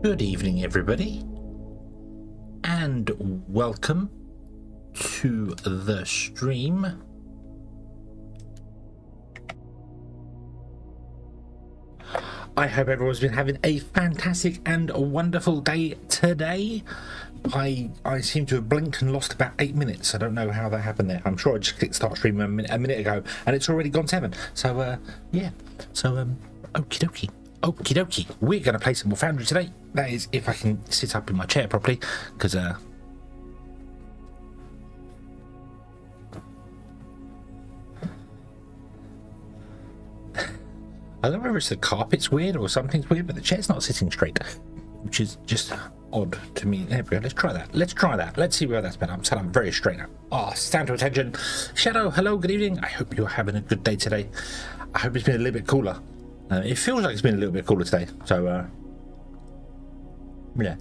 Good evening, everybody, and welcome to the stream. I hope everyone's been having a fantastic and wonderful day today. I seem to have blinked and lost about 8 minutes. I don't know how that happened there. I'm sure I just clicked start stream a minute ago, and it's already gone 7. So, yeah. So, okie dokie. Okie dokie, we're going to play some more Foundry today. That is, if I can sit up in my chair properly, because I don't know whether it's the carpet's weird or something's weird, but the chair's not sitting straight, which is just odd to me. There we go, let's try that. Let's see where that's been. I'm very straight now. Stand to attention. Shadow, hello, good evening. I hope you're having a good day today. I hope it's been a little bit cooler. It feels like it's been a little bit cooler today, so yeah.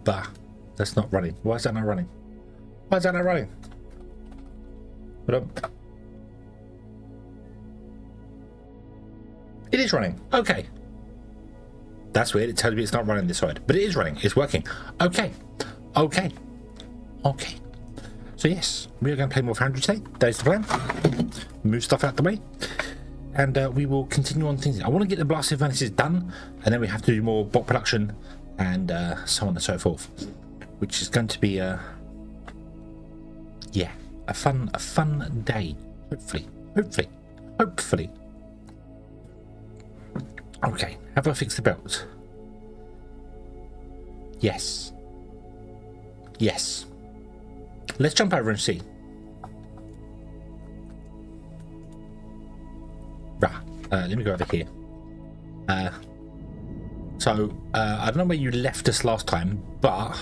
Bah, that's not running. Why is that not running? Why is that not running? Hold on. It is running. Okay. That's weird. It tells me it's not running this side, but it is running. It's working. Okay. So yes, we are going to play more Foundry today. That is the plan. Move stuff out the way, and we will continue on things. I want to get the blasted furnaces done, and then we have to do more bot production and so on and so forth, which is going to be yeah, a fun day. Hopefully. Okay, have I fixed the belt? Yes. Let's jump over and see. Let me go over here. So, I don't know where you left us last time, but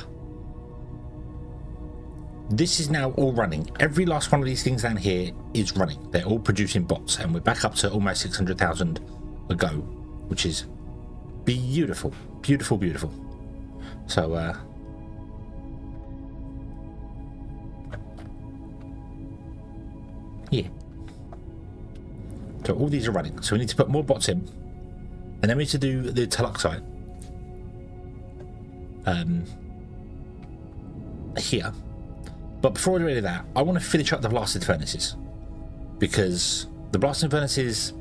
this is now all running. Every last one of these things down here is running. They're all producing bots, and we're back up to almost 600,000 ago, which is beautiful. So, yeah. So all these are running. So we need to put more bots in, and then we need to do the Telux site here. But before we do any of that, I want to finish up the blasted furnaces, because the blasted furnaces,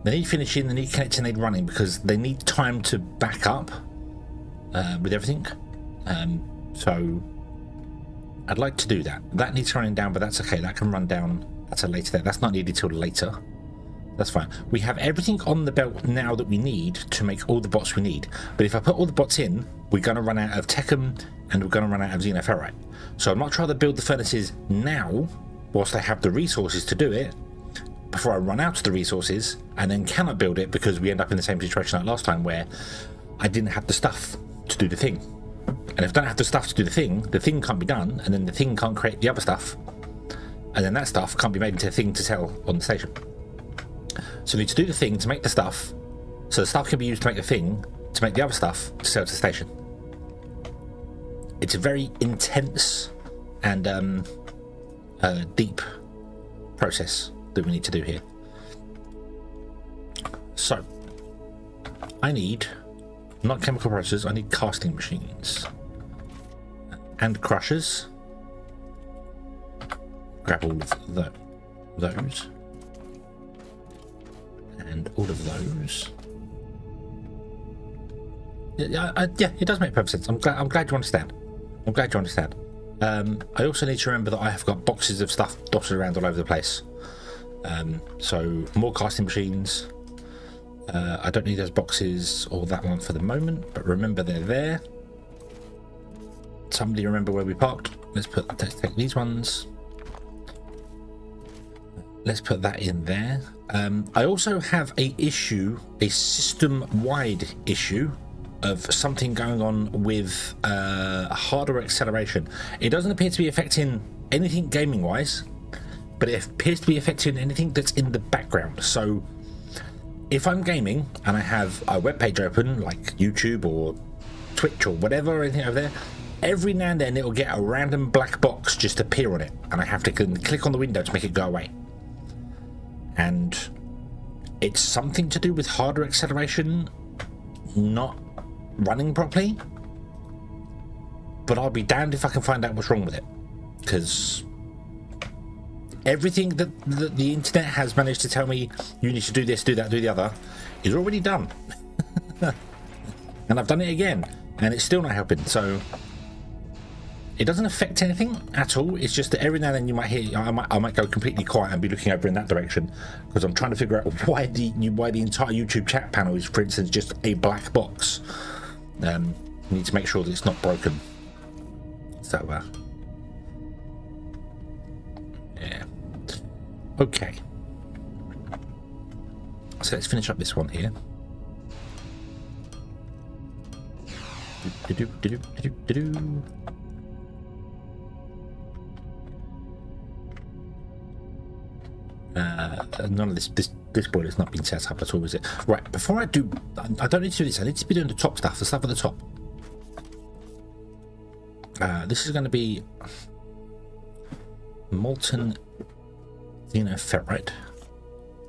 they need finishing, they need connecting, they need running, because they need time to back up with everything. So I'd like to do that. That needs running down, but that's okay. That can run down at a later date. That's not needed till later. That's fine. We have everything on the belt now that we need to make all the bots we need. But if I put all the bots in, we're going to run out of Techum and we're going to run out of Xenoferrite. So I'd much rather build the furnaces now, whilst I have the resources to do it, before I run out of the resources and then cannot build it, because we end up in the same situation like last time, where I didn't have the stuff to do the thing. And if I don't have the stuff to do the thing can't be done, and then the thing can't create the other stuff, and then that stuff can't be made into a thing to sell on the station. So we need to do the thing to make the stuff, so the stuff can be used to make the thing, to make the other stuff to sell to the station. It's a very intense and deep process that we need to do here. So I need not chemical processors, I need casting machines and crushers. Grab all of those and all of those. Yeah, it does make perfect sense. I'm glad you understand. I also need to remember that I have got boxes of stuff dotted around all over the place. So more casting machines. I don't need those boxes or that one for the moment, but remember they're there. Somebody remember where we parked. Let's take these ones. Let's put that in there. I also have a system-wide issue of something going on with hardware acceleration. It doesn't appear to be affecting anything gaming-wise, but it appears to be affecting anything that's in the background. So if I'm gaming and I have a web page open, like YouTube or Twitch or whatever, anything over there, every now and then it'll get a random black box just appear on it, and I have to click on the window to make it go away. And it's something to do with hardware acceleration not running properly, but I'll be damned if I can find out what's wrong with it, because everything that the internet has managed to tell me you need to do this, do that, do the other is already done. And I've done it again and it's still not helping. So it doesn't affect anything at all. It's just that every now and then you might hear, I might go completely quiet and be looking over in that direction because I'm trying to figure out why the entire YouTube chat panel is, for instance, just a black box. You need to make sure that it's not broken. So yeah, okay, so let's finish up this one here. None of this boiler's not been set up at all, is it? Right, before I do, I don't need to do this. I need to be doing the top stuff, the stuff at the top. This is going to be molten xenoferrite.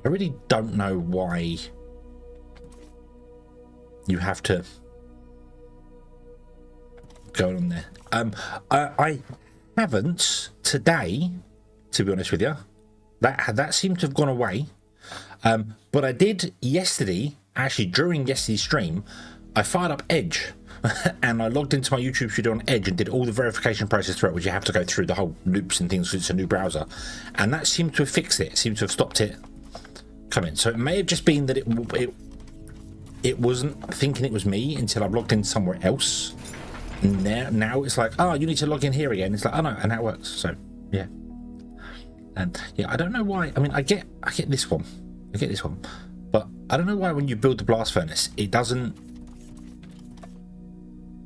I really don't know why you have to go on there. I haven't today, to be honest with you. That seemed to have gone away. But I did yesterday, actually during yesterday's stream, I fired up Edge. And I logged into my YouTube studio on Edge and did all the verification process through it, which you have to go through the whole loops and things because it's a new browser. And that seemed to have fixed it. It seemed to have stopped it coming. So it may have just been that it wasn't thinking it was me until I've logged in somewhere else. And now it's like, oh, you need to log in here again. It's like, oh no, and that works. So yeah. And yeah, I don't know why. I mean, I get this one. I get this one. But I don't know why when you build the blast furnace, it doesn't,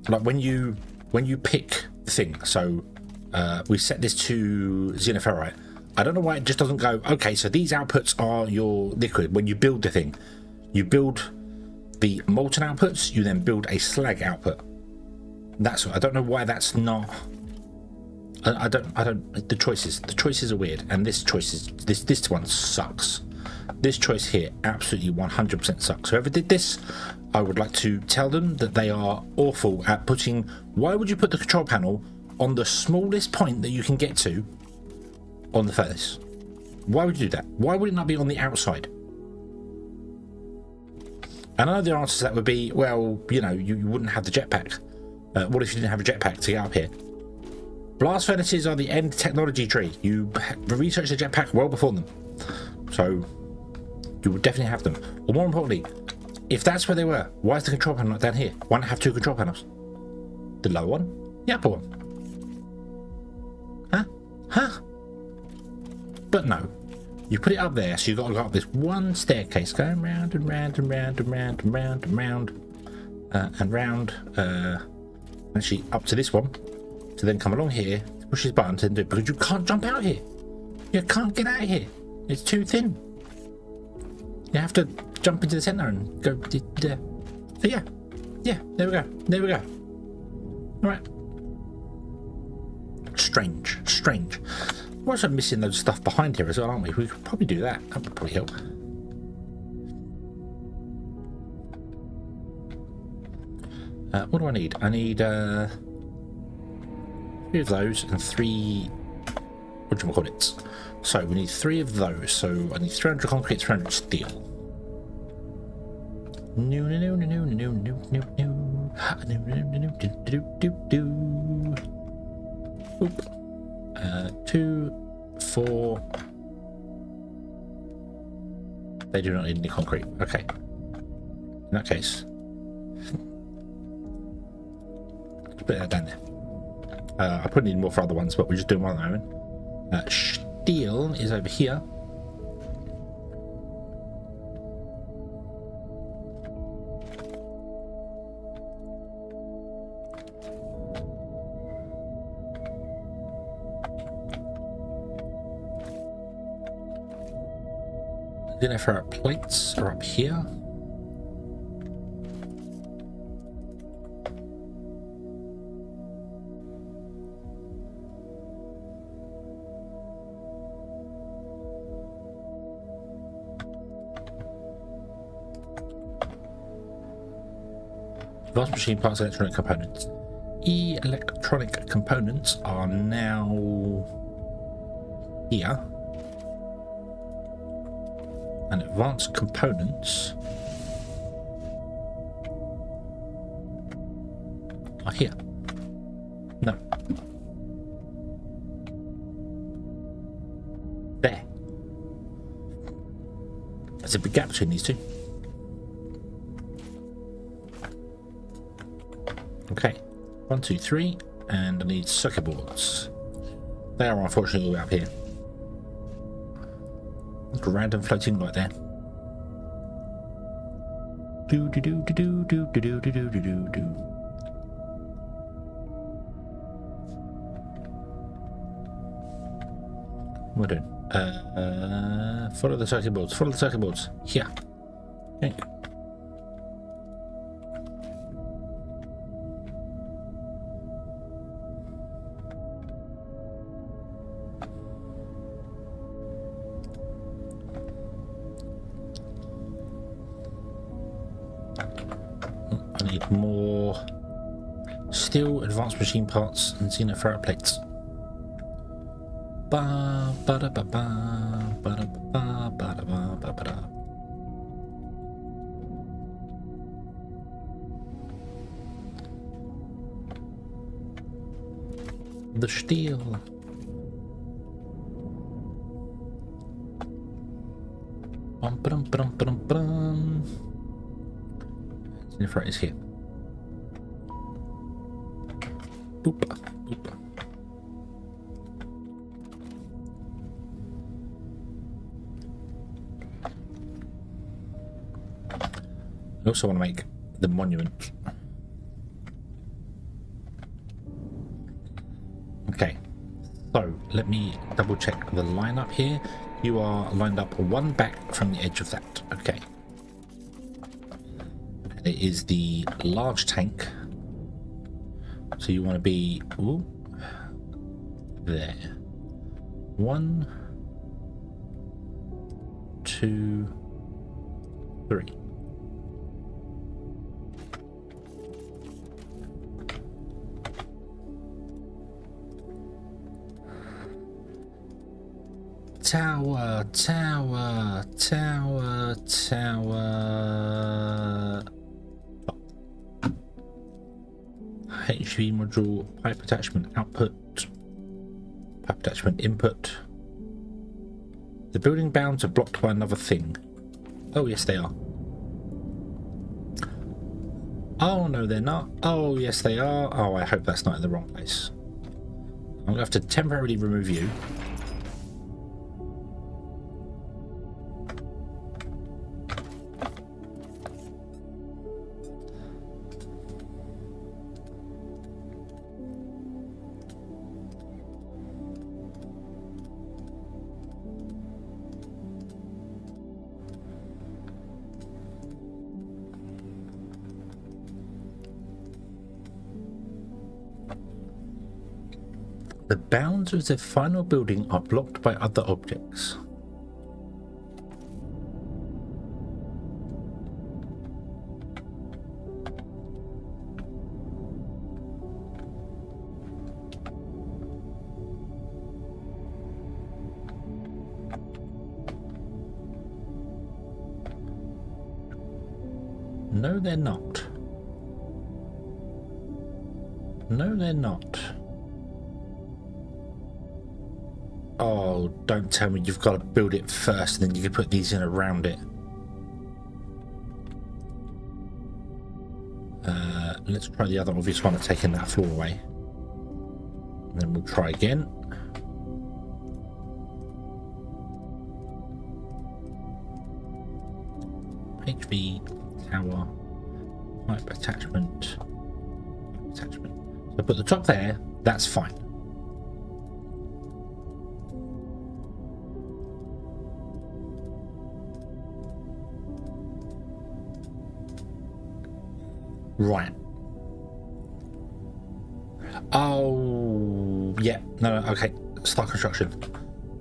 like when you pick the thing. So we set this to xenoferrite. I don't know why it just doesn't go, okay, so these outputs are your liquid. When you build the thing, you build the molten outputs, you then build a slag output. That's what, I don't know why that's not. I don't. The choices are weird, and this one sucks. This choice here absolutely 100% sucks. Whoever did this, I would like to tell them that they are awful at putting. Why would you put the control panel on the smallest point that you can get to on the furnace? Why would you do that? Why would it not be on the outside? And I know the answer to that would be, well, you know, you wouldn't have the jetpack. What if you didn't have a jetpack to get up here? Blast furnaces are the end technology tree. You research the jetpack well before them. So you would definitely have them. Or more importantly, if that's where they were, why is the control panel not down here? Why not have two control panels? The lower one, the upper one. Huh? But no. You put it up there, so you've got to go up this one staircase, going round and round and round and round and round and round and round. Actually, up to this one. To then come along here, push this button to do it, because you can't jump out here. You can't get out of here. It's too thin. You have to jump into the center and go there. So yeah, there we go. All right. Strange. We're also missing those stuff behind here as well, aren't we? We could probably do that. That would probably help. What do I need? I need 3 of those and 3, whatchamacallits. So we need 3 of those. So I need 300 concrete, 300 steel. No. 2, 4. They do not need any concrete. Okay. In that case, let's put that down there. I probably need more for other ones, but we're just doing one at the moment. Steel is over here. Then if our plates are up here. Advanced machine parts, electronic components. Electronic components are now here. And advanced components are here. No. There. There's a big gap between these two. Okay. 1, 2, 3. And I need circuit boards. They are unfortunately all the way up here. Like a random floating light there. Do do do do do do do do do do do do. What are we doing? Follow the circuit boards. Follow the circuit boards. Here. Okay. I need more steel, advanced machine parts, and xenoferrite plates. Ba ba da ba ba ba da ba ba da ba ba ba da. The steel. Bum bum bum bum bum. Xenoferrite is here. Boop boop. I also want to make the monument. Okay, so let me double check the lineup here. You are lined up one back from the edge of that. Okay. And it is the large tank. So you want to be there. 1, 2, 3. Tower, tower, tower, tower. HV module, pipe attachment output, pipe attachment input. The building bounds are blocked by another thing. Oh, yes, they are. Oh, no, they're not. Oh, yes, they are. Oh, I hope that's not in the wrong place. I'm going to have to temporarily remove you. The bounds of the final building are blocked by other objects. No, they're not. No, they're not. Oh, don't tell me you've got to build it first and then you can put these in around it. Let's try the other obvious one of taking that floor away. And then we'll try again. HV, tower, pipe attachment. So put the top there, that's fine. Right. Oh, yeah. No, okay. Start construction.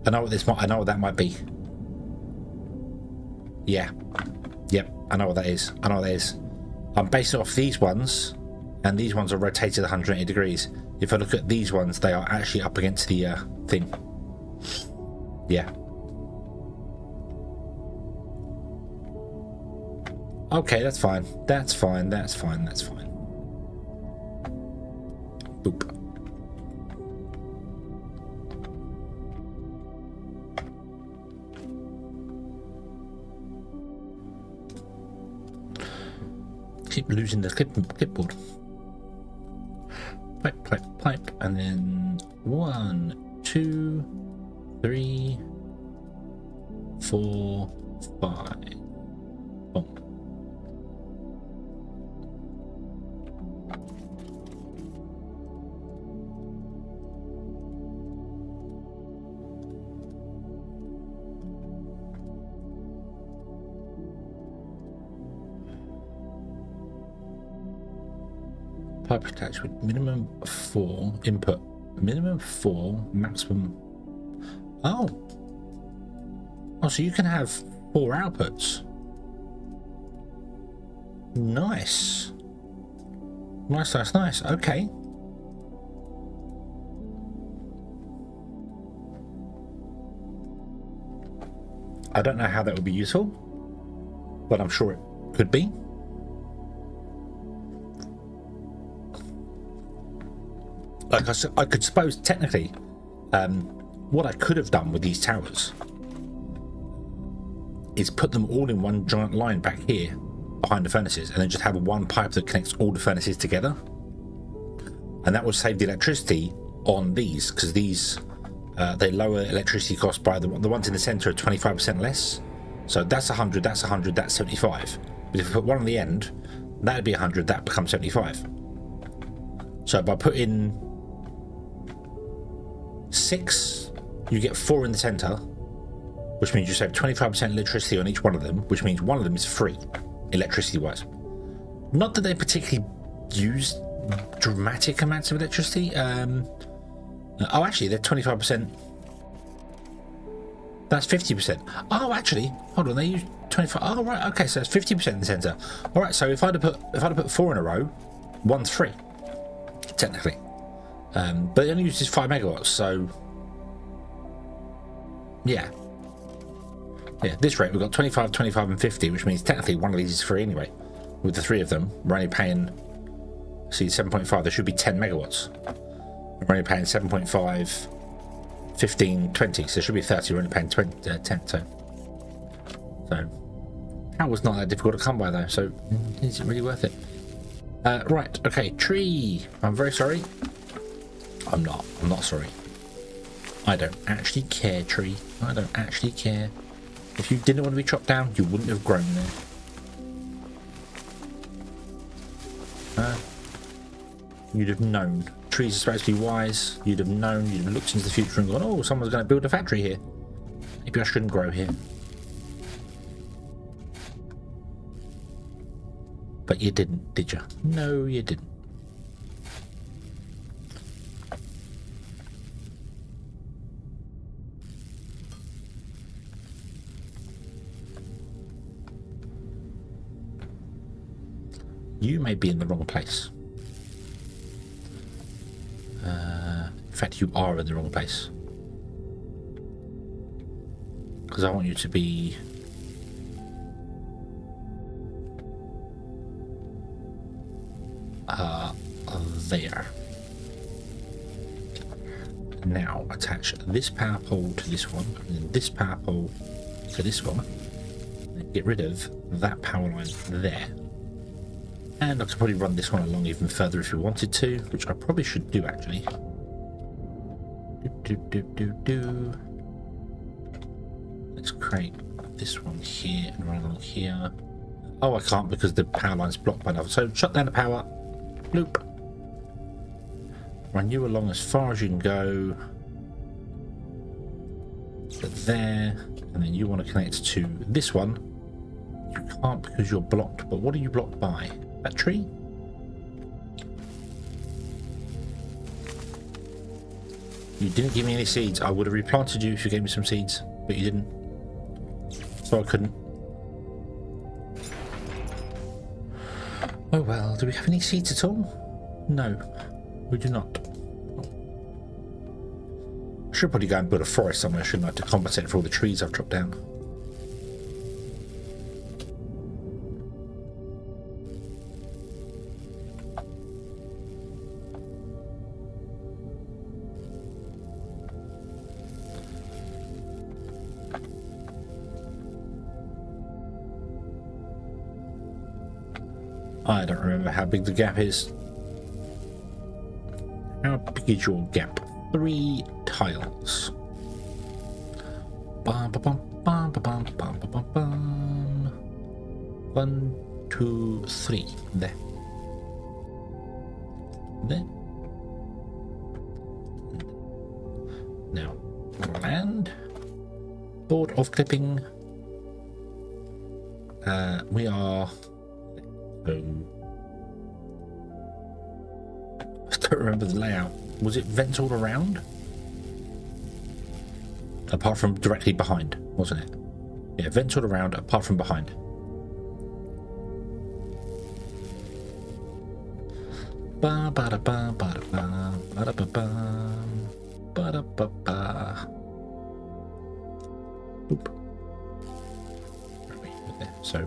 I know what this might. I know what that might be. Yeah. Yep. I know what that is. I know what that is. I'm basing it off these ones, and these ones are rotated 180 degrees. If I look at these ones, they are actually up against the thing. Yeah. Okay, that's fine. That's fine. That's fine. That's fine. Boop. Keep losing the clipboard. Pipe, pipe, pipe, and then 1, 2, 3, 4, 5. Boom. Pipe attached with minimum 4 input, minimum 4, maximum. Oh, so you can have 4 outputs. Nice, nice, nice, nice. Okay. I don't know how that would be useful, but I'm sure it could be. Like I could suppose technically, what I could have done with these towers is put them all in one giant line back here behind the furnaces, and then just have one pipe that connects all the furnaces together, and that would save the electricity on these, because these they lower electricity cost by the ones in the center are 25% less. So that's 100, that's 100, that's 75. But if I put one on the end, that'd be 100, that becomes 75. So by putting 6, you get 4 in the center, which means you save 25% electricity on each one of them, which means one of them is free, electricity wise. Not that they particularly use dramatic amounts of electricity. Oh, actually, they're 25%. That's 50%. Oh, actually, hold on, they use 25. Oh, right, okay, so it's 50% in the center. All right, so if I'd have put 4 in a row, one's free, technically. But it only uses 5 megawatts, so yeah, at this rate we've got 25, 25 and 50, which means technically one of these is free anyway. With the 3 of them, we're only paying, see, 7.5, there should be 10 megawatts. We're only paying 7.5, 15, 20, so there should be 30, we're only paying 10, so that was not that difficult to come by though, so is it really worth it? Right, okay, tree, I'm very sorry. I'm not sorry. I don't actually care, tree. I don't actually care. If you didn't want to be chopped down, you wouldn't have grown there. You'd have known. Trees are supposed to be wise. You'd have known. You'd have looked into the future and gone, oh, someone's going to build a factory here. Maybe I shouldn't grow here. But you didn't, did you? No, you didn't. You may be in the wrong place. In fact, you are in the wrong place. Because I want you to be... there. Now, attach this power pole to this one, and then this power pole to this one. And get rid of that power line there. And I could probably run this one along even further if you wanted to, which I probably should do actually. Let's create this one here and run along here. Oh, I can't because the power line's blocked by another. So shut down the power. Loop. Run you along as far as you can go. So there. And then you want to connect to this one. You can't because you're blocked. But what are you blocked by? That tree? You didn't give me any seeds. I would have replanted you if you gave me some seeds, but you didn't. So I couldn't. Oh well, do we have any seeds at all? No, we do not. I should probably go and build a forest somewhere, shouldn't I, to compensate for all the trees I've chopped down. I don't remember how big the gap is. How big is your gap? 3 tiles. Bum, bum, bum, bum, bum, bum, bum, bum. 1, 2, 3. There. There. Now, land. Board of clipping. We are. I don't remember the layout. Was it vents all around? Apart from directly behind, wasn't it? Yeah, vents all around apart from behind. Ba ba da ba ba da ba ba da ba ba ba da ba ba. Oop. There. So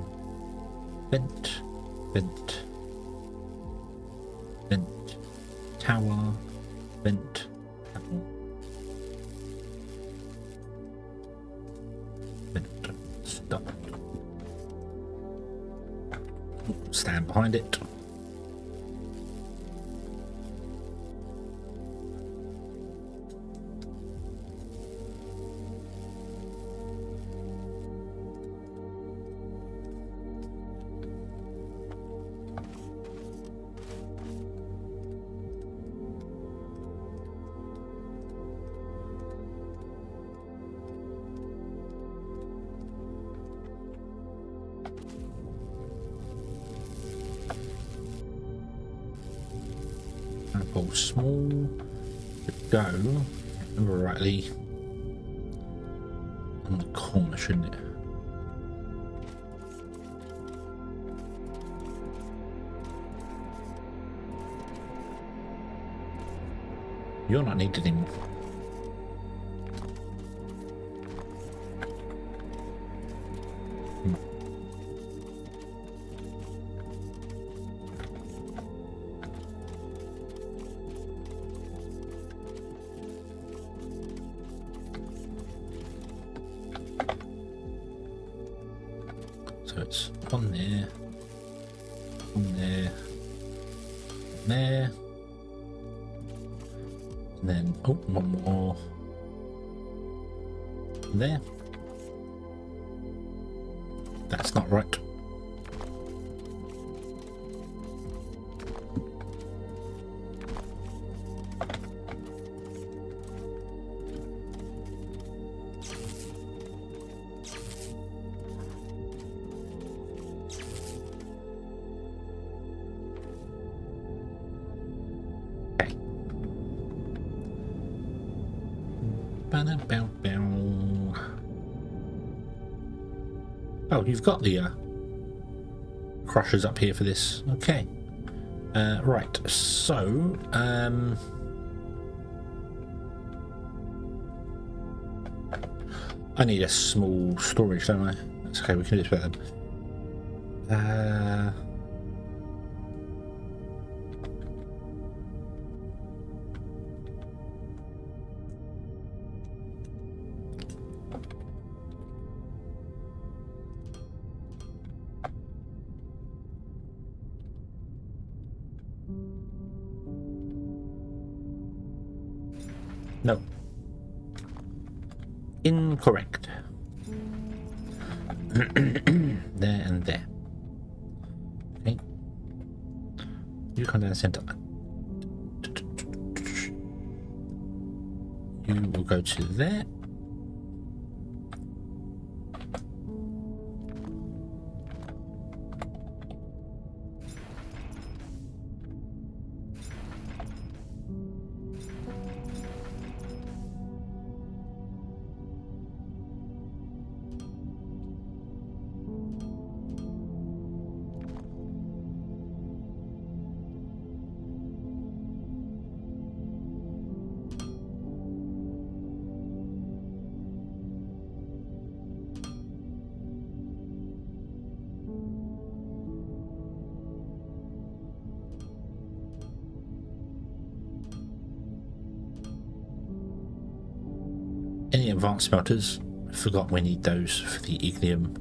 vent, vent, vent, tower, vent, vent, stop. Stand behind it. Small to go, if I remember rightly, on the corner, shouldn't it? You're not needed anymore. So it's on there, on there, on there, and then, oh, one more there. That's not right. Oh, you've got the crushers up here for this. Okay. Right, so I need a small storage, don't I? That's okay, we can do this better. No. Incorrect. There and there. Okay. You come down the center. You will go to there. any advanced smelters. I forgot we need those for the ignium.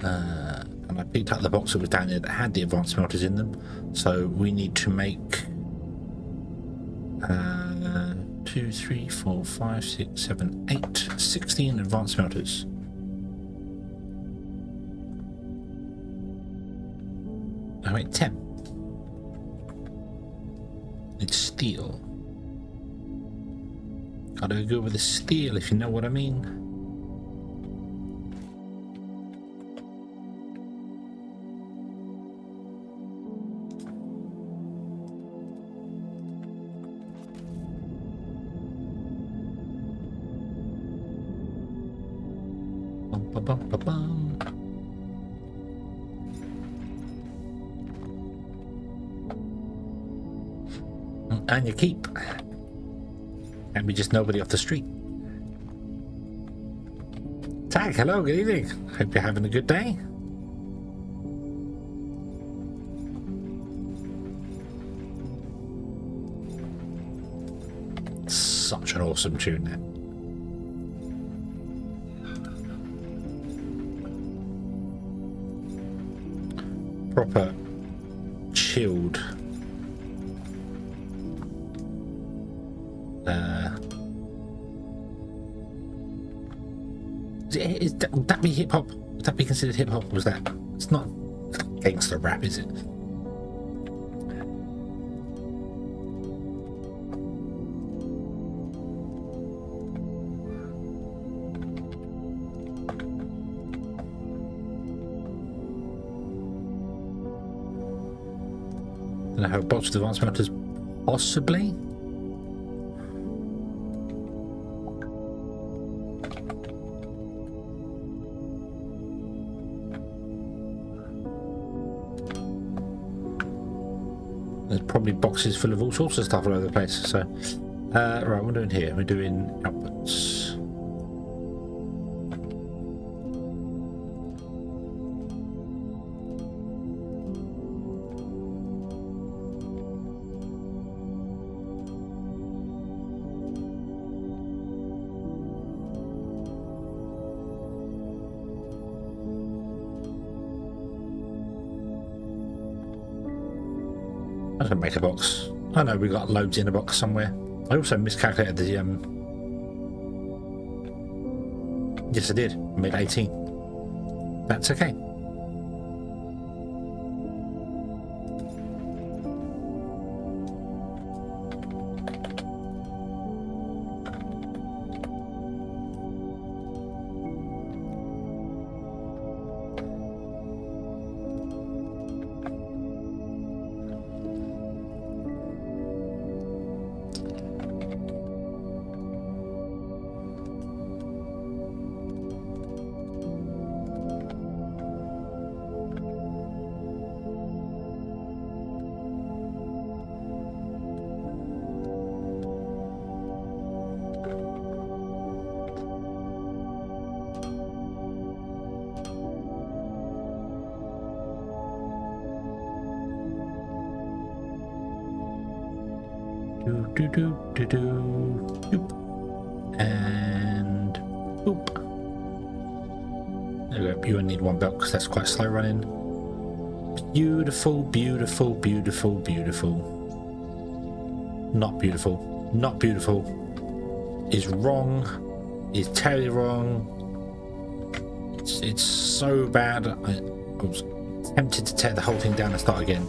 And I picked up the box that was down there that had the advanced smelters in them. So we need to make 2, 3, 4, 5, 6, 7, 8, 16 advanced smelters. Oh wait, 10. It's steel. Gotta go with the steel, if you know what I mean. Bum, bum, bum, bum, bum. And you keep. And we just nobody off the street. Tag, hello, good evening. Hope you're having a good day. Such an awesome tune there. Proper chilled. Would that be hip hop? Would that be considered hip hop? Was that? It's not gangster rap, is it? Don't know how bots with advanced smelters, possibly. There's probably boxes full of all sorts of stuff all over the place. So, right, what we're doing here, we're doing outputs. I didn't make a box. I know we got loads in a box somewhere. I also miscalculated the yes I did. I made 18. That's okay. And boop. There we go. You only need one belt because that's quite slow running. Beautiful, beautiful, beautiful, beautiful. Not beautiful. Not beautiful. Is wrong. Is terribly wrong. It's so bad. I was tempted to tear the whole thing down and start again.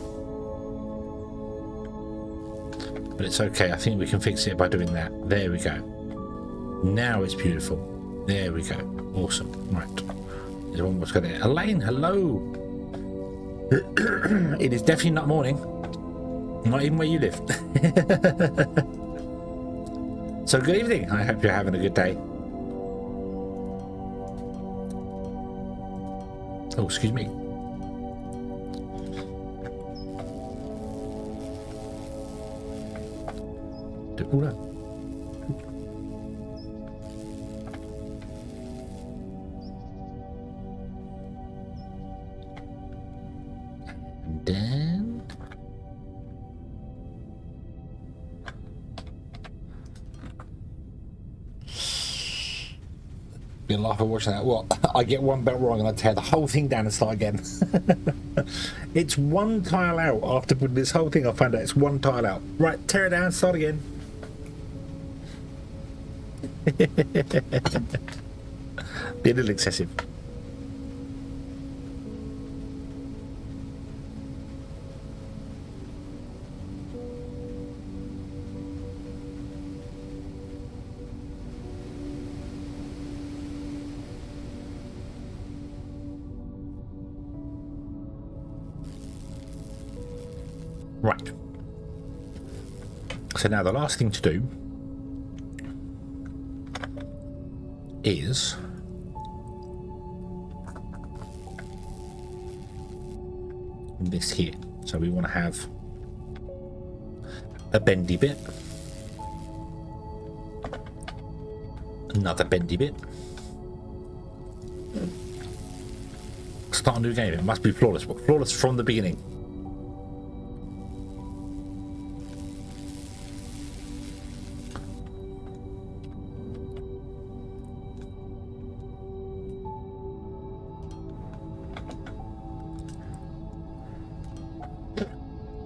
But it's okay. I think we can fix it by doing that. There we go. Now it's beautiful. There we go. Awesome. Right. There's one more there. Elaine, hello. It is definitely not morning. Not even where you live. So good evening. I hope you're having a good day. Oh, excuse me. Oula. And then be a laugh at watching that. What? I get one belt wrong and I tear the whole thing down and start again. It's one tile out. After putting this whole thing, I found out it's one tile out. Right, tear it down, start again. Be a little excessive. Right. So now the last thing to do is this here. So we want to have a bendy bit, another bendy bit. Start a new game. It must be flawless, but flawless from the beginning.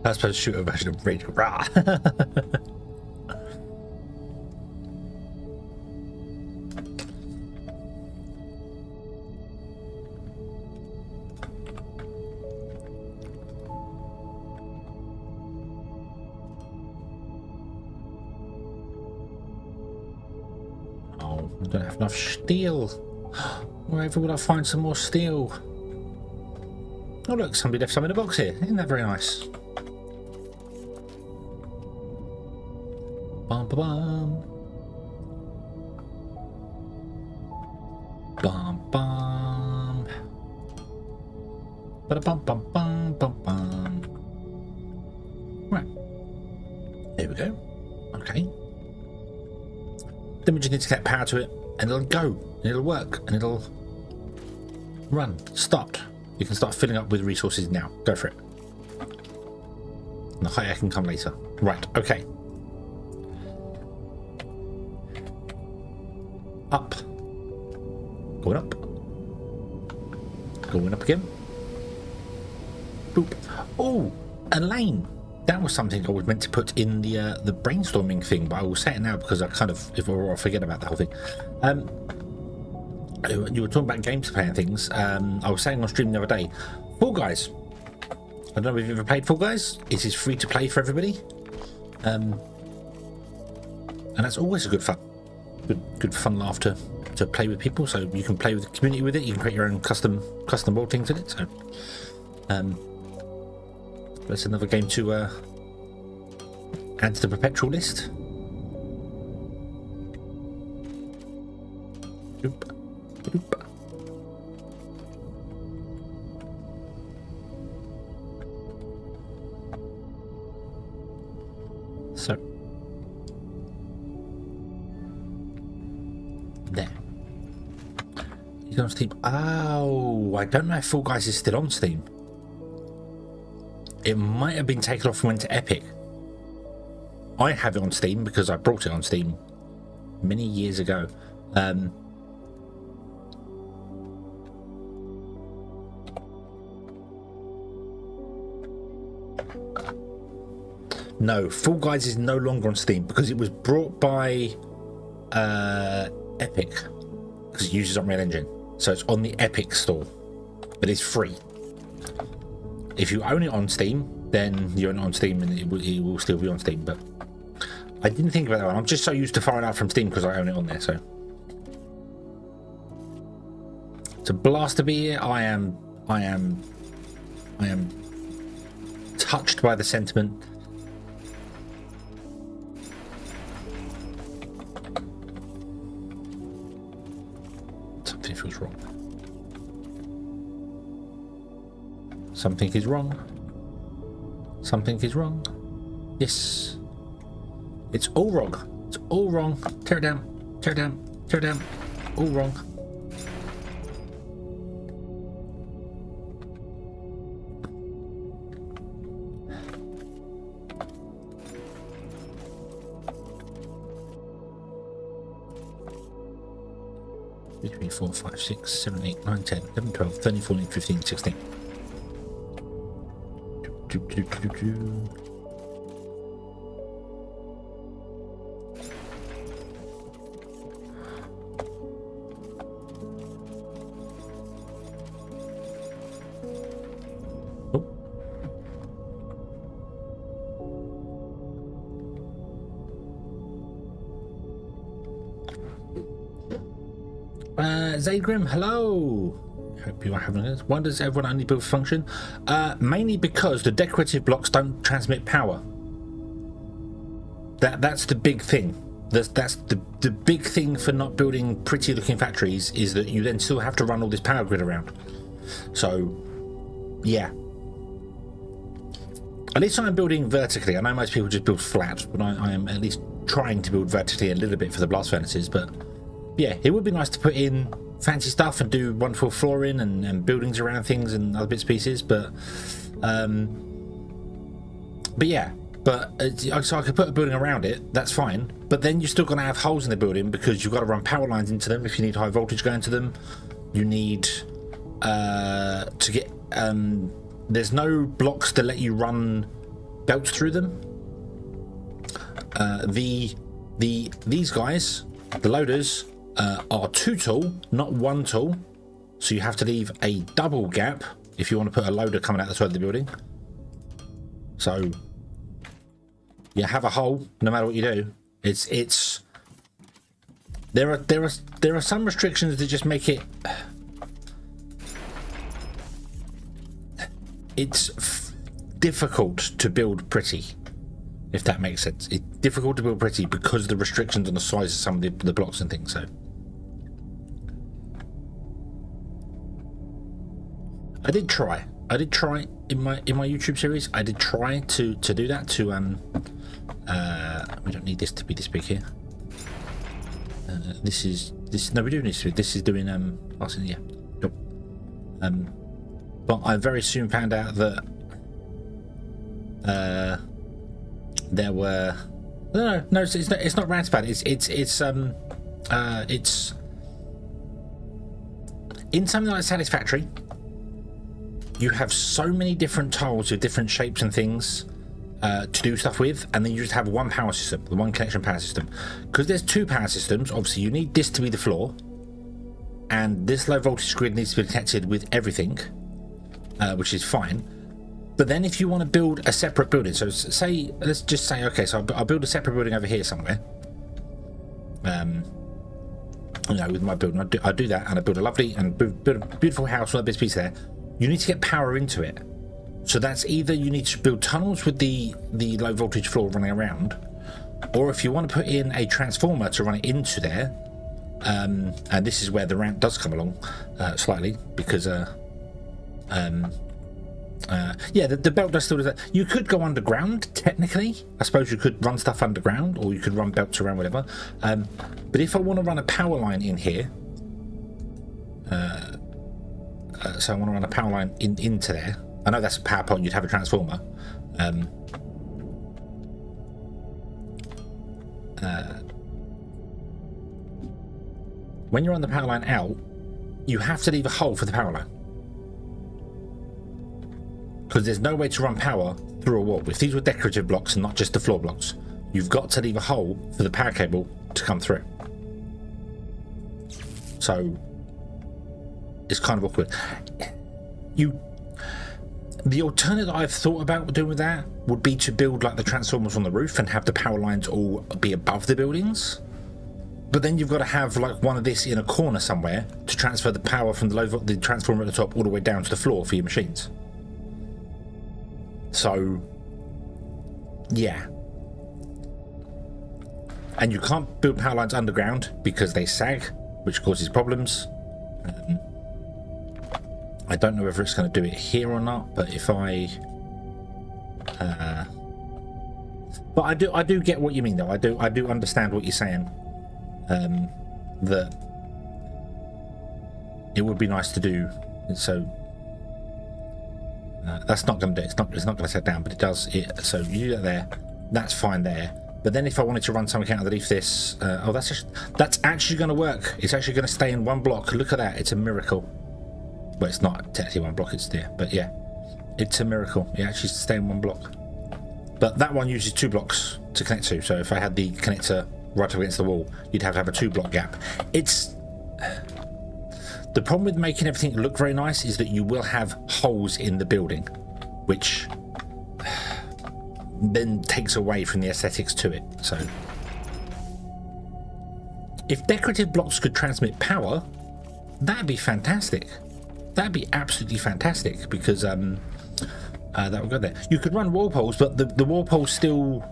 I was supposed to shoot a version of Rage. Rah! Oh, I don't have enough steel. Wherever would I find some more steel? Oh look, somebody left some in a box here. Isn't that very nice? Bum ba bum. Bum bum. Ba bum bum bum bum bum. Right. There we go. Okay. Then we just need to get power to it, and it'll go, and it'll work, and it'll run. Start. You can start filling up with resources now. Go for it. And the higher can come later. Right. Okay. Up. Going up. Going up again. Boop. Oh, a lane. That was something I was meant to put in the brainstorming thing, but I will say it now because I kind of I forget about the whole thing. You were talking about games to play and things. I was saying on stream the other day, Fall Guys. I don't know if you've ever played Fall Guys. It is free to play for everybody, and that's always a good fun. Good fun laugh to play with people, so you can play with the community with it. You can create your own custom world things in it. So that's another game to add to the perpetual list. Oop, oop. So there. He's on Steam. Oh, I don't know if Fall Guys is still on Steam. It might have been taken off and went to Epic. I have it on Steam because I brought it on Steam many years ago. No, Fall Guys is no longer on Steam because it was brought by Epic because it uses Unreal Engine. So it's on the Epic store, but it's free. If you own it on Steam, then you own it on Steam and it will still be on Steam. But I didn't think about that one. I'm just so used to firing out from Steam because I own it on there. So it's a blast to be here. I am touched by the sentiment. Something feels wrong. Something is wrong. Something is wrong. Yes. It's all wrong. It's all wrong. Tear it down. Tear it down. Tear it down. All wrong. 2, 3, 4, 5, 6, 7, 8, 9, 10, 11, 12, 13, 14, 15, 16. Zaygrim, hello. Hope you are having this. Why does everyone only build function? Mainly because the decorative blocks don't transmit power. That's the big thing. That's the big thing for not building pretty looking factories, is that you then still have to run all this power grid around. So yeah, at least I'm building vertically. I know most people just build flat, but I am at least trying to build vertically a little bit for the blast furnaces. But yeah, it would be nice to put in fancy stuff and do wonderful flooring and buildings around things and other bits and pieces, but yeah, so I could put a building around it, that's fine, but then you're still going to have holes in the building because you've got to run power lines into them. If you need high voltage going to them, you need to get there's no blocks to let you run belts through them. These guys, the loaders, are 2 tall, not 1 tall, so you have to leave a double gap if you want to put a loader coming out the side of the building. So you have a hole no matter what you do. There are some restrictions that just make it difficult to build pretty, if that makes sense. It's difficult to build pretty because of the restrictions on the size of some of the blocks and things. So I did try in my YouTube series. I did try to do that. We don't need this to be this big here. No, we do need to. This is doing yeah. Nope. But I very soon found out that there were no. It's not rant about it. It's in something like Satisfactory. You have so many different tiles with different shapes and things to do stuff with, and then you just have one power system, the one connection power system. Because there's 2 power systems, obviously you need this to be the floor, and this low voltage grid needs to be connected with everything, which is fine. But then if you want to build a separate building, so let's just say, okay, so I'll build a separate building over here somewhere. With my building, I do that, and I build a lovely and build a beautiful house with a bit of piece there. You need to get power into it. So that's either you need to build tunnels with the low voltage floor running around, or if you want to put in a transformer to run it into there, and this is where the rant does come along slightly, because the belt does still do that. You could go underground, technically. I suppose you could run stuff underground, or you could run belts around, whatever. But if I want to run a power line in here, so I want to run a power line into there. I know that's a power point, you'd have a transformer. When you're on the power line out, you have to leave a hole for the power line. Because there's no way to run power through a wall. If these were decorative blocks and not just the floor blocks, you've got to leave a hole for the power cable to come through. So it's kind of awkward. The alternative I've thought about doing with that would be to build like the transformers on the roof and have the power lines all be above the buildings. But then you've got to have like one of this in a corner somewhere to transfer the power from the transformer at the top all the way down to the floor for your machines. So yeah. And you can't build power lines underground because they sag, which causes problems. I don't know whether it's going to do it here or not, but if I but I do get what you mean though. I do understand what you're saying, that it would be nice to do. So that's not going to do it. It's not going to set down, but it does it. So you do that there, that's fine there. But then if I wanted to run something out underneath this, oh, that's actually going to work. It's actually going to stay in one block. Look at that. It's a miracle. Well, it's not technically one block, it's there, but yeah, it's a miracle. It actually stays in one block. But that one uses 2 blocks to connect to. So if I had the connector right up against the wall, you'd have to have a 2-block gap. It's the problem with making everything look very nice is that you will have holes in the building, which then takes away from the aesthetics to it. So if decorative blocks could transmit power, that'd be fantastic. That'd be absolutely fantastic, because that would go there. You could run wall poles, but the wall poles still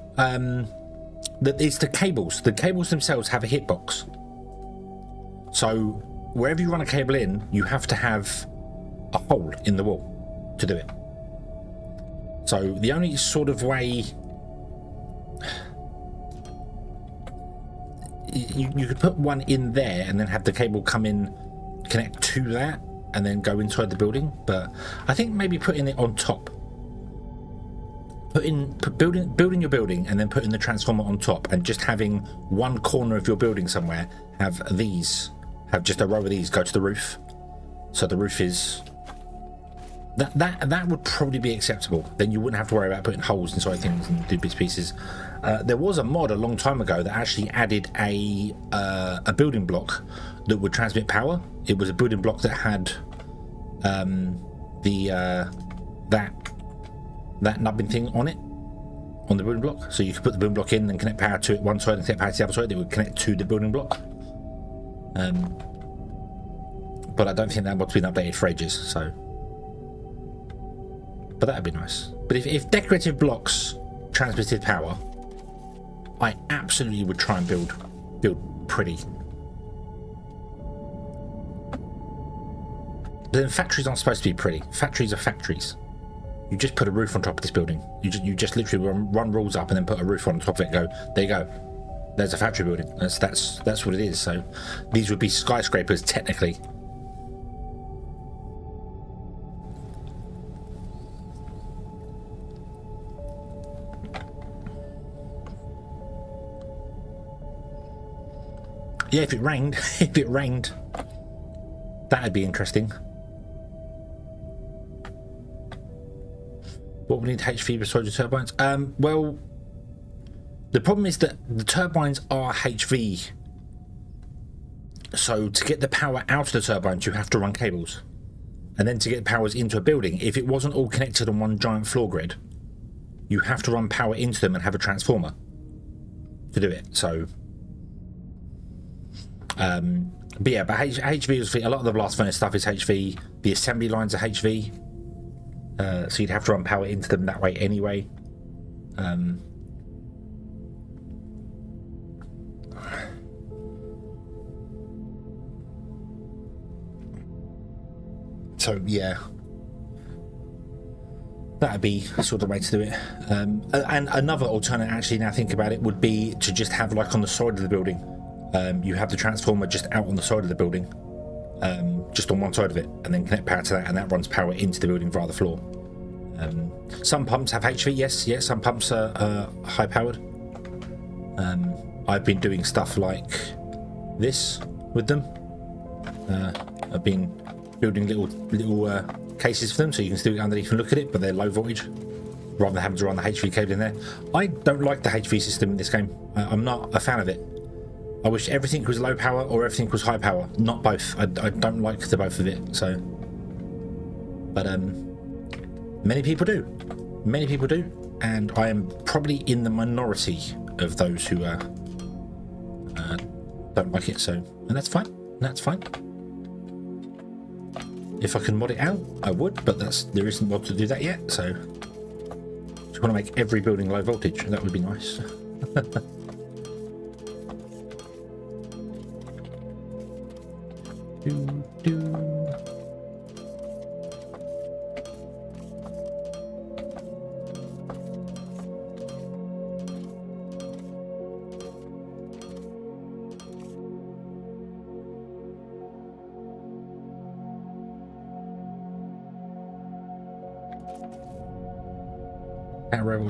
it's the cables. The cables themselves have a hitbox. So wherever you run a cable in, you have to have a hole in the wall to do it. So the only sort of way you could put one in there and then have the cable come in, connect to that, and then go inside the building. But I think maybe putting it on top, building your building and then putting the transformer on top, and just having one corner of your building somewhere have just a row of these go to the roof. So the roof is that would probably be acceptable. Then you wouldn't have to worry about putting holes inside things and do bits and pieces. There was a mod a long time ago that actually added a building block that would transmit power. It was a building block that had that nubbin thing on it, on the building block. So you could put the building block in and connect power to it one side and connect power to the other side. It would connect to the building block. But I don't think that mod's been updated for ages. So, but that'd be nice. But if decorative blocks transmitted power, I absolutely would try and build pretty. But then factories aren't supposed to be pretty. Factories are factories. You just put a roof on top of this building. You just literally run walls up and then put a roof on top of it. Go, there you go. There's a factory building. That's what it is. So these would be skyscrapers technically. Yeah, if it rained, that'd be interesting. What we need HV besides the turbines? Well, the problem is that the turbines are HV. So to get the power out of the turbines, you have to run cables. And then to get powers into a building, if it wasn't all connected on one giant floor grid, you have to run power into them and have a transformer to do it. So but yeah, but HV is a lot of the blast furnace stuff is HV. The assembly lines are HV, so you'd have to run power into them that way anyway. So yeah, that'd be sort of the way to do it. And another alternate, actually, now I think about it, would be to just have, like, on the side of the building, you have the transformer just out on the side of the building, just on one side of it, and then connect power to that, and that runs power into the building via the floor. Some pumps have HV, yes, some pumps are high powered. I've been doing stuff like this with them. I've been building little cases for them, so you can still get underneath and look at it, but they're low voltage, rather than having to run the HV cable in there. I don't like the HV system in this game. I'm not a fan of it. I wish everything was low power or everything was high power, not both. I don't like the both of it. So, but many people do, and I am probably in the minority of those who don't like it. So, and that's fine. If I can mod it out, I would, but there isn't mod to do that yet. So, just want to make every building low voltage. That would be nice.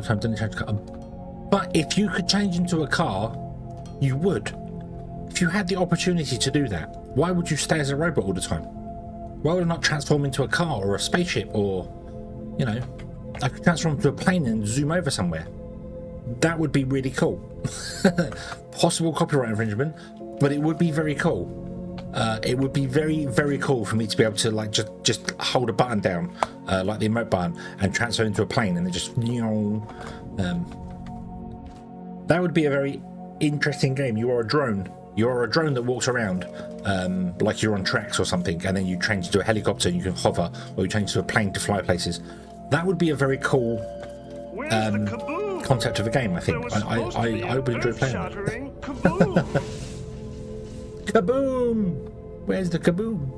Time didn't try to cut a butt if you could change into a car, you would. If you had the opportunity to do that, why would you stay as a robot all the time? Why would I not transform into a car or a spaceship, or, you know, I could transform into a plane and zoom over somewhere? That would be really cool. Possible copyright infringement, but it would be very cool. It would be very, very cool for me to be able to like just hold a button down, like the emote button, and transfer into a plane, and then just, you know, that would be a very interesting game. You are a drone. You are a drone that walks around like you're on tracks or something, and then you change into a helicopter and you can hover, or you change to a plane to fly places. That would be a very cool concept of a game, I think. I would enjoy playing it. Kaboom! Kaboom! Where's the kaboom?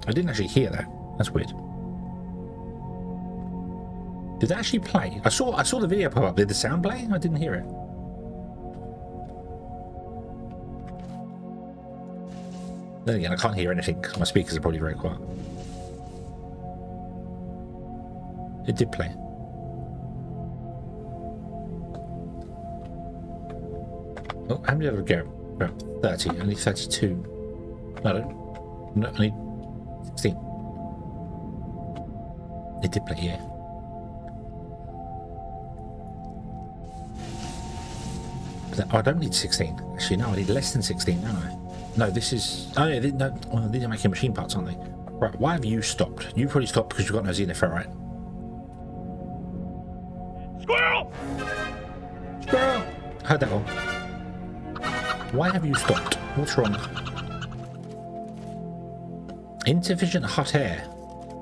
I didn't actually hear that. That's weird. Did it actually play? I saw the video pop up. Did the sound play? I didn't hear it. Then again, I can't hear anything because my speakers are probably very quiet. It did play. Oh, how many did I go? About 30. I need 32. No, I need 16. It did play, yeah. I don't need 16. Actually, no, I need less than 16, don't I? No, this is... Oh, yeah, no, well, these are making machine parts, aren't they? Right, why have you stopped? You probably stopped because you've got no xenophore, right? Squirrel! Squirrel! Heard that one. Why have you stopped? What's wrong? Insufficient hot air.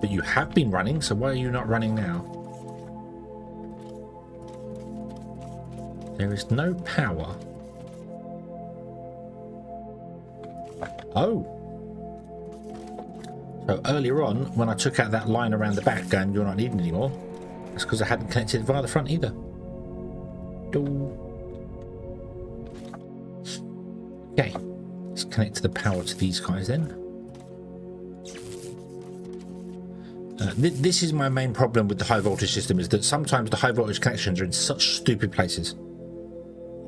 But you have been running, so why are you not running now? There is no power. Oh. So earlier on, when I took out that line around the back going, you're not needed anymore, that's because I hadn't connected via the front either. Okay. Let's connect the power to these guys then. This is my main problem with the high voltage system, is that sometimes the high voltage connections are in such stupid places.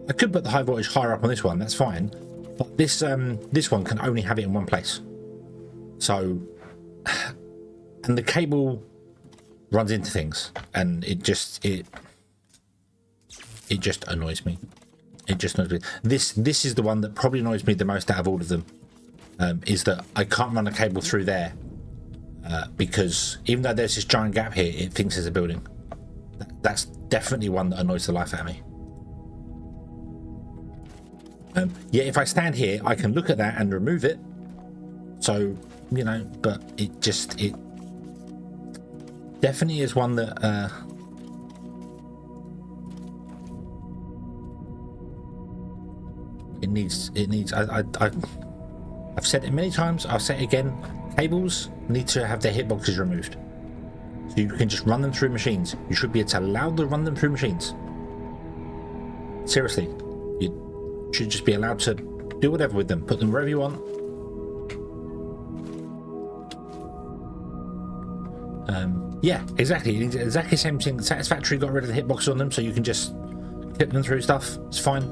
I could put the high voltage higher up on this one, that's fine, but this one can only have it in one place. So, and the cable runs into things, and it just annoys me. It just annoys me. This is the one that probably annoys me the most out of all of them, is that I can't run a cable through there. Because even though there's this giant gap here, it thinks there's a building. That's definitely one that annoys the life out of me. Yeah, if I stand here, I can look at that and remove it. So, you know, but it definitely is one that it needs. I've said it many times. I'll say it again. Cables need to have their hitboxes removed, so you can just run them through machines. You should be able to allow to run them through machines. Seriously, you should just be allowed to do whatever with them. Put them wherever you want. Yeah, exactly. It's exactly the same thing. Satisfactory got rid of the hitboxes on them, so you can just clip them through stuff. It's fine.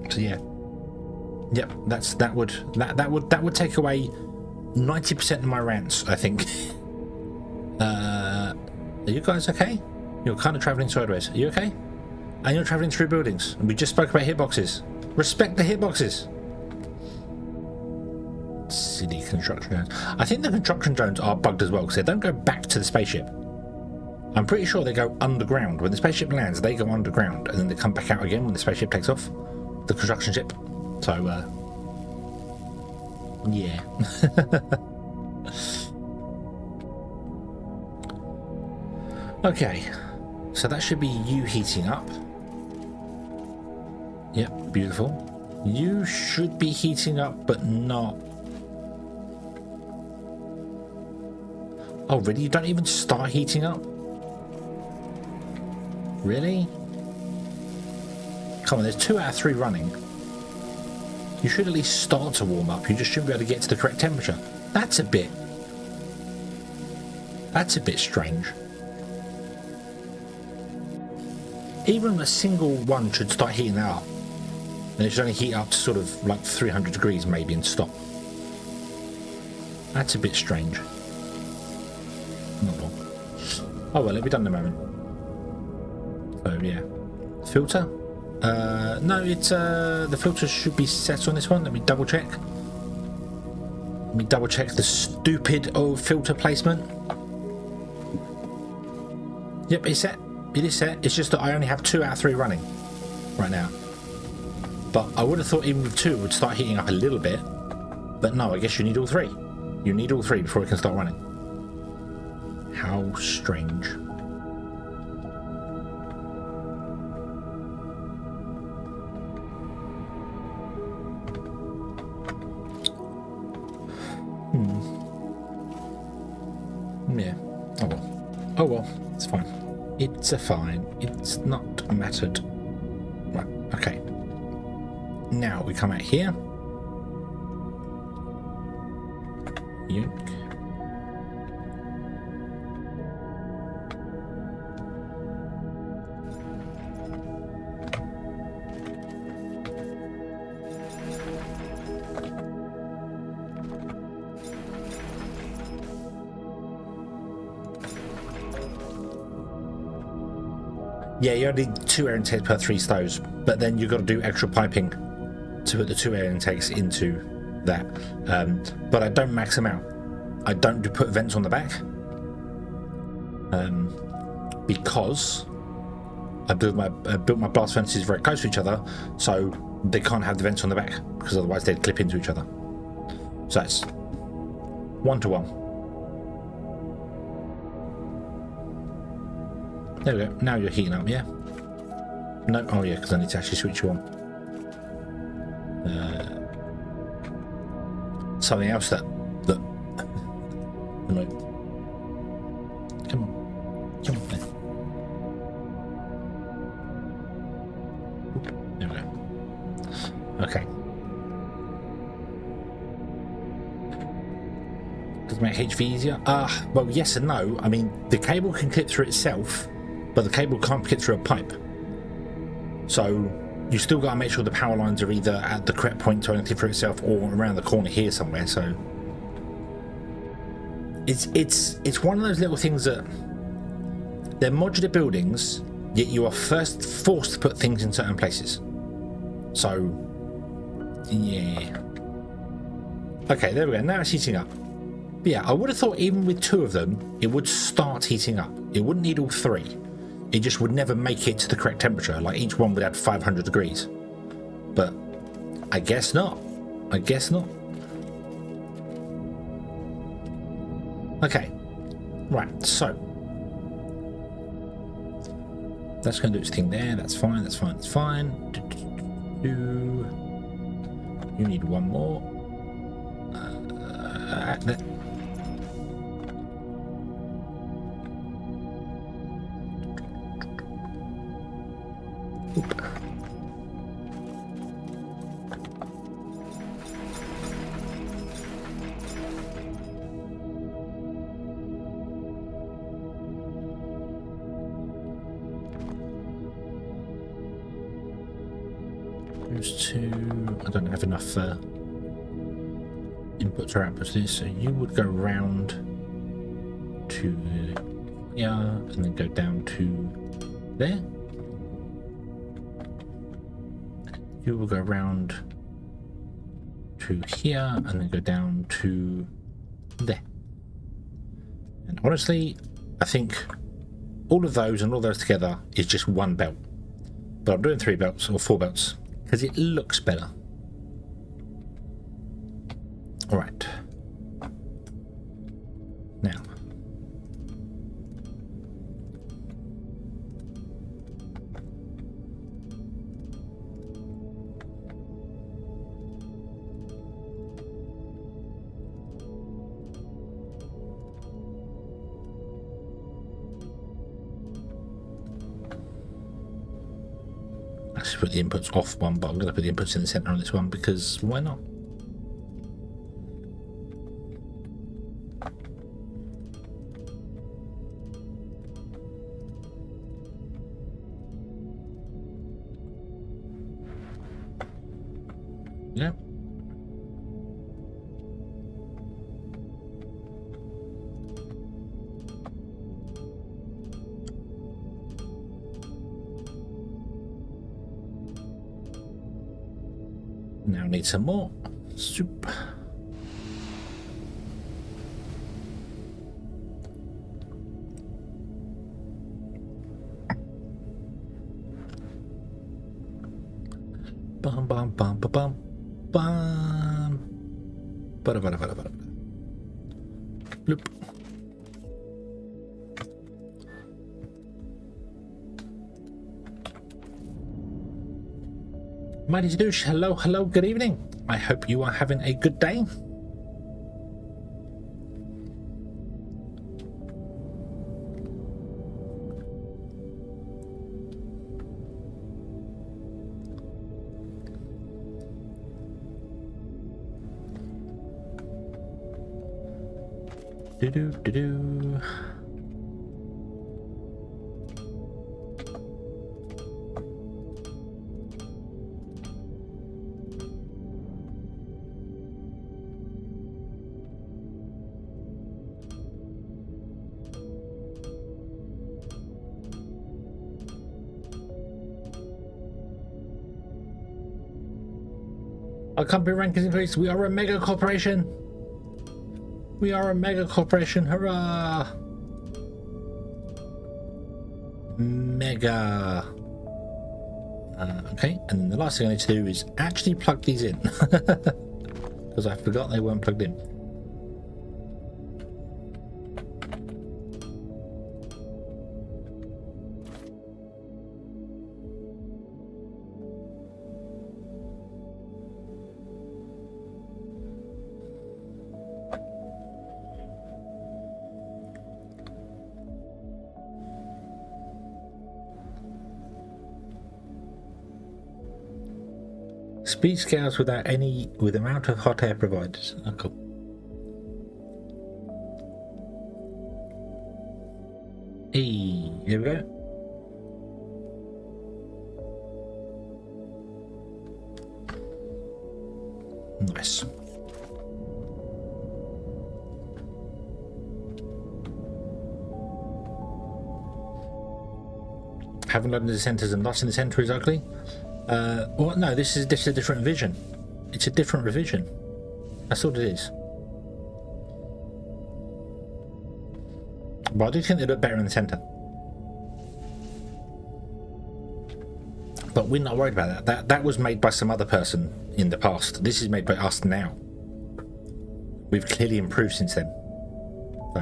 So yeah, yep. That would take away 90% of my rants, I think. Are you guys okay? You're kind of traveling sideways. Are you okay? And you're traveling through buildings. And we just spoke about hitboxes. Respect the hitboxes. Silly construction drones. I think the construction drones are bugged as well because they don't go back to the spaceship. I'm pretty sure they go underground. When the spaceship lands, they go underground, and then they come back out again when the spaceship takes off. The construction ship. So, yeah. Okay. So that should be you heating up. Yep, beautiful. You should be heating up, but not... Oh, really? You don't even start heating up? Really? Come on, there's 2 out of 3 running. You should at least start to warm up. You just shouldn't be able to get to the correct temperature. That's a bit strange. Even a single one should start heating that up. And it should only heat up to sort of like 300 degrees maybe and stop. That's a bit strange. Not long. Oh well, it'll be done in a moment. So yeah. Filter? No, it's the filter should be set on this one. Let me double check. Let me double check the stupid old filter placement. Yep, it's set. It is set. It's just that I only have 2 out of 3 running right now. But I would have thought even with 2 it would start heating up a little bit. But no, I guess you need all 3. You need all 3 before it can start running. How strange. Yeah. Oh well. Oh well. It's fine. It's a fine. It's not mattered. Right. Okay. Now we come out here. Yoink. Yeah, you only need 2 air intakes per 3 stoves, but then you've got to do extra piping to put the 2 air intakes into that. But I don't max them out. I don't put vents on the back because I built my blast furnaces very close to each other, so they can't have the vents on the back because otherwise they'd clip into each other. So it's 1 to 1. There we go. Now you're heating up, yeah? No, oh yeah, because I need to actually switch you on. Something else that annoyed. Come on then. There we go. Okay. Does it make HV easier? Well, yes and no. I mean, the cable can clip through itself, but the cable can't clip through a pipe. So you still got to make sure the power lines are either at the correct point to only clip through itself or around the corner here somewhere. So it's one of those little things that they're modular buildings, yet you are first forced to put things in certain places. So yeah. Okay, there we go. Now it's heating up. But yeah, I would have thought even with 2 of them, it would start heating up. It wouldn't need all 3. It just would never make it to the correct temperature. Like each one would add 500 degrees. But I guess not. I guess not. Okay. Right, so. That's going to do its thing there. That's fine, that's fine, that's fine. You need 1 more. Oop. Those 2. I don't have enough inputs or outputs to this, so you would go round to here and then go down to there. You will go around to here and then go down to there. And honestly, I think all of those and all those together is just 1 belt. But I'm doing 3 belts or 4 belts because it looks better. All right. Now. put the inputs off one, but I'm going to put the inputs in the center on this one because why not? Yeah. Now need some more soup. Bum bum bum bum bum bum. Bada bada bada bada. Bloop. Mighty Douche, hello, hello, good evening. I hope you are having a good day. Do-do-do-do. Our company rank is increased. We are a mega corporation. We are a mega corporation. Hurrah! Mega. Okay, and the last thing I need to do is actually plug these in because I forgot they weren't plugged in. Speed scales with amount of hot air provided. Oh, cool. Hey, here we go. Nice. Haven't loaded the centers and lost in the center is ugly. Well, no, this is a different vision. It's a different revision. That's all it is. But I do think they look better in the center. But we're not worried about that. That was made by some other person in the past. This is made by us now. We've clearly improved since then. So.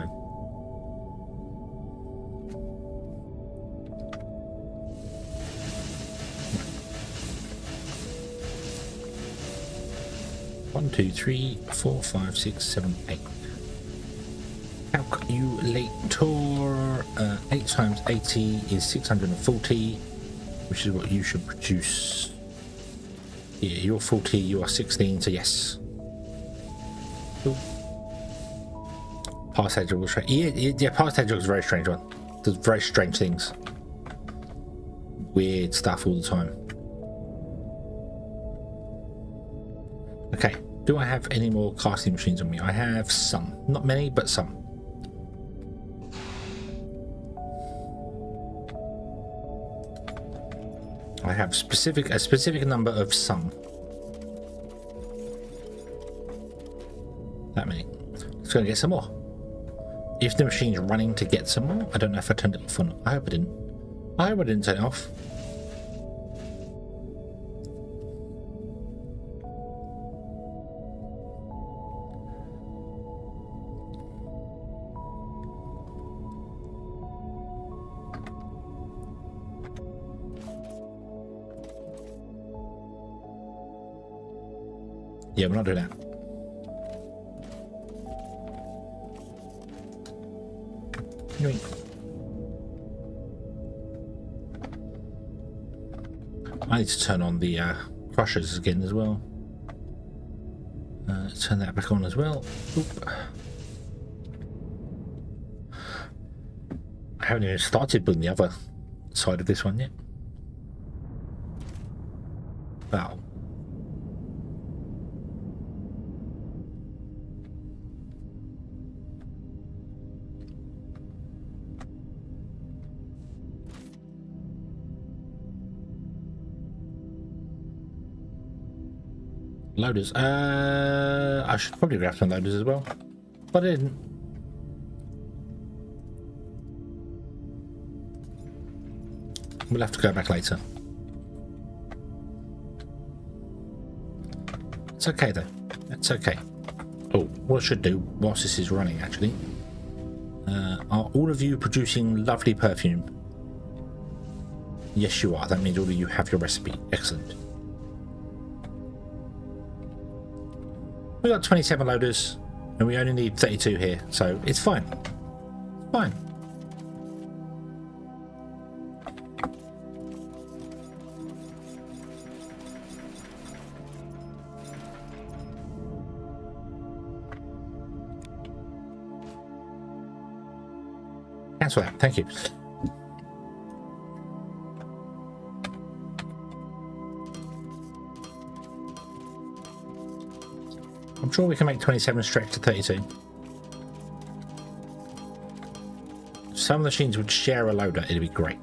One, two, three, 4, 5, 6, 7, 8. Calculator. 8 times 80 is 640, which is what you should produce. Yeah, you're 40, you are 16, so yes. Cool. Past hedgehog was strange. Yeah, past hedgehog is a very strange one. Does very strange things. Weird stuff all the time. Okay, do I have any more casting machines on me? I have some. Not many, but some. I have a specific number of some. That many. Let's go and get some more. If the machine's running to get some more, I don't know if I turned it off or not. I hope I didn't. I hope I didn't turn it off. Yeah, we're not doing that. I need to turn on the crushers again as well. Turn that back on as well. Oop. I haven't even started building the other side of this one yet. Wow. Loaders. I should probably grab some loaders as well, but I didn't. We'll have to go back later. It's okay though. It's okay. Oh, what I should do whilst this is running actually. Are all of you producing lovely perfume? Yes, you are. That means all of you have your recipe. Excellent. We got 27 loaders and we only need 32 here, so it's fine. It's fine. Cancel that. Thank you. I'm sure we can make 27 stretch to 32. If some machines would share a loader, it'd be great.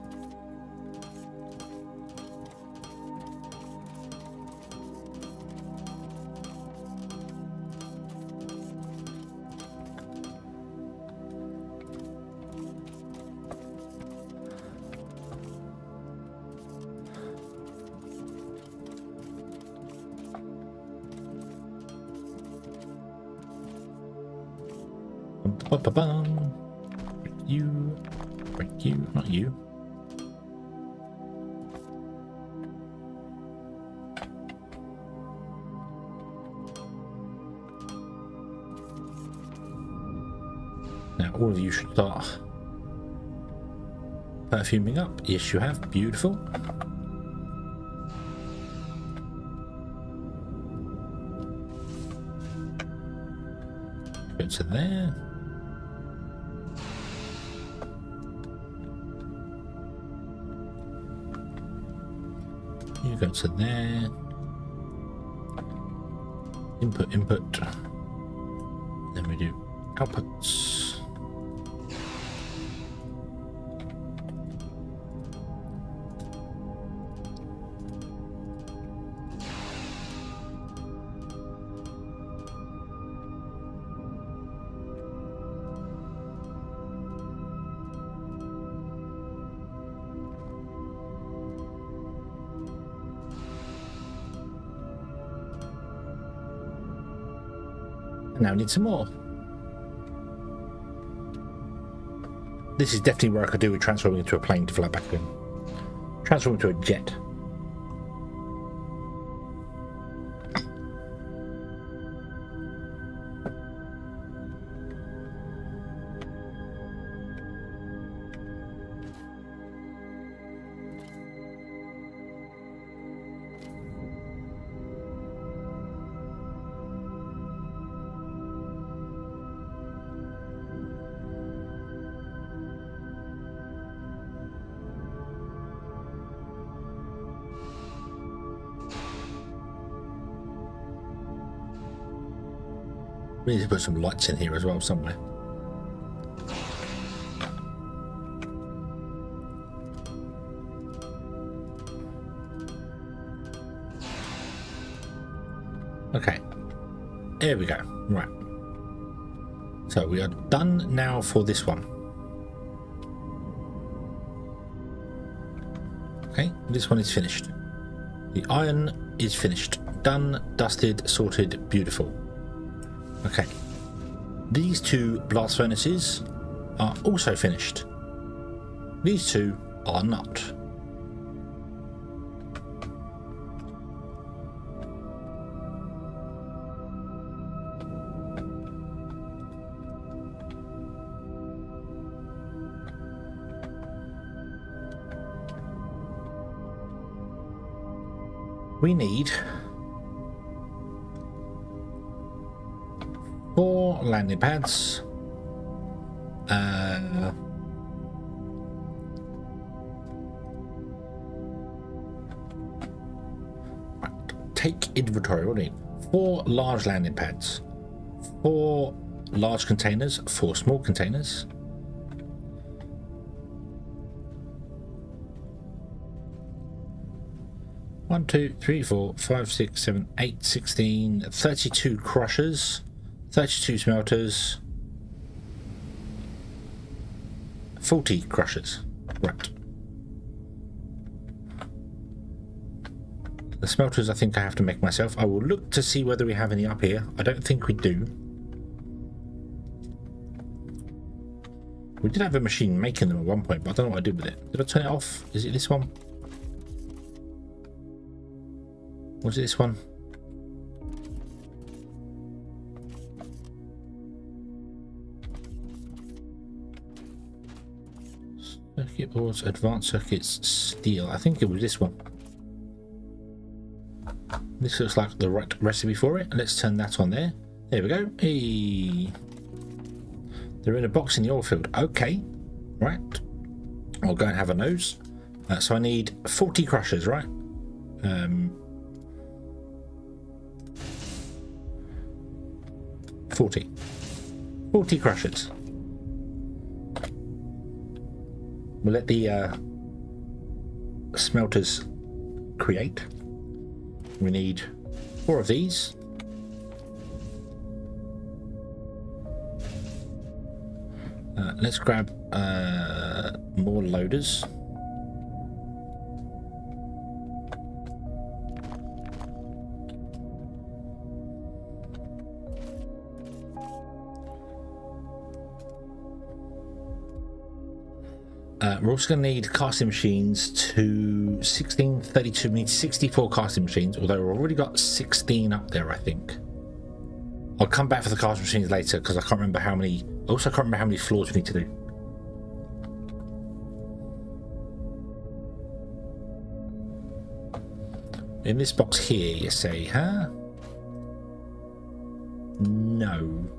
Break you, not you. Now all of you should start perfuming up. Yes, you have. Beautiful. Go to there. You go to there. Input, input. Then we do outputs. Now I need some more. This is definitely where I could do with transforming into a plane to fly back in. Transform into a jet. We need to put some lights in here as well somewhere. Okay, here we go. Right, so we are done now for this one. Okay, this one is finished. The iron is finished. Done, dusted, sorted, beautiful. Okay, these two blast furnaces are also finished. These two are not. We need 4 landing pads. Take inventory. What do we need? 4 large landing pads, 4 large containers, 4 small containers. One, 2, 3, 4, 5, 6, 7, 8, 16, 32 crushers, 32 smelters, 40 crushers. Right. The smelters I think I have to make myself. I will look to see whether we have any up here. I don't think we do. We did have a machine making them at one point, but I don't know what I did with it. Did I turn it off? Is it this one? Was it this one? Circuit boards, advanced circuits, steel. I think it was this one. This looks like the right recipe for it. Let's turn that on there. There we go. Hey. They're in a box in the oil field. Okay. Right. I'll go and have a nose. So I need 40 crushers, right? 40 crushers. We'll let the smelters create. We need 4 of these. Let's grab more loaders. We're also going to need casting machines to 1632. We need 64 casting machines, although we've already got 16 up there, I think. I'll come back for the casting machines later because I can't remember how many. Also, I can't remember how many floors we need to do. In this box here, you say, huh? No.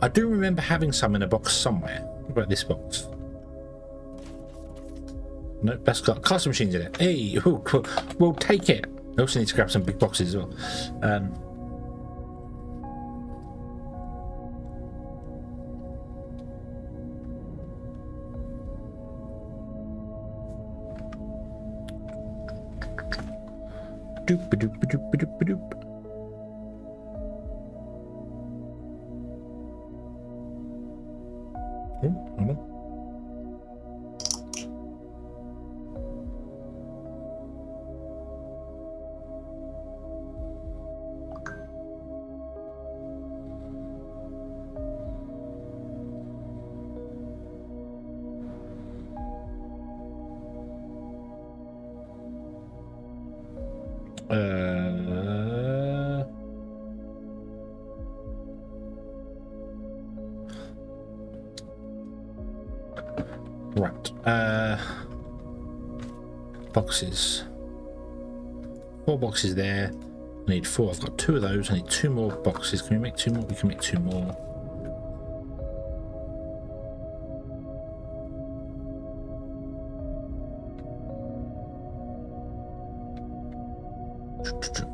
I do remember having some in a box somewhere. What about this box? Nope, that's got casting machines in it. Hey, ooh, cool. We'll take it. I also need to grab some big boxes as well. Doop doop doop doop doop. Oh, hold on. Right. Boxes. 4 boxes there. I need 4. I've got 2 of those. I need 2 more boxes. Can we make 2 more? We can make 2 more.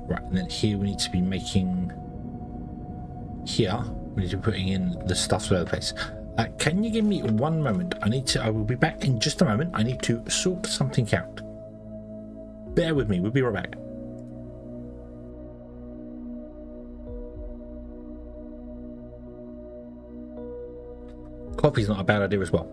Right, and then here we need to be making. Here we need to be putting in the stuff all over the place. Can you give me 1 moment? I will be back in just a moment. I need to sort something out. Bear with me, we'll be right back. Coffee's not a bad idea as well.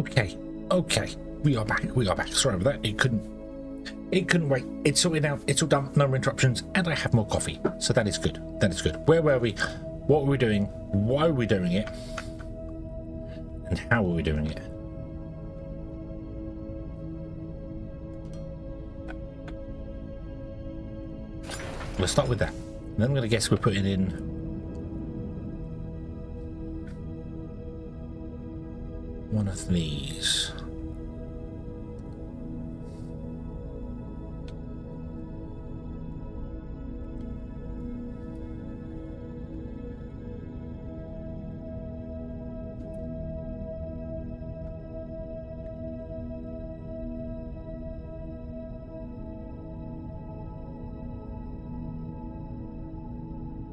Okay, okay, we are back. We are back. Sorry about that. It couldn't wait. It's sorted out. It's all done. No more interruptions, and I have more coffee. So that is good. That is good. Where were we? What were we doing? Why were we doing it? And how were we doing it? We'll start with that. And then I'm going to guess we're putting in one of these.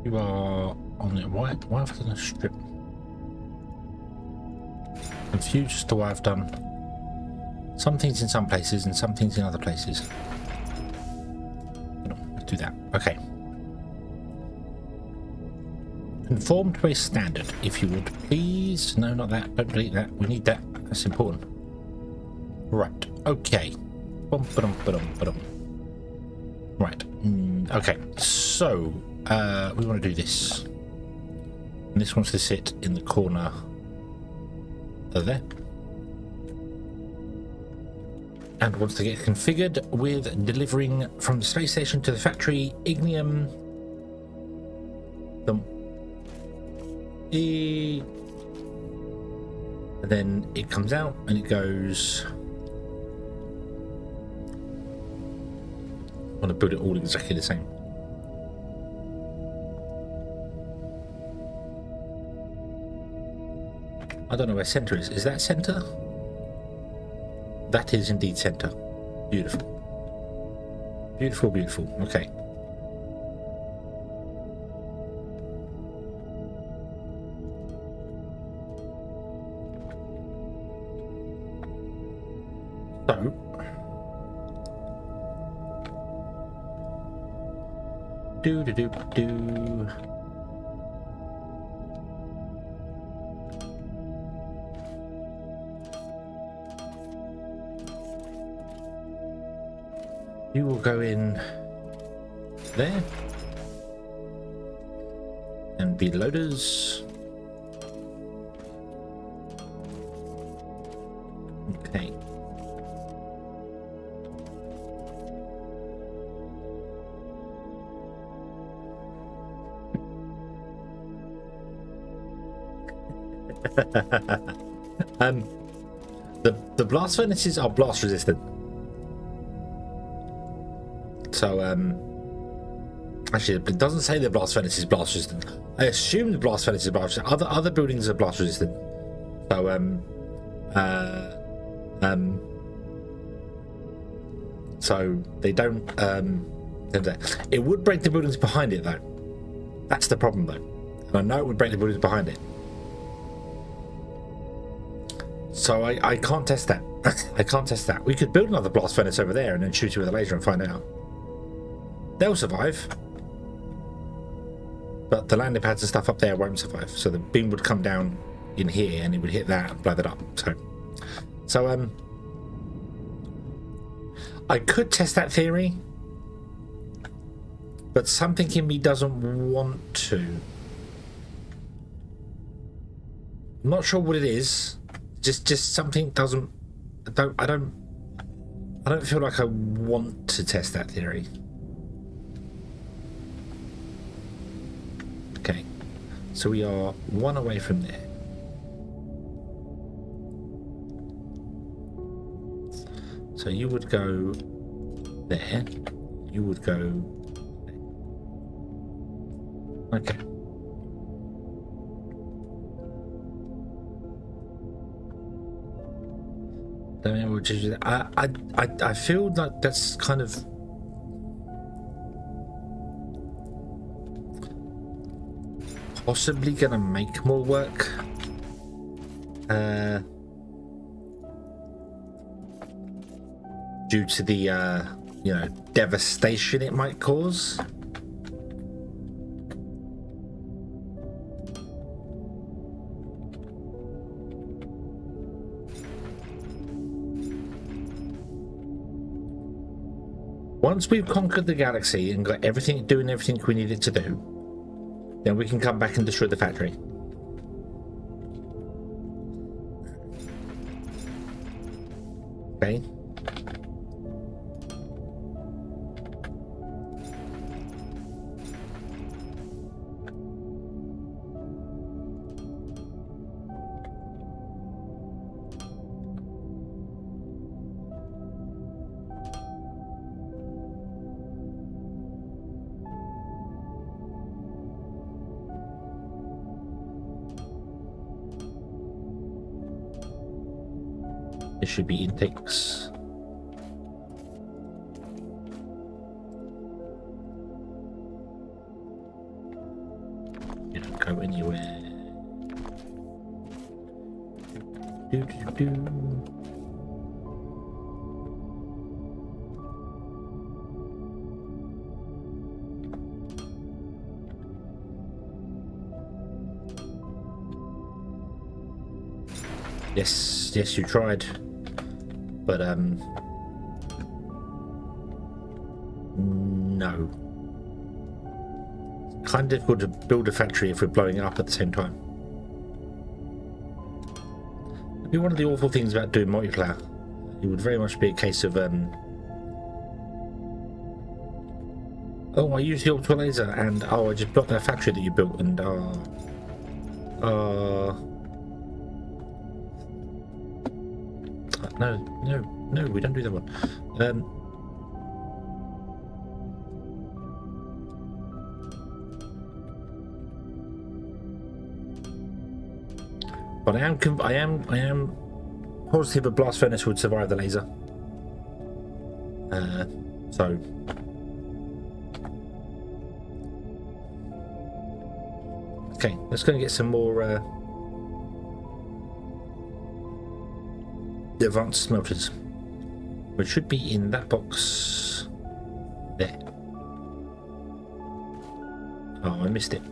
You are on it. Why have I done a strip? Confused as to why I've done some things in some places and some things in other places. Let's do that. Okay. Conform to a standard, if you would, please. No, not that. Don't delete that. We need that. That's important. Right. Okay. Bum, ba-dum, ba-dum, ba-dum. Right. Okay. So, we want to do this. And this wants to sit in the corner over there. And wants to get configured with delivering from the space station to the factory ignium. And then it comes out and it goes. I want to build it all exactly the same. I don't know where center is. Is that center? That is indeed center. Beautiful. Beautiful, beautiful. Okay. So. Do. You will go in there and be loaders. Okay. The blast furnaces are blast resistant. So, actually, it doesn't say the blast furnace is blast resistant. I assume the blast furnace is blast resistant. Other buildings are blast resistant. So, so they don't. It would break the buildings behind it, though. That's the problem, though. And I know it would break the buildings behind it. So I can't test that. I can't test that. We could build another blast furnace over there and then shoot it with a laser and find out. They'll survive, but the landing pads and stuff up there won't survive. So the beam would come down in here and it would hit that and blow that up. So I could test that theory, but something in me doesn't want to. I'm not sure what it is. Just something doesn't. I don't feel like I want to test that theory. Okay, so we are one away from there. So you would go there. You would go there. Okay. I feel like that's kind of possibly gonna make more work. Due to the devastation it might cause. Once we've conquered the galaxy and got everything doing everything we need it to do, then we can come back and destroy the factory. Okay. There should be intakes. You don't go anywhere. Do. Yes, you tried. But, no. It's kind of difficult to build a factory if we're blowing it up at the same time. That'd be one of the awful things about doing multiplayer. It would very much be a case of, oh, I used the orbital laser, and, oh, I just blocked that factory that you built, and, no, we don't do that one. But I am positive a blast furnace would survive the laser. So okay, let's go and get some more advanced smelters, which should be in that box there. Oh, I missed it.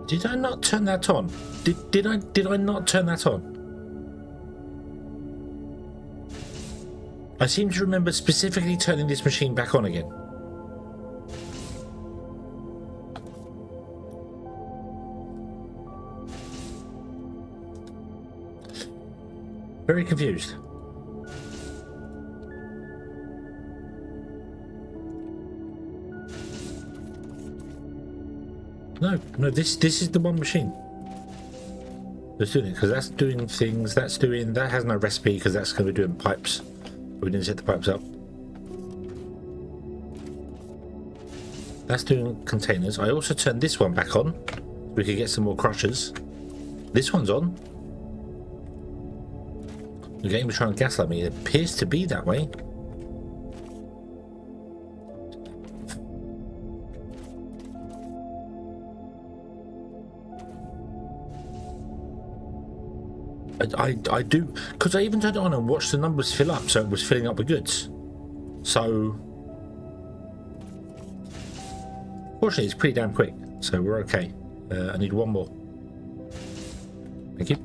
Did I not turn that on? Did I not turn that on? I seem to remember specifically turning this machine back on again. Very confused. No, this is the one machine that's doing it, because that's doing things, that has no recipe, because that's going to be doing pipes. We didn't set the pipes up. That's doing containers. I also turned this one back on so we could get some more crushers. This one's on. The game was trying to gaslight me. It appears to be that way. I do, because I even turned it on and watched the numbers fill up, so it was filling up with goods. So fortunately it's pretty damn quick, so we're okay. I need one more. Thank you.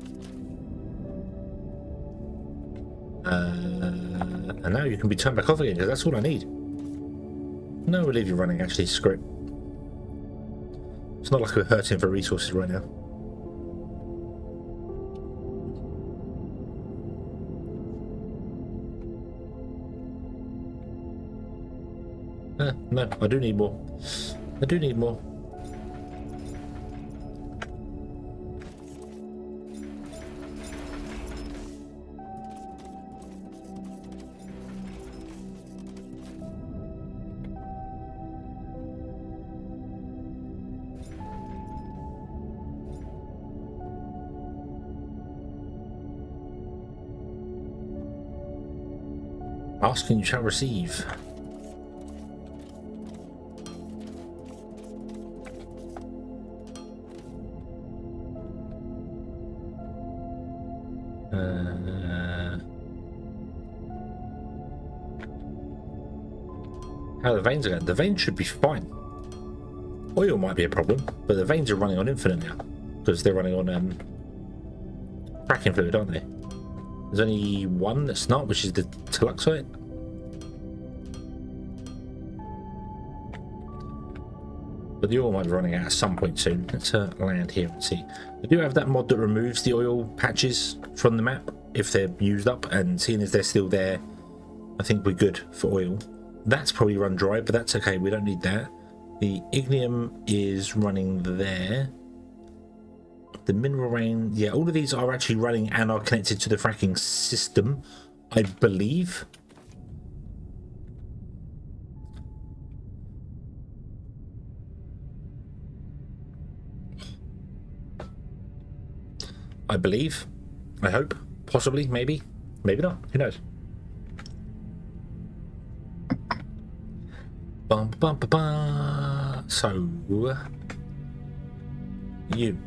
And now you can be turned back off again, because that's all I need. No, we'll leave you running, actually. Screw it. It's not like we're hurting for resources right now. No, I do need more. I do need more. Ask and you shall receive. How the veins are going? The veins should be fine. Oil might be a problem, but the veins are running on infinite now because they're running on cracking fluid, aren't they? There's only one that's not, which is the teluxite. But the oil might be running out at some point soon. Let's land here and see. I do have that mod that removes the oil patches from the map if they're used up, and seeing as they're still there, I think we're good for oil. That's probably run dry, but that's okay. We don't need that. The ignium is running there. The mineral rain, yeah, all of these are actually running and are connected to the fracking system, I believe. I hope, possibly, maybe not, who knows. Bum, bum, bum, bum. So you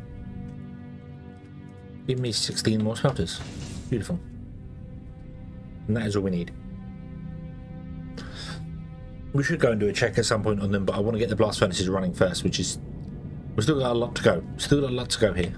give me 16 more smelters. Beautiful. And that is all we need. We should go and do a check at some point on them, but I want to get the blast furnaces running first, which is, we've still got a lot to go. Still got a lot to go here.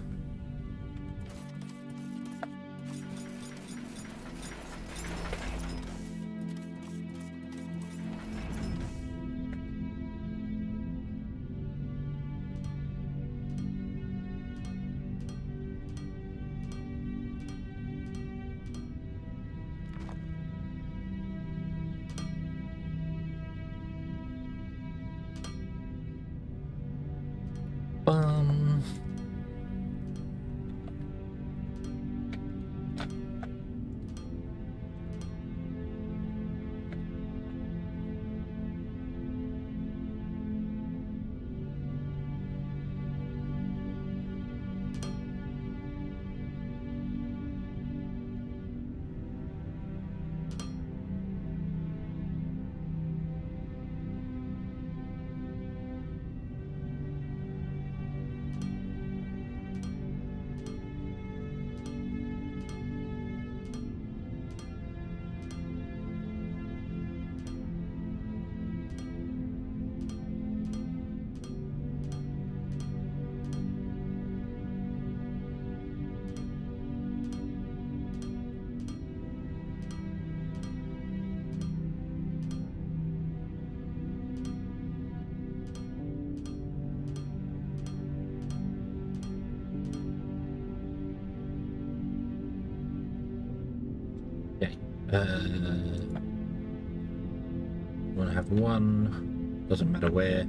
Want to have one, doesn't matter where.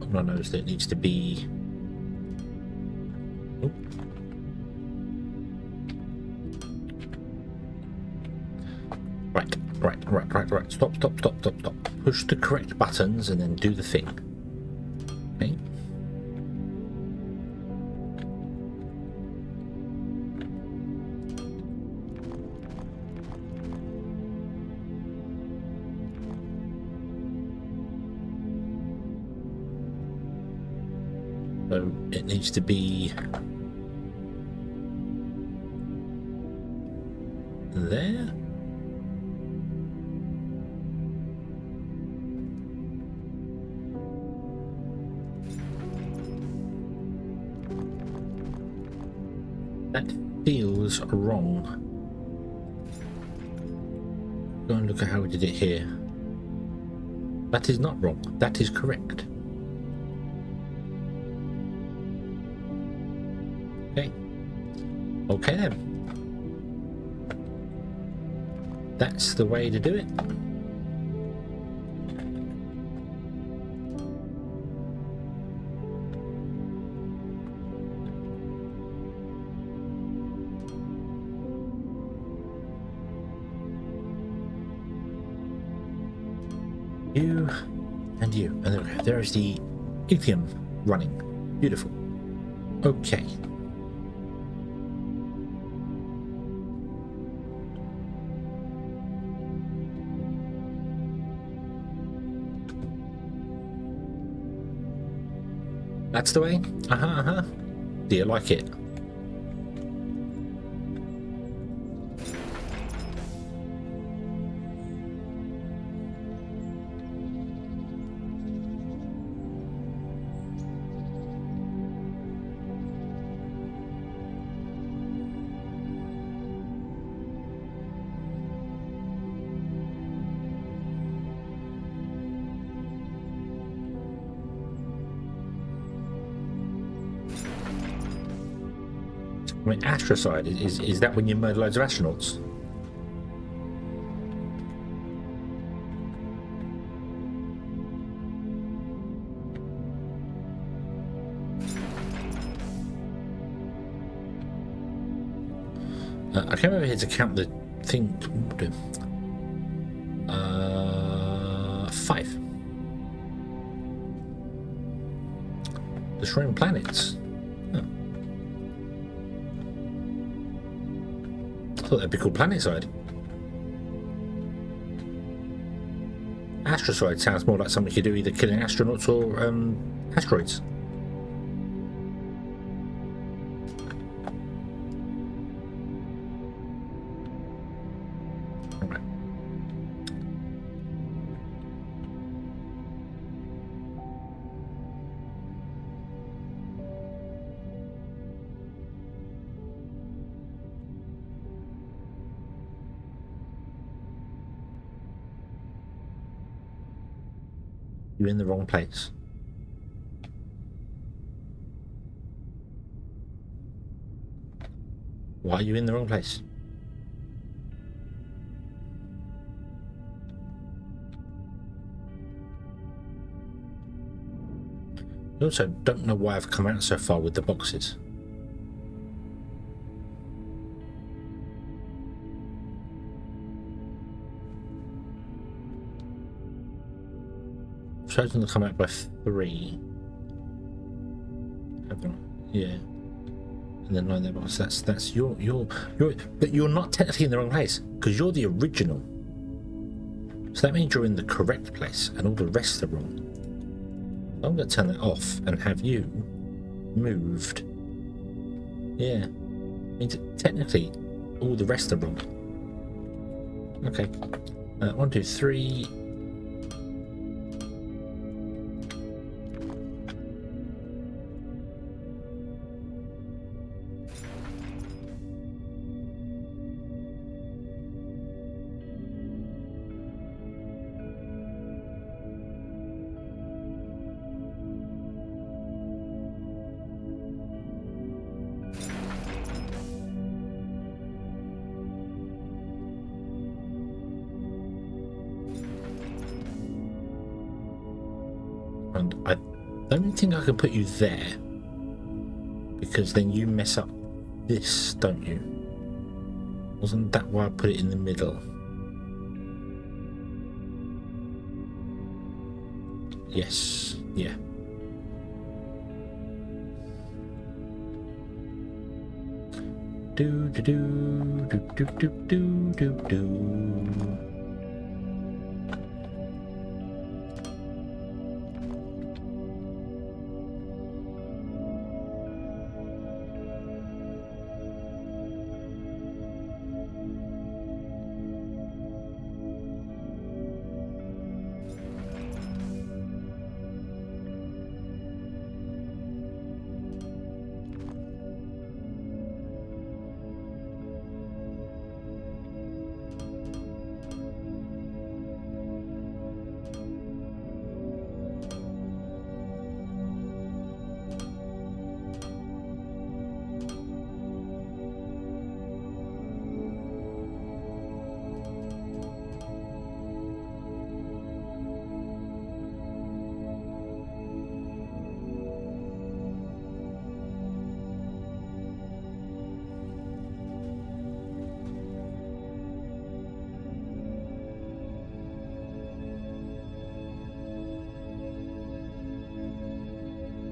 All I know is that it needs to be. Oh. Right. Stop. Push the correct buttons and then do the thing. Okay. So it needs to be there. That feels wrong. Go and look at how we did it here. That is not wrong. That is correct. Okay then. That's the way to do it. You and you. And there is the lithium running. Beautiful. Okay. That's the way? Do you like it? I mean, astrocide, is that when you murder loads of astronauts? I came over here to count the thing. 5. Destroying planets. Oh. I thought that'd be called planetside. Astrocide sounds more like something you do, either killing astronauts or asteroids. You're in the wrong place. Why are you in the wrong place? You also don't know why I've come out so far with the boxes. Chosen to come out by 3. Yeah. And then 9 there, box. That's your but you're not technically in the wrong place, because you're the original. So that means you're in the correct place and all the rest are wrong. I'm gonna turn it off and have you moved. Yeah. Means technically all the rest are wrong. Okay. 1, 2, 3. And I don't think I can put you there, because then you mess up this, don't you? Wasn't that why I put it in the middle? Yes, yeah. Do do do do do do do do.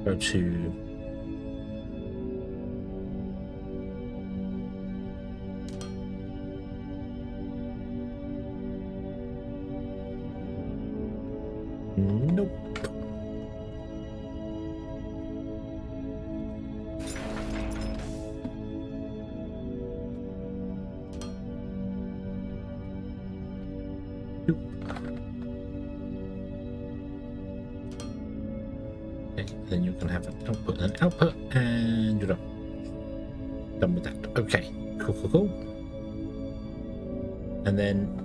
Go to nope. Nope. Okay, then you can have an output, and you're done with that. Okay, cool. And then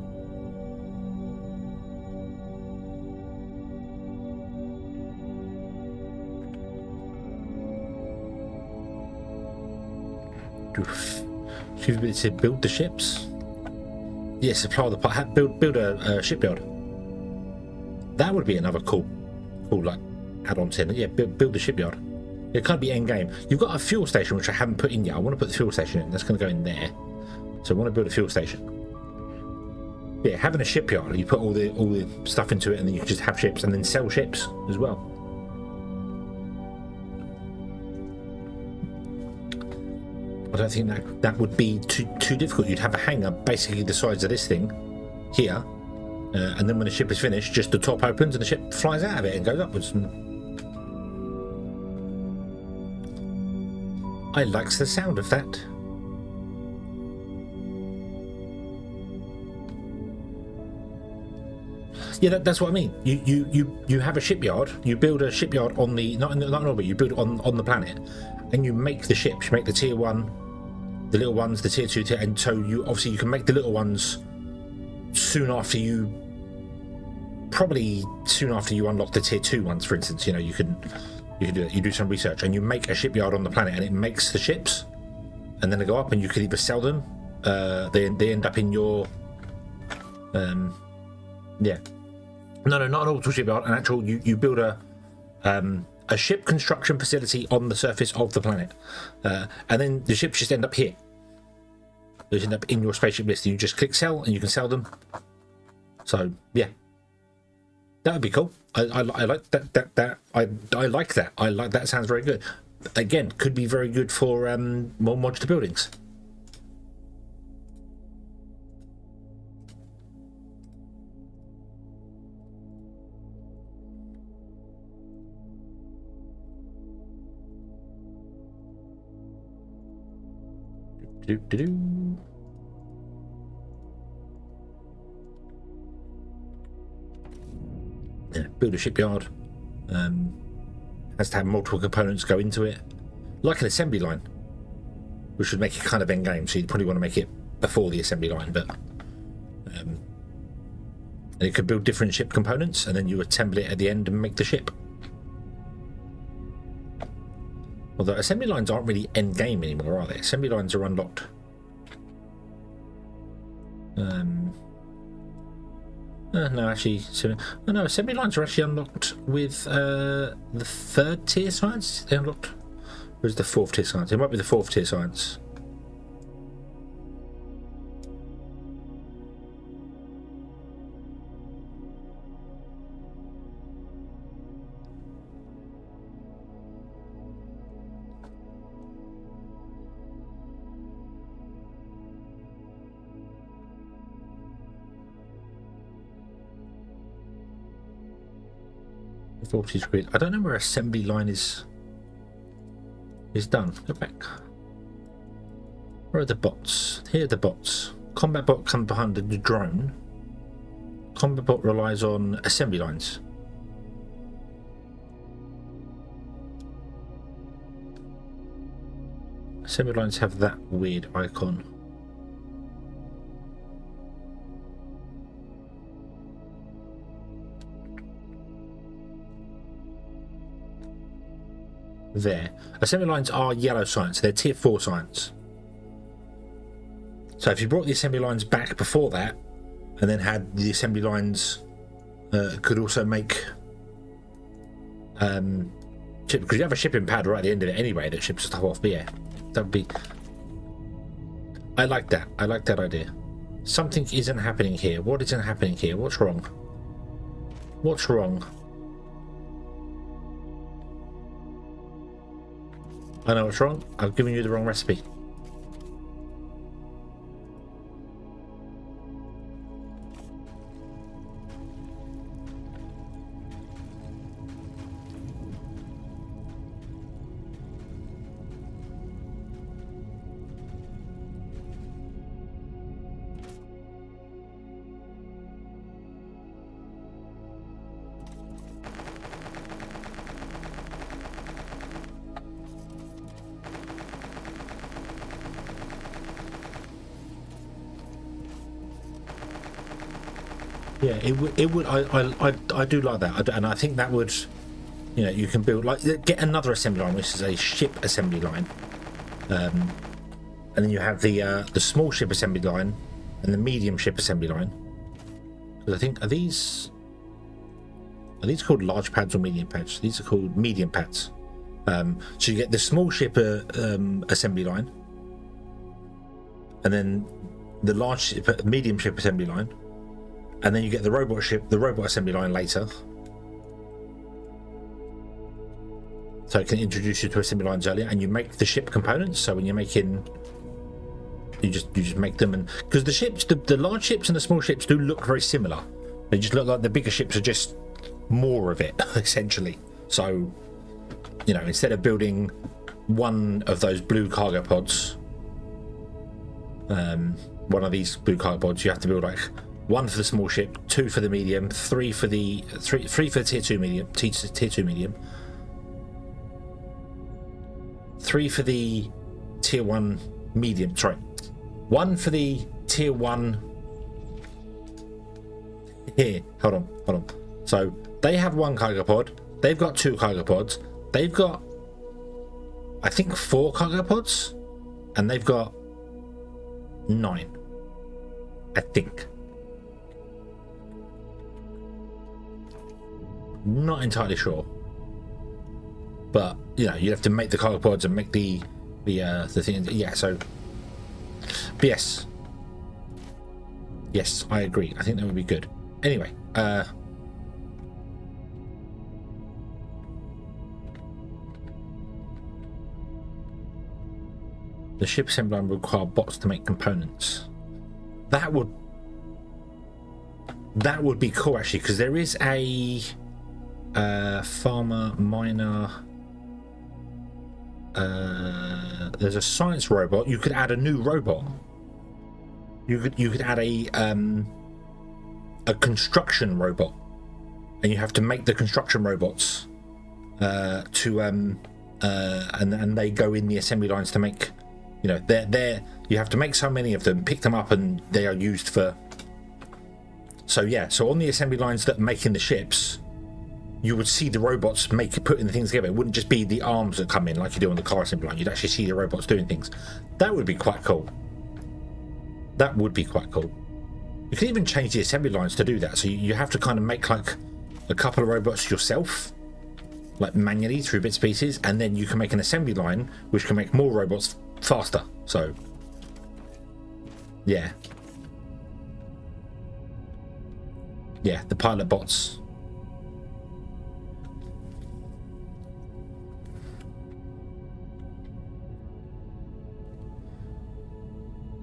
to build the ships. Yeah, supply the part. Build a shipyard. That would be another cool like add-on to it. Yeah, build the shipyard. It can't be end game. You've got a fuel station which I haven't put in yet. I want to put the fuel station in. That's going to go in there. So I want to build a fuel station. Yeah, having a shipyard, you put all the stuff into it, and then you can just have ships and then sell ships as well. I don't think that would be too difficult. You'd have a hangar basically the size of this thing here, and then when the ship is finished, just the top opens and the ship flies out of it and goes upwards. I like the sound of that. Yeah, that's what I mean. You have a shipyard. You build a shipyard on the not in orbit. You build it on the planet, and you make the ships. You make the tier 1, the little ones, the tier 2, and so you can make the little ones probably soon after you unlock the tier 2 ones. For instance, you can do that. You do some research and you make a shipyard on the planet, and it makes the ships, and then they go up, and you can either sell them. They end up in your yeah. No, not an orbital shipyard. An actual you build a ship construction facility on the surface of the planet, and then the ships just end up here. They just end up in your spaceship list. And you just click sell, and you can sell them. So yeah, that would be cool. I like that. I like that. I like that. Sounds very good. Again, could be very good for more modular buildings. Yeah, build a shipyard. Has to have multiple components go into it, like an assembly line, which would make it kind of end game. So you'd probably want to make it before the assembly line, but and it could build different ship components, and then you assemble it at the end and make the ship. Although assembly lines aren't really end game anymore, are they? Assembly lines are unlocked. No, actually, no. Assembly lines are actually unlocked with the 3rd tier science. They unlocked, or is the 4th tier science? It might be the 4th tier science. Voltage grid. I don't know where assembly line is done. Go back. Where are the bots? Here are the bots. Combat bot comes behind the drone. Combat bot relies on assembly lines. Assembly lines have that weird icon. There. Assembly lines are yellow science. They're tier 4 science. So if you brought the assembly lines back before that, and then had the assembly lines could also make ship, because you have a shipping pad right at the end of it anyway that ships stuff off. But yeah, that would be. I like that. I like that idea. Something isn't happening here. What isn't happening here? What's wrong? What's wrong? I know what's wrong. I've given you the wrong recipe. Yeah, it would. I do like that, and I think that would, you can build get another assembly line, which is a ship assembly line, and and then you have the small ship assembly line and the medium ship assembly line. Because I think are these called large pads or medium pads? These are called medium pads. So you get the small ship assembly line, and then the large ship, medium ship assembly line, and then you get the robot assembly line later. So it can introduce you to assembly lines earlier, and you make the ship components. So when you're making, you just make them, and because the ships, the large ships and the small ships do look very similar. They just look like the bigger ships are just more of it, essentially. So, you know, instead of building one of those blue cargo pods, one of these blue cargo pods, you have to build like one for the small ship, two for the medium, three for the tier 2 medium, tier 2 medium, three for the tier 1 medium, sorry, one for the tier 1. Here, hold on. So they have one cargo pod, they've got two cargo pods, they've got, I think, 4 cargo pods, and they've got 9, I think. Not entirely sure, but you know, you have to make the cargo pods and make the thing. Yeah, so, but yes, I agree. I think that would be good. Anyway, the ship assembly line would require bots to make components. That would be cool, actually, because there is a farmer, miner, there's a science robot. You could add a new robot. You could add a construction robot, and you have to make the construction robots and they go in the assembly lines to make, you know, they're you have to make so many of them, pick them up, and they are used for. So yeah, so on the assembly lines that are making the ships, you would see the robots putting the things together. It wouldn't just be the arms that come in like you do on the car assembly line. You'd actually see the robots doing things. That would be quite cool. That would be quite cool. You can even change the assembly lines to do that. So you have to kind of make like a couple of robots yourself, like manually through bits and pieces, and then you can make an assembly line which can make more robots faster. So yeah, the pilot bots.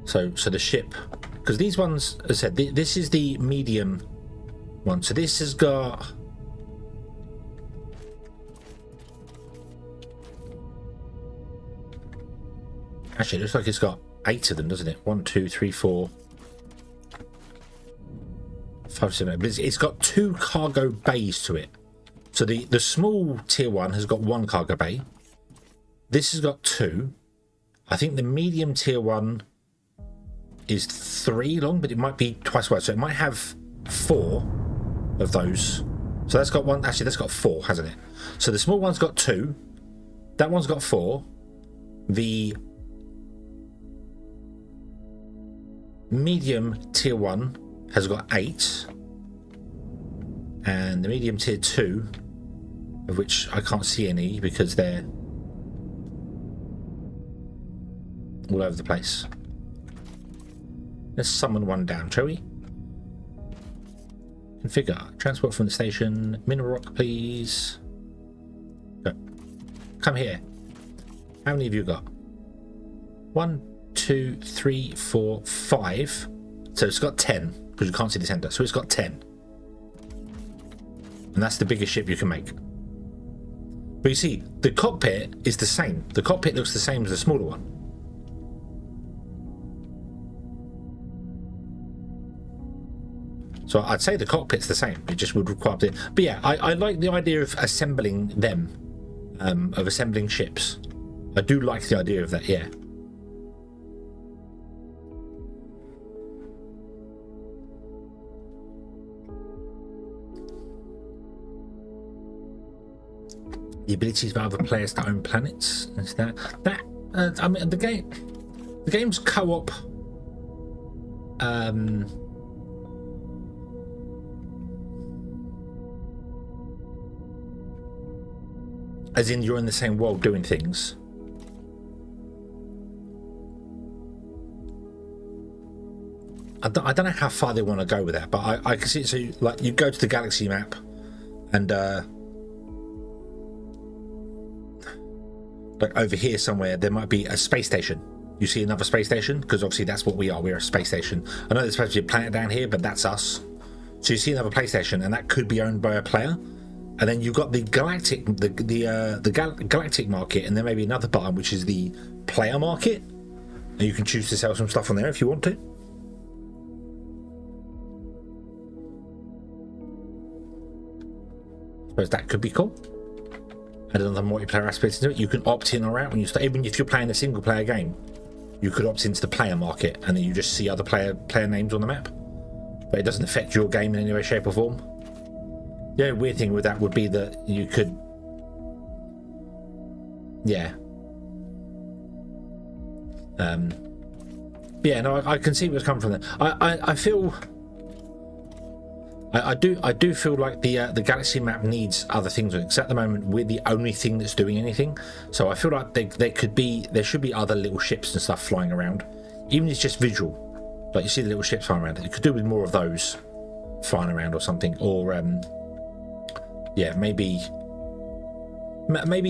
So the ship, because these ones, as I said, this is the medium one. So this has got, actually, it looks like it's got 8 of them, doesn't it? 1, 2, 3, 4, 5, 7, 8. But it's got 2 cargo bays to it. So the small tier 1 has got 1 cargo bay. This has got 2. I think the medium tier 1 is 3 long, but it might be twice wide, so it might have 4 of those. So that's got 1. Actually, that's got 4, hasn't it? So the small one's got 2, that one's got 4, the medium tier 1 has got 8, and the medium tier 2, of which I can't see any because they're all over the place. Let's summon one down, shall we? Configure. Transport from the station. Mineral rock, please. Go. Come here. How many have you got? 1, 2, 3, 4, 5. So it's got 10, because you can't see the center. So it's got 10. And that's the biggest ship you can make. But you see, the cockpit is the same. The cockpit looks the same as the smaller one. So I'd say the cockpit's the same. It just would require it. But yeah, I like the idea of assembling them, of assembling ships. I do like the idea of that, yeah. The abilities of other players to own planets. Is that I mean, the The game's co-op. As in you're in the same world doing things. I don't know how far they want to go with that, but I can see it. So like you go to the galaxy map and like over here somewhere there might be a space station. You see another space station, because obviously that's what we are. We're a space station. I know there's supposed to be a planet down here, but that's us. So you see another space station, and that could be owned by a player. And then you've got the galactic, galactic market, and there may be another button which is the player market, and you can choose to sell some stuff on there if you want to. I suppose that could be cool. And another multiplayer aspect into it. You can opt in or out when you start. Even if you're playing a single player game, you could opt into the player market, and then you just see other player names on the map. But it doesn't affect your game in any way, shape, or form. The only weird thing with that would be that you could, yeah. Yeah, no, I can see what's coming from there. I feel, I do feel like the galaxy map needs other things on it, because at the moment we're the only thing that's doing anything. So I feel like there should be other little ships and stuff flying around, even if it's just visual. Like you see the little ships flying around. You could do with more of those flying around or something, or yeah, maybe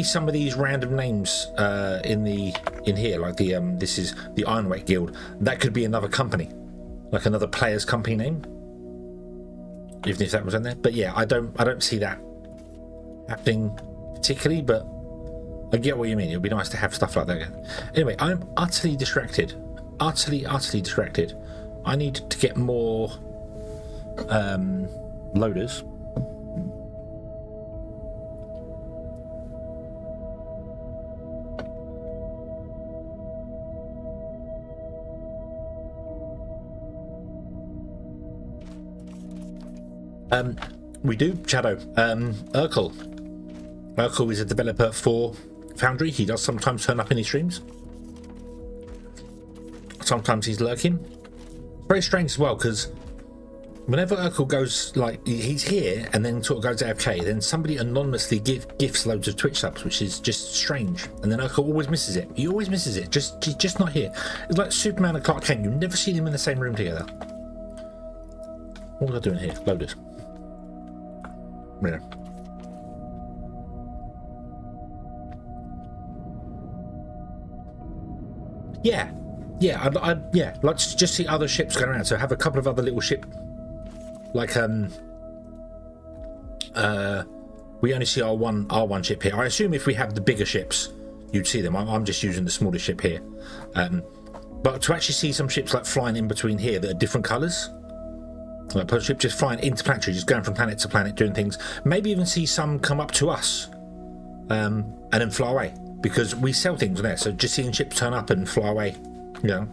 some of these random names in here, like the this is the Ironweight Guild. That could be another company, like another player's company name, even if that was in there. But yeah, I don't see that happening particularly, but I get what you mean. It would be nice to have stuff like that again. Anyway, I'm utterly distracted. Utterly distracted. I need to get more loaders. We do, Shadow. Urkel is a developer for Foundry. He does sometimes turn up in his streams. Sometimes he's lurking. Very strange as well, because whenever Urkel goes, like, he's here and then sort of goes AFK, then somebody anonymously gifts loads of Twitch subs, which is just strange. And then Urkel always misses it. He always misses it. He's just not here. It's like Superman and Clark Kent. You never see them in the same room together. What was I doing here? Loaders. Yeah. I'd like to just see other ships going around. So have a couple of other little ship, like we only see our one ship here. I assume if we have the bigger ships, you'd see them. I'm just using the smaller ship here, but to actually see some ships like flying in between here that are different colours. Like a ship just flying interplanetary, just going from planet to planet, doing things. Maybe even see some come up to us, and then fly away, because we sell things on there. So just seeing ships turn up and fly away, you know,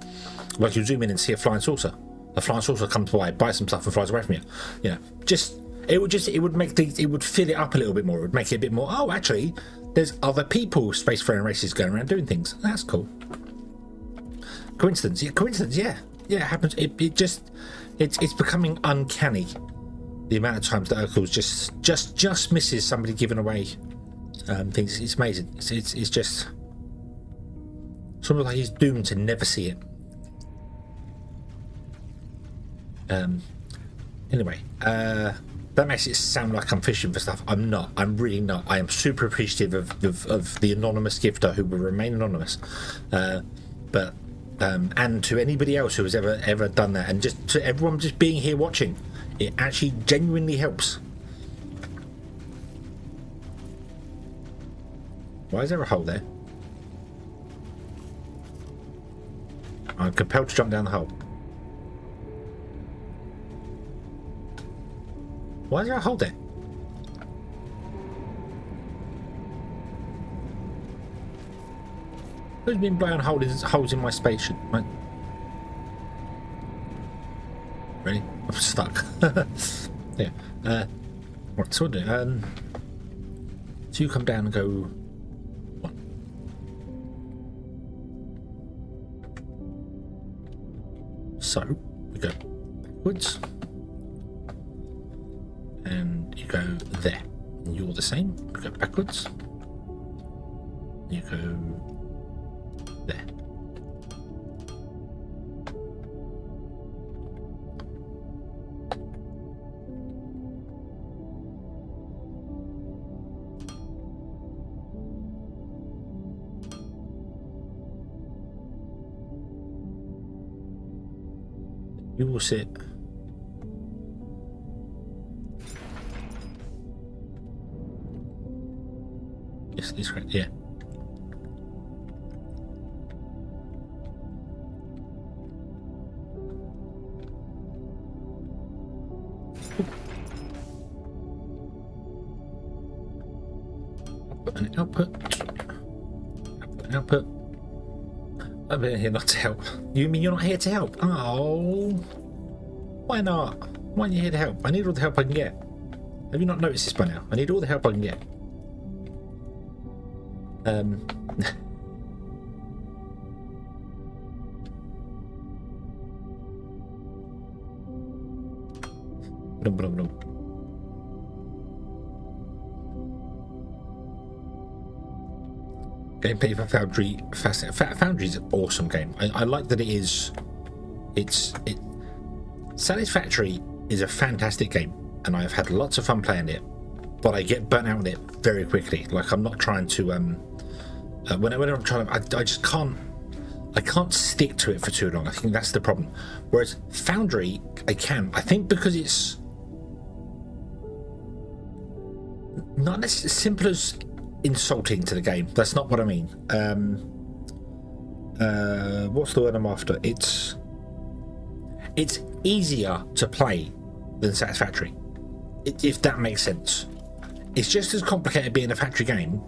like you zoom in and see a flying saucer. A flying saucer comes by, buys some stuff, and flies away from you. You know, it would fill it up a little bit more. It would make it a bit more. Oh, actually, there's other people, spacefaring races going around doing things. That's cool. Coincidence? Yeah, it happens. It's becoming uncanny, the amount of times that Urkel just misses somebody giving away things. It's amazing. It's just sort of like he's doomed to never see it. Anyway, that makes it sound like I'm fishing for stuff. I'm not. I'm really not. I am super appreciative of the anonymous gifter who will remain anonymous. But and to anybody else who has ever done that, and just to everyone just being here watching, it actually genuinely helps. Why is there a hole there? I'm compelled to jump down the hole. Why is there a hole there? Who's been blowing holes in my spaceship? Right. Ready? I'm stuck. Yeah. Right, so what do I do? So you come down and go. One. So we go backwards, and you go there. And you're the same. We go backwards. You go there. You will sit. Yes, that's correct. Yeah. An output. Output. I'm here not to help. You mean you're not here to help? Oh, why not? Why are you here to help? I need all the help I can get. Have you not noticed this by now? I need all the help I can get. Gameplay for Foundry, Foundry is an awesome game. I like that it is. Satisfactory is a fantastic game, and I've had lots of fun playing it. But I get burnt out on it very quickly. Like, I'm not trying to. Whenever I'm trying, I just can't. I can't stick to it for too long. I think that's the problem. Whereas Foundry, I can. I think because it's not as simple as insulting to the game. That's not what I mean. What's the word I'm after? It's easier to play than Satisfactory, if that makes sense. It's just as complicated being a factory game,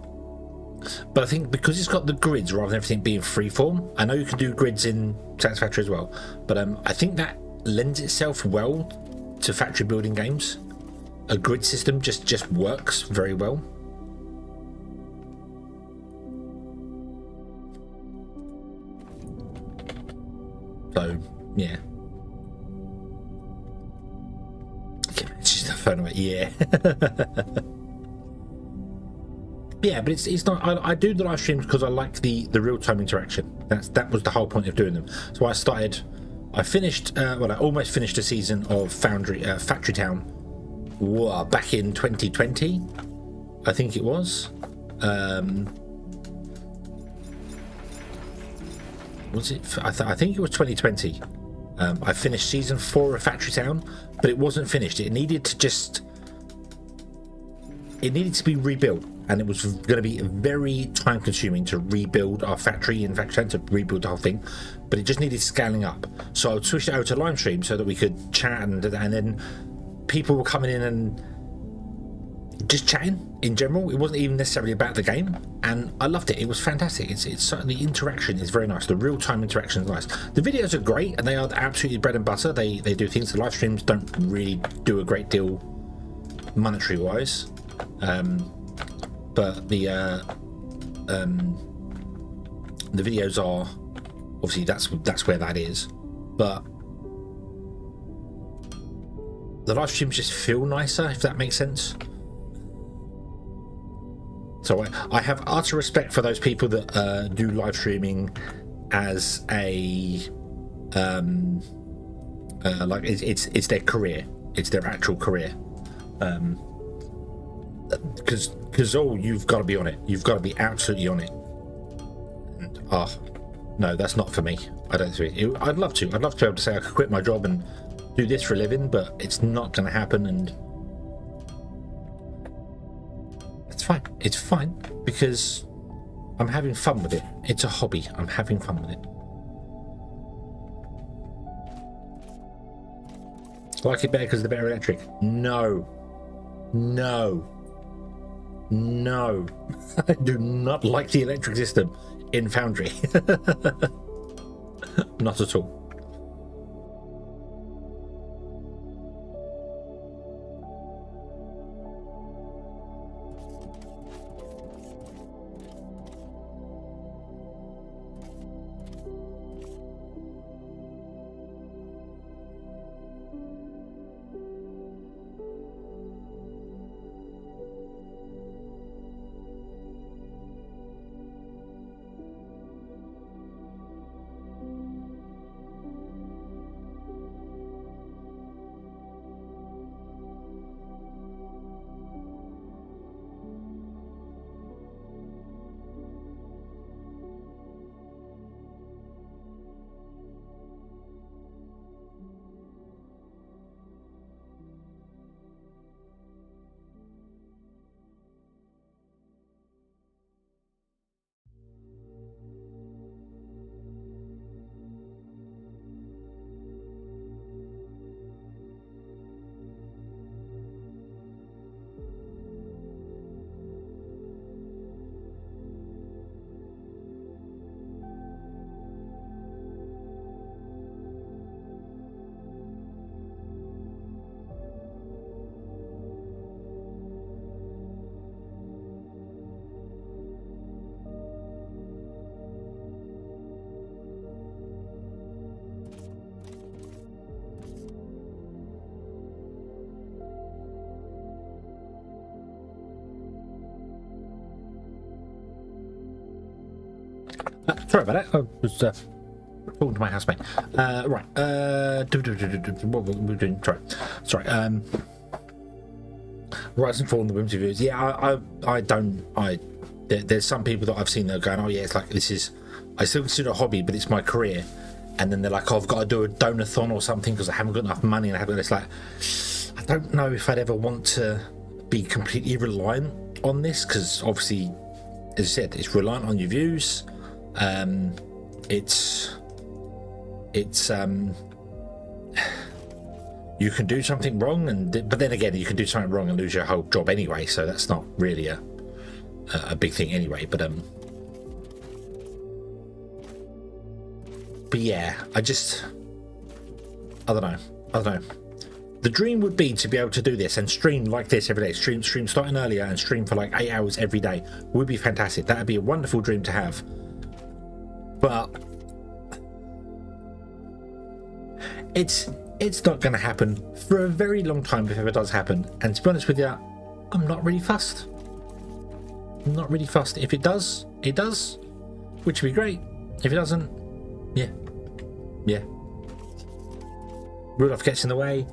but I think because it's got the grids rather than everything being freeform. I know you can do grids in Satisfactory as well, but I think that lends itself well to factory building games. A grid system just works very well. So, yeah. It's just a fun way, yeah. Yeah, but it's not. I do the live streams because I like the real-time interaction. That was the whole point of doing them. So I finished, well, I almost finished a season of Foundry, Factory Town, back in 2020, I think it was. Was it? I think it was 2020. I finished season 4 of Factory Town, but it wasn't finished. It needed to be rebuilt, and it was going to be very time consuming to rebuild our factory in Factory Town, to rebuild the whole thing, but it just needed scaling up. So I would switch it over to live stream so that we could chat, and then people were coming in and just chatting in general. It wasn't even necessarily about the game, and I loved it. It was fantastic. It's the interaction is very nice. The real-time interaction is nice. The videos are great, and they are absolutely bread and butter. They do things. The live streams don't really do a great deal monetary wise, but the videos are obviously that's where that is, but the live streams just feel nicer, if that makes sense. So I have utter respect for those people that do live streaming as a like it's their career, it's their actual career, because you've got to be on it, you've got to be absolutely on it. And, no, that's not for me. I don't think I'd love to be able to say I could quit my job and do this for a living, but it's not going to happen, and it's fine because I'm having fun with it. It's a hobby. I'm having fun with it. I like it better because of the better electric. No. I do not like the electric system in Foundry. Not at all. Sorry about that. I was talking to my housemate. Right. What were we doing? Sorry. Rise and Fall in the Whimsy Reviews. Yeah, there's some people that I've seen that are going, oh yeah, it's like I still consider it a hobby, but it's my career. And then they're like, oh, I've got to do a donathon or something because I haven't got enough money, and I haven't. It's like, I don't know if I'd ever want to be completely reliant on this, because obviously, as I said, it's reliant on your views. You can do something wrong, but then again, you can do something wrong and lose your whole job anyway. So that's not really a big thing anyway. But yeah, I don't know. The dream would be to be able to do this and stream like this every day. Stream starting earlier and stream for like 8 hours every day would be fantastic. That would be a wonderful dream to have. But it's not going to happen for a very long time if it ever does happen. And to be honest with you, I'm not really fussed. If it does, it does, which would be great. If it doesn't, yeah. Real life gets in the way.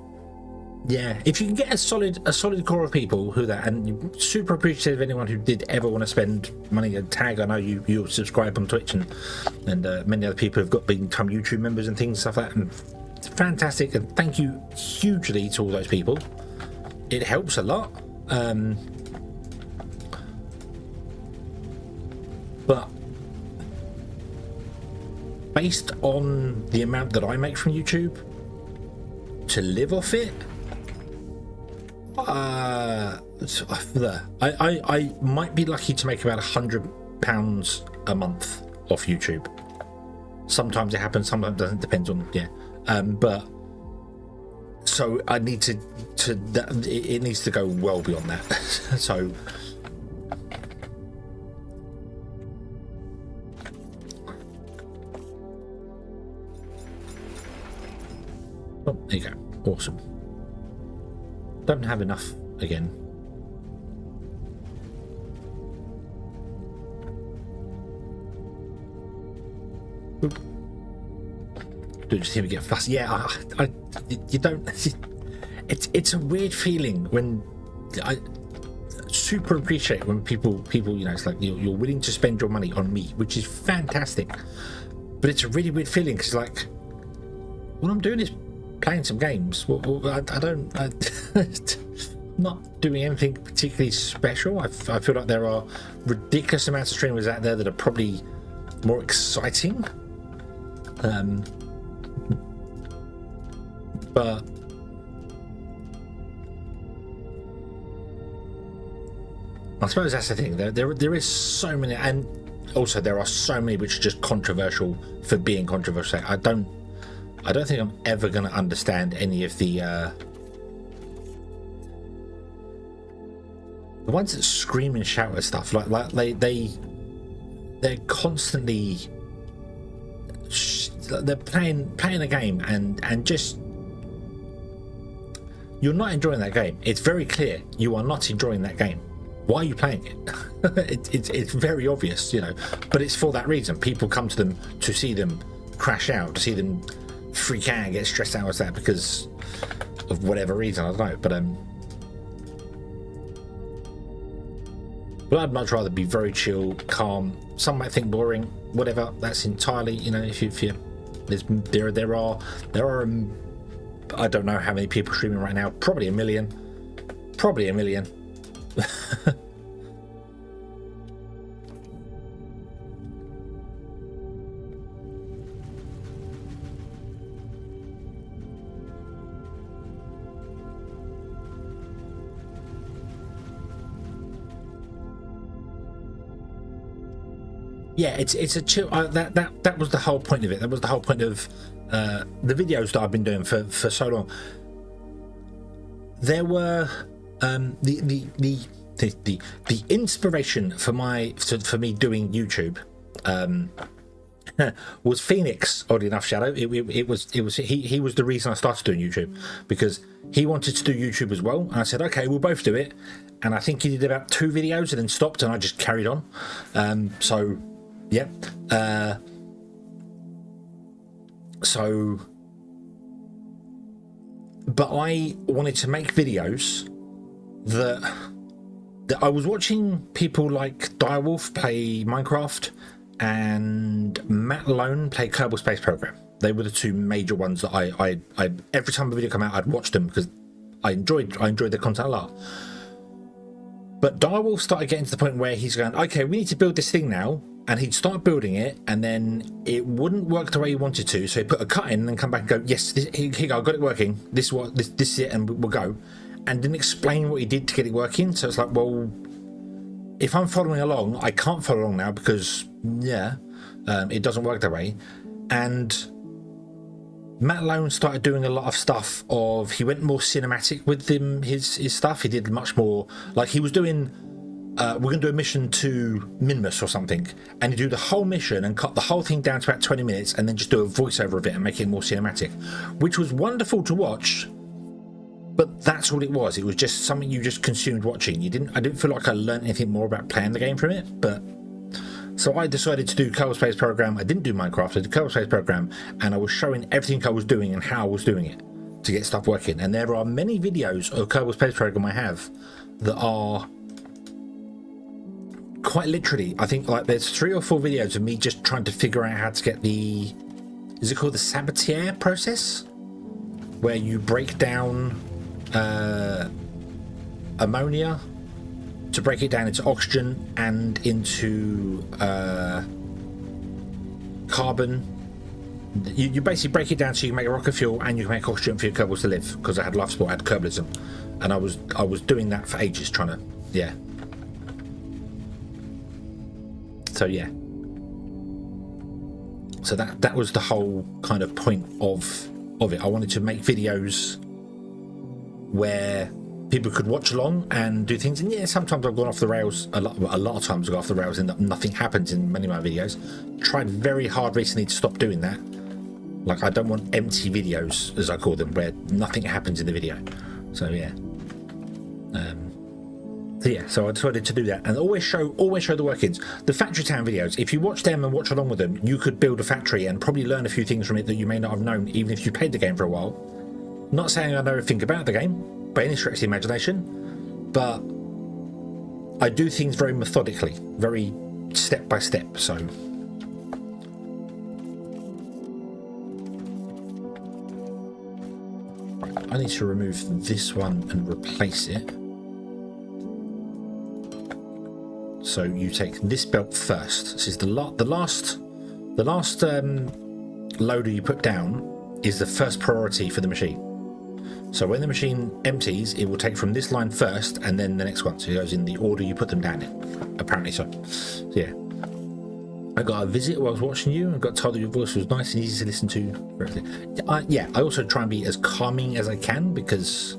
Yeah, if you can get a solid core of people who that, and super appreciative of anyone who did ever want to spend money. And Tag, I know you subscribe on Twitch, and many other people have become YouTube members and things, stuff like that, and it's fantastic. And thank you hugely to all those people. It helps a lot. But based on the amount that I make from YouTube, to live off it, I might be lucky to make about £100 a month off YouTube. Sometimes it happens, sometimes it doesn't. Depends on but so I need to it needs to go well beyond that. So oh, there you go. Awesome. Don't have enough again. Oop. Do just hear me get fussy. Yeah, you don't. It's a weird feeling when I super appreciate when people it's like you're willing to spend your money on me, which is fantastic. But it's a really weird feeling because like what I'm doing is playing some games. I'm not doing anything particularly special. I feel like there are ridiculous amounts of streamers out there that are probably more exciting. But I suppose that's the thing. There is so many, and also there are so many which are just controversial for being controversial. I don't think I'm ever going to understand any of the ones that scream and shout at stuff. Like they're constantly they're playing a game and just you're not enjoying that game. It's very clear you are not enjoying that game. Why are you playing it? It's very obvious, but it's for that reason. People come to them to see them crash out, to see them freak out and get stressed out as that because of whatever reason. I don't know, but I'd much rather be very chill, calm. Some might think boring, whatever. That's entirely, if you there are I don't know how many people streaming right now. Probably a million. Yeah, it's a chill. That was the whole point of it. That was the whole point of the videos that I've been doing for so long. There were the inspiration for me doing YouTube was Phoenix. Oddly enough, Shadow. It was he was the reason I started doing YouTube, because he wanted to do YouTube as well, and I said, okay, we'll both do it. And I think he did about 2 videos and then stopped, and I just carried on. So Yep. So, but I wanted to make videos that I was watching people like Direwolf play Minecraft and Matt Lone play Kerbal Space Program. They were the two major ones that I every time a video came out, I'd watch them because I enjoyed their content a lot. But Direwolf started getting to the point where he's going, okay, we need to build this thing now, and he'd start building it, and then it wouldn't work the way he wanted to, so he'd put a cut in and then come back and go, yes, here you go, I got it working. This is it, and we'll go. And didn't explain what he did to get it working. So it's like, well, if I'm following along, I can't follow along now because it doesn't work that way. And Matt Lone started doing a lot of stuff he went more cinematic with his stuff. He did much more, like he was doing, we're going to do a mission to Minmus or something, and you do the whole mission and cut the whole thing down to about 20 minutes and then just do a voiceover of it and make it more cinematic, which was wonderful to watch. But that's all it was. It was just something you just consumed watching. I didn't feel like I learned anything more about playing the game from it. But so I decided to do Kerbal Space Program. I didn't do Minecraft. I did Kerbal Space Program, and I was showing everything I was doing and how I was doing it to get stuff working. And there are many videos of Kerbal Space Program I have that are quite literally, I think like there's 3 or 4 videos of me just trying to figure out how to get is it called the hellothere process, where you break down ammonia to break it down into oxygen and into carbon. You basically break it down so you can make rocket fuel and you can make oxygen for your Kerbals to live, because I had life support, I had Kerbalism, and I was doing that for ages, trying to so so that was the whole kind of point of it. I wanted to make videos where people could watch along and do things, and sometimes I've gone off the rails a lot of times I go off the rails and nothing happens in many of my videos. Tried very hard recently to stop doing that. Like, I don't want empty videos, as I call them, where nothing happens in the video. So so I decided to do that, and always show the workings. The Factory Town videos, if you watch them and watch along with them, you could build a factory and probably learn a few things from it that you may not have known even if you played the game for a while. Not saying I know everything about the game by any stretch of the imagination, but I do things very methodically, very step by step. So I need to remove this one and replace it. So you take this belt first. This is the last loader you put down is the first priority for the machine. So when the machine empties, it will take from this line first and then the next one. So it goes in the order you put them down in, apparently. So yeah. I got a visit while I was watching you and got told that your voice was nice and easy to listen to. I also try and be as calming as I can, because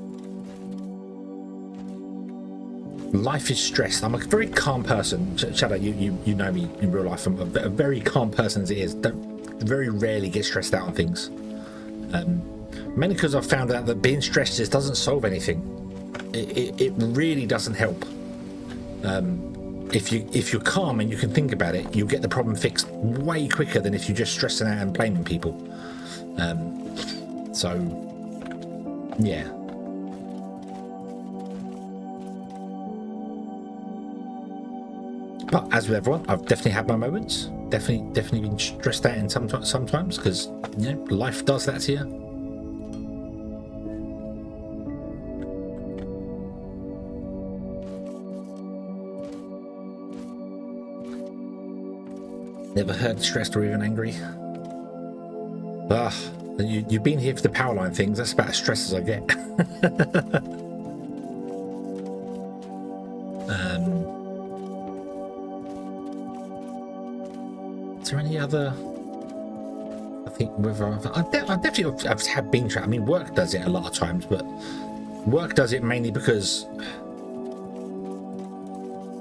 life is stressed. I'm a very calm person. Shadow, you know me in real life. I'm a very calm person as it is. Don't very rarely get stressed out on things. Mainly because I've found out that being stressed just doesn't solve anything. It really doesn't help. If you're calm and you can think about it, you'll get the problem fixed way quicker than if you're just stressing out and blaming people. So yeah. But as with everyone, I've definitely had my moments. Definitely been stressed out in sometimes, because life does that to you. Never heard stressed or even angry. You've been here for the power line things. That's about as stressed as I get. Is there any other? I think whether I've had been trapped. I mean, work does it a lot of times, but work does it mainly because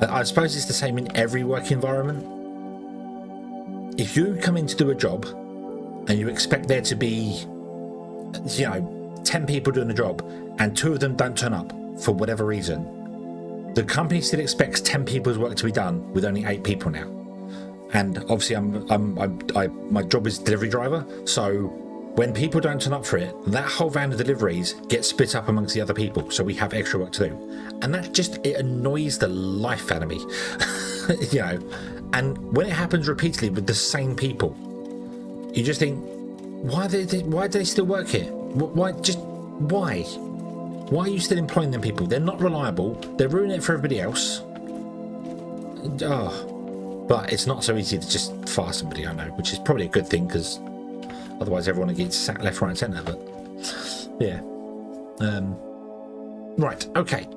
I suppose it's the same in every work environment. If you come in to do a job and you expect there to be 10 people doing the job and 2 of them don't turn up for whatever reason, the company still expects 10 people's work to be done with only 8 people now. and obviously my job is delivery driver, so when people don't turn up for it, that whole van of deliveries gets split up amongst the other people, so we have extra work to do, and that just, it annoys the life out of me. You know, and when it happens repeatedly with the same people, you just think, why do they still work here? Why are you still employing them people? They're not reliable, they're ruining it for everybody else. But it's not so easy to just fire somebody, I know, which is probably a good thing, because otherwise everyone gets sacked left, right and centre. But yeah, right, okay,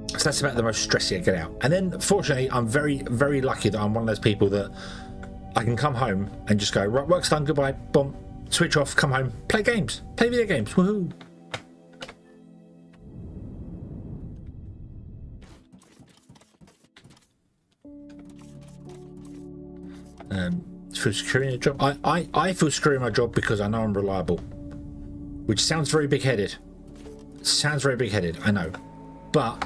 so that's about the most stressy I get out. And then fortunately I'm very, very lucky that I'm one of those people that I can come home and just go, right, work's done, goodbye, boom, switch off, come home, play games, play video games, woohoo. Feel secure in a job. I feel secure in my job because I know I'm reliable, which sounds very big-headed. I know, but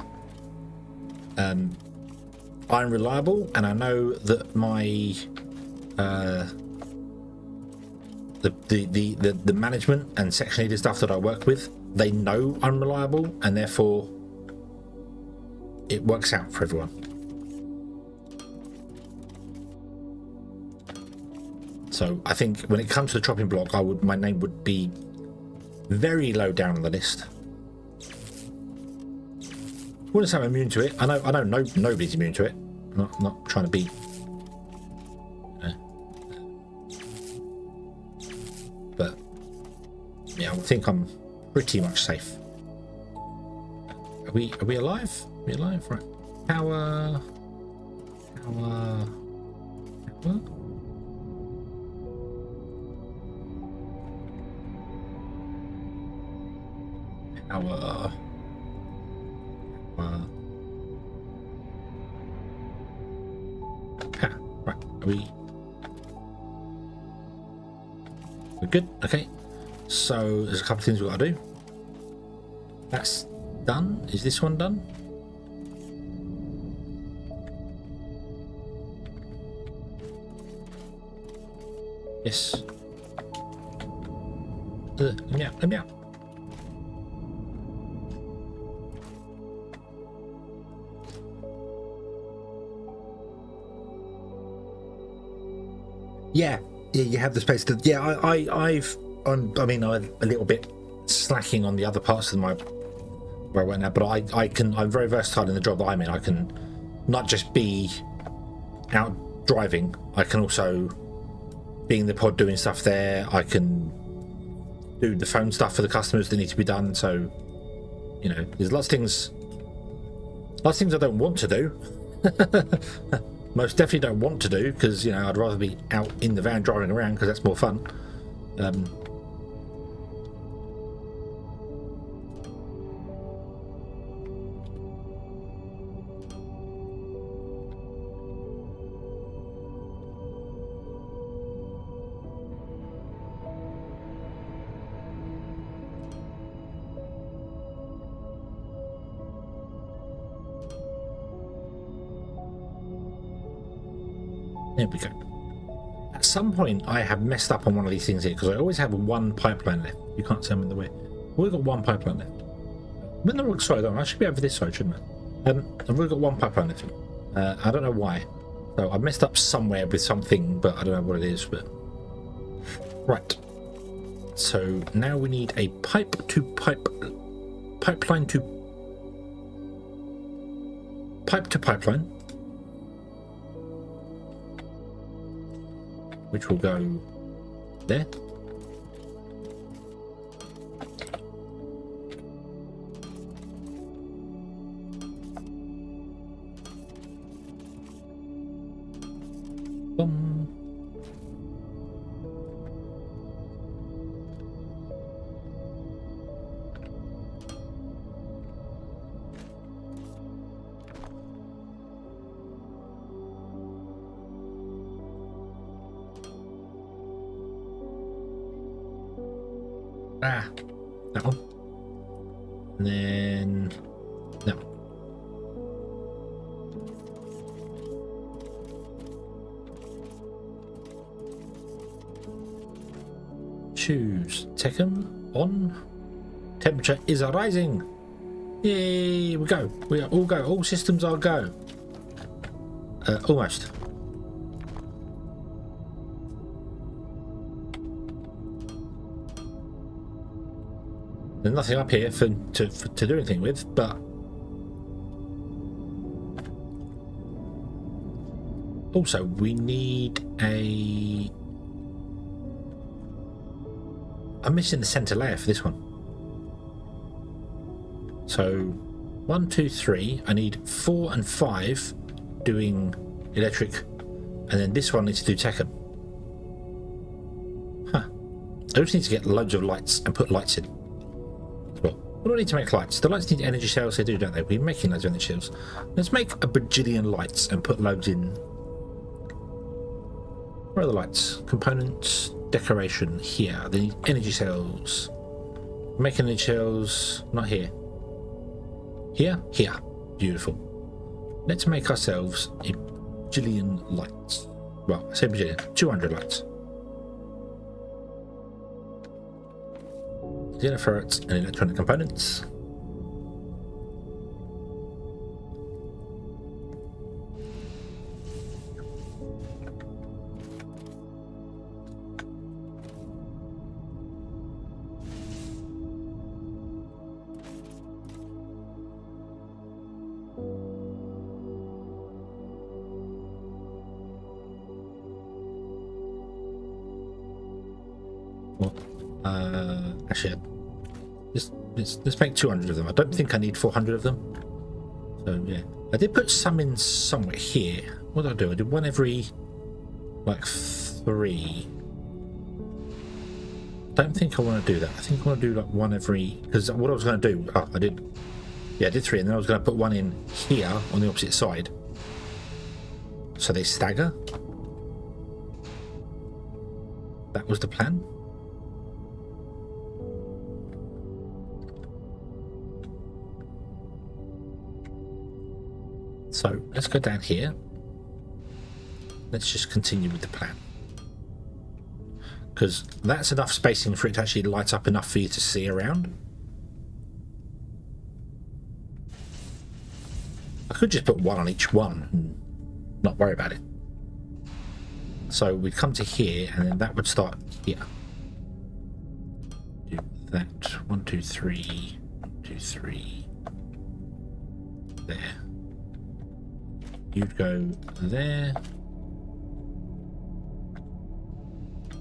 I'm reliable, and I know that my the management and section leader stuff that I work with, they know I'm reliable, and therefore it works out for everyone. So I think when it comes to the chopping block, my name would be very low down on the list. Wouldn't say I'm immune to it. I know nobody's immune to it. I'm not trying to be. But yeah, I think I'm pretty much safe. Are we alive? Are we alive? Right. Power. Right, we're good. Okay, so there's a couple of things we've got to do. That's done. Is this one done? Yes. Let me out. Yeah, you have the space to. Yeah, I'm a little bit slacking on the other parts of my where I went now, but I'm very versatile in the job that I'm in. I can not just be out driving, I can also be in the pod doing stuff there. I can do the phone stuff for the customers that need to be done. So, you know, there's lots of things I don't want to do. Most definitely don't want to do, because, you know, I'd rather be out in the van driving around, because that's more fun. There we go. At some point I have messed up on one of these things here, because I always have one pipeline left. You can't see I'm in the way. We've got one pipeline left. I'm in the wrong side. I should be over this side, shouldn't I? I've really got one pipeline left. I don't know why. So I've messed up somewhere with something, but I don't know what it is. But right. So now we need a pipeline to pipeline, which will go there. Boom. That one. And then that one. Choose Techem on. Temperature is rising. Yay, we go. We are all go. All systems are go. Almost. There's nothing up here to do anything with, but also we need a. I'm missing the center layer for this one. So 1, 2, 3. I need 4 and 5 doing electric, and then this one needs to do Techem. Huh. I just need to get loads of lights and put lights in. Well, what do I need to make lights? The lights need energy cells, they do, don't they? We're making loads of energy cells. Let's make a bajillion lights and put loads in. Where are the lights? Components, decoration, here. They need energy cells. Making energy cells, not here. Here? Here. Beautiful. Let's make ourselves a bajillion lights. Well, I say bajillion, 200 lights. Zero ferrets and electronic components. Actually, let's make 200 of them. I don't think I need 400 of them. So yeah, I did put some in somewhere here. What did I do? I did one every like 3. Don't think I want to do that. I think I want to do like one every, because what I was going to do, I did 3, and then I was going to put one in here on the opposite side, so they stagger. That was the plan. So let's go down here. Let's just continue with the plan, because that's enough spacing for it to actually light up enough for you to see around. I could just put one on each one and not worry about it. So we'd come to here, and then that would start here. Do that. 1, 2, 3. 1, 2, 3. There. You'd go there.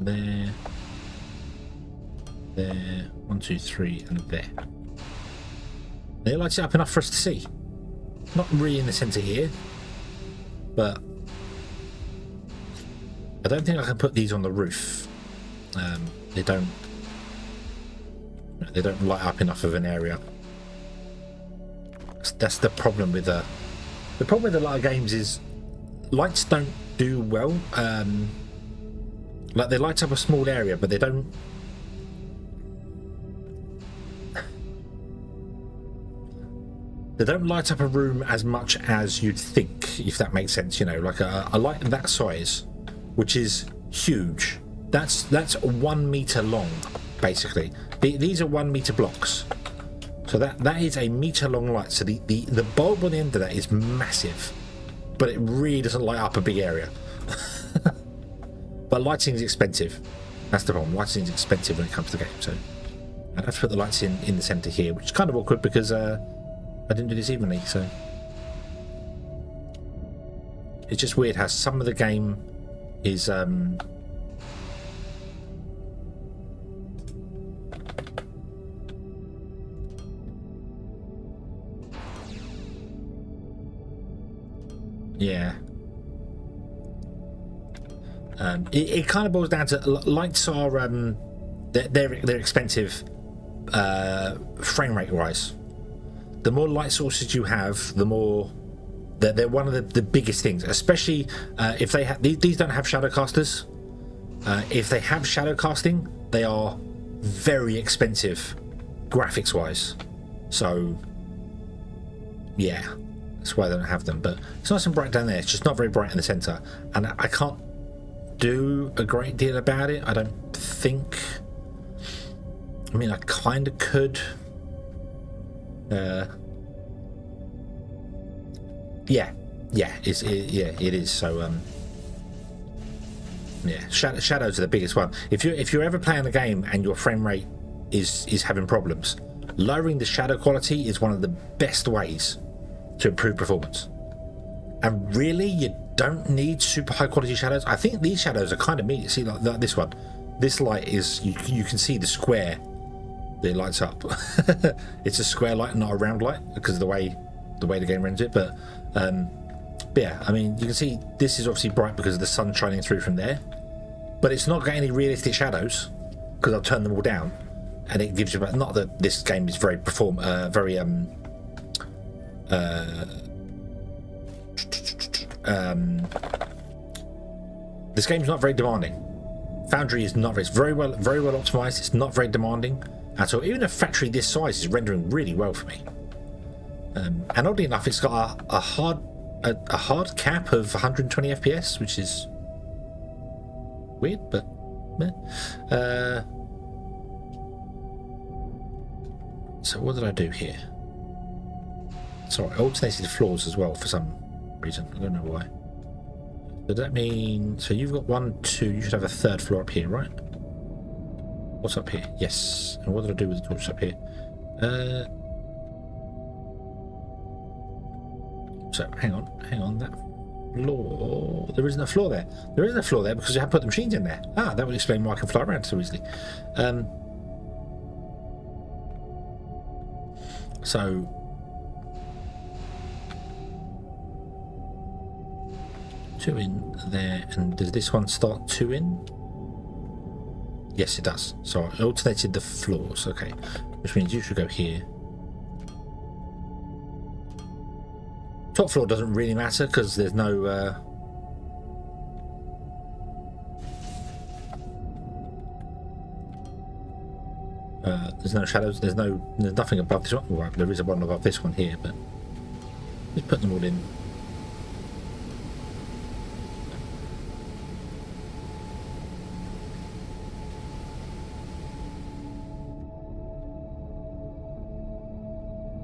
There. There. 1, 2, 3, and there. It lights it up enough for us to see. Not really in the center here, but I don't think I can put these on the roof. They don't light up enough of an area. That's the problem with the problem with a lot of games is lights don't do well. Like they light up a small area, but they don't. They don't light up a room as much as you'd think, if that makes sense. You know, like a light that size, which is huge. That's 1 meter long, basically. These are 1 meter blocks, so that is a meter long light. So the bulb on the end of that is massive, but it really doesn't light up a big area. But lighting is expensive. That's the problem. Lighting is expensive when it comes to the game. So I'd have to put the lights in the center here, which is kind of awkward because I didn't do this evenly. So it's just weird how some of the game is yeah. It kind of boils down to lights are they're expensive frame rate wise. The more light sources you have, the more they're one of the biggest things, especially if they have these don't have shadow casters. If they have shadow casting, they are very expensive graphics wise. So yeah, that's why they don't have them. But it's nice and bright down there. It's just not very bright in the center, and I can't do a great deal about it, I don't think. I mean, I kind of could. Yeah, it is. So yeah, shadows are the biggest one. If you're ever playing the game and your frame rate is having problems, lowering the shadow quality is one of the best ways to improve performance. And really, you don't need super high quality shadows. I think these shadows are kind of medium. See, like this one. This light is, you can see the square that it lights up. It's a square light, not a round light, because of the way the game renders it. But yeah, I mean, you can see this is obviously bright because of the sun shining through from there. But it's not got any realistic shadows because I've turned them all down, and it gives you about. Not that this game is very this game's not very demanding. Foundry is not. It's very well optimized. It's not very demanding at all. Even a factory this size is rendering really well for me. And oddly enough, it's got a hard cap of 120 FPS, which is weird, but so what did I do here? Sorry, I alternated floors as well for some reason. I don't know why. Does that mean, so you've got 1, 2, you should have a third floor up here, right? What's up here? Yes. And what did I do with the torches up here? So hang on, that floor, there isn't a floor there. There isn't a floor there because you have put the machines in there. Ah, that would explain why I can fly around so easily. So two in there, and does this one start 2 in? Yes, it does. So I alternated the floors, okay, which means you should go here. Top floor doesn't really matter because there's no shadows. There's nothing above this one. Well, there is a one above this one here, but just put them all in.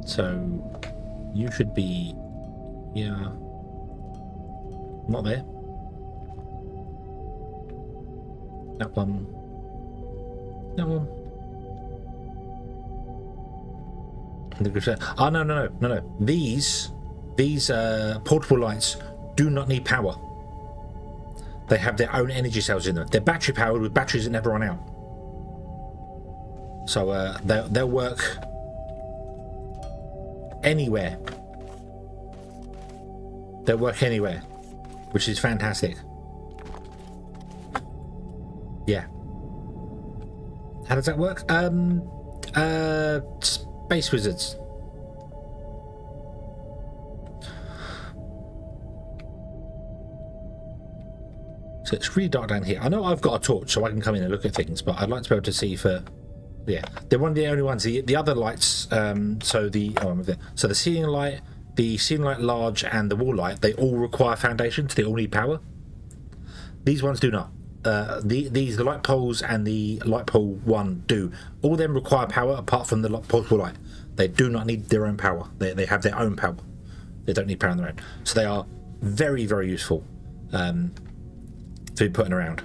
So you should be here. Not there. That one. That one. Oh no. These portable lights do not need power. They have their own energy cells in them. They're battery powered with batteries that never run out. So they'll work anywhere. They'll work anywhere, which is fantastic. Yeah. How does that work? Space Wizards. So it's really dark down here. I know I've got a torch so I can come in and look at things, but I'd like to be able to see for... Yeah, they're one of the only ones. The other lights, so the ceiling light, large, and the wall light, they all require foundations. They all need power. These ones do not. The light poles and the light pole one do. All of them require power apart from the portable light. They do not need their own power. They have their own power. They don't need power on their own. So they are very, very useful to be putting around.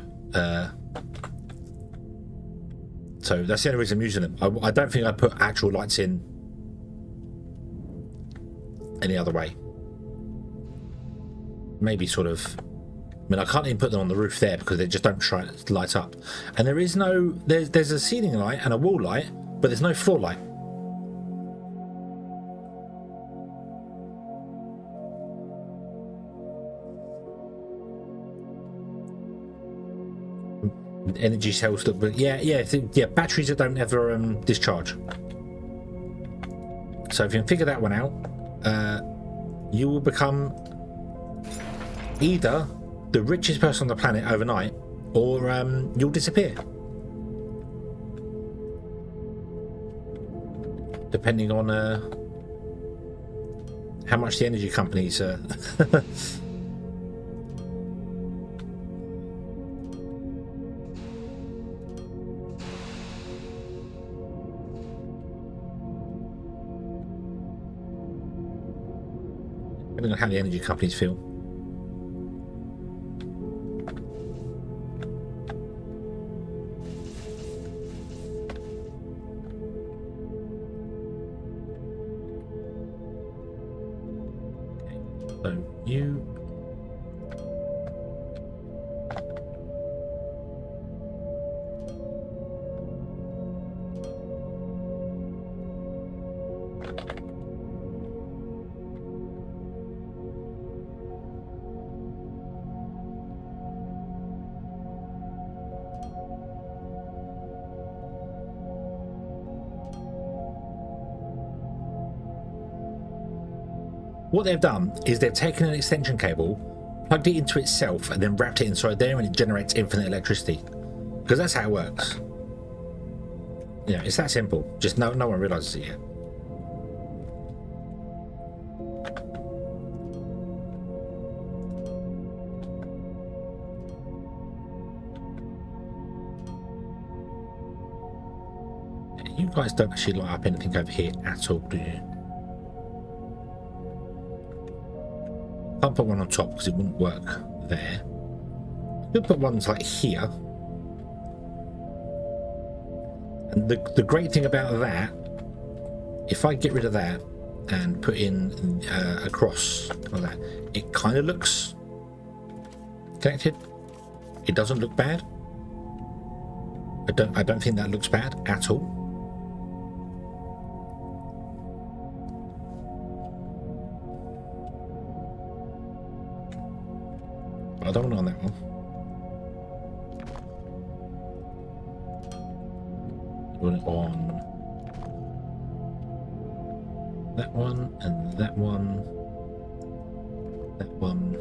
So that's the only reason I'm using them. I don't think I'd put actual lights in any other way. Maybe sort of... I mean, I can't even put them on the roof there because they just don't try to light up. And there is no... There's a ceiling light and a wall light, but there's no floor light. Energy cells that... But yeah, batteries that don't ever discharge. So if you can figure that one out, you will become either the richest person on the planet overnight, or you'll disappear. Depending on how much the energy companies... depending on how the energy companies feel. So you. What they've done is they've taken an extension cable, plugged it into itself, and then wrapped it inside there, and it generates infinite electricity. Because that's how it works. You know, it's that simple. Just no one realizes it yet. You guys don't actually light up anything over here at all, do you? Can't put one on top because it wouldn't work there. You'll put ones like here. And the great thing about that, if I get rid of that and put in a cross like that, it kind of looks connected. It doesn't look bad. I don't think that looks bad at all. I don't want it on that one. Put it on that one and that one. That one.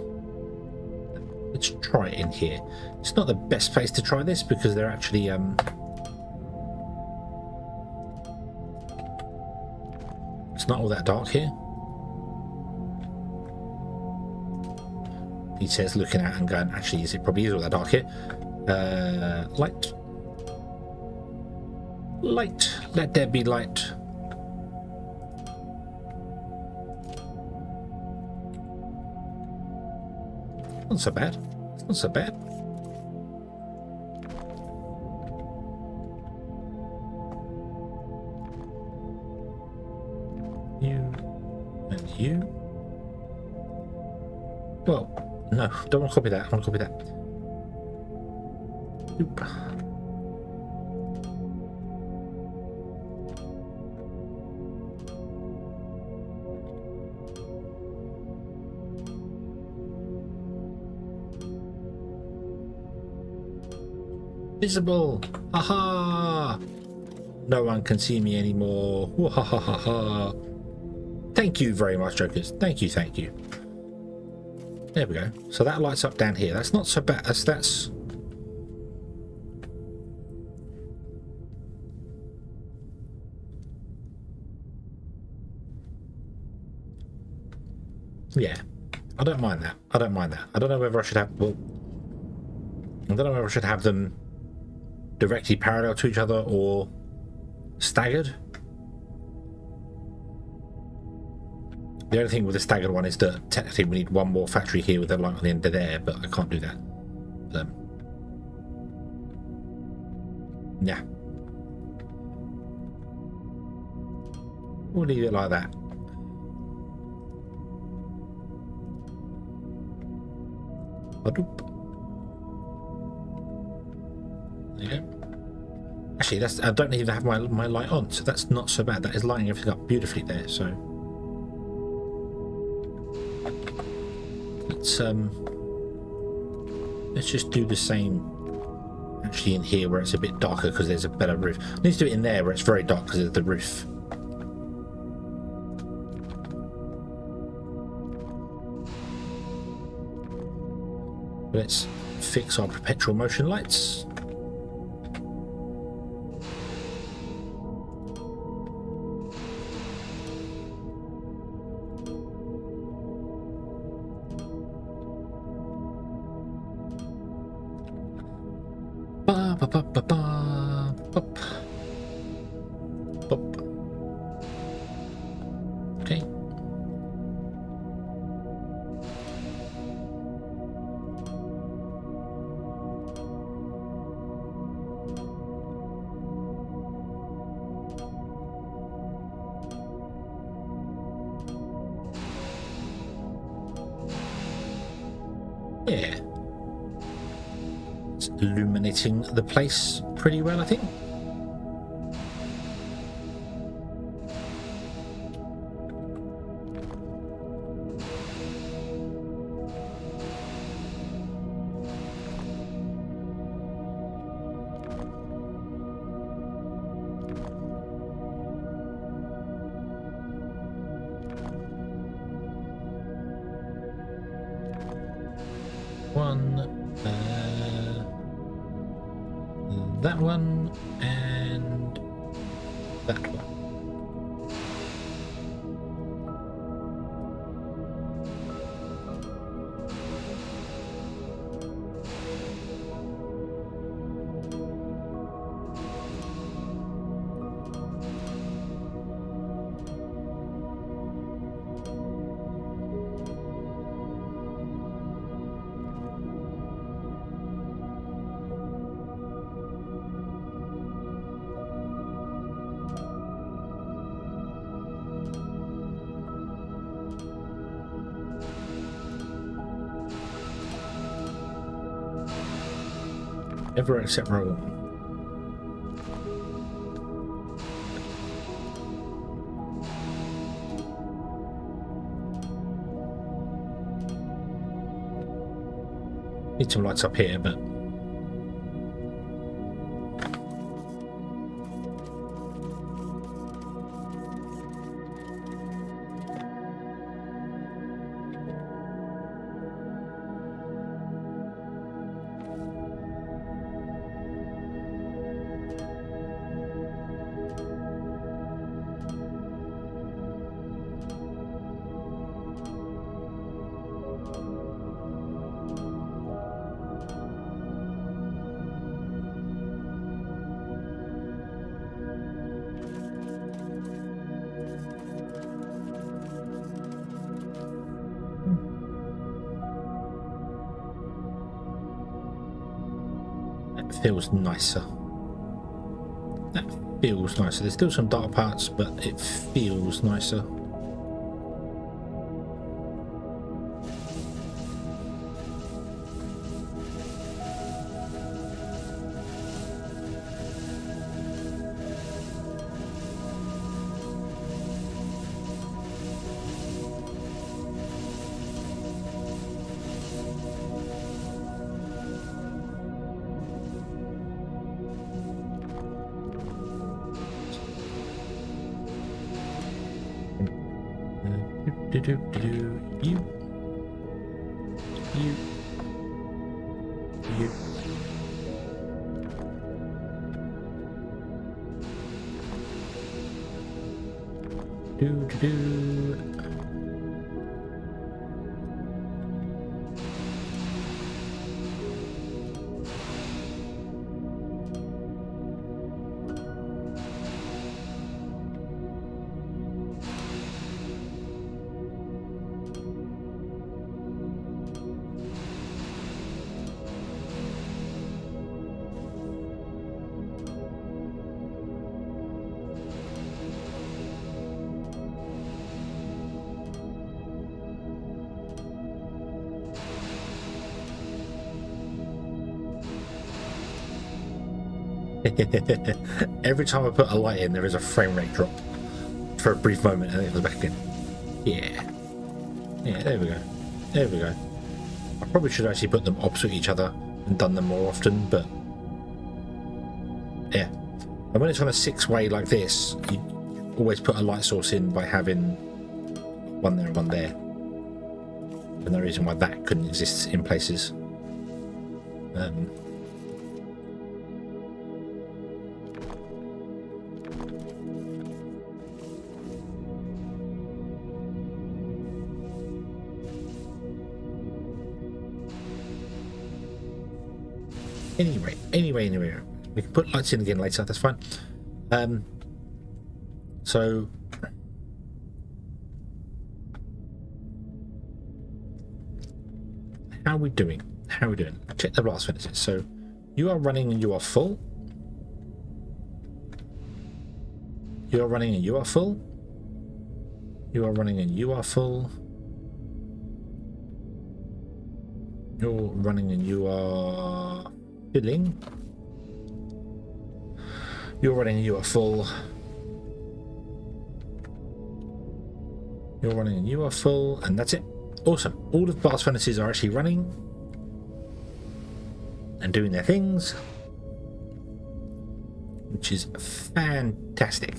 Let's try it in here. It's not the best place to try this because they're actually it's not all that dark here. He says, looking at and going, actually, it probably is all that dark here. Light. Light. Let there be light. Not so bad. It's not so bad. You and you. Well, no, don't want to copy that. I want to copy that. Oop. Visible! Haha! No one can see me anymore. Ha ha ha ha! Thank you very much, Jokers. Thank you, thank you. There we go. So that lights up down here. That's not so bad. That's yeah. I don't mind that. I don't mind that. I don't know whether I should have. Well, I don't know whether I should have them directly parallel to each other or staggered. The only thing with the staggered one is that technically we need one more factory here with a light on the end of there, but I can't do that. Yeah. We'll leave it like that. There you go. Actually, I don't even have my light on, so that's not so bad. That is lighting everything up beautifully there, so let's just do the same actually in here where it's a bit darker because there's a better roof. I need to do it in there where it's very dark because of the roof. Let's fix our perpetual motion lights. Okay. Yeah. It's illuminating the place pretty well, I think. That one, and that one. Ever except row 1. Need some lights up here, but feels nicer. That feels nicer. There's still some dark parts, but it feels nicer. You. Every time I put a light in, there is a frame rate drop for a brief moment, and then it goes back in. Yeah, there we go. There we go. I probably should actually put them opposite each other and done them more often, but yeah. And when it's on a 6-way like this, you always put a light source in by having one there and one there. And no reason why that couldn't exist in places. Anyway, we can put lights in again later, that's fine. So how are we doing? Check the blast furnaces. So you are running and you are full. You are running and you are full. You are running and you are full. You're running and you are filling. You're running and you are full. You're running and you are full, and that's it. Awesome. All of the blast furnaces are actually running and doing their things, which is fantastic.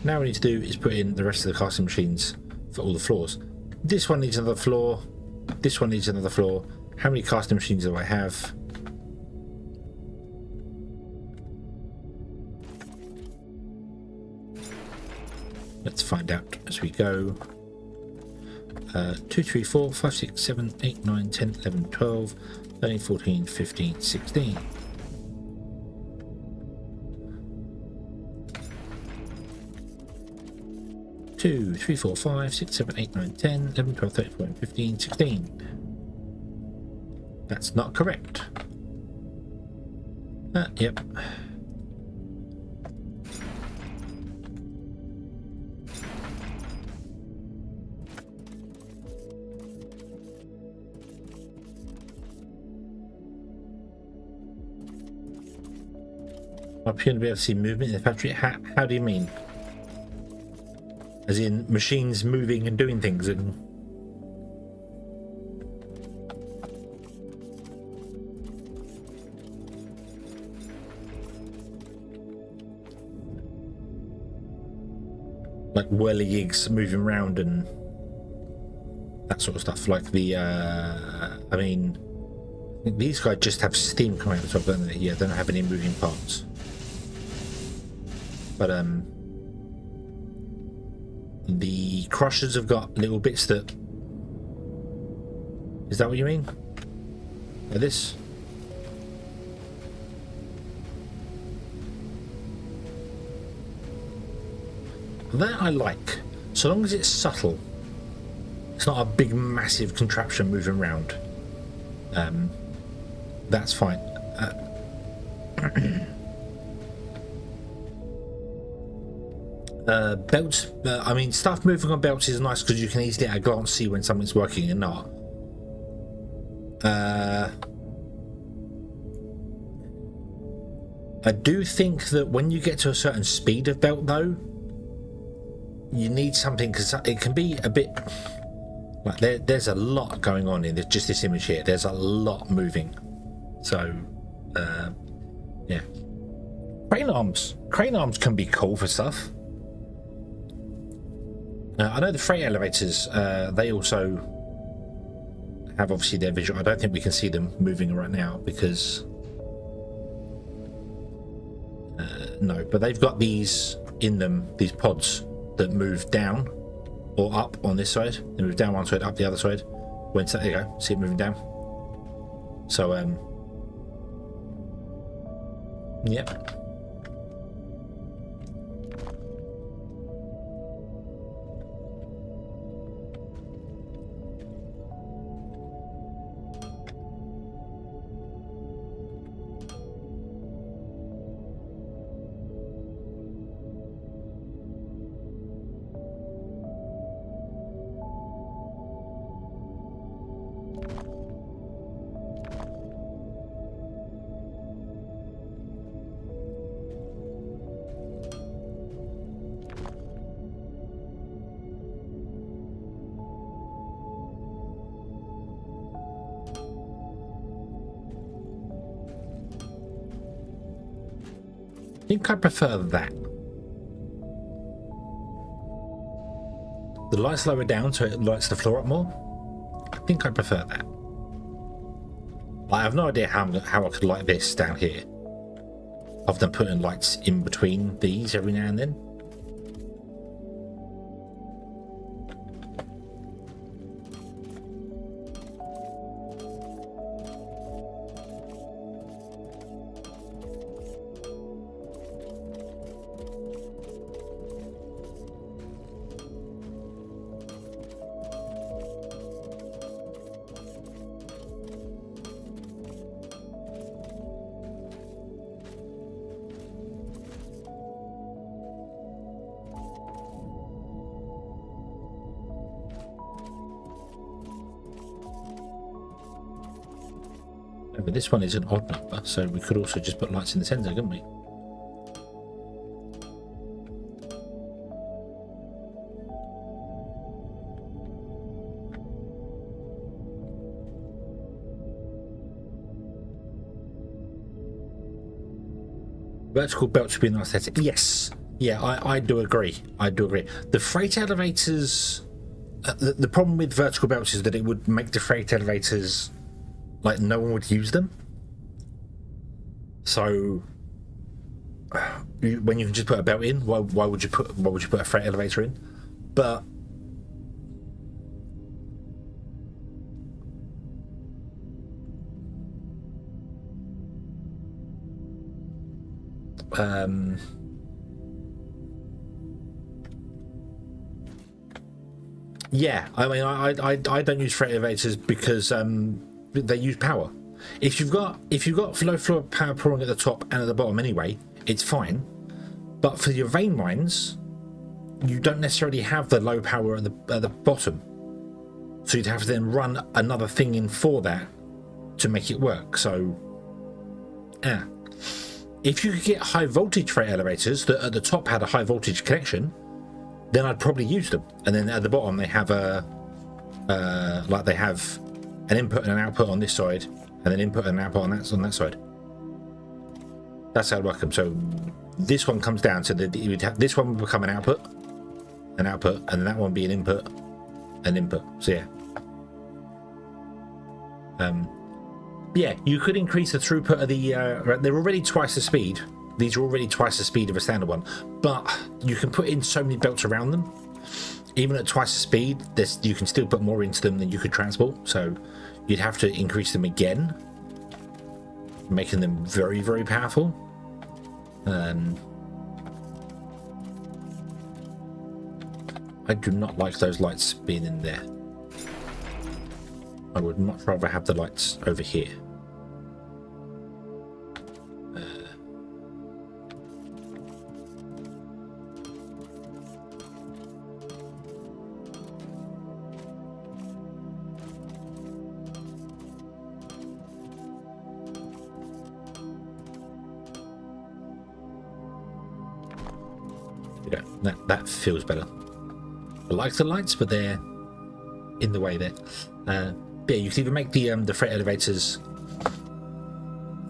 Now what we need to do is put in the rest of the casting machines for all the floors. This one needs another floor. This one needs another floor. How many casting machines do I have? Let's find out as we go. 2, 3, 4, 5, 6, 7, 8, 9, 10, 11, 12, 13, 14, 15, 16. 2, 3, 4, 5, 6, 7, 8, 9, 10, 11, 12, 13, 14, 15, 16. That's not correct. Yep. Up here to be able to see movement in the factory. How do you mean? As in machines moving and doing things and... like whirligigs moving around and that sort of stuff. Like the, I mean, I think these guys just have steam coming out the top, don't they? Yeah, they don't have any moving parts. But the crushers have got little bits that... Is that what you mean? Like this? That I like, so long as it's subtle. It's not a big massive contraption moving around. That's fine. Belts, I mean, stuff moving on belts is nice because you can easily at a glance see when something's working and not. I do think that when you get to a certain speed of belt though, you need something, because it can be a bit like there's a lot going on in just this image here. There's a lot moving, so yeah. Crane arms can be cool for stuff. I know the freight elevators, they also have obviously their visual. I don't think we can see them moving right now because no, but they've got these in them, these pods that move down or up on this side. They move down one side, up the other side. There you go, see it moving down. So yep. I think I prefer that. The lights lower down so it lights the floor up more. I think I prefer that. I have no idea how I could light this down here, other than putting lights in between these every now and then. But this one is an odd number, so we could also just put lights in the center, couldn't we? Vertical belt should be a nice aesthetic. Yes. Yeah, I do agree. I do agree. The freight elevators... the problem with vertical belts is that it would make the freight elevators... like, no one would use them. So... when you can just put a belt in, why would you put a freight elevator in? But... yeah, I mean, I don't use freight elevators because they use power. If you've got low floor power pouring at the top and at the bottom anyway, it's fine. But for your vein mines, you don't necessarily have the low power at the bottom, so you'd have to then run another thing in for that to make it work. So, yeah. If you could get high voltage freight elevators that at the top had a high voltage connection, then I'd probably use them. And then at the bottom they have like they have an input and an output on this side, and then input and an output on that side. That's how I'd work them. So this one comes down to you would have this one would become an output, and then that one would be an input, an input. So yeah. Yeah, you could increase the throughput of the... they're already twice the speed. These are already twice the speed of a standard one. But you can put in so many belts around them. Even at twice the speed, you can still put more into them than you could transport. So you'd have to increase them again, making them very, very powerful. I do not like those lights being in there. I would much rather have the lights over here. Yeah, that feels better. I like the lights, but they're in the way there. Yeah, you can even make the freight elevators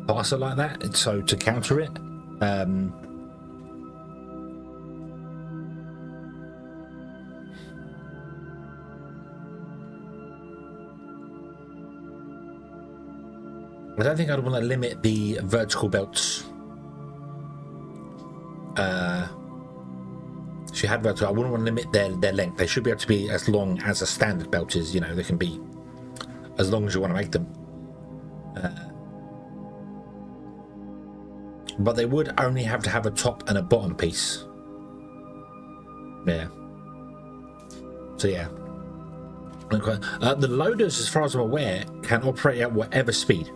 faster like that, so to counter it. I don't think I'd want to limit the vertical belts. If you had vertical, I wouldn't want to limit their length. They should be able to be as long as a standard belt is. You know, they can be as long as you want to make them. But they would only have to have a top and a bottom piece. Yeah. So yeah. The loaders, as far as I'm aware, can operate at whatever speed.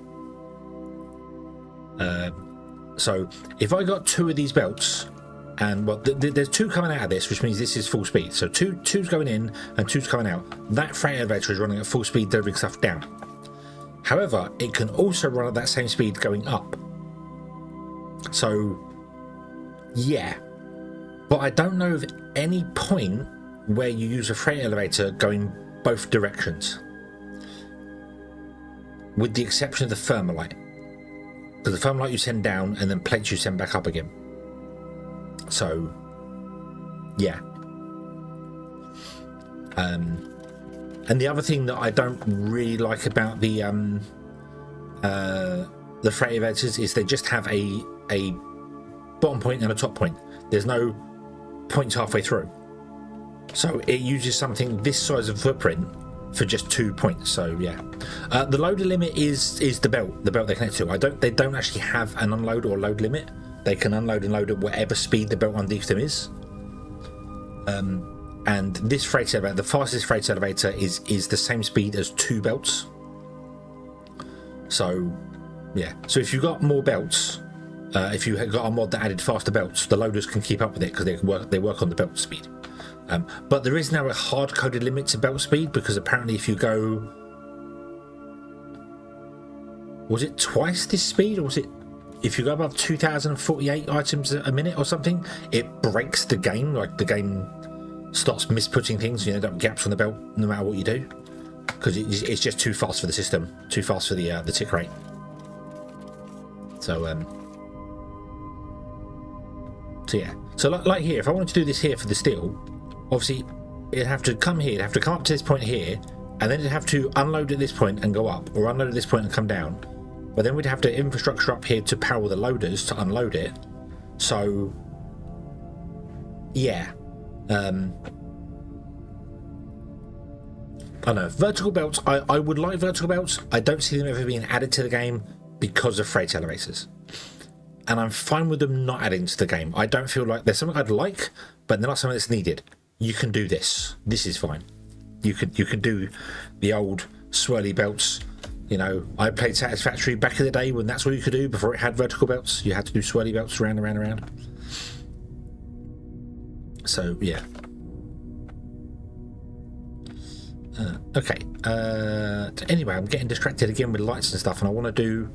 So if I got two of these belts, and well, there's two coming out of this, which means this is full speed. So two's going in and two's coming out. That freight elevator is running at full speed, delivering stuff down. However, it can also run at that same speed going up. So, yeah. But I don't know of any point where you use a freight elevator going both directions, with the exception of the thermalite. Because the thermalite you send down, and then plates you send back up again. So, yeah. And the other thing that I don't really like about the freight elevators is they just have a bottom point and a top point. There's no points halfway through. So it uses something this size of footprint for just 2 points. So yeah, the loader limit is the belt they connect to. They don't actually have an unload or load limit. They can unload and load at whatever speed the belt underneath them is. And this freight elevator, the fastest freight elevator, is the same speed as 2 belts. So yeah, so if you've got more belts, if you have got a mod that added faster belts, the loaders can keep up with it because they work on the belt speed. But there is now a hard-coded limit to belt speed, because apparently if you go Was it twice this speed, or was it? If you go above 2,048 items a minute or something, it breaks the game. Like the game starts misputting things. You end up gaps on the belt, no matter what you do, because it's just too fast for the system, too fast for the tick rate. So yeah. So like here, if I wanted to do this here for the steel, obviously it'd have to come here, it'd have to come up to this point here, and then it'd have to unload at this point and go up, or unload at this point and come down. But then we'd have to infrastructure up here to power the loaders to unload it. So yeah, I don't know. Vertical belts, I would like vertical belts. I don't see them ever being added to the game because of freight elevators. And I'm fine with them not adding to the game. I don't feel like there's something I'd like, but they're not something that's needed. You can do this. This is fine. You can do the old swirly belts. You know, I played Satisfactory back in the day when that's what you could do before it had vertical belts. You had to do swirly belts around and around and around. So yeah. Okay. Anyway, I'm getting distracted again with lights and stuff, and I want to do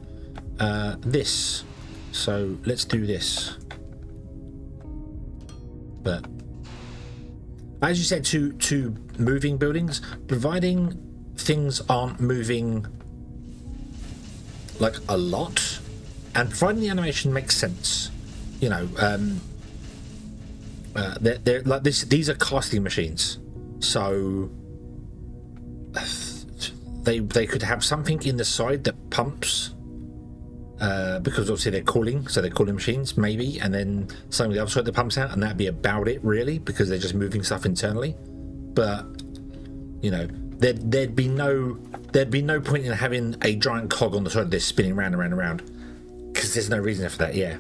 this. So let's do this. But as you said, to moving buildings, providing things aren't moving like a lot, and providing the animation makes sense. You know, they're like this. These are casting machines, so they could have something in the side that pumps. Because obviously they're cooling, so they're cooling machines, maybe, and then something on the other side that pumps out, and that'd be about it, really, because they're just moving stuff internally. But you know, there'd be no point in having a giant cog on the side of this spinning round and round and round, because there's no reason for that. Yeah,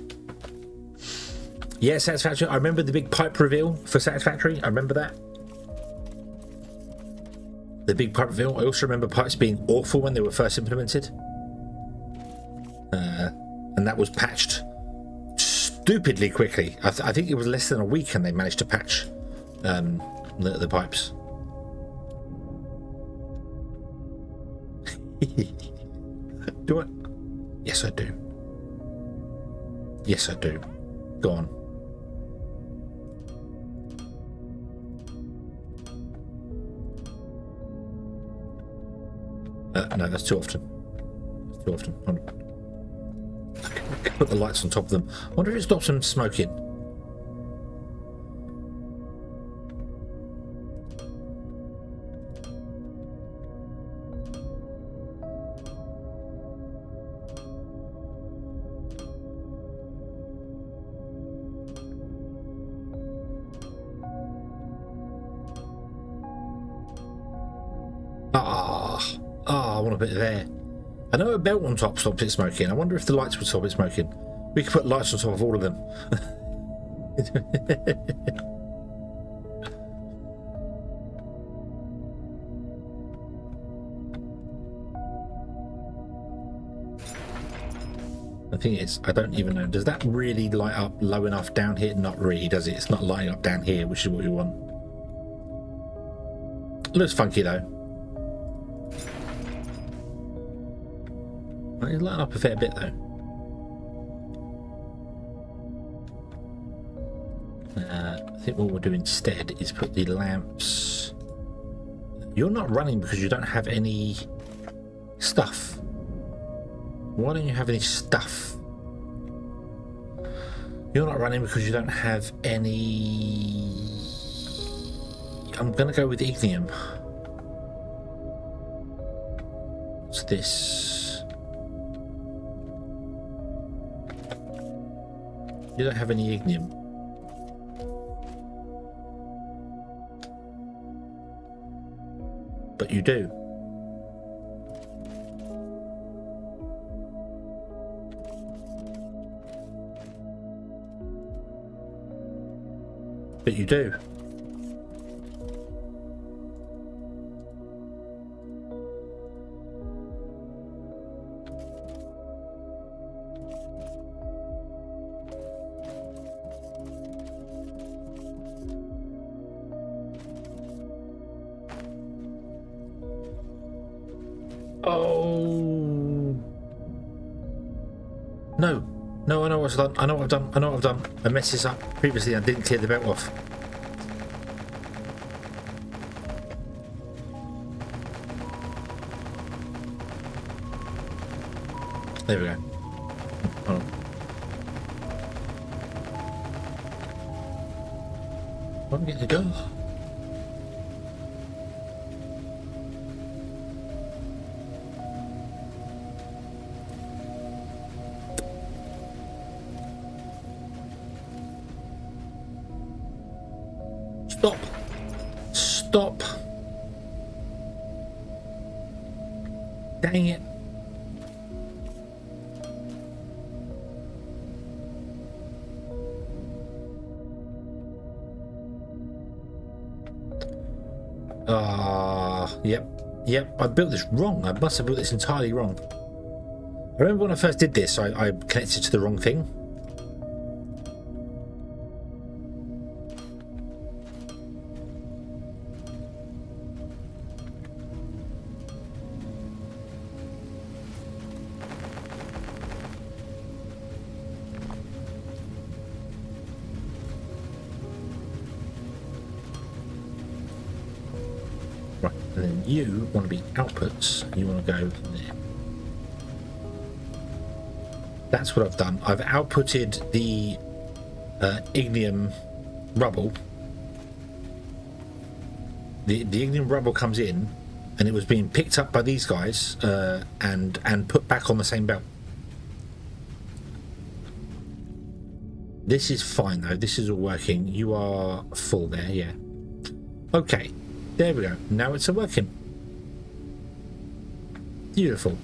Satisfactory. I remember the big pipe reveal for Satisfactory. I remember that. The big pipe reveal. I also remember pipes being awful when they were first implemented. And that was patched stupidly quickly. I think it was less than a week and they managed to patch the pipes. Do I? Yes, I do. Yes, I do. Go on. No, that's too often. That's too often. Hold on. Put the lights on top of them. I wonder if it stops them smoking. I want a bit there. I know a belt on top stops it smoking. I wonder if the lights would stop it smoking. We could put lights on top of all of them. The thing is, I don't even know. Does that really light up low enough down here? Not really, does it? It's not lighting up down here, which is what we want. It looks funky though. It's lighting up a fair bit though. I think what we'll do instead is put the lamps. You're not running because you don't have any stuff. Why don't you have any stuff? You're not running because you don't have any. I'm gonna go with ignium. What's this? You don't have any ignium. But you do. But you do. Oh. No. No, I know what I've done. I know what I've done. I know what I've done. I messed this up previously. I didn't clear the belt off. There we go. Hold on. Where am I getting to go? Stop! Stop! Dang it! Yep, I built this wrong. I must have built this entirely wrong. I remember when I first did this, I connected to the wrong thing. Right, and then you want to be outputs, and you want to go there. That's what I've done. I've outputted the ignium rubble. The ignium rubble comes in, and it was being picked up by these guys and put back on the same belt. This is fine though. This is all working. You are full there, yeah. Okay. There we go. Now it's working. Beautiful.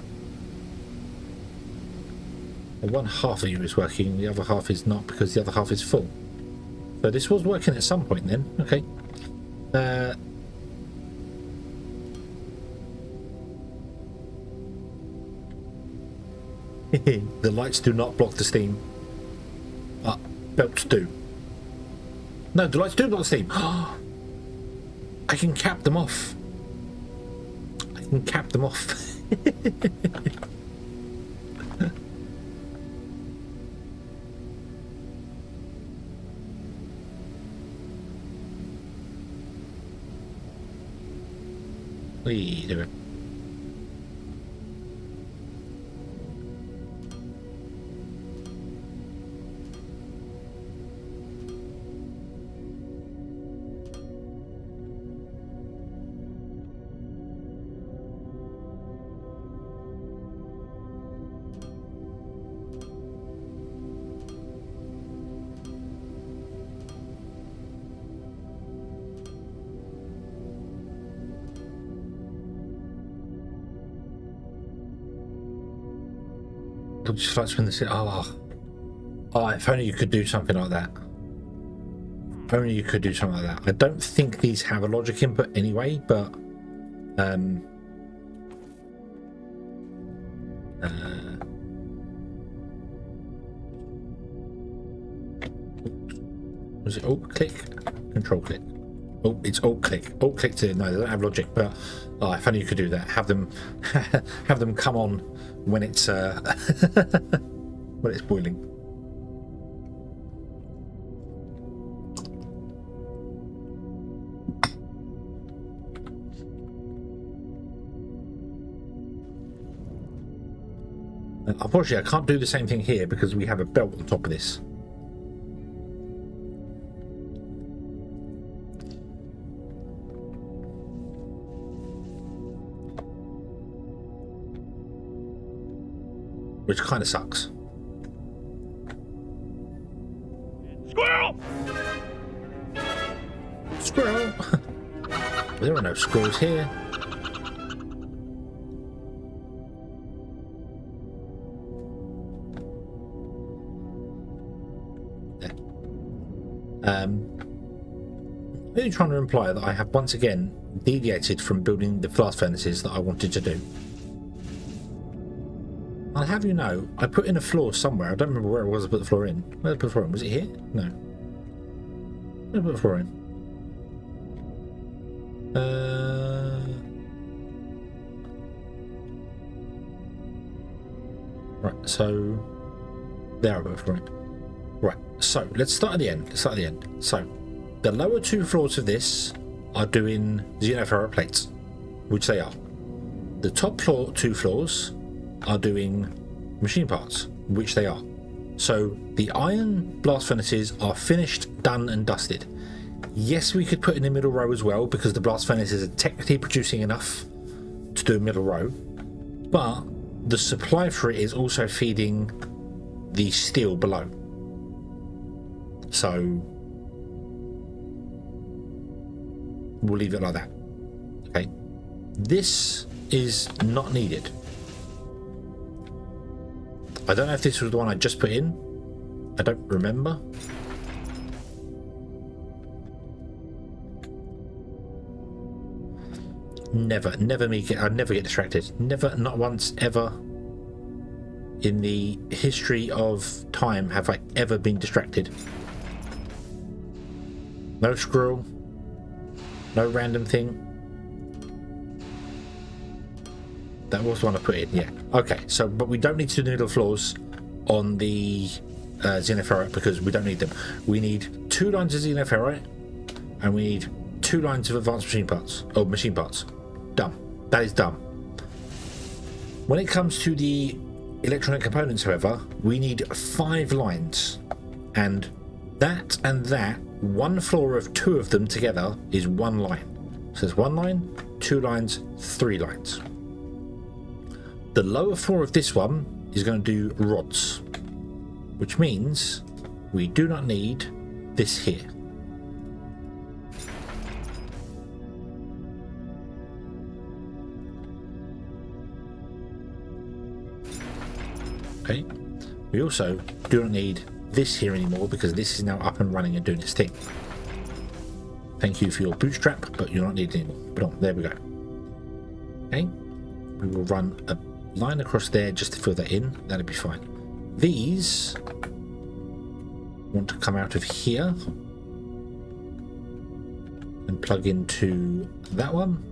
Well, one half of you is working, the other half is not because the other half is full. So this was working at some point then. Okay. The lights do not block the steam. Belts do. No, the lights do block the steam. I can cap them off. I can cap them off. Wait a minute. Just like spin this. Oh, if only you could do something like that. If only you could do something like that. I don't think these have a logic input anyway, but was it alt click? Control click. Oh, it's alt click. Alt click to no, they don't have logic, but if only you could do that. Have them have them come on when it's when it's boiling. Unfortunately, I can't do the same thing here because we have a belt on top of this. Which kind of sucks. Squirrel! Squirrel! There are no squirrels here. Are you trying to imply that I have once again deviated from building the blast furnaces that I wanted to do? I'll have you know, I put in a floor somewhere. I don't remember where it was I put the floor in. Where did I put the floor in? Was it here? No. Where did I put the floor in? Right, so They are both right. Right, so let's start at the end. So, the lower 2 floors of this are doing xenoferrite plates, which they are. The top 2 floors are doing machine parts, which they are. So the iron blast furnaces are finished, done and dusted. Yes, we could put in the middle row as well, because the blast furnaces are technically producing enough to do a middle row, but the supply for it is also feeding the steel below. So we'll leave it like that. Okay, this is not needed. I don't know if this was the one I just put in. I don't remember. I'd never get distracted. Never, not once, ever in the history of time have I ever been distracted. No squirrel. No random thing. That was the one I put in, yeah. Okay, so, but we don't need to do the middle floors on the xenoferrite because we don't need them. We need 2 lines of xenoferrite and we need 2 lines of advanced machine parts. Oh, machine parts. Done. That is done. When it comes to the electronic components, however, we need 5 lines. And that, 1 floor of 2 of them together is 1 line. So there's 1 line, 2 lines, 3 lines. The lower floor of this one is going to do rods, which means we do not need this here. Okay, we also do not need this here anymore because this is now up and running and doing its thing. Thank you for your bootstrap, but you're not needed anymore. But on, there we go. Okay, we will run a line across there just to fill that in. That'll be fine. These want to come out of here and plug into that one.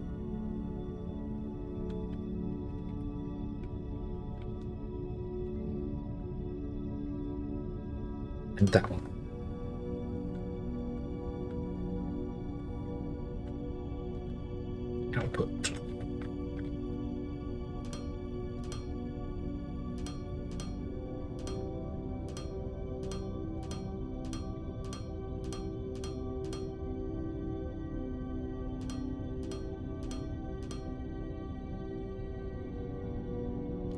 And that one. Output.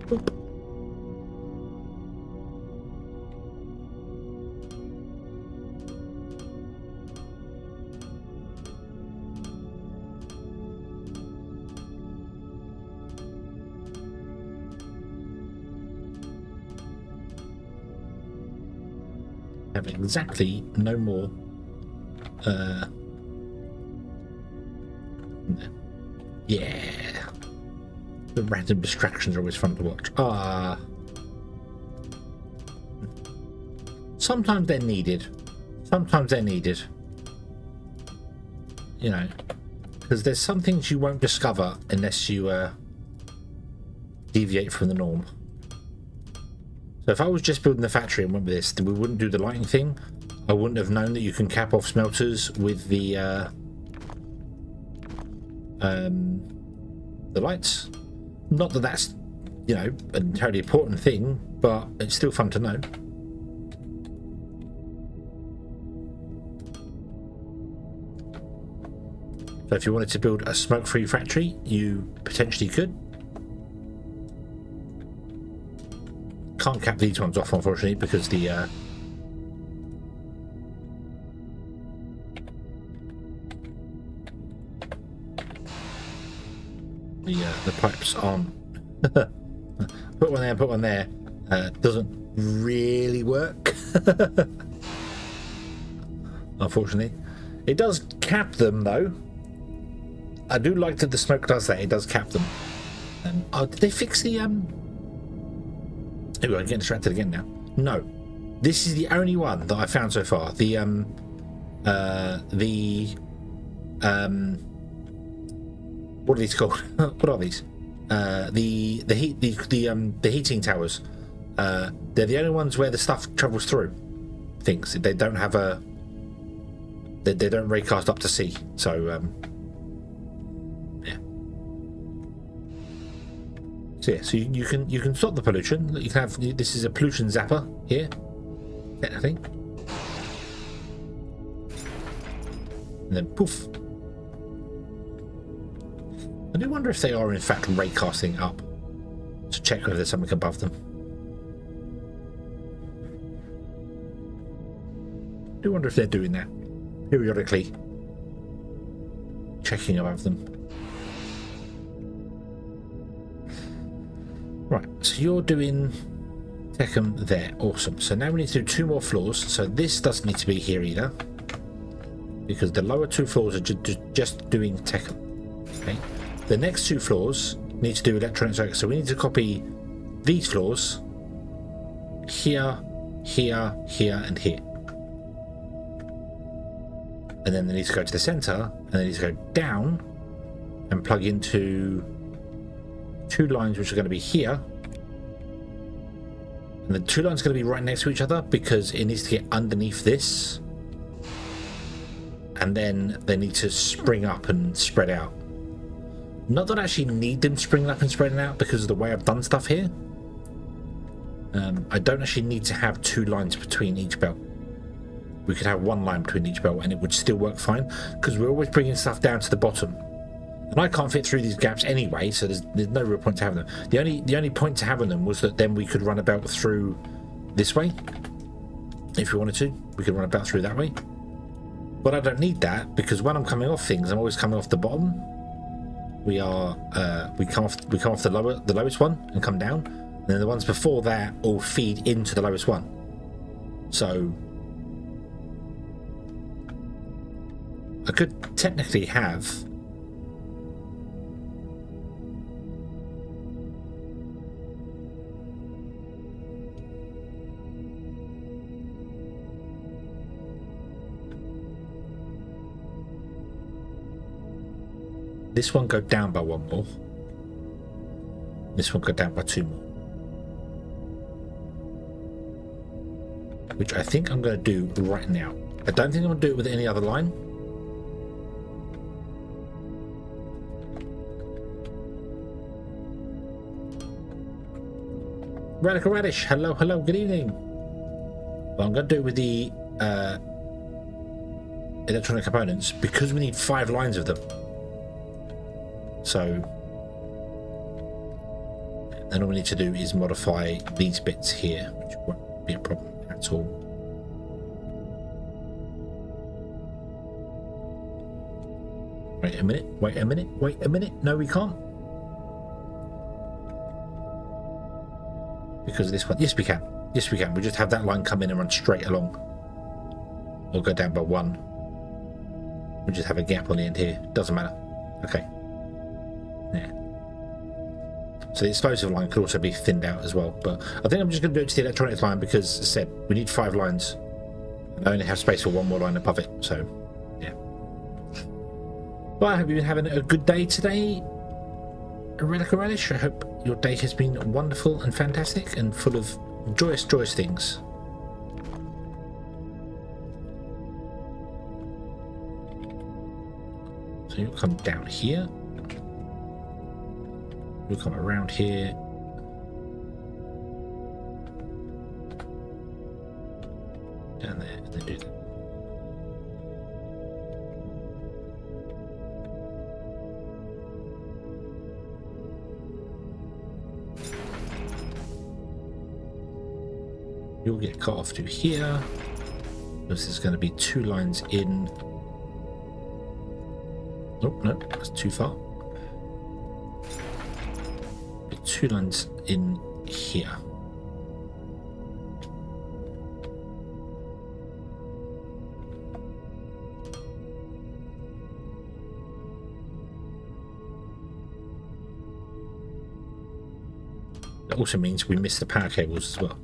Boop. Have exactly no more yeah, the random distractions are always fun to watch. Sometimes they're needed, you know, because there's some things you won't discover unless you deviate from the norm. So if I was just building the factory and went with this, then we wouldn't do the lighting thing. I wouldn't have known that you can cap off smelters with the lights. Not that that's, you know, an entirely important thing, but it's still fun to know. So if you wanted to build a smoke-free factory, you potentially could. Can't cap these ones off, unfortunately, because the pipes aren't put one there doesn't really work. Unfortunately, it does cap them though. I do like that the smoke does that. It does cap them. Oh, did they fix the Oh, I'm getting distracted again now. No, this is the only one that I found so far. The what are these called? What are these? The heating towers they're the only ones where the stuff travels through things. They don't have a... They don't raycast up to sea. So, yeah. So yeah, so you can stop the pollution. You can have... This is a pollution zapper here, technically. And then poof. I do wonder if they are in fact raycasting up to check whether there's something above them. I do wonder if they're doing that periodically, checking above them. Right, so you're doing Techem there. Awesome. So now we need to do 2 more floors. So this doesn't need to be here either, because the lower 2 floors are just doing Techem. Okay. The next 2 floors need to do electronic circuits. So we need to copy these floors here, here, here, and here. And then they need to go to the center, and they need to go down and plug into 2 lines which are going to be here. And the 2 lines are going to be right next to each other because it needs to get underneath this. And then they need to spring up and spread out. Not that I actually need them springing up and spreading out because of the way I've done stuff here. I don't actually need to have 2 lines between each belt. We could have 1 line between each belt and it would still work fine because we're always bringing stuff down to the bottom. And I can't fit through these gaps anyway, so there's no real point to having them. The only point to having them was that then we could run a belt through this way. If we wanted to, we could run a belt through that way. But I don't need that because when I'm coming off things, I'm always coming off the bottom. We come off the lowest one and come down, and then the ones before that all feed into the lowest one. So I could technically have this one go down by 1 more. This one go down by 2 more. Which I think I'm going to do right now. I don't think I'm going to do it with any other line. Radical Radish, hello, good evening. Well, I'm going to do it with the electronic components because we need 5 lines of them. So then all we need to do is modify these bits here, which won't be a problem at all. Wait a minute. No, we can't. Because of this one. Yes, we can. We just have that line come in and run straight along. Or go down by 1. We just have a gap on the end here. Doesn't matter. Okay. Yeah. So the explosive line could also be thinned out as well, but I think I'm just going to do it to the electronics line because, as I said, we need 5 lines. And I only have space for 1 more line above it, so yeah. Well, I hope you've been having a good day today, Radical Relish. I hope your day has been wonderful and fantastic and full of joyous things. So you'll come down here. We'll come around here. Down there, and then do that. You'll get cut off to here. This is going to be 2 lines in. Oh, no, that's too far. 2 lines in here. That also means we miss the power cables as well.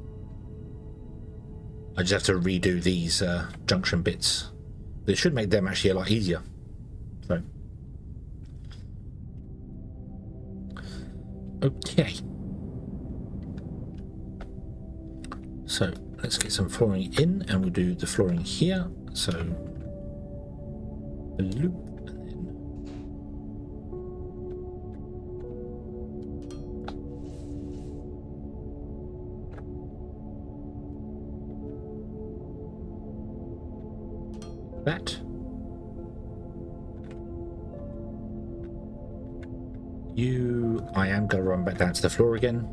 I just have to redo these junction bits. It should make them actually a lot easier. So. Okay. So let's get some flooring in, and we'll do the flooring here. So a loop, and then that. I am going to run back down to the floor again.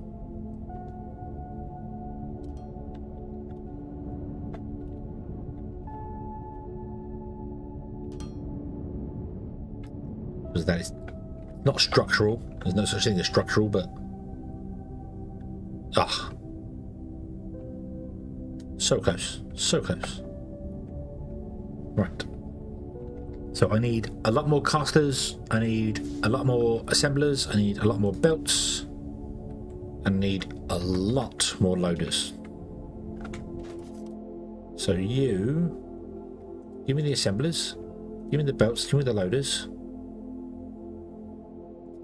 Because that is not structural. There's no such thing as structural, but so close, so close. Right. So I need a lot more casters, I need a lot more assemblers, I need a lot more belts, and I need a lot more loaders. So you give me the assemblers, give me the belts, give me the loaders,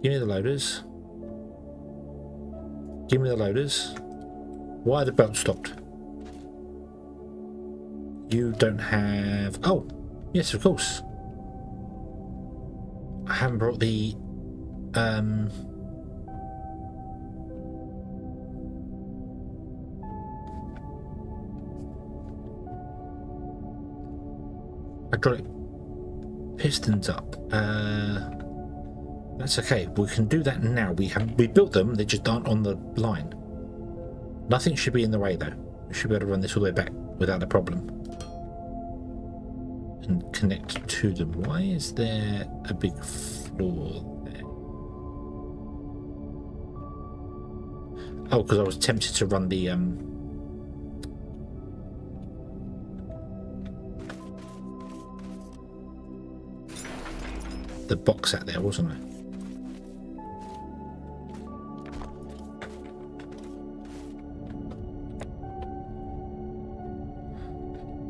give me the loaders, give me the loaders. Why are the belts stopped? You don't have... Oh, yes, of course. I haven't brought the hydraulic pistons up. That's okay. We can do that now. We built them. They just aren't on the line. Nothing should be in the way though. We should be able to run this all the way back without a problem. And connect to them. Why is there a big floor there? Oh, because I was tempted to run the box out there, wasn't I?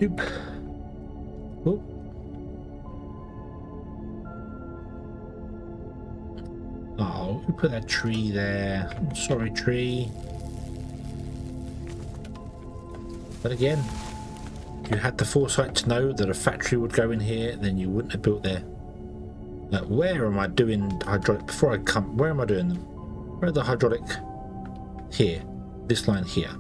Nope. Oh. Oh, who put that tree there? I'm sorry, tree. But again, if you had the foresight to know that a factory would go in here, then you wouldn't have built there. Where am I doing hydraulic? Before I come, where am I doing them? Where are the hydraulic? Here. This line here.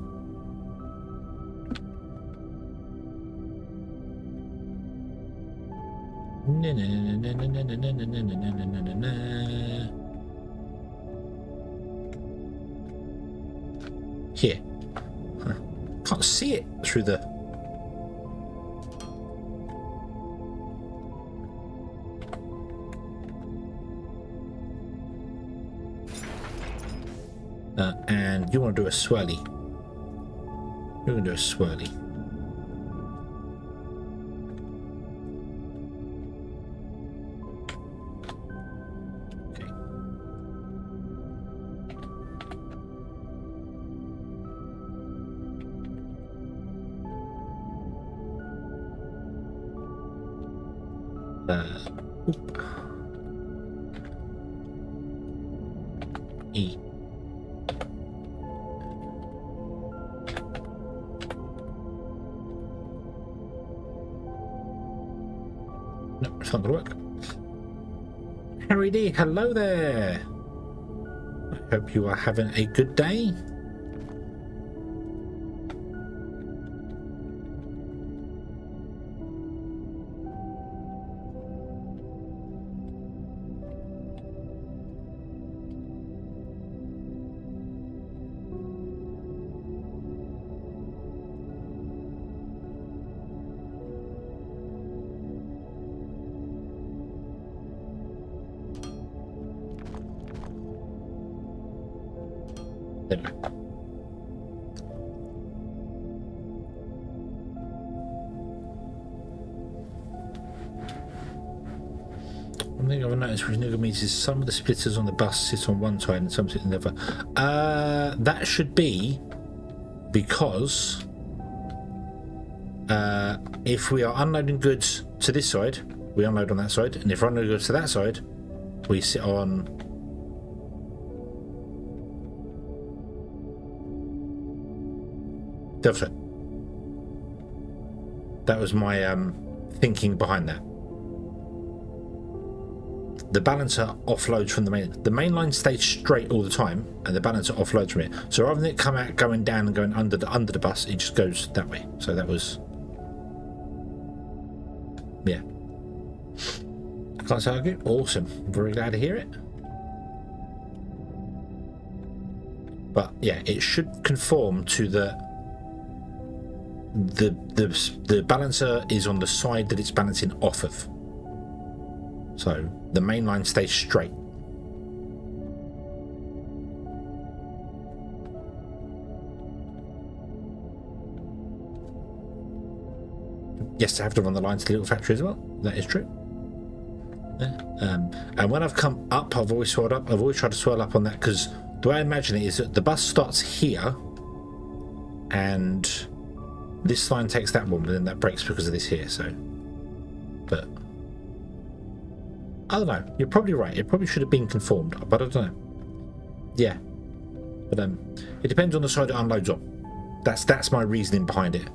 Here. Huh. Can't see it through the... and you want to do a swirly. You're going to do a swirly. Oop. E. No, it's not going to work. Harry D, hello there. I hope you are having a good day. There we go. One thing I've noticed with Knuckle means is some of the splitters on the bus sit on one side and some sit on the other. That should be because if we are unloading goods to this side, we unload on that side, and if we're unloading goods to that side, we sit on the other side. That was my thinking behind that. The balancer offloads from the main. The main line stays straight all the time, and the balancer offloads from it. So rather than it come out going down and going under the bus, it just goes that way. So that was, yeah. Can't say argue. Awesome. Very glad to hear it. But yeah, it should conform to the balancer is on the side that it's balancing off of. So the main line stays straight. Yes, I have to run the line to the little factory as well. That is true. Yeah. And when I've come up, I've always swirled up. I've always tried to swirl up on that, because the way I imagine it is that the bus starts here and this line takes that one, but then that breaks because of this here. So, but I don't know. You're probably right. It probably should have been conformed, but I don't know. Yeah, but it depends on the side it unloads on. That's my reasoning behind it.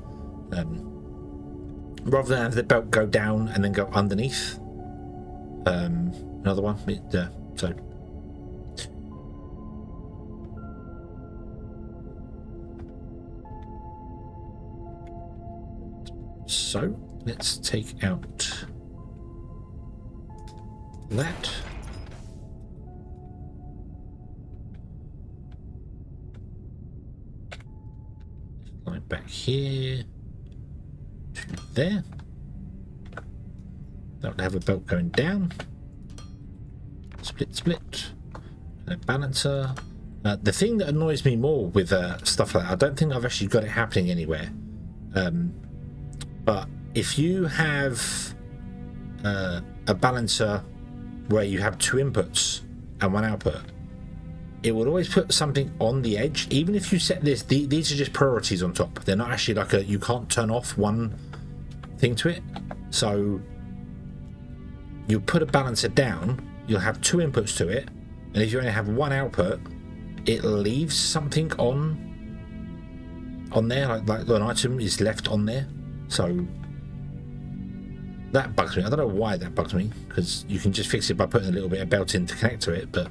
Rather than have the belt go down and then go underneath. Another one. Yeah. So let's take out that. Line back here to there. That would have a belt going down. Split. And a balancer. The thing that annoys me more with stuff like that, I don't think I've actually got it happening anywhere. But if you have a balancer where you have two inputs and one output, it would always put something on the edge. Even if you set this, these are just priorities on top. They're not actually like you can't turn off one thing to it. So you put a balancer down, you'll have two inputs to it, and if you only have one output, it leaves something on there, like an item is left on there. So that bugs me. I don't know why that bugs me, because you can just fix it by putting a little bit of belt in to connect to it. But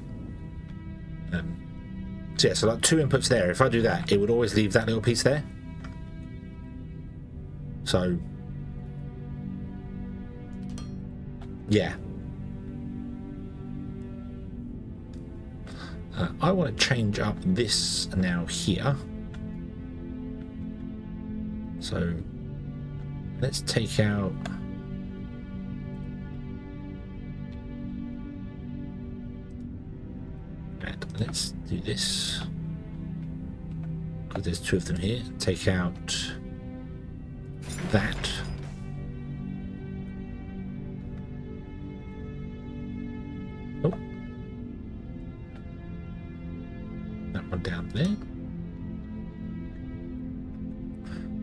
so yeah, so like two inputs there. If I do that, it would always leave that little piece there. So yeah, I want to change up this now here. So let's take out that. Let's do this, because there's two of them here. Take out that. Oh, that one down there.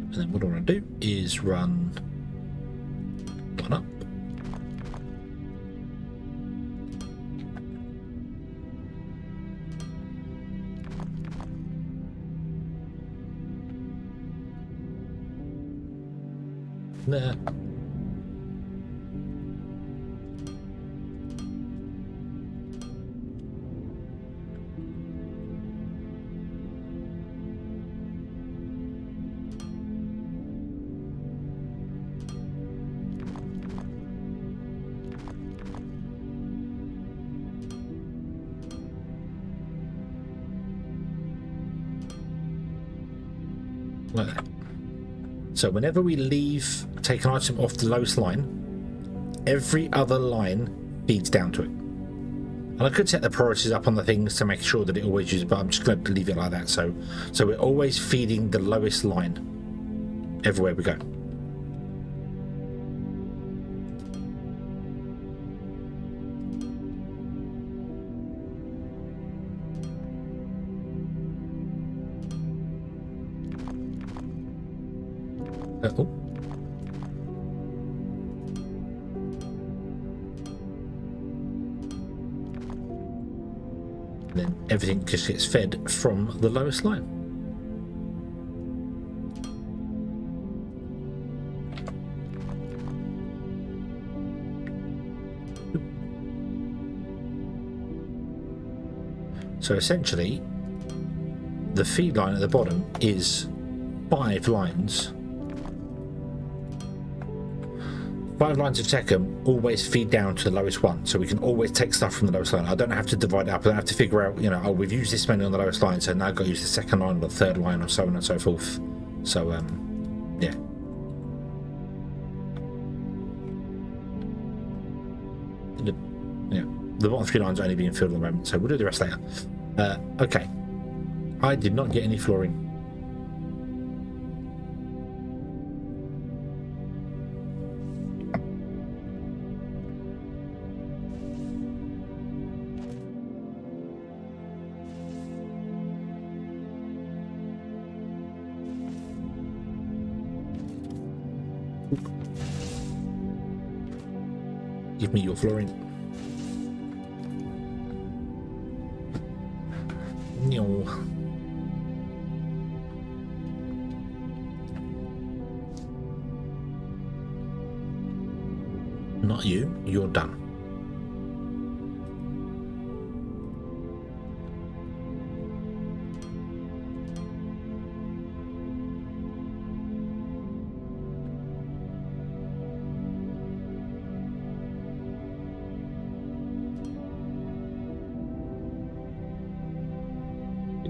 And then what I want to do is run one up. There. Like that. So whenever we take an item off the lowest line, every other line feeds down to it. And I could set the priorities up on the things to make sure that it always uses, but I'm just going to leave it like that. So we're always feeding the lowest line everywhere we go. Oh. And then everything just gets fed from the lowest line. So essentially, the feed line at the bottom is 5 lines. 5 lines of Tekken always feed down to the lowest one, so we can always take stuff from the lowest line. I don't have to divide it up. I don't have to figure out, you know, oh, we've used this many on the lowest line, so now I've got to use the second line or the third line, or so on and so forth. So, yeah. Yeah, the bottom 3 lines are only being filled at the moment, so we'll do the rest later. Okay. I did not get any flooring. Give me your flooring. No. Not you. You're done.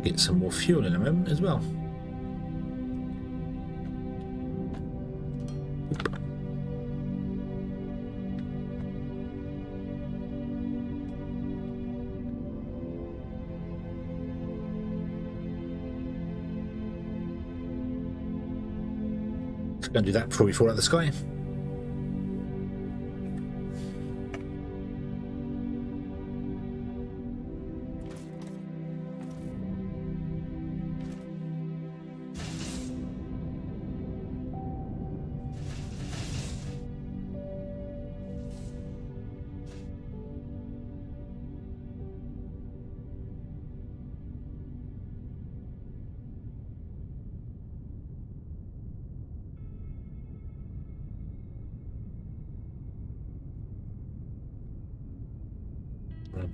Get some more fuel in a moment as well. Let's go and do that before we fall out of the sky.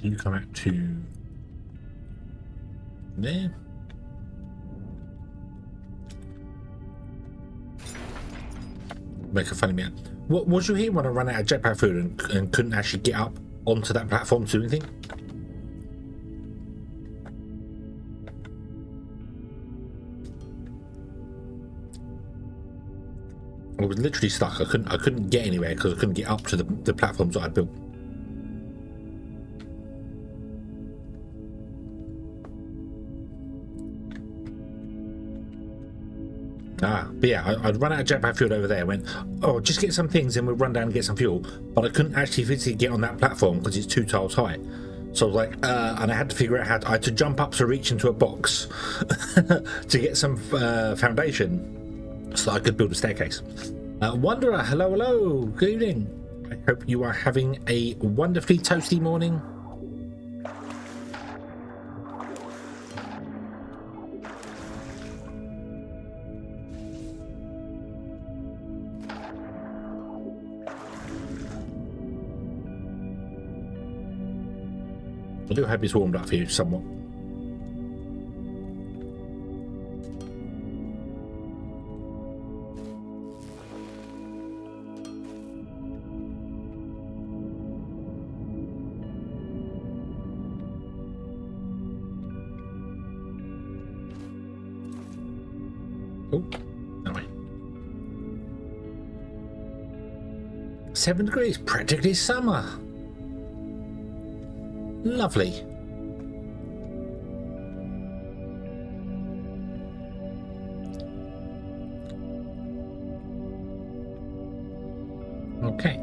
You come out to there. Make a funny man. What was you here when I ran out of jetpack food and couldn't actually get up onto that platform to do anything? I was literally stuck. I couldn't get anywhere because I couldn't get up to the platforms that I'd built. But yeah, I'd run out of jetpack fuel over there, went, oh, just get some things and we'll run down and get some fuel. But I couldn't actually physically get on that platform because it's 2 tiles high. So I was like, and I had to figure out how I had to jump up to reach into a box to get some foundation so that I could build a staircase. Wanderer, hello, hello, good evening. I hope you are having a wonderfully toasty morning. I do hope it's warmed up for you somewhat. Oh, no way. 7 degrees, practically summer. Lovely. Okay.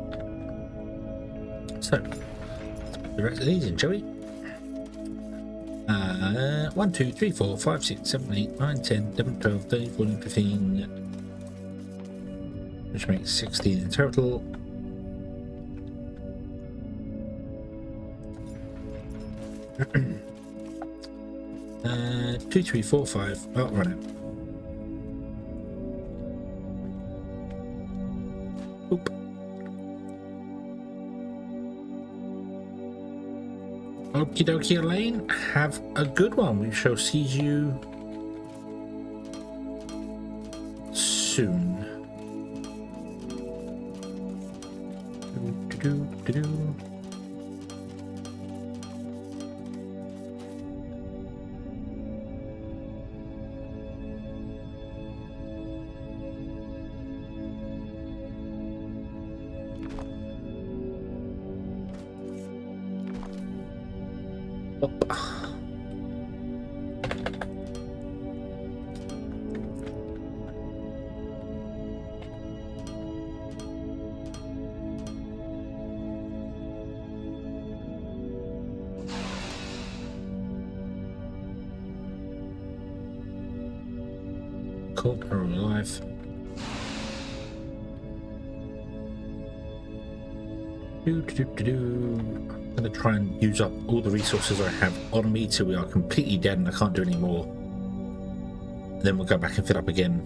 So, let's put the rest of these in, shall we? 1, 2, 3, 4, 5, 6, 7, 8, 9, 10, 11, 12, 13, 14, 15. Which makes 16 in total. 2, 3, 4, 5. Oh, run out. Oop. Okie dokie, Elaine. Have a good one. We shall see you soon. Do-do-do-do-do. Up. Cool, are we alive? I'm going to try and use up all the resources I have on me till we are completely dead and I can't do any more. And then we'll go back and fill up again.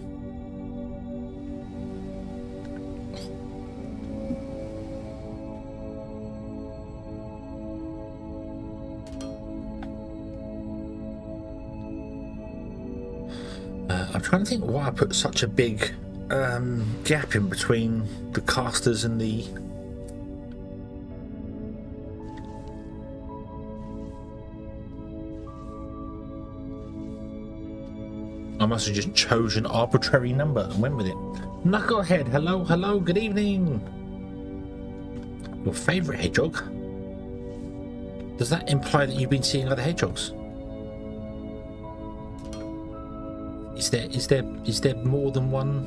I'm trying to think why I put such a big gap in between the casters and the... I must have just chosen an arbitrary number and went with it. Knucklehead, hello, hello, good evening. Your favourite hedgehog? Does that imply that you've been seeing other hedgehogs? Is there more than one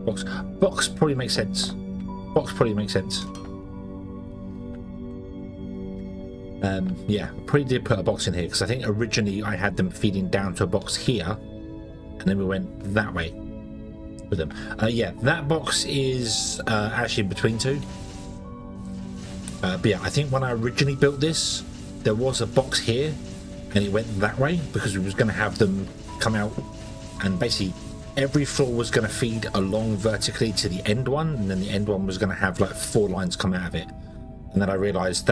box? Box probably makes sense. Box probably makes sense. Yeah, probably did put a box in here because I think originally I had them feeding down to a box here, and then we went that way with them. Yeah, that box is actually between two. But yeah, I think when I originally built this, there was a box here, and it went that way because we was going to have them come out, and basically every floor was going to feed along vertically to the end one, and then the end one was going to have like 4 lines come out of it. And then I realized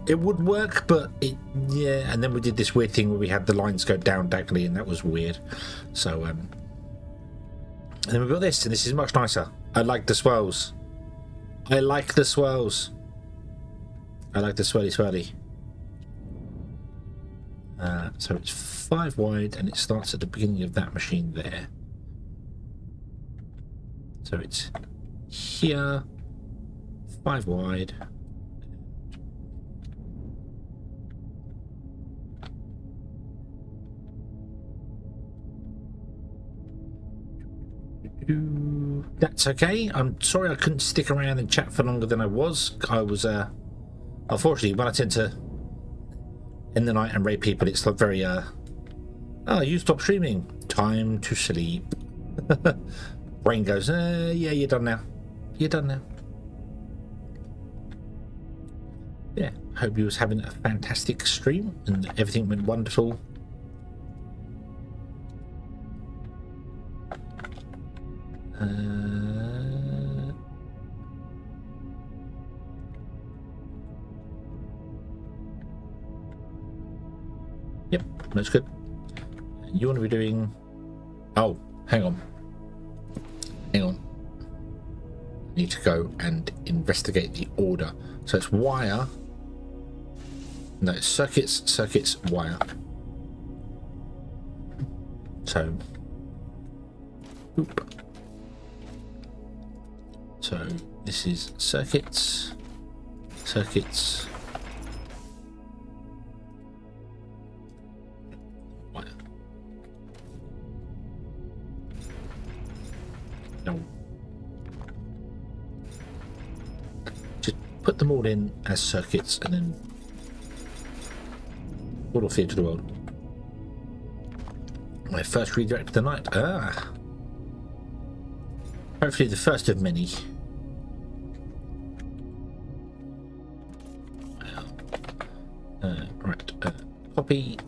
it would work, but yeah, and then we did this weird thing where we had the lines go down diagonally, and that was weird. So and then we built this, and this is much nicer. I like the swirls. I like the swirls. I like the swirly. So it's 5 wide, and it starts at the beginning of that machine there. So it's here, 5 wide. That's okay. I'm sorry I couldn't stick around and chat for longer than I was. I was unfortunately, when I tend to end the night and raid people, it's like very oh, you stop streaming, time to sleep. Brain goes, yeah, you're done now, yeah. Hope you was having a fantastic stream and everything went wonderful. Yep, that's good. You want to be doing... Oh, hang on. I need to go and investigate the order. So it's wire. No, it's circuits, wire. So... Oop. So this is circuits. Wire. No. Just put them all in as circuits and then all fear to the world. My first redirect of the night. Hopefully the first of many. Right, copy.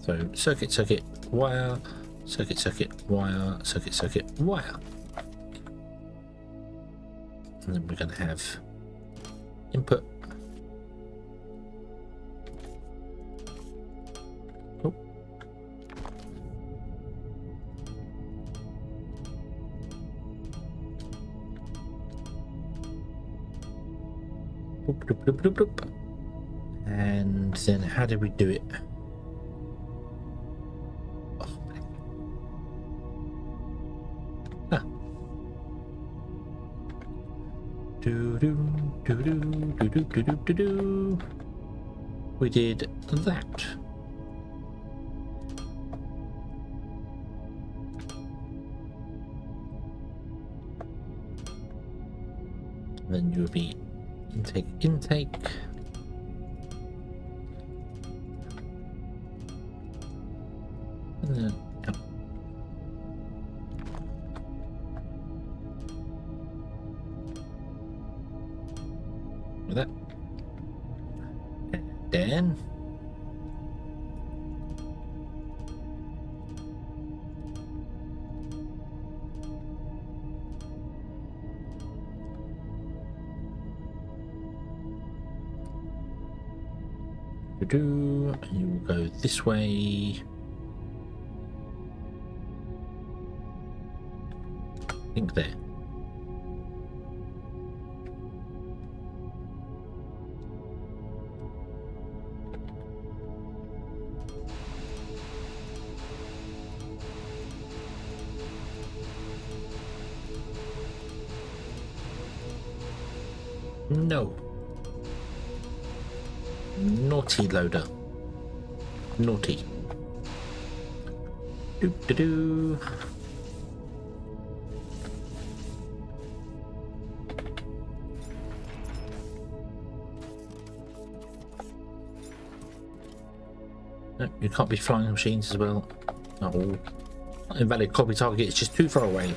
So circuit, wire, circuit, wire, circuit, wire. And then we're going to have input, Boop, boop, boop, boop, boop. And then how do we do it? Oh, ah. Do do do do do do do do do. We did that. Then you'll be intake. And then out. With that. And then and you will go this way. I think there. No. Naughty loader. Naughty. Doo doo doo. No, you can't be flying machines as well. No. Invalid copy target, it's just too far away.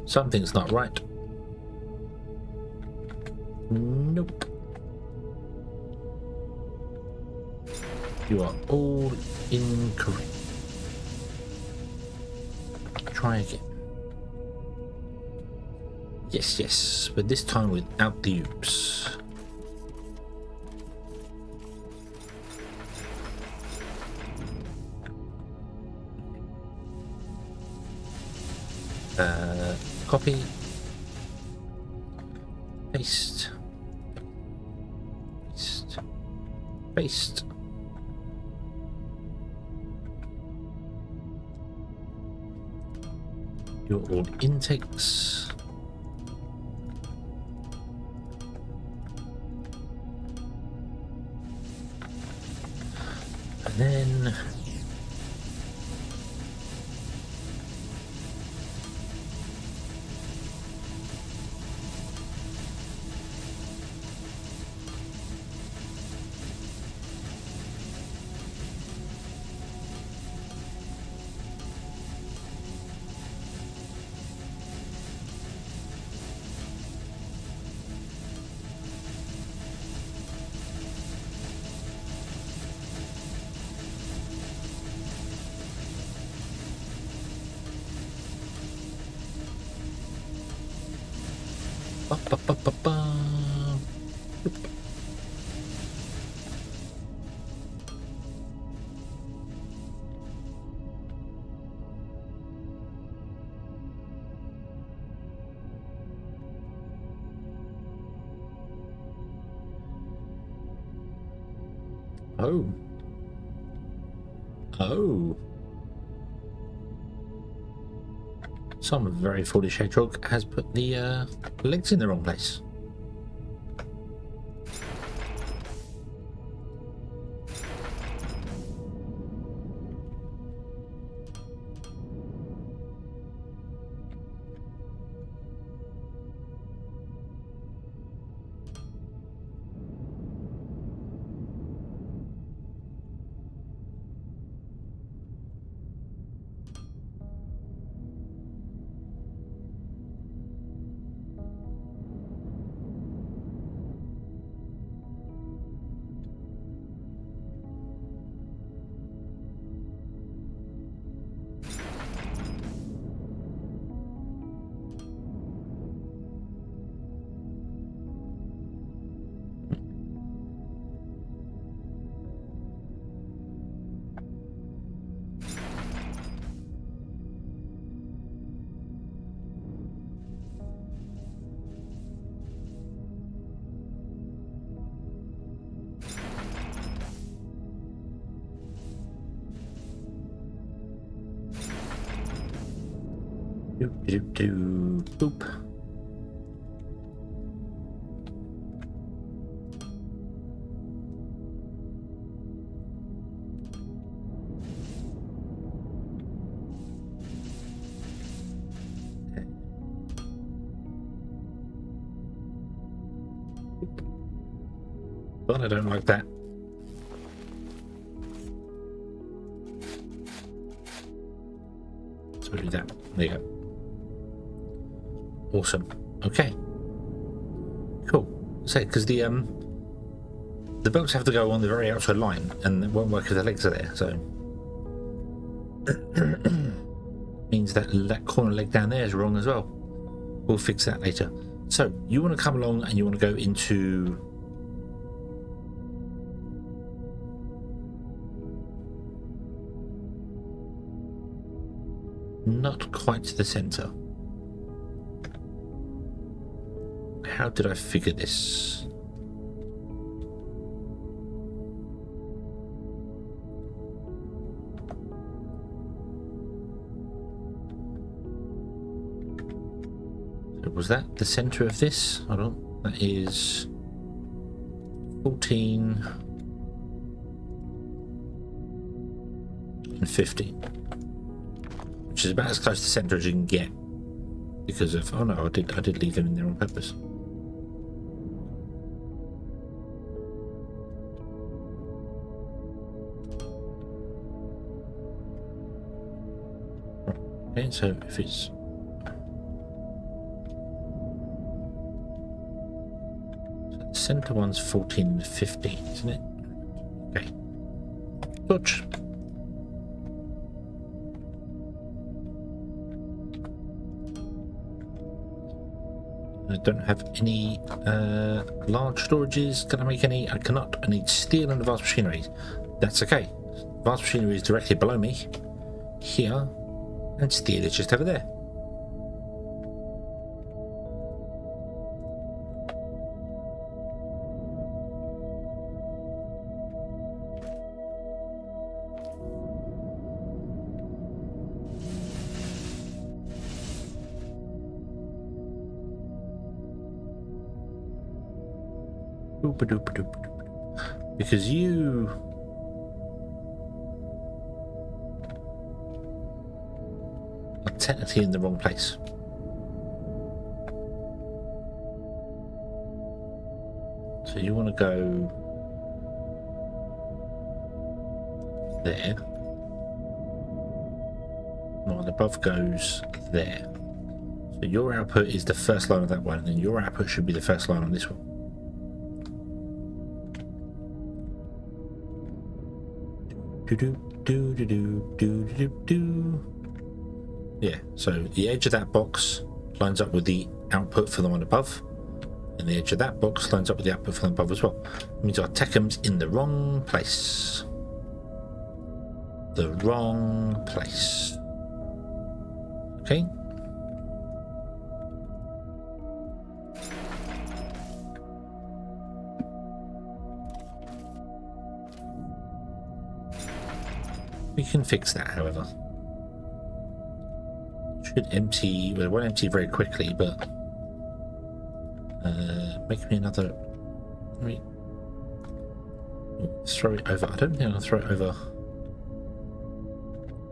Something's not right. Nope. You are all incorrect. Try again. Yes, yes, but this time without the oops. Copy, paste, paste, paste. Your all intakes. And then ba, ba, ba, ba, ba. Oh. Oh. Some very foolish hedgehog has put the legs in the wrong place. Boop. But I don't like that. So we'll do that. There you go. Awesome. Okay. Cool. So, because the belts have to go on the very outside line, and it won't work if the legs are there. So means that that corner leg down there is wrong as well. We'll fix that later. So you want to come along and you want to go into not quite to the center. How did I figure this? So was that the center of this? Hold on. That is 14 and 15. Which is about as close to the center as you can get. Because of oh no, I did leave them in there on purpose. Okay, so if it's so the center one's 14 and 15, isn't it? Okay. Touch. I don't have any large storages. Can I make any? I cannot. I need steel and advanced machinery. That's okay. Advanced machinery is directly below me here, and steel is just over there. Because you are technically in the wrong place. So you want to go there. No, the above goes there. So your output is the first line of that one, and then your output should be the first line on this one. Yeah, so the edge of that box lines up with the output for the one above, and the edge of that box lines up with the output for the above as well. It means our techum's in the wrong place. The wrong place. Okay. We can fix that, however. Should empty, well, it won't empty very quickly, but make me another. Let me throw it over. I don't think I'll throw it over.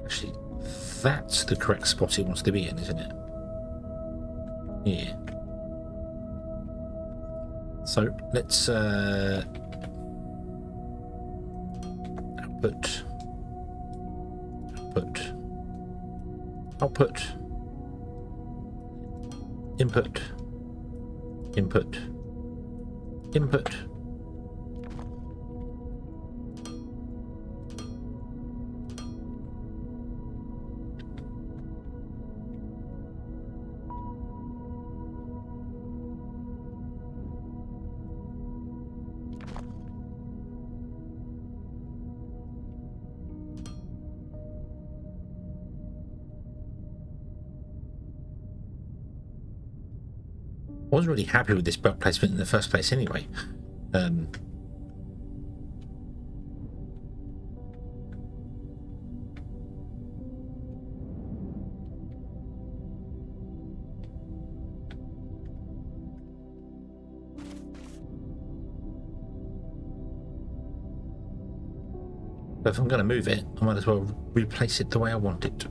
Actually, that's the correct spot it wants to be in, isn't it? Yeah. So let's output. Output, input, input, input. I wasn't really happy with this belt placement in the first place anyway. But if I'm going to move it, I might as well replace it the way I want it.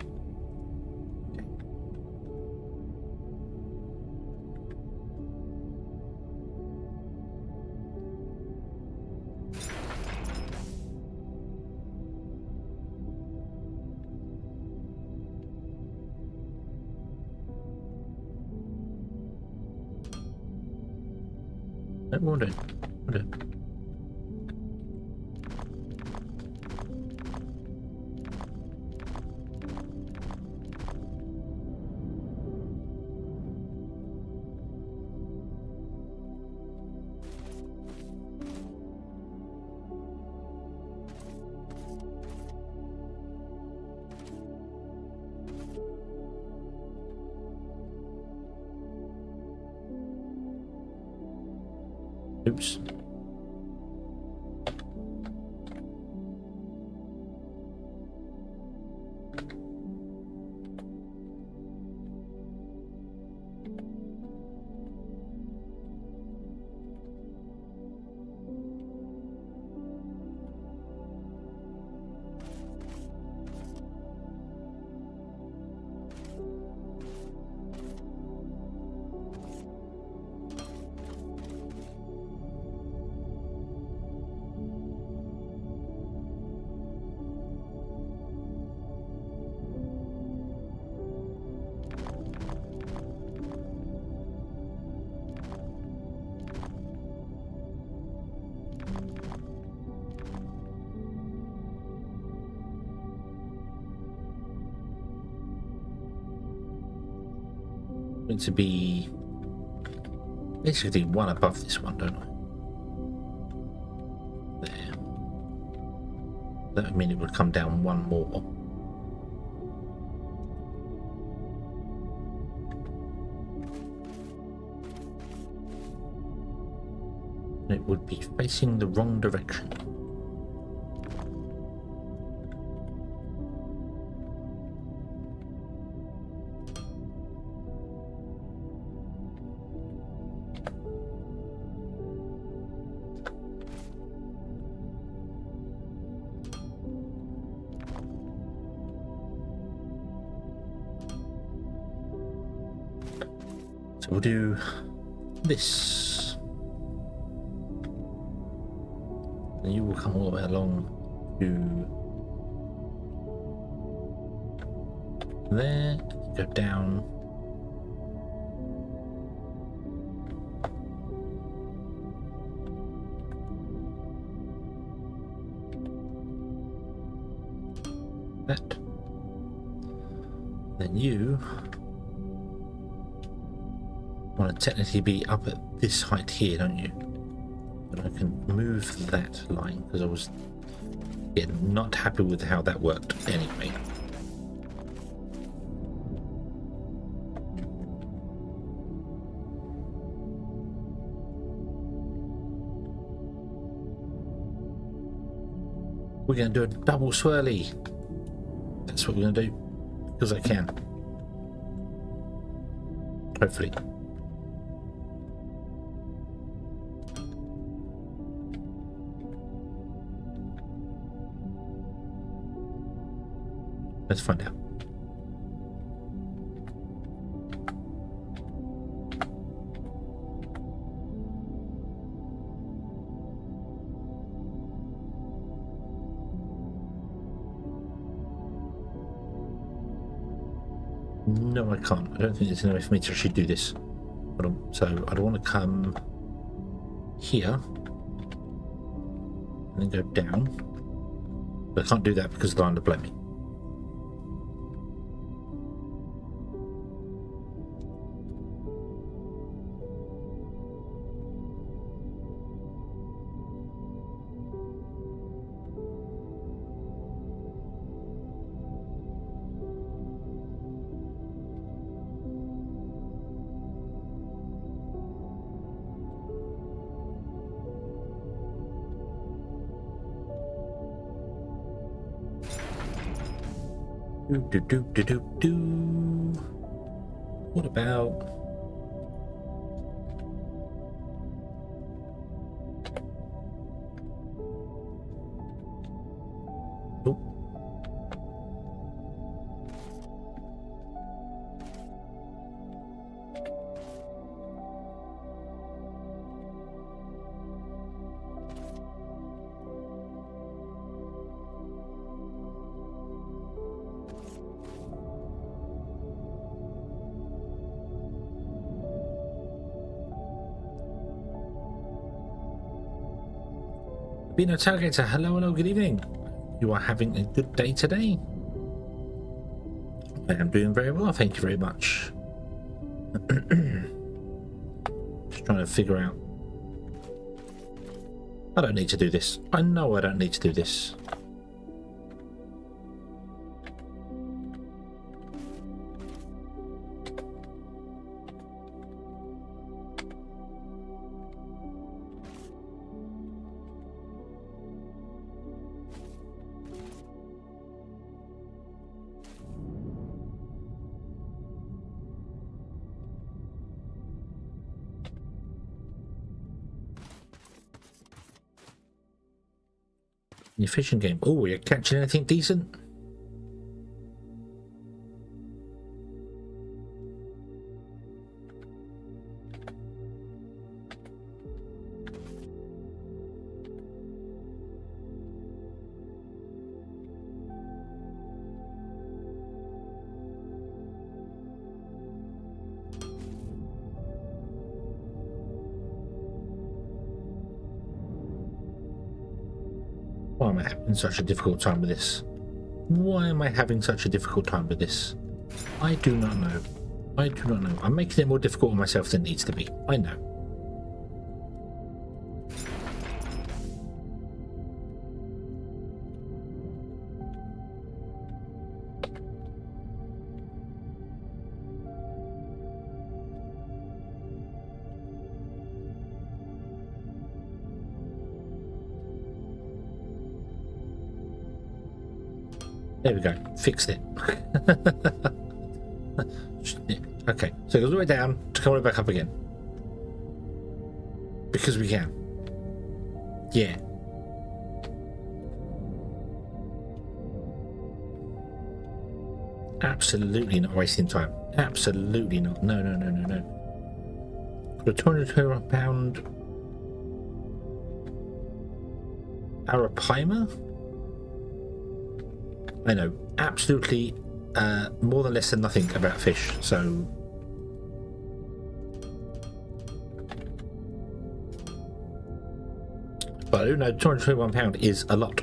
We'll do. We'll do. Oops. Going to be basically one above this one, don't I? There. That would mean it would come down one more. And it would be facing the wrong direction. So we'll do this. And you will come all the way along to there, go down. That. Then you want to technically be up at this height here, don't you? But I can move that line because I was not happy with how that worked anyway. We're going to do a double swirly. That's what we're going to do because I can. Hopefully. Let's find out. No, I can't. I don't think there's any way for me to actually do this. So I'd want to come here and then go down. But I can't do that because the line will blow me. What about Bino Tailgater, hello, good evening. You are having a good day today? I am doing very well, thank you very much. Just trying to figure out. I don't need to do this. I know I don't need to do this. Your fishing game. Oh, you're catching anything decent? Why am I having such a difficult time with this? Why am I having such a difficult time with this? I do not know. I do not know. I'm making it more difficult on myself than it needs to be. I know. There we go. Fixed it. Okay, so it goes all the way down to come right back up again. Because we can. Yeah. Absolutely not wasting time. Absolutely not. No. Got a 200 pound arapaima? I know absolutely more than less than nothing about fish, so but I do know £221 is a lot.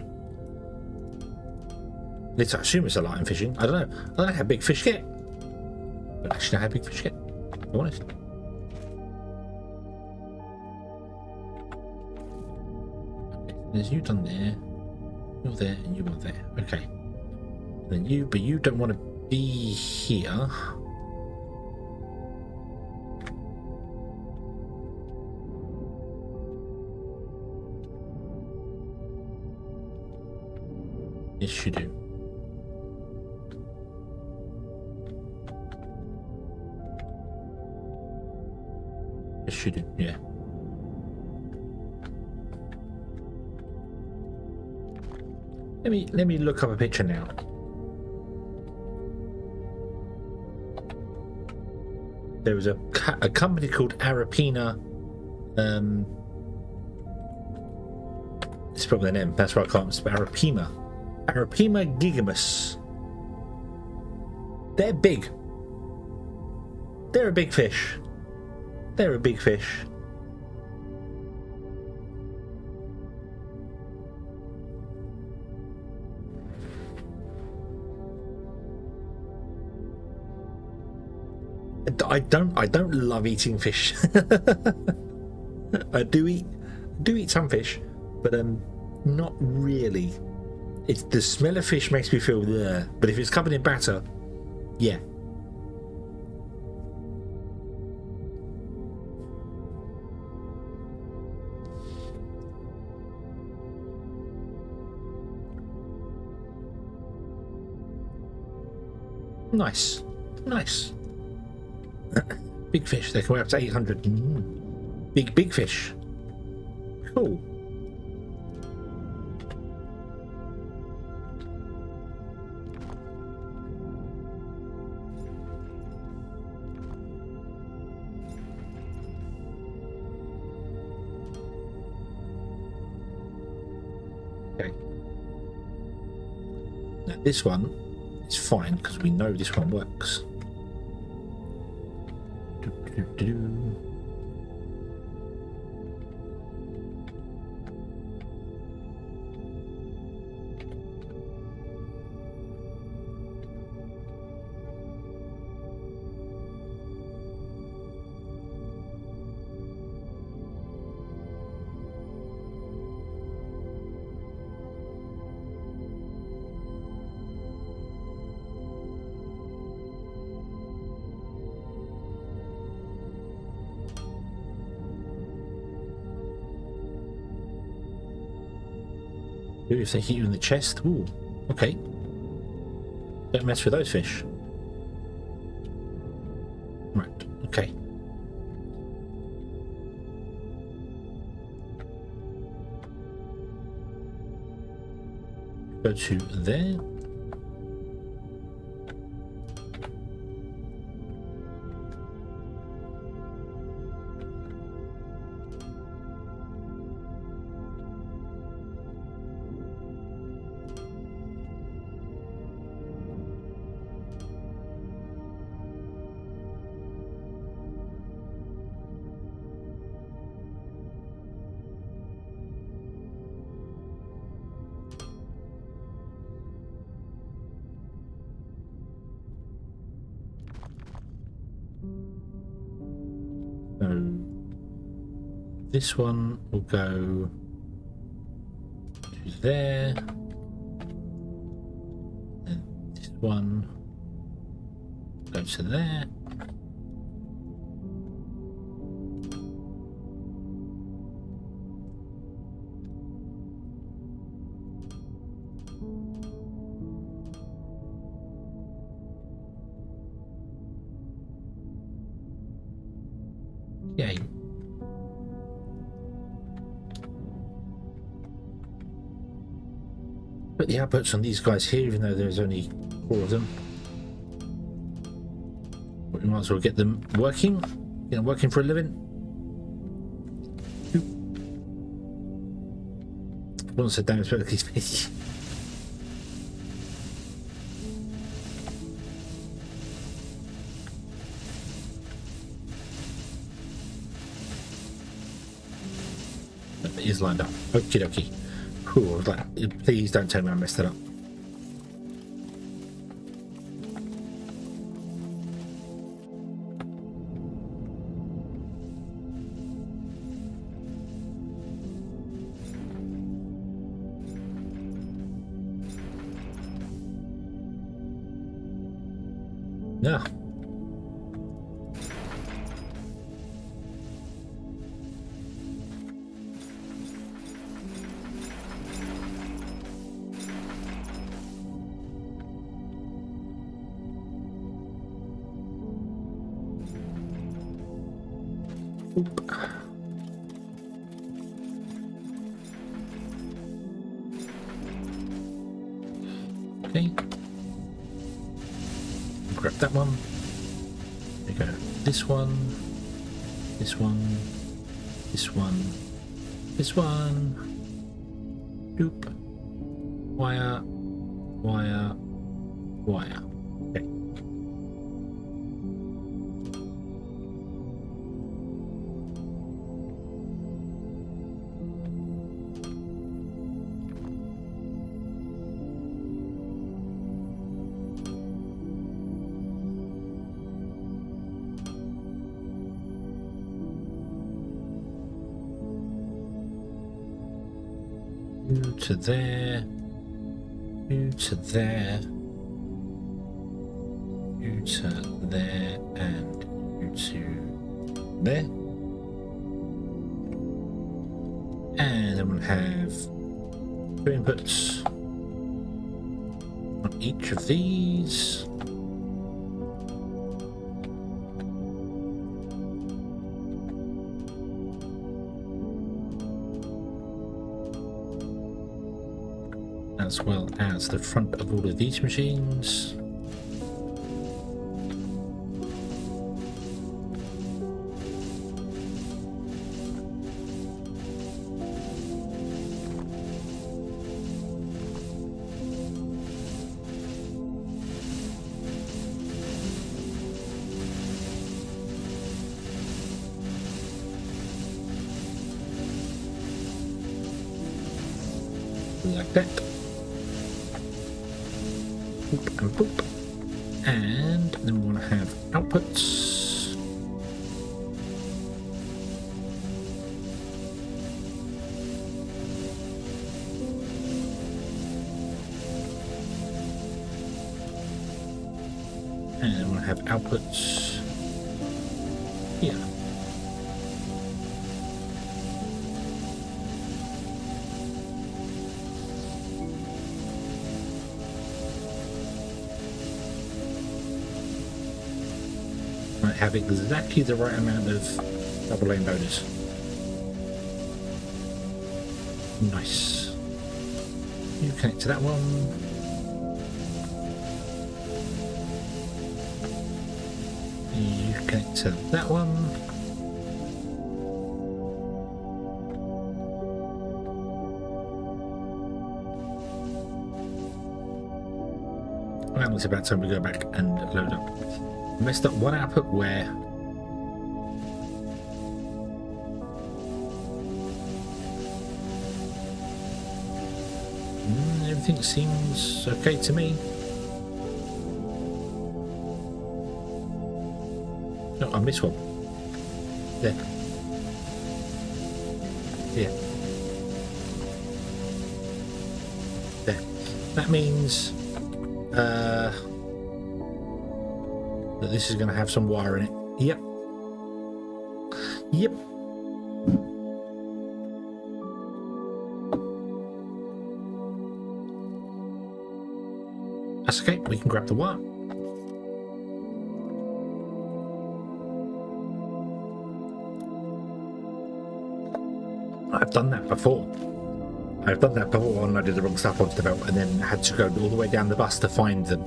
At least I assume it's a lot in fishing. I don't know. I don't know how big fish get. I don't actually know how big fish get, to be honest. Okay, there's you done there. You're there and you are there. Okay. Then you, but you don't want to be here. Yes, you do. Yes, you do. Yeah. Let me look up a picture now. There was a company called Arapina. It's probably an M. That's why I can't spell Arapima. Arapima gigamus. They're big. They're a big fish. They're a big fish. I don't love eating fish. I do eat some fish, but not really. It's the smell of fish makes me feel there. But if it's covered in batter, yeah. Nice. Big fish. They can weigh up to 800. Big fish. Cool. Okay. Now this one is fine because we know this one works. If they hit you in the chest, ooh, okay. Don't mess with those fish. Right, okay. Go to there. So this one will go to there, and this one goes to there. Yay. Put the outputs on these guys here, even though there's only 4 of them. But we might as well get them working. Get them working for a living. Once a damage vertically speed. It is lined up. Okie dokie. Whew, I was like, please don't tell me I messed it up. Yeah. Oop. Okay. Grab that one. There you go. This one. This one. This one. This one. Oop. Wire. Wire. Wire. Okay. You to there, you to there, you to there, and you to there. And I'm going to have 2 inputs on each of these. As well as the front of all of these machines. Like that. Boop and boop. And then we want to have outputs. And we want to have outputs here. have exactly the right amount of double lane loaders. Nice. You connect to that one. You connect to that one. And it's about time we go back and load up. Messed up one output where everything seems okay to me. No, I missed one. There. Yeah. There. That means that this is going to have some wire in it. Yep. Yep. That's okay. We can grab the wire. I've done that before. I've done that before when I did the wrong stuff onto the belt and then had to go all the way down the bus to find them.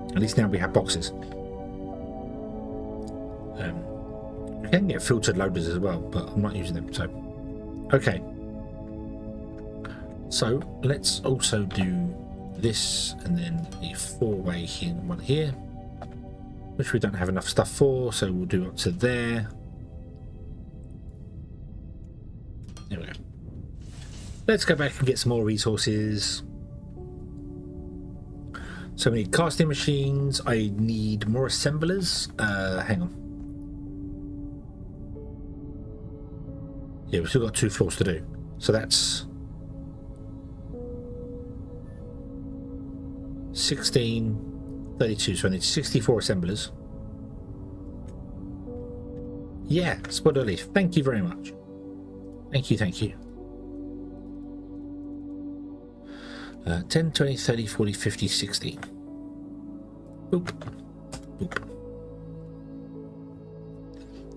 At least now we have boxes. We can get filtered loaders as well, but I'm not using them, so... Okay. So, let's also do this, and then a 4-way here and one here. Which we don't have enough stuff for, so we'll do up to there. There we go. Let's go back and get some more resources. So we need casting machines. I need more assemblers. Hang on. Yeah, we've still got 2 floors to do. So that's 16, 32. So I need 64 assemblers. Yeah, spoiler leaf. Thank you very much. Thank you, thank you. 10, 20, 30, 40, 50, 60. Boop. Boop.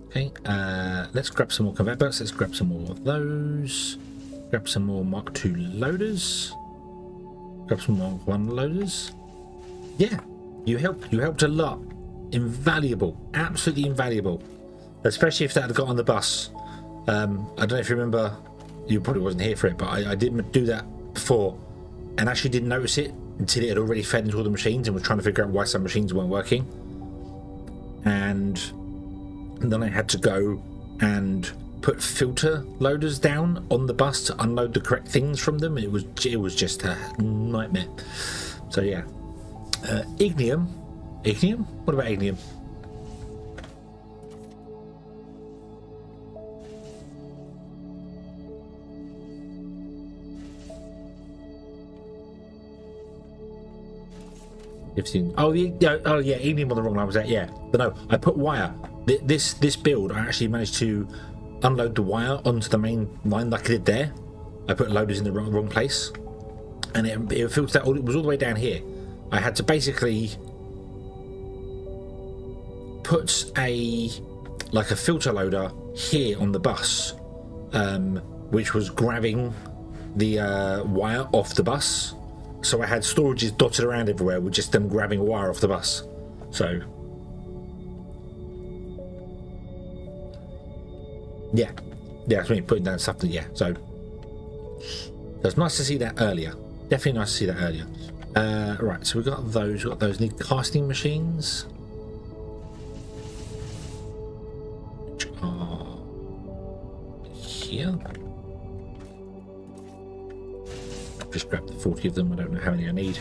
Okay, let's grab some more conveyor belts. Let's grab some more of those. Grab some more Mark II loaders. Grab some Mark I loaders. Yeah, you helped a lot. Invaluable. Absolutely invaluable. Especially if that had got on the bus. I don't know if you remember, you probably wasn't here for it, but I did do that before and actually didn't notice it until it had already fed into all the machines and was trying to figure out why some machines weren't working. And then I had to go and put filter loaders down on the bus to unload the correct things from them. It was just a nightmare. So yeah. Ignium? What about ignium? Oh yeah, ignium on the wrong line was that, yeah. But no, I put wire. This build, I actually managed to unload the wire onto the main line like I did there. I put loaders in the wrong place, and it filtered out. It was all the way down here. I had to basically put a filter loader here on the bus, which was grabbing the wire off the bus. So I had storages dotted around everywhere with just them grabbing a wire off the bus. So yeah, that's me putting down stuff. So it's nice to see that earlier. Definitely nice to see that earlier. Right, so we've got those. Need casting machines, which are here. Just grab the 40 of them. I don't know how many I need.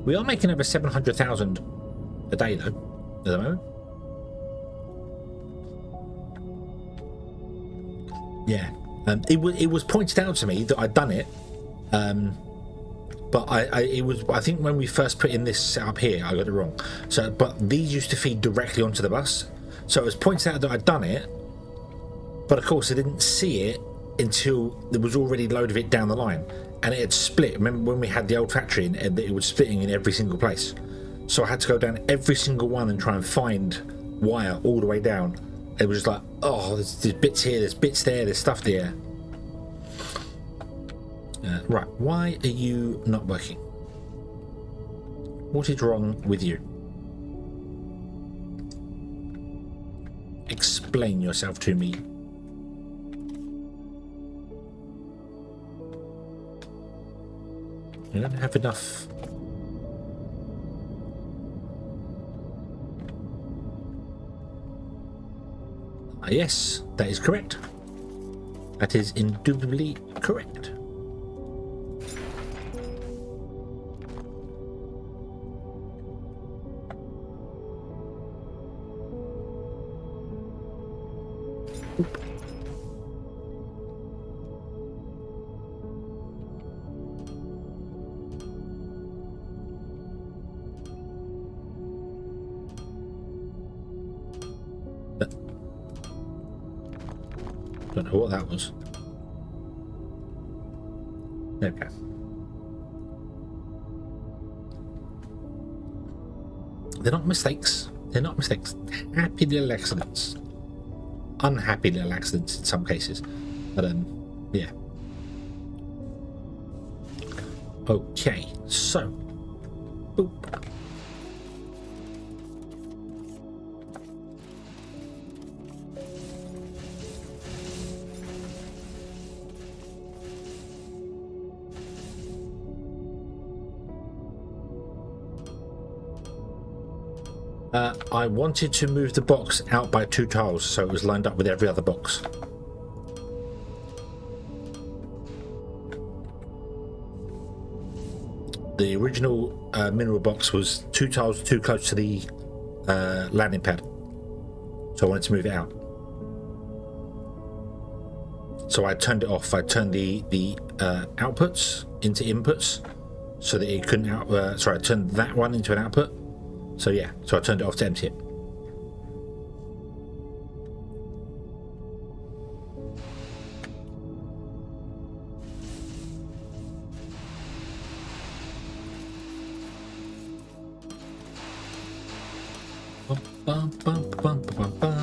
We are making over 700,000 a day though at the moment. Yeah, it was pointed out to me that I'd done it, but I think when we first put in this setup here, I got it wrong. So, but these used to feed directly onto the bus, so it was pointed out that I'd done it, but of course I didn't see it until there was already a load of it down the line, and it had split. Remember when we had the old factory and it was splitting in every single place? So I had to go down every single one and try and find wire all the way down. It was just like, oh, there's bits here, there's bits there, there's stuff there. Right, why are you not working? What is wrong with you? Explain yourself to me. You don't have enough. Yes, that is correct. That is indubitably correct. Don't know what that was. There we go. They're not mistakes. They're not mistakes. Happy little accidents. Unhappy little accidents in some cases. But yeah. Okay, so boop. I wanted to move the box out by 2 tiles so it was lined up with every other box. The original mineral box was 2 tiles too close to the landing pad, so I wanted to move it out. So I turned it off. I turned the outputs into inputs so that it couldn't sorry, I turned that one into an output. So yeah, so I turned it off to empty it. Bum, bum, bum, bum, bum, bum.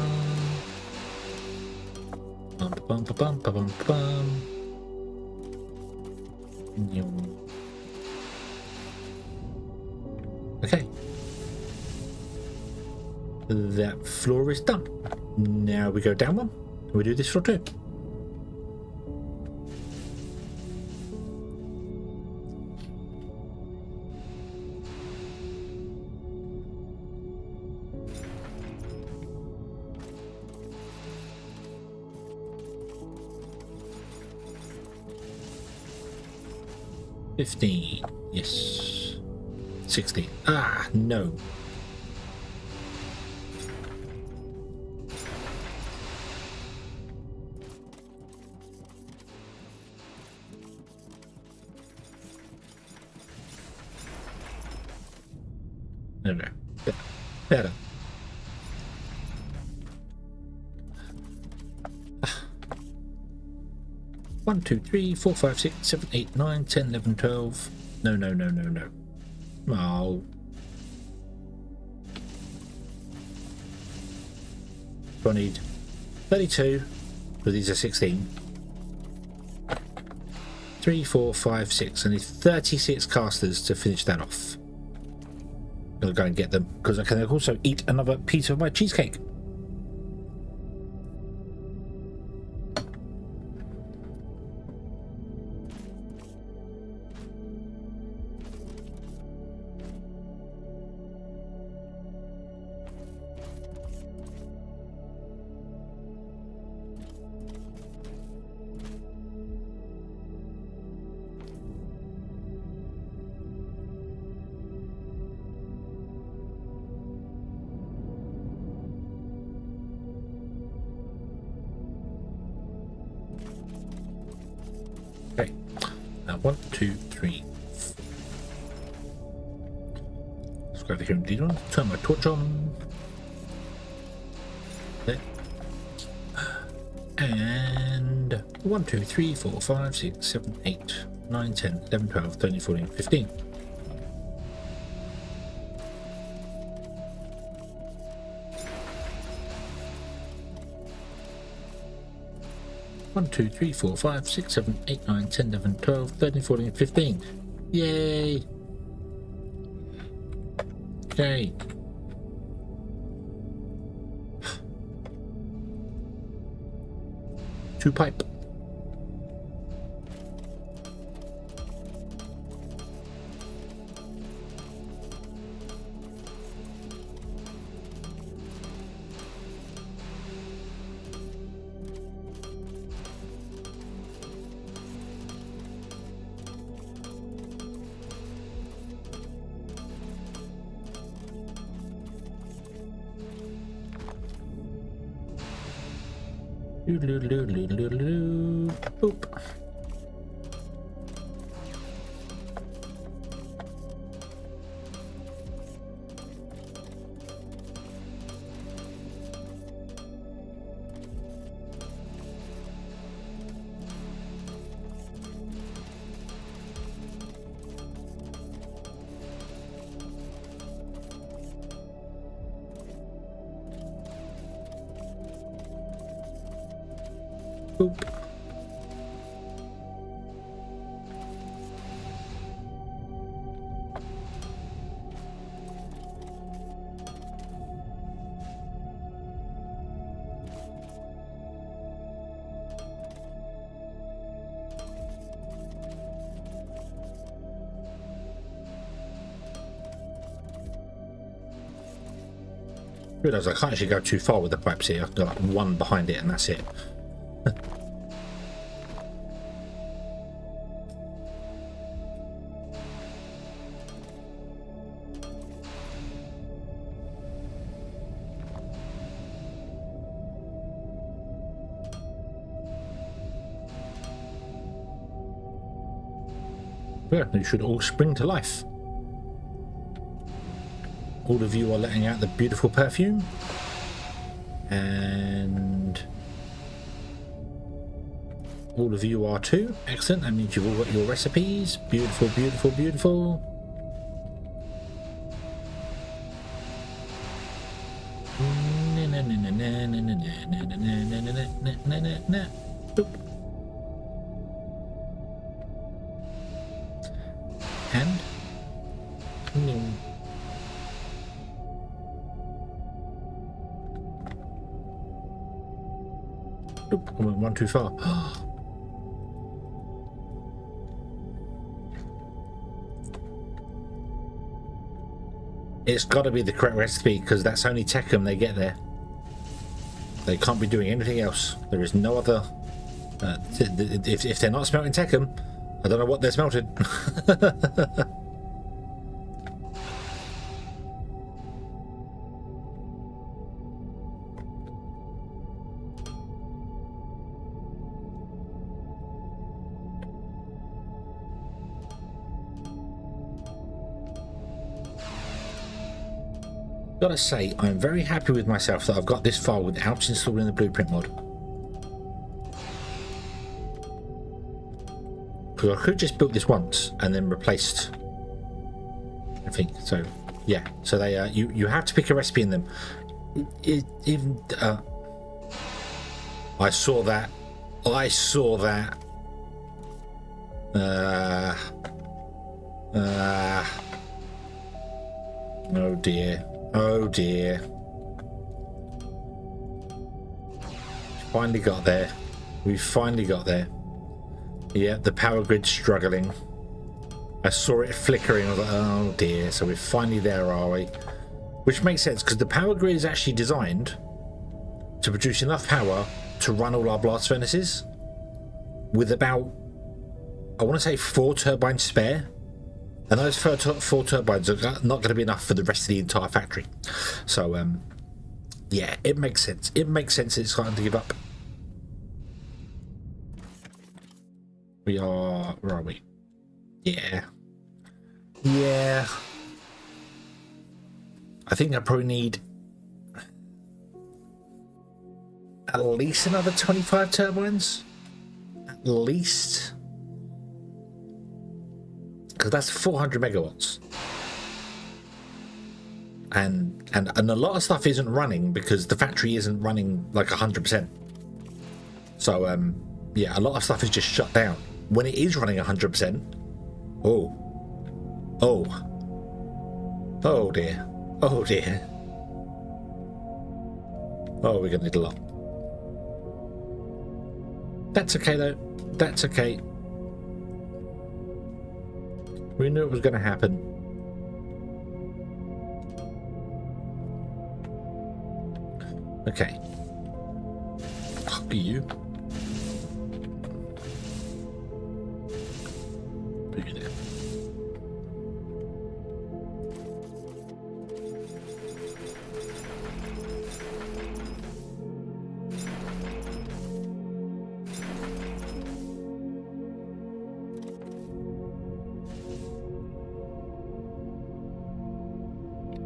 Bum, bum, bum, bum, bum, bum. Okay. That floor is done. Now we go down one and we do this floor too. $15. Yes. $60. Ah, no. No. Better. 1, 2, 3, 4, 5, 6, 7, 8, 9, 10, 11, 12. No. Oh. So I need 32, because these are 16. 3, 4, 5, 6. I need 36 casters to finish that off. I'm gonna go and get them because I can also eat another piece of my cheesecake. Okay, now 1, 2, 3. Let's go over here and do one. Turn my torch on. There. And 1, 2, 3, 4, 5, 6, 7, 8. 9, 10, 11, 12, 13, 14, 15. One, 2, 3, 4, 5, 6, 7, 8, 9, 10, 11, 12, 13, 14, 15. Yay! Okay. Two pipe. Boop. Boop. Realise I can't actually go too far with the pipes here. I've got like one behind it and that's it. Yeah, you should all spring to life. All of you are letting out the beautiful perfume. And all of you are too. Excellent. That means you've all got your recipes. Beautiful, beautiful, beautiful. Boop. And oop, I went one too far. It's got to be the correct recipe because that's only Tekken they get there. They can't be doing anything else. There is no other. If they're not smelting Tekken, I don't know what they're smelting. Gotta say, I'm very happy with myself that I've got this far without installing the blueprint mod. Because I could just built this once and then replaced everything. So yeah, so they you have to pick a recipe in them. Even I saw that. Oh dear. Oh dear. Finally got there. We finally got there. Yeah, the power grid's struggling. I saw it flickering. I was like, oh dear. So we're finally there, are we? Which makes sense because the power grid is actually designed to produce enough power to run all our blast furnaces with about, I want to say 4 turbines spare. And those 4 turbines are not going to be enough for the rest of the entire factory. So, yeah, it makes sense. It makes sense it's time to give up. We are... Where are we? Yeah. Yeah. I think I probably need at least another 25 turbines. At least. because that's 400 megawatts. And a lot of stuff isn't running because the factory isn't running like 100%. So yeah, a lot of stuff is just shut down. When it is running 100%, oh dear, oh dear, oh, we're gonna need a lot. That's okay though, that's okay. We knew it was gonna happen. Okay. Fuck you. Put you there.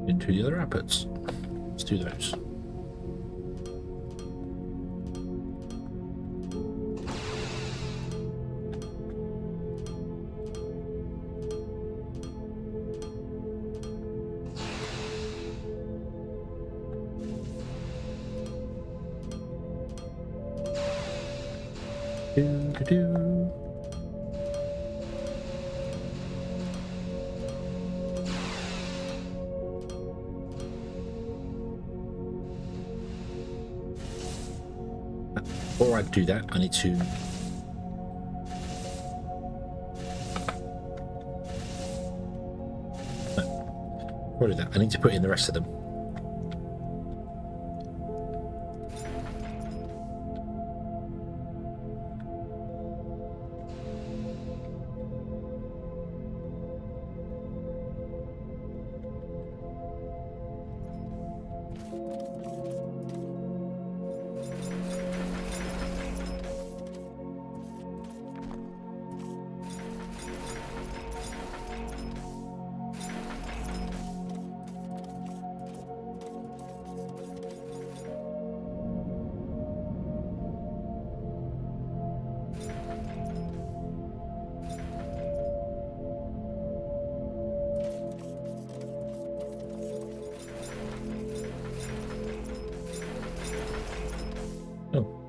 Into the other outputs. Let's do those. Do. Before I do that, I need to what is that? I need to put in the rest of them.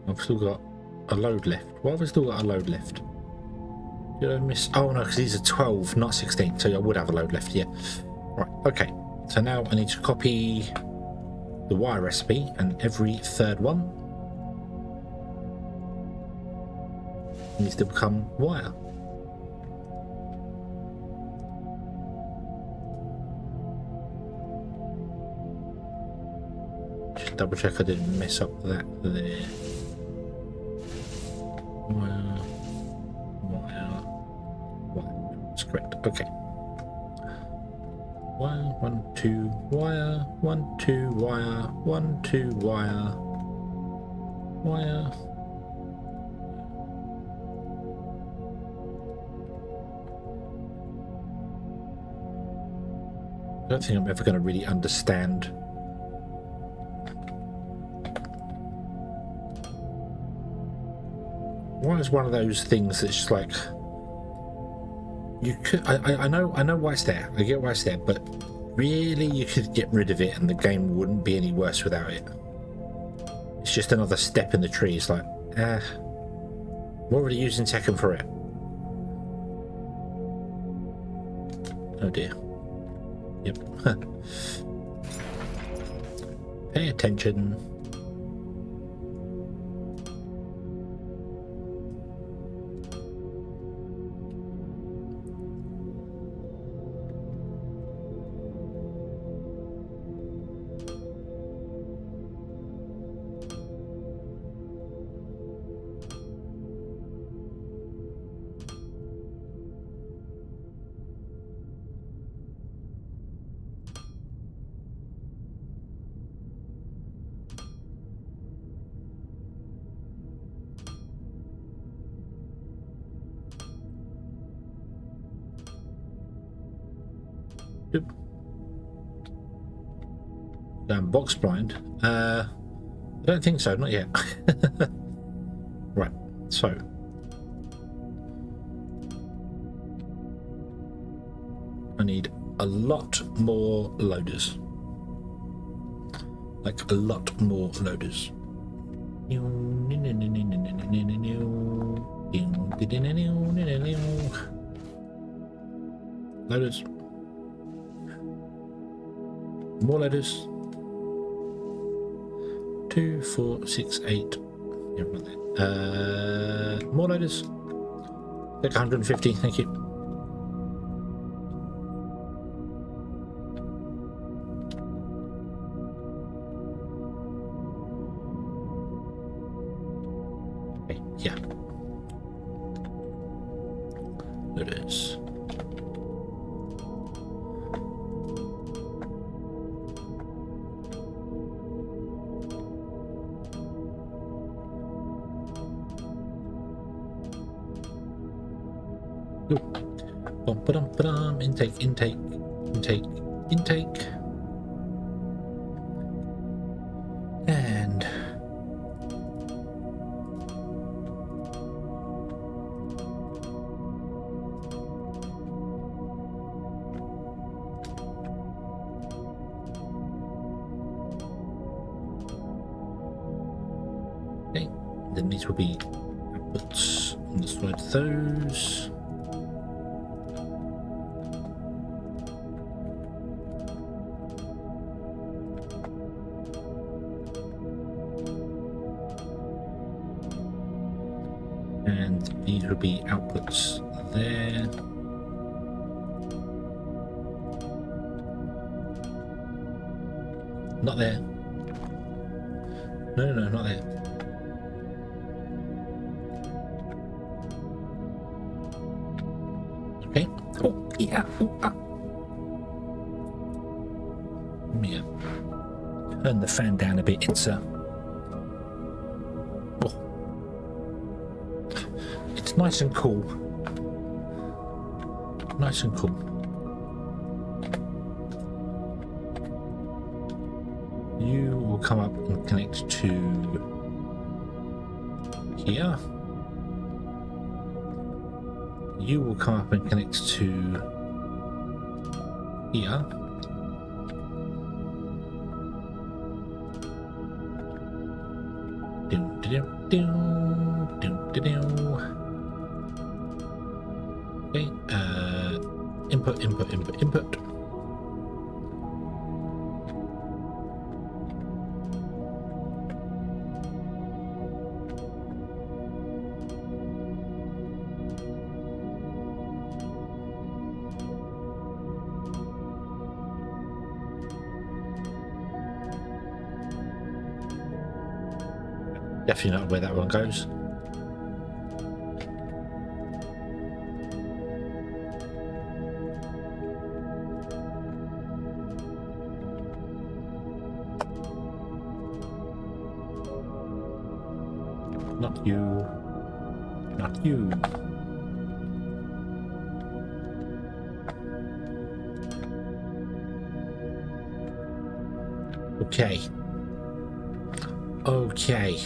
I've still got a load left. Why have I still got a load left? Did I miss? Oh no, because these are 12, not 16. So I would have a load left, yeah. Right, okay. So now I need to copy the wire recipe, and every third one needs to become wire. Just double check I didn't mess up that there. Wire. That's correct. Okay. Wire, 1, 2, wire, 1, 2, wire, 1, 2, wire, wire. I don't think I'm ever going to really understand why is one of those things that's just like you could. I know why it's there. I get why it's there, but really you could get rid of it and the game wouldn't be any worse without it. It's just another step in the tree. It's like, we're already using Tekken for it. Oh dear. Yep. Pay attention. Yep. Box blind. I don't think so, not yet. Right, so I need a lot more loaders. Like a lot more loaders. Loaders. More loaders. 2, 4, 6, 8. Yeah, right there. More loaders. Like 150, thank you. Okay, yeah. Loaders. Intake, intake, intake, intake. And okay, then these will be outputs on the side of those. And these will be outputs there. Not there. No, not there. Okay. Oh, yeah. Oh, ah. Let me turn the fan down a bit. It's it's nice and cool. Nice and cool. You will come up and connect to here. You will come up and connect to here. Okay, input, input, input, input. Definitely not where that one goes. Not you. Not you. Okay. Okay.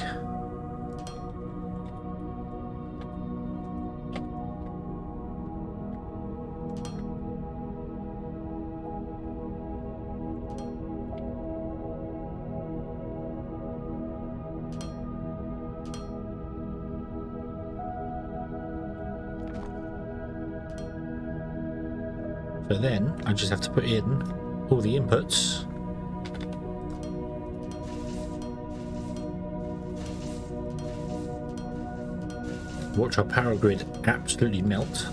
So then I just have to put in all the inputs. Watch our power grid absolutely melt.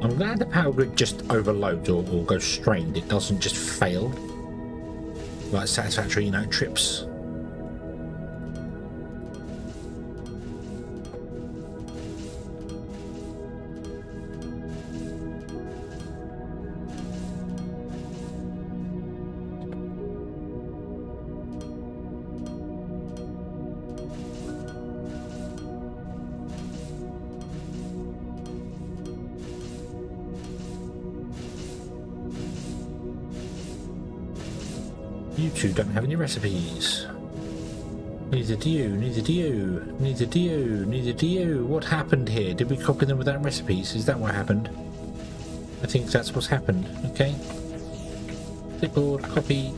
I'm glad the power grid just overloads or goes strained. It doesn't just fail like Satisfactory, trips. You two don't have any recipes. Neither do you, neither do you, neither do you, neither do you. What happened here? Did we copy them without recipes? Is that what happened? I think that's what's happened. Okay. Clipboard, copy.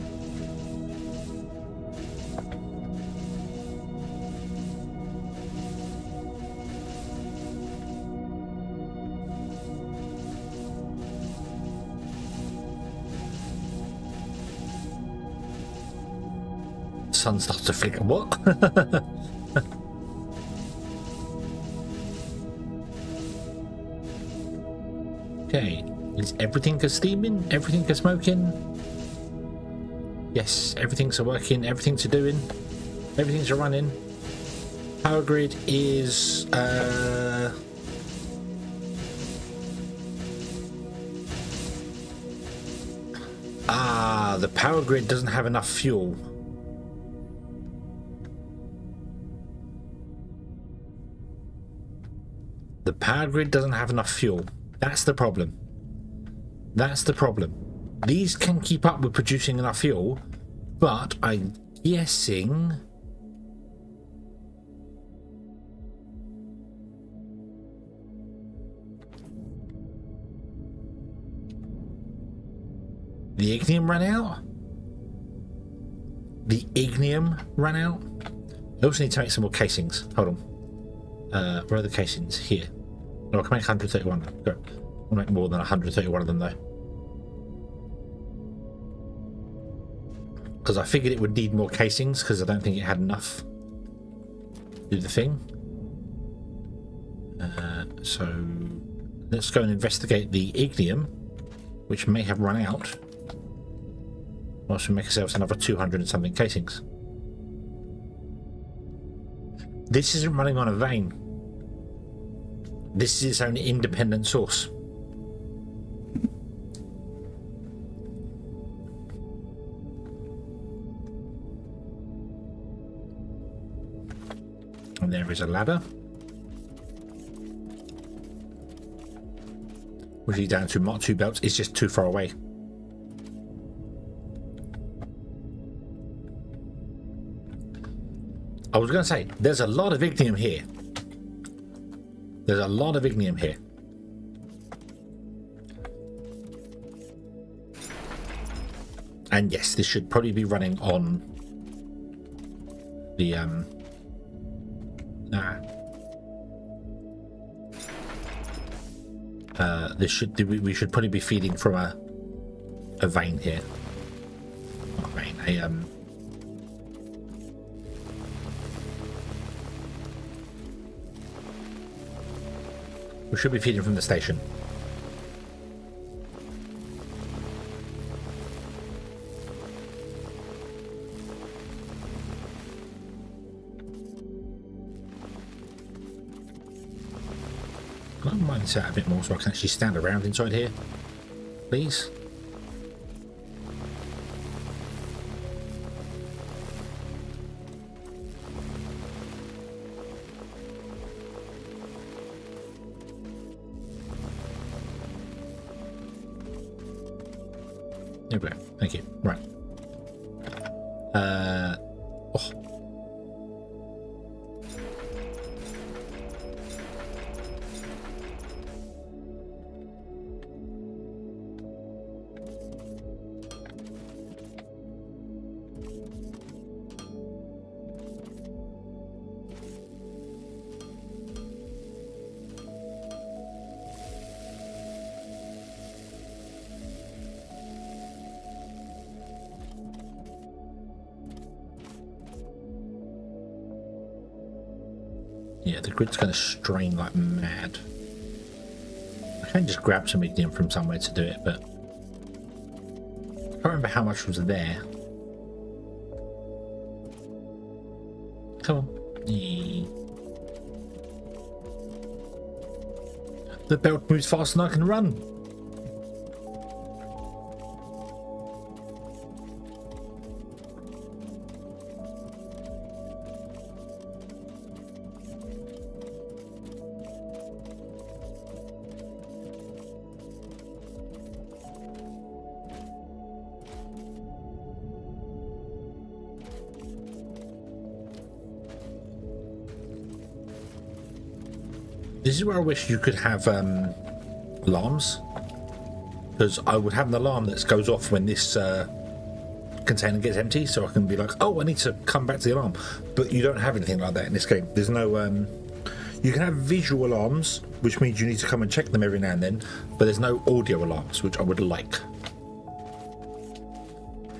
Sun starts to flicker. What? Okay. Is everything steaming? Everything smoking? Yes, everything's working. Everything's doing. Everything's running. Power grid is the power grid doesn't have enough fuel. The power grid doesn't have enough fuel. That's the problem. That's the problem. These can keep up with producing enough fuel, but I'm guessing the ignium ran out. The ignium ran out. I also need to make some more casings. Hold on. Where are the casings? Here. Oh, I can make 131. Go. I'll make more than 131 of them though. Because I figured it would need more casings because I don't think it had enough to do the thing. So let's go and investigate the ignium, which may have run out. Whilst we make ourselves another 200 and something casings. This isn't running on a vein. This is its own independent source. And there is a ladder. Which is down to Mark 2 belts. It's just too far away. I was going to say, there's a lot of ignium here. There's a lot of ignium here. And yes, this should probably be running on the we should probably be feeding from a vein here. Not a vein, we should be feeding from the station. Can I mine this out a bit more so I can actually stand around inside here, please? There we go. Thank you. Right. Oh. Yeah, the grid's going to strain like mad. I can just grab some ignium from somewhere to do it, but I can't remember how much was there. Come on. The belt moves faster than I can run. This is where I wish you could have alarms, because I would have an alarm that goes off when this container gets empty, so I can be like, oh, I need to come back to the alarm. But you don't have anything like that in this game. There's no you can have visual alarms, which means you need to come and check them every now and then, but there's no audio alarms, which I would like.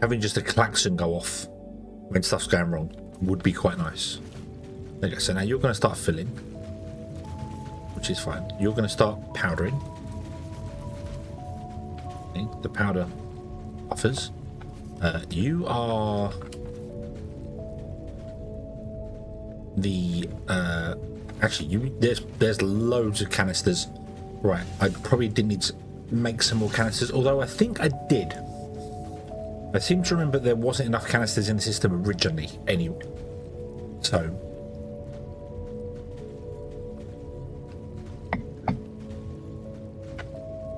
Having just a klaxon go off when stuff's going wrong would be quite nice. There you go. So now you're going to start filling, which is fine. You're going to start powdering. Okay, the powder buffers. You are the actually there's loads of canisters. Right, I probably didn't need to make some more canisters, although I think I did. I seem to remember there wasn't enough canisters in the system originally anyway, so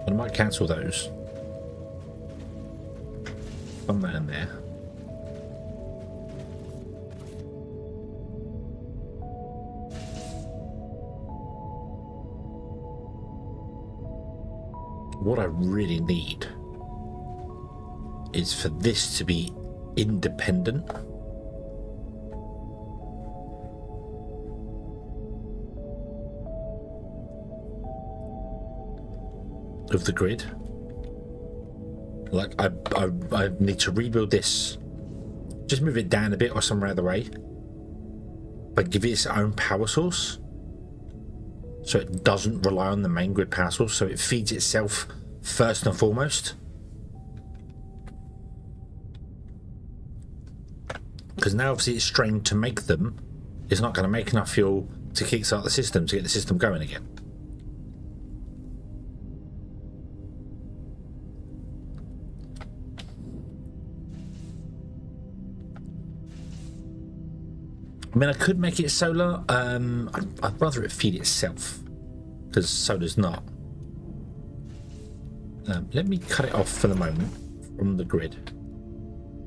I might cancel those. Put that in there. What I really need is for this to be independent of the grid. Like I need to rebuild this, just move it down a bit or somewhere out of the way, but give it its own power source so it doesn't rely on the main grid power source, so it feeds itself first and foremost. Because now obviously it's strained to make them, it's not going to make enough fuel to kickstart the system to get the system going again. I mean, I could make it solar. I'd rather it feed itself, because solar's not. Let me cut it off for the moment from the grid,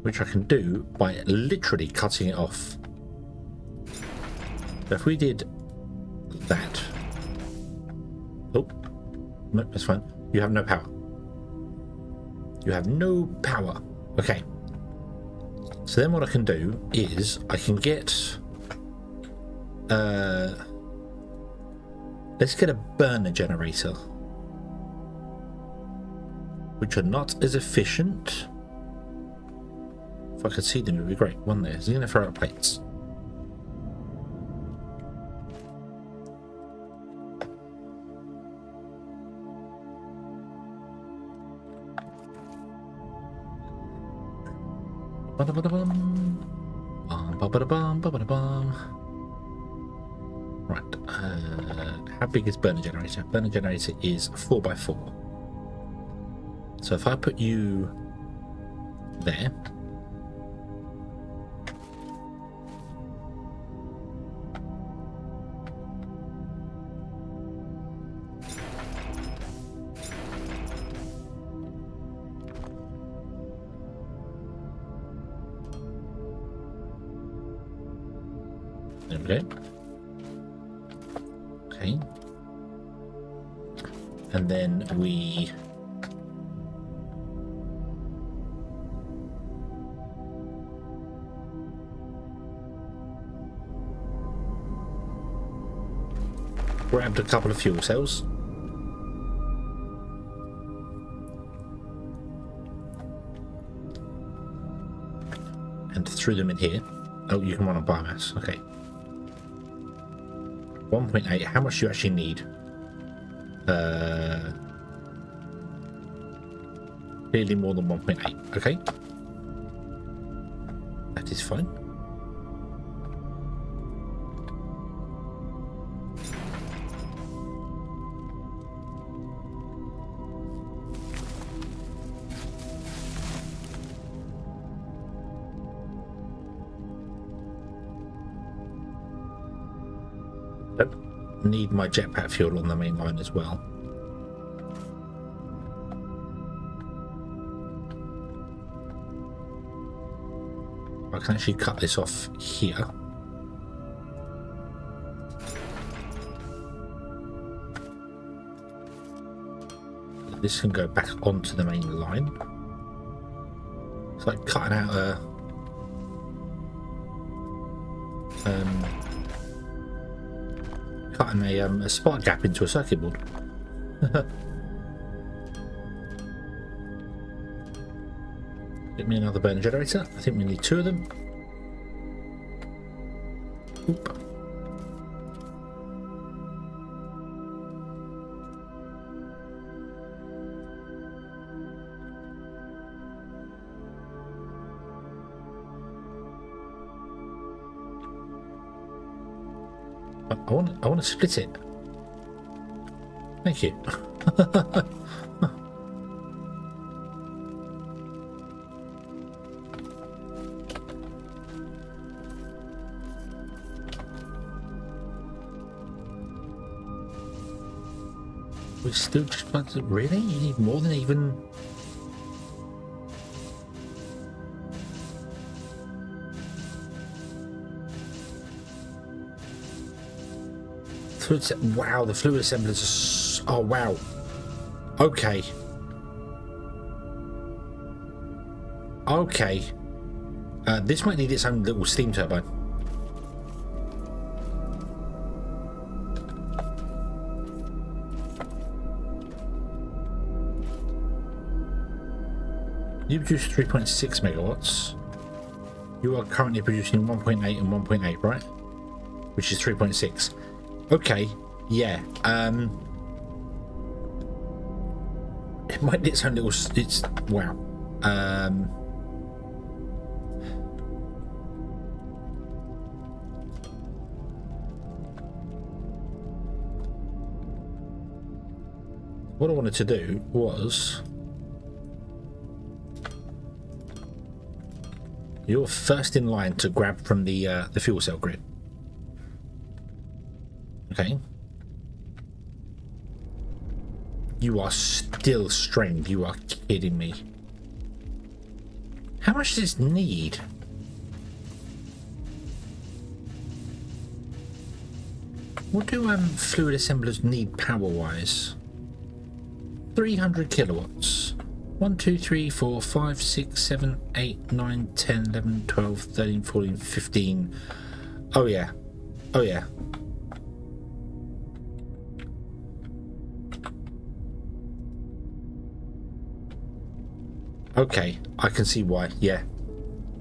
which I can do by literally cutting it off. So if we did that. Oh, no, that's fine. You have no power. You have no power. Okay. So then what I can do is I can get... let's get a burner generator, which are not as efficient. If I could see them, it would be great. One there. Is he going to throw out plates? Right. How big is burner generator? Burner generator is 4x4. So if I put you there. There we go. Okay. And then we grabbed a couple of fuel cells. And threw them in here. Oh, you can run on biomass. Okay. 1.8. How much do you actually need? Clearly more than 1.8. Okay. That is fine. Need my jetpack fuel on the main line as well. I can actually cut this off here. This can go back onto the main line. It's like cutting out a a spark gap into a circuit board. Get me another burner generator. I think we need 2 of them. Oop. I want to split it. Thank you. We're still just about to... Really? You need more than even... Wow, the fluid assemblers are so... Oh, wow. Okay. Okay. This might need its own little steam turbine. You produce 3.6 megawatts. You are currently producing 1.8 and 1.8, right? Which is 3.6. Okay, yeah. It might need its own little... It's... Wow. What I wanted to do was... You're first in line to grab from the fuel cell grid. Okay. You are still strained. You are kidding me. How much does this need? What do fluid assemblers need power-wise? 300 kilowatts. 1, 2, 3, 4, 5, 6, 7, 8, 9, 10, 11, 12, 13, 14, 15. Oh yeah. Oh yeah. Okay, I can see why. Yeah.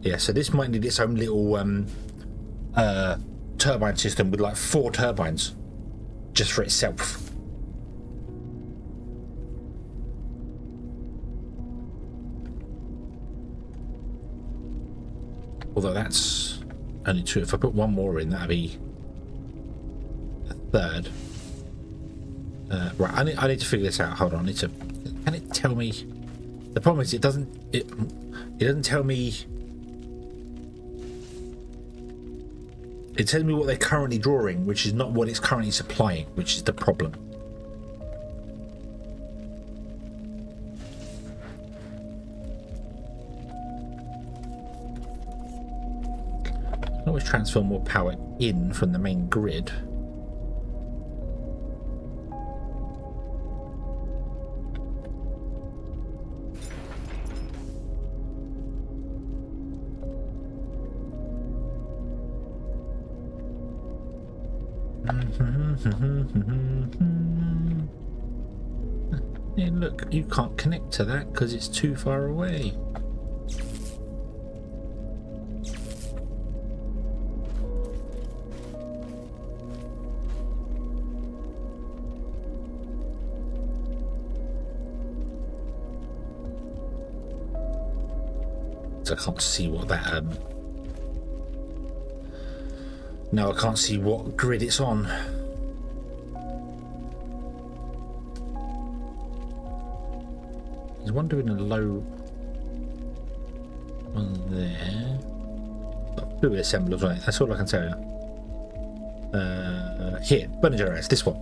Yeah, so this might need its own little turbine system with like 4 turbines just for itself. Although that's only 2. If I put 1 more in, that'd be a 3rd. Right, I need to figure this out. Hold on, I need to... Can it tell me... The problem is it doesn't tell me... It tells me what they're currently drawing, which is not what it's currently supplying, which is the problem. I can always transfer more power in from the main grid. Yeah, look, you can't connect to that because it's too far away. So I can't see what that no, I can't see what grid it's on. There's one doing a low one there. Fluid assemblers, right? That's all I can tell you. Here, burner generators, this one.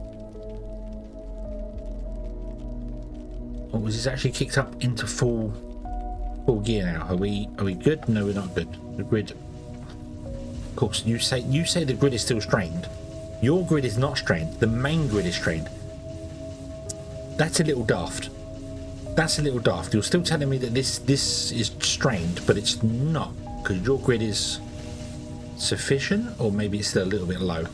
Oh, was this actually kicked up into full gear now? Are we good? No, we're not good. The grid. Of course, you say the grid is still strained. Your grid is not strained. The main grid is strained. That's a little daft. That's a little daft. You're still telling me that this is strained, but it's not, because your grid is sufficient, or maybe it's still a little bit low.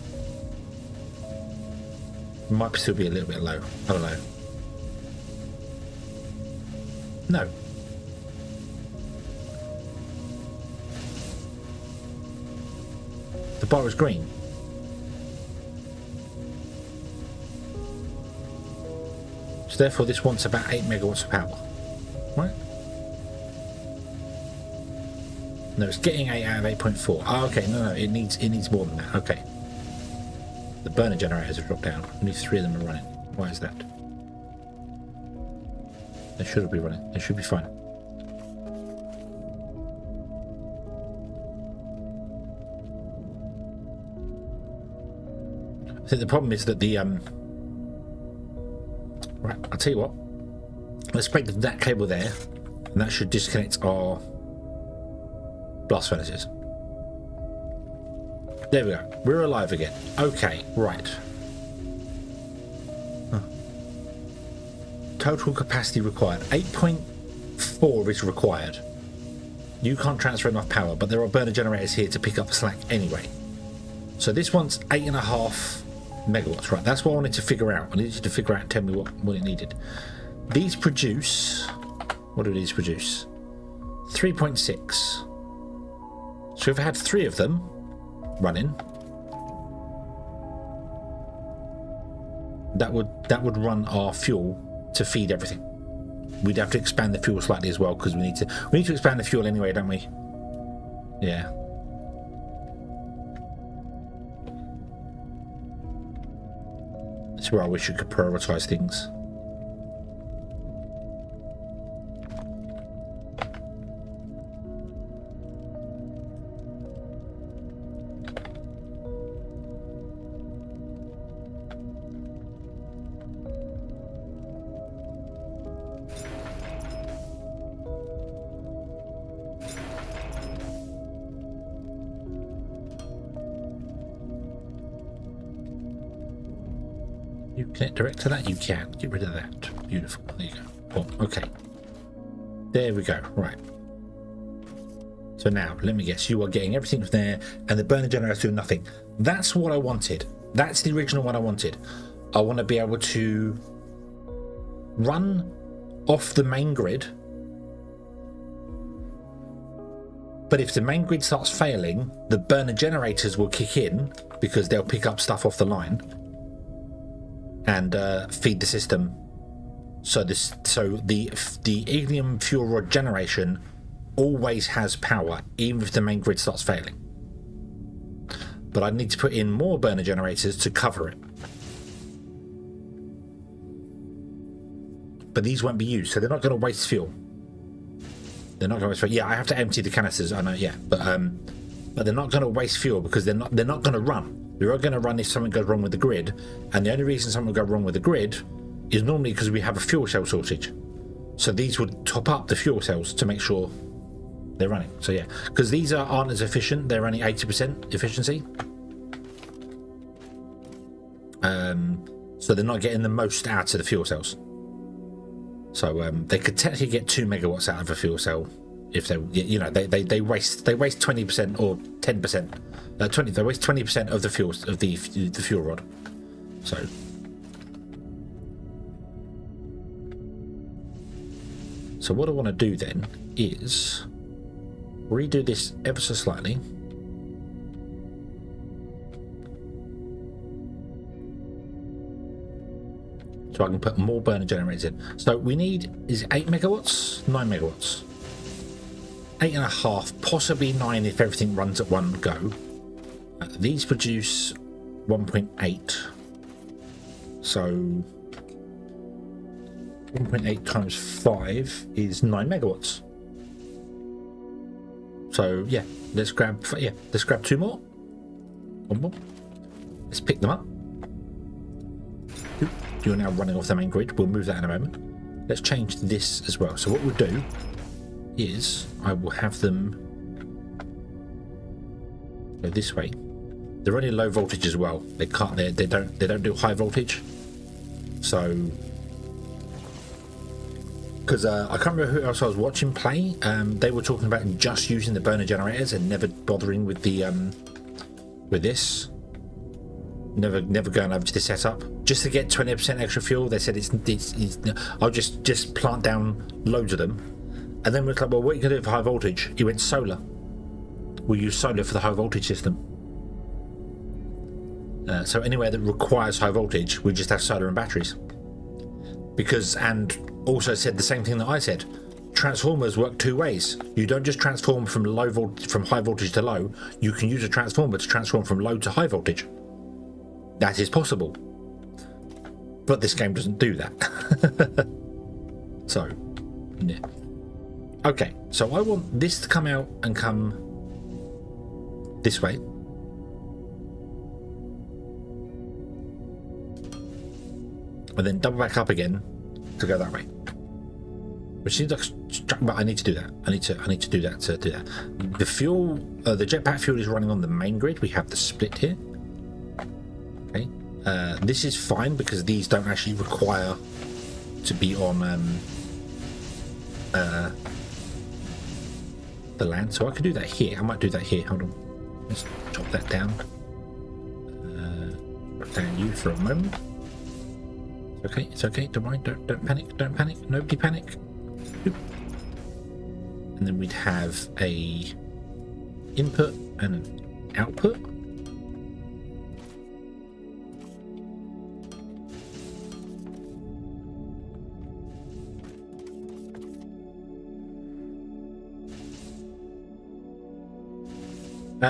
It might still be a little bit low. I don't know. No. The bar is green. So therefore this wants about 8 megawatts of power. Right? No, it's getting 8 out of 8.4. Oh, okay, no, it needs more than that. Okay. The burner generators have dropped down. Only 3 of them are running. Why is that? They should be running. They should be fine. I think the problem is that the right, I'll tell you what. Let's break that cable there, and that should disconnect our blast furnaces. There we go. We're alive again. Okay, right. Huh. Total capacity required. 8.4 is required. You can't transfer enough power, but there are burner generators here to pick up the slack anyway. So this one's 8.5 megawatts. Right, that's what I wanted to figure out. I needed you to figure out and tell me what it needed. These produce... What do these produce? 3.6. So if I had 3 of them running, that would run our fuel to feed everything. We'd have to expand the fuel slightly as well, because we need to expand the fuel anyway, don't we? Yeah. That's where I wish you could prioritize things. You connect direct to that? You can. Get rid of that. Beautiful. There you go. Oh, okay. There we go. Right. So now, let me guess. You are getting everything from there, and the burner generator's doing nothing. That's what I wanted. That's the original one I wanted. I want to be able to run off the main grid. But if the main grid starts failing, the burner generators will kick in, because they'll pick up stuff off the line and feed the system. So the helium fuel rod generation always has power, even if the main grid starts failing. But I need to put in more burner generators to cover it. But these won't be used, so they're not going to waste fuel. They're not going to waste fuel. Yeah, I have to empty the canisters. I know. Yeah, but they're not going to waste fuel, because they're not going to run. They're all going to run if something goes wrong with the grid, and the only reason something will go wrong with the grid is normally because we have a fuel cell shortage. So these would top up the fuel cells to make sure they're running. So yeah, because these aren't as efficient. They're only 80% efficiency. So they're not getting the most out of the fuel cells. So they could technically get 2 megawatts out of a fuel cell if they, you know, they waste 20% or 10%. They waste 20% of the fuel of the fuel rod. So what I want to do then is redo this ever so slightly. So I can put more burner generators in. So we need, is it 8 megawatts? 9 megawatts. 8.5, possibly 9 if everything runs at one go. These produce 1.8. So 1.8 times 5 is 9 megawatts. So yeah, let's grab 2 more. One more. Let's pick them up. You're now running off the main grid. We'll move that in a moment. Let's change this as well. So what we'll do is I will have them go this way. They're only low voltage as well. They can't. They don't do high voltage. So because I can't remember who else I was watching play. They were talking about just using the burner generators and never bothering with the with this. Never going over to the setup just to get 20% extra fuel. They said it's I'll just plant down loads of them, and then we're like, well, what are you gonna do for high voltage? He went solar. We'll use solar for the high voltage system. So anywhere that requires high voltage, we just have solar and batteries. Because, and also said the same thing that I said, transformers work two ways. You don't just transform from high voltage to low. You can use a transformer to transform from low to high voltage. That is possible, but this game doesn't do that. So, yeah. Okay, so I want this to come out and come this way. And then double back up again to go that way. Which seems like, but I need to do that. I need to do that to do that. The fuel, the jetpack fuel is running on the main grid. We have the split here. Okay, this is fine because these don't actually require to be on the land. So I could do that here. I might do that here. Hold on. Let's chop that down. Put down you for a moment. Okay, it's okay. Don't worry. Don't panic. Don't panic. Nobody panic. Oop. And then we'd have a input and an output.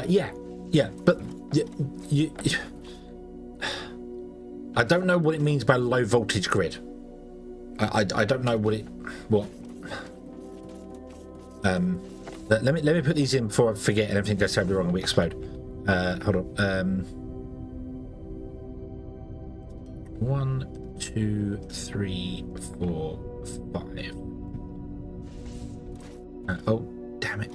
Yeah, but you I don't know what it means by low voltage grid. I don't know what. Let me put these in before I forget and everything goes terribly wrong and we explode. Hold on. 1, 2, 3, 4, 5. Oh, damn it.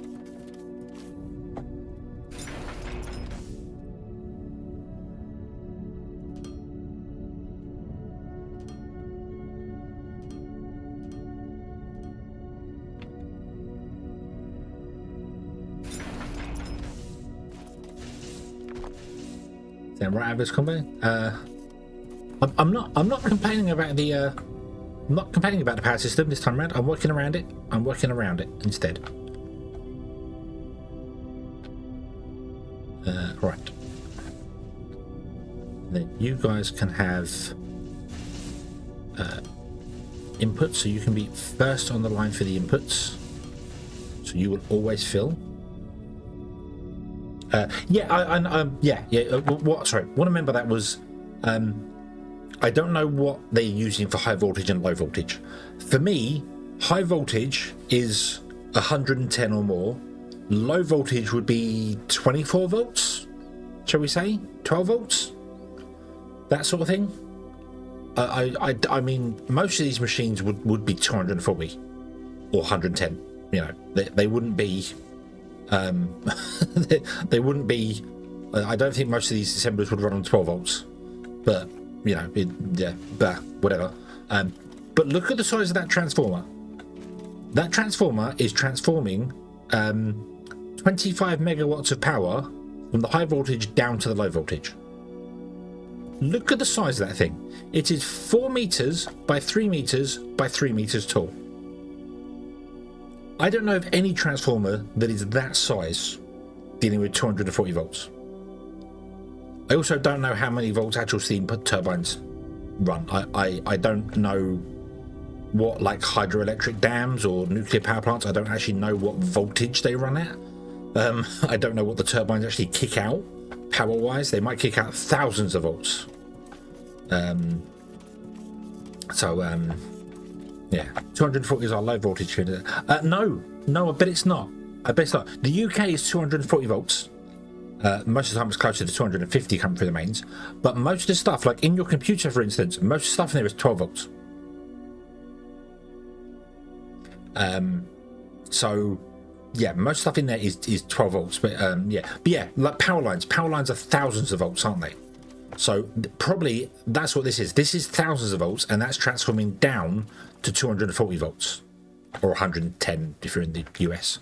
Right out of this combo. I'm not complaining about the I'm not complaining about the power system this time around. I'm working around it. I'm working around it instead. Right. Then you guys can have inputs, so you can be first on the line for the inputs. So you will always fill. What I remember that was, I don't know what they're using for high voltage and low voltage. For me, high voltage is 110 or more. Low voltage would be 24 volts, shall we say, 12 volts, that sort of thing. I mean, most of these machines would be 240 or 110. You know, they wouldn't be. They wouldn't be. I don't think most of these assemblers would run on 12 volts, but you know, whatever. But look at the size of that transformer. That transformer is transforming 25 megawatts of power from the high voltage down to the low voltage. Look at the size of that thing. It is 4 meters by 3 meters by 3 meters tall. I don't know of any transformer that is that size dealing with 240 volts. I also don't know how many volts actual steam turbines run. I don't know what, like, hydroelectric dams or nuclear power plants, I don't actually know what voltage they run at. I don't know what the turbines actually kick out power wise. They might kick out thousands of volts. Yeah, 240 is our low voltage. No, I bet it's not. The UK is 240 volts. Most of the time it's closer to 250 coming through the mains. But most of the stuff, like in your computer, for instance, most of the stuff in there is 12 volts. So, yeah, most stuff in there is 12 volts. But yeah, like power lines. Power lines are thousands of volts, aren't they? So probably that's what this is. This is thousands of volts, and that's transforming down to 240 volts. or 110 if you're in the US.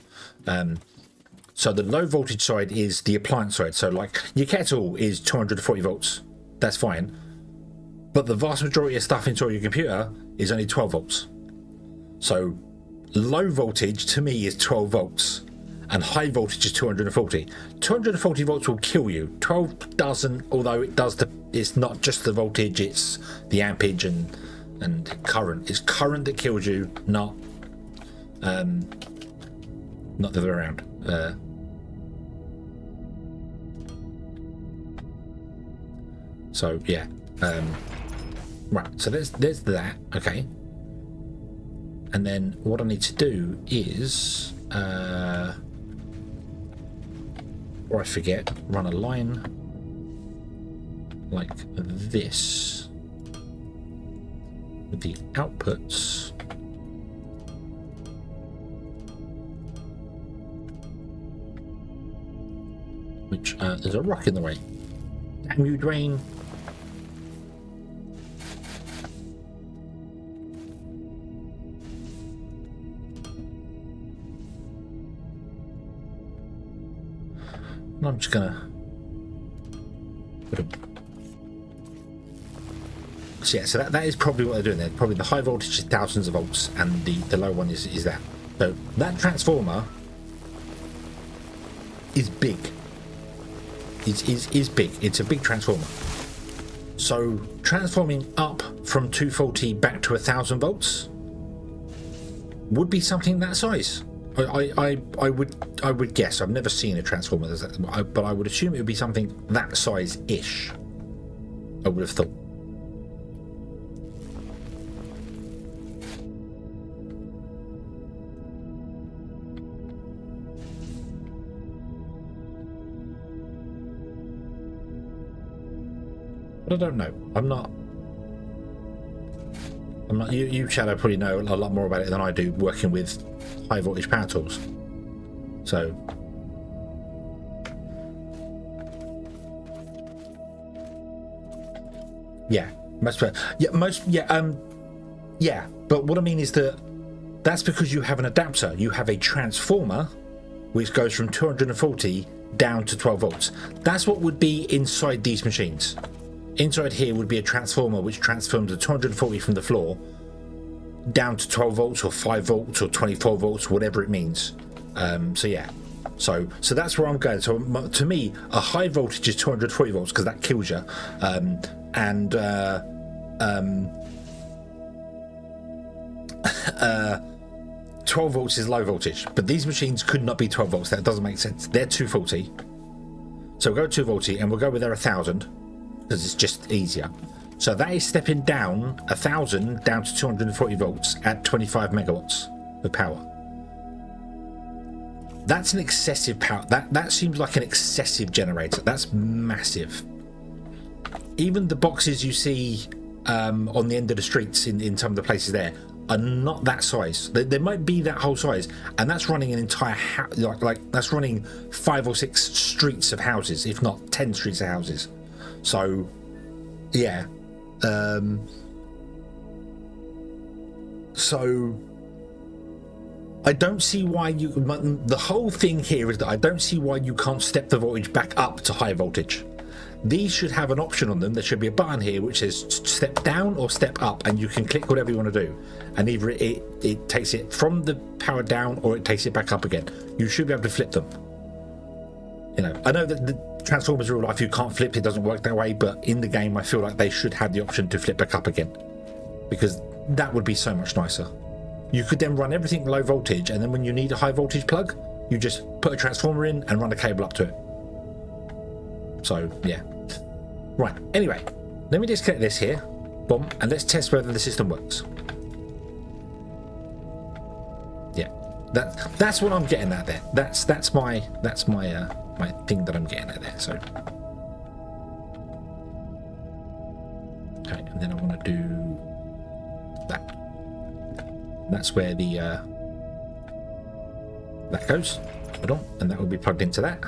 So the low voltage side is the appliance side. So like your kettle is 240 volts. That's fine. But the vast majority of stuff inside your computer is only 12 volts. So low voltage to me is 12 volts and high voltage is 240. 240 volts will kill you. 12 doesn't, although it does it's not just the voltage, it's the ampage and current. It's current that kills you, not the other way around. So yeah, right. So there's that. Okay. And then what I need to do is, or I forget, run a line like this with the outputs. Which, there's a rock in the way. Damn you, Dwayne. And I'm just gonna put a... So yeah, so that is probably what they're doing there. Probably the high voltage is thousands of volts and the low one is that. So that transformer is big. Is big. It's a big transformer. So transforming up from 240 back to 1000 volts would be something that size. I would guess. I've never seen a transformer that, but I would assume it would be something that size-ish. I would have thought. But I don't know. I'm not. You Shadow probably know a lot more about it than I do, working with high voltage power tools. So yeah, yeah. But what I mean is that's because you have an adapter. You have a transformer which goes from 240 down to 12 volts. That's what would be inside these machines. Inside here would be a transformer which transforms the 240 from the floor down to 12 volts or 5 volts or 24 volts, whatever it means. So yeah, so that's where I'm going. So to me, a high voltage is 240 volts because that kills you, and 12 volts is low voltage. But these machines could not be 12 volts. That doesn't make sense. They're 240. So we'll go 240 and we'll go with their 1000 because it's just easier. So that is stepping down 1000 down to 240 volts at 25 megawatts of power. That's an excessive power. That seems like an excessive generator. That's massive. Even the boxes you see on the end of the streets in some of the places there are not that size. They might be that whole size, and that's running an entire like that's running 5 or 6 streets of houses, if not 10 streets of houses. So yeah. So I don't see why the whole thing here is that I don't see why you can't step the voltage back up to high voltage. These should have an option on them. There should be a button here which says step down or step up, and you can click whatever you want to do, and either it takes it from the power down or it takes it back up again. You should be able to flip them. You know, I know that the Transformers real life you can't flip, it doesn't work that way, but in the game I feel like they should have the option to flip back up again, because that would be so much nicer. You could then run everything low voltage, and then when you need a high voltage plug, you just put a transformer in and run a cable up to it. So yeah, right, anyway, let me disconnect this here, boom, and let's test whether the system works. Yeah, that's what I'm getting at there. That's my my thing that I'm getting at there. So okay, and then I want to do that. That's where the that goes, and that will be plugged into that.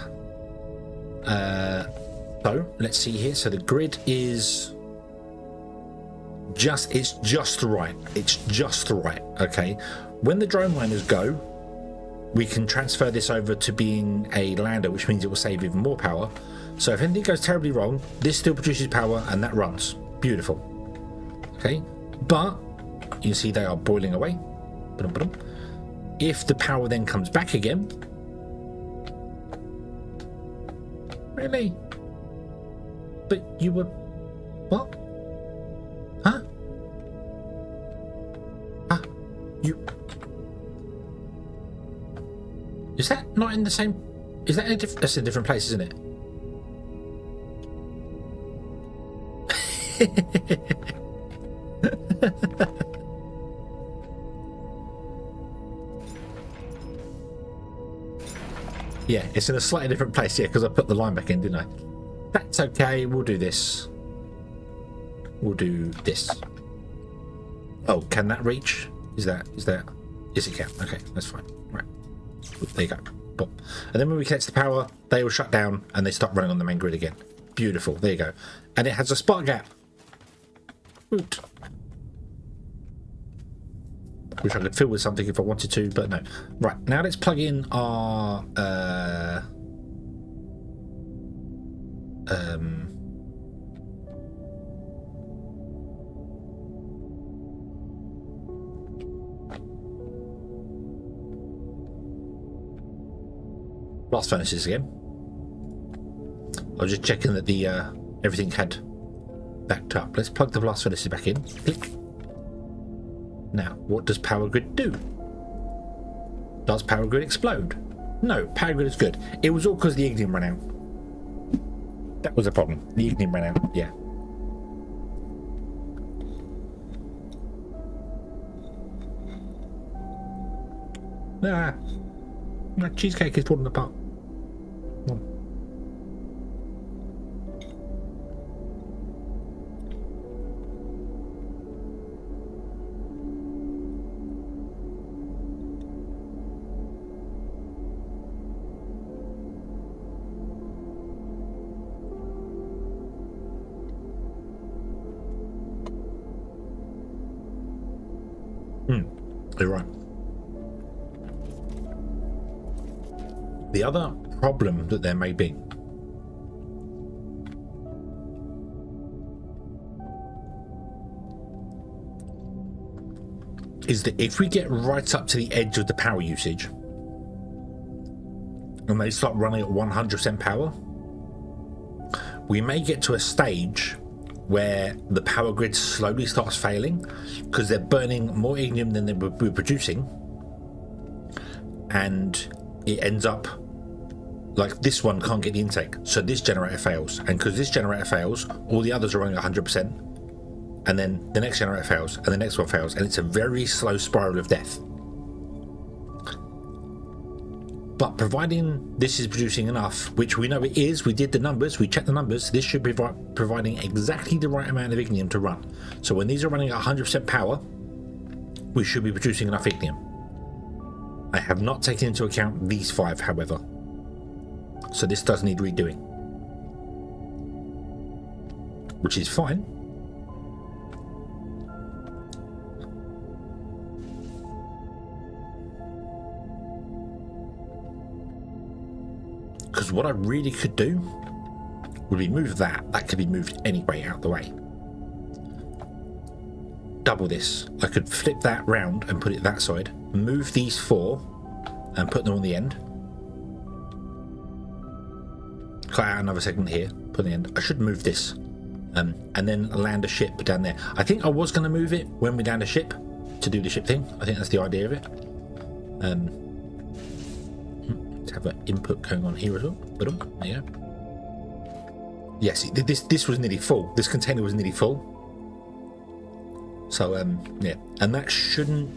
So let's see here. So the grid is just right. It's just right. Okay. when the drone miners go, we can transfer this over to being a lander, which means it will save even more power. So if anything goes terribly wrong, this still produces power and that runs. Beautiful. Okay, but you can see they are boiling away. If the power then comes back again, really? But you were what? Huh? Ah, you. Is that not in the same? Is that in a different? That's in a different place, isn't it? Yeah, it's in a slightly different place. Yeah, because I put the line back in, didn't I? That's okay. We'll do this. We'll do this. Oh, can that reach? Is that? Yes, it can. Okay, that's fine. Right. There you go. Boom. And then when we connect to the power, they will shut down and they start running on the main grid again. Beautiful. There you go. And it has a spark gap. Oot. Which I could fill with something if I wanted to, but no. Right, now let's plug in our blast furnaces again. I was just checking that the everything had backed up. Let's plug the blast furnaces back in. Click. Now, what does power grid do? Does power grid explode? No, power grid is good. It was all because the ignium ran out. That was a problem. The ignium ran out. Yeah. Ah, that cheesecake is falling apart. You're right. The other problem that there may be is that if we get right up to the edge of the power usage and they start running at 100% power, we may get to a stage where the power grid slowly starts failing because they're burning more ignium than they were producing, and it ends up like this one can't get the intake, so this generator fails, and because this generator fails, all the others are running at 100%, and then the next generator fails, and the next one fails, and it's a very slow spiral of death. But providing this is producing enough, which we know it is, we did the numbers, we checked the numbers, this should be providing exactly the right amount of ignium to run. So when these are running at 100% power, we should be producing enough ignium. I have not taken into account these 5, however. So this does need redoing. Which is fine. Because what I really could do would be move that. That could be moved anyway out the way. Double this. I could flip that round and put it that side. Move these 4 and put them on the end. Cut out another segment here. Put on the end. I should move this. And then land a ship down there. I think I was going to move it when we land a ship to do the ship thing. I think that's the idea of it. Have an input going on here as well. There you go. Yes, this was nearly full. This container was nearly full. So yeah, and that shouldn't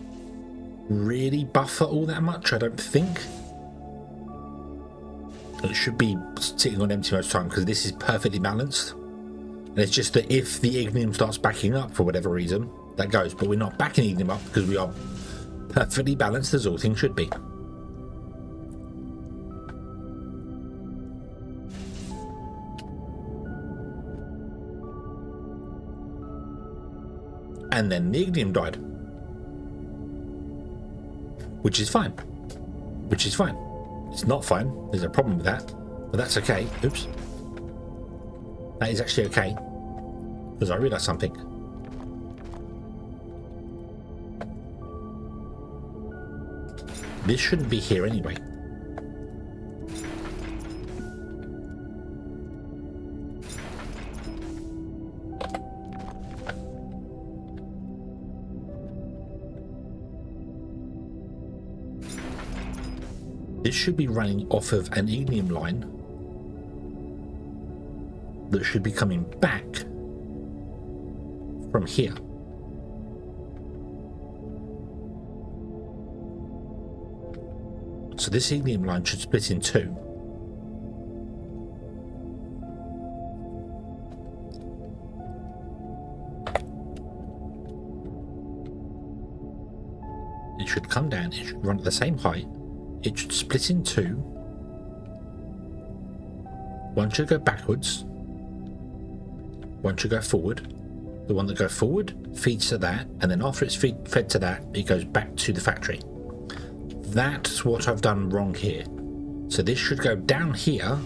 really buffer all that much, I don't think. It should be sitting on empty most of the time because this is perfectly balanced. And it's just that if the ignium starts backing up for whatever reason, that goes. But we're not backing ignium up because we are perfectly balanced as all things should be. And then the ignium died. which is fine. Which is fine. It's not fine. There's a problem with that, but that's okay. Oops. That is actually okay, because I realised something. This shouldn't be here anyway. This should be running off of an ignium line that should be coming back from here. So this ignium line should split in two. It should come down, it should run at the same height. It should split in two. One should go backwards. One should go forward. The one that goes forward feeds to that, and then after it's fed to that, it goes back to the factory. That's what I've done wrong here. So this should go down here,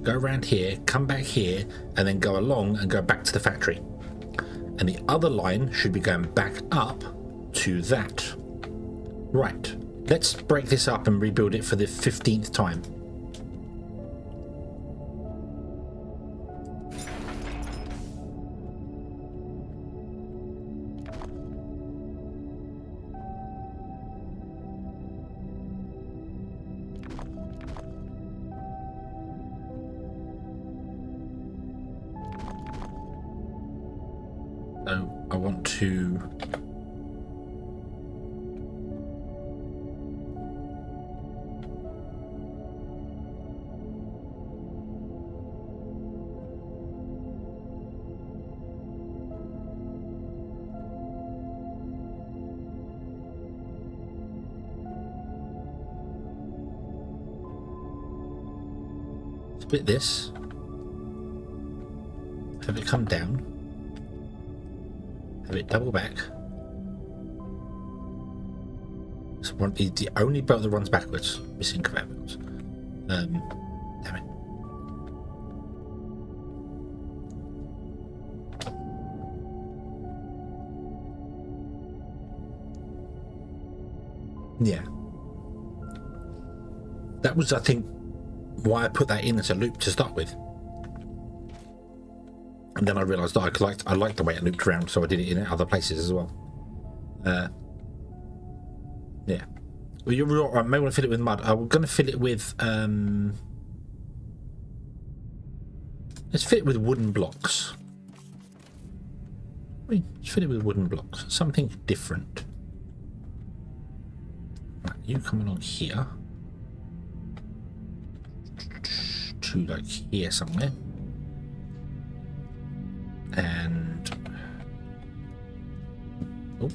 go around here, come back here, and then go along and go back to the factory. And the other line should be going back up to that. Right. Let's break this up and rebuild it for the 15th time. So I want to split this, have it come down, have it double back. So one is the only belt that runs backwards. Missing conveyor belts. Damn it. Yeah. That was, I think, why I put that in as a loop to start with. And then I realised that I liked the way it looped around, so I did it in other places as well. Yeah. Well, you're right. I may want to fill it with mud. I'm going to fill it with... let's fill it with wooden blocks. Let's fill it with wooden blocks. Something different. Right, you come along here. To like here somewhere. And... oh.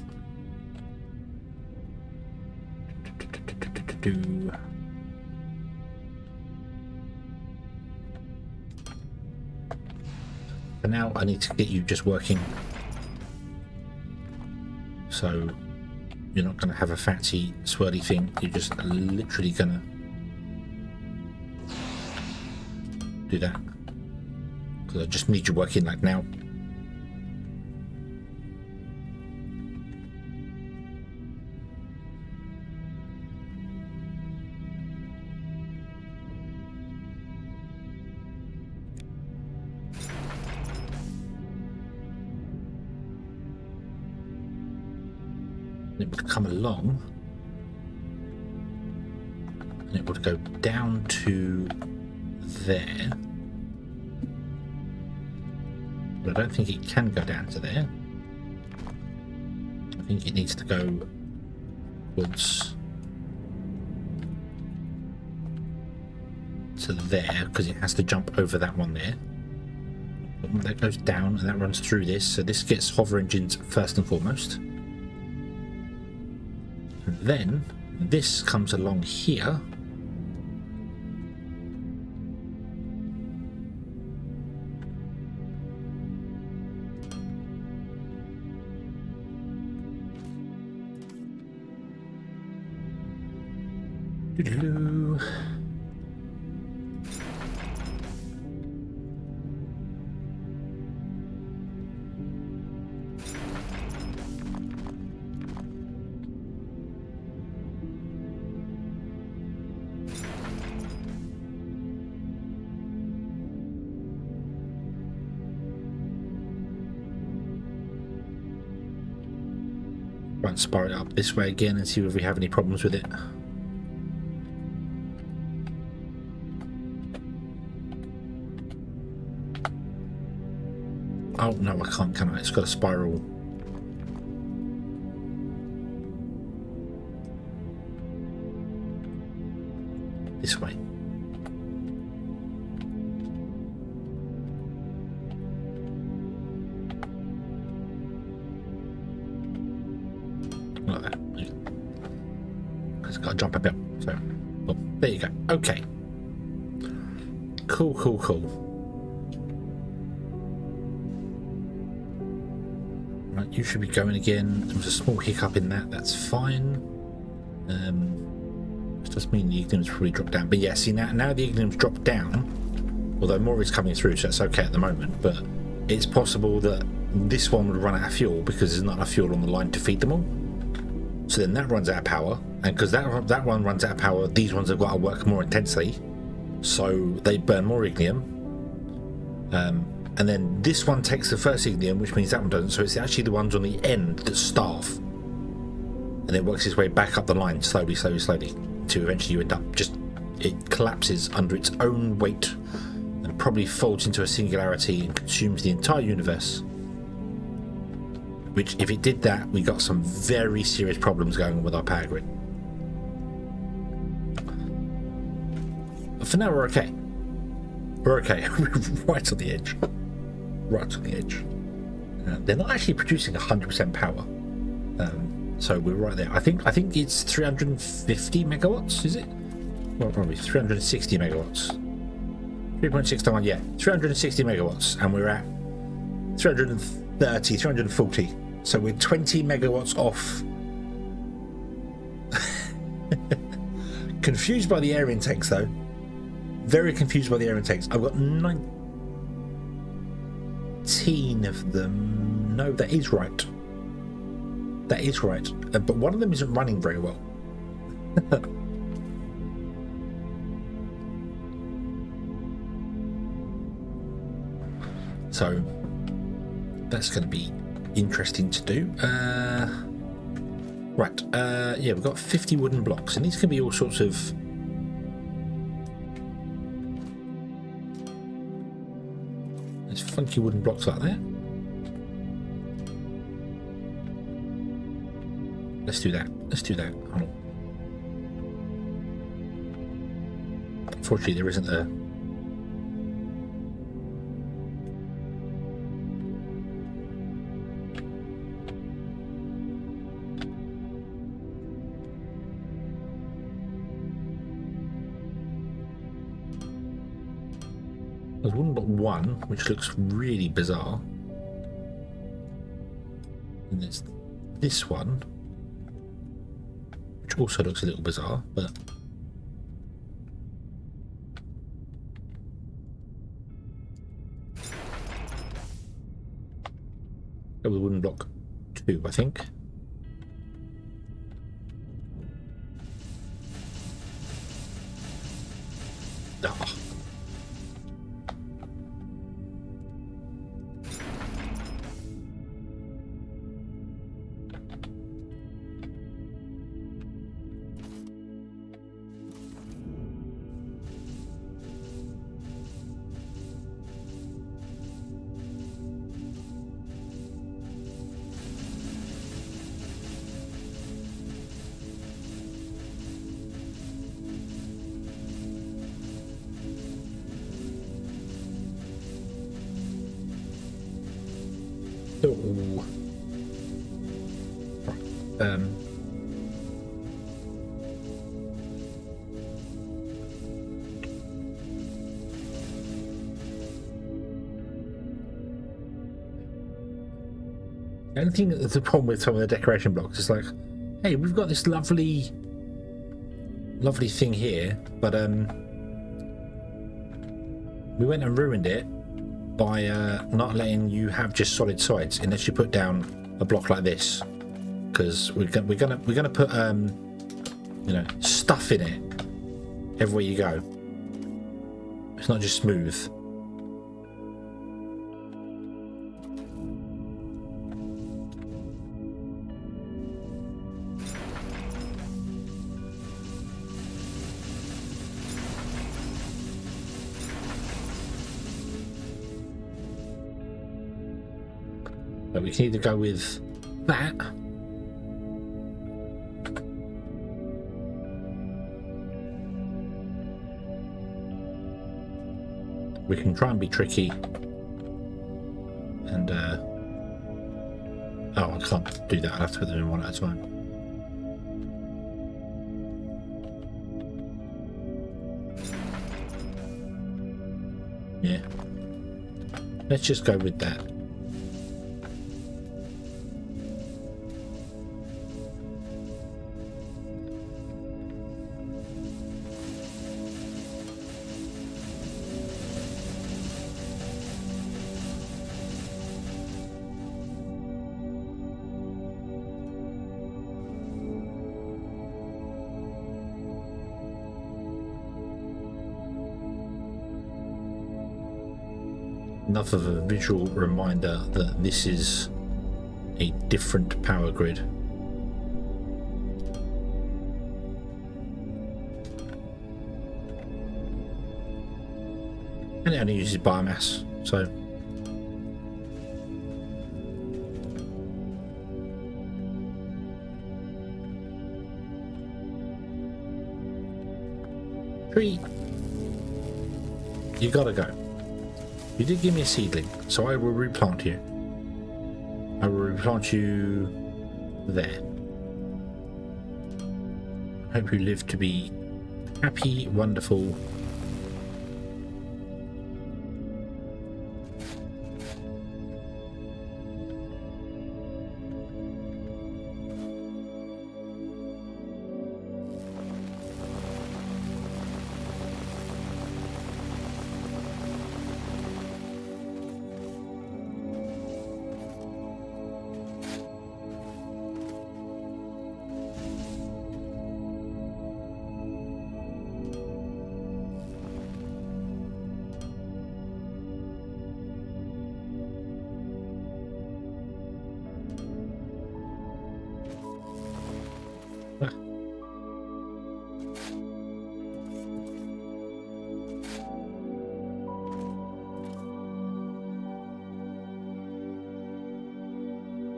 For now, I need to get you just working. So you're not going to have a fancy swirly thing. You're just literally going to do that. Because I just need you working like now. It would come along and it would go down to there, but I don't think it can go down to there. I think it needs to go upwards to there because it has to jump over that one there. But that goes down and that runs through this, so this gets hover engines first and foremost. And then this comes along here. Doo-doo. Try and spire it up this way again and see if we have any problems with it. Oh no, I can't, can I? It's got a spiral. This way. Like that. It's got to jump a bit. So, well, there you go. Okay. Cool, cool, cool. Right, you should be going again. There was a small hiccup in that. That's fine. It does mean the ignim's probably dropped down. But yeah, see now the ignim's dropped down. Although more is coming through, so it's okay at the moment. But it's possible that this one would run out of fuel because there's not enough fuel on the line to feed them all. So then that runs out of power, and because that one runs out of power, these ones have got to work more intensely. So they burn more ignium. And then this one takes the first ignium, which means that one doesn't. So it's actually the ones on the end that starve. And it works its way back up the line slowly, slowly, slowly, to eventually you end up it collapses under its own weight and probably folds into a singularity and consumes the entire universe. Which, if it did that, we got some very serious problems going on with our power grid. But for now, we're okay. We're okay. We're right on the edge. Right on the edge. They're not actually producing 100% power, so we're right there. I think it's 350 megawatts. Is it? Well, probably 360 megawatts. 3.6 to 1. Yeah, 360 megawatts, and we're at 330, 340. So we're 20 megawatts off. Confused by the air intakes, though. Very confused by the air intakes. I've got 19 of them. No, that is right. That is right. But one of them isn't running very well. So that's going to be interesting to do. Right. Yeah, we've got 50 wooden blocks, and these can be all sorts of. There's funky wooden blocks like that. Let's do that. Let's do that. Hold on. Unfortunately, there isn't a. There's wooden block 1, which looks really bizarre. And there's this one, which also looks a little bizarre, but that was wooden block 2, I think. Ah. The only thing that's the problem with some of the decoration blocks is like, hey, we've got this lovely lovely thing here, but we went and ruined it by not letting you have just solid sides unless you put down a block like this, because we're gonna put you know, stuff in it everywhere you go. It's not just smooth. But we can either go with that, we can try and be tricky and oh, I can't do that. I'll have to put them in one at a time. Yeah, let's just go with that. Enough of a visual reminder that this is a different power grid. And it only uses biomass, so tree, you gotta go. You did give me a seedling, so I will replant you. I will replant you there. Hope you live to be happy, wonderful.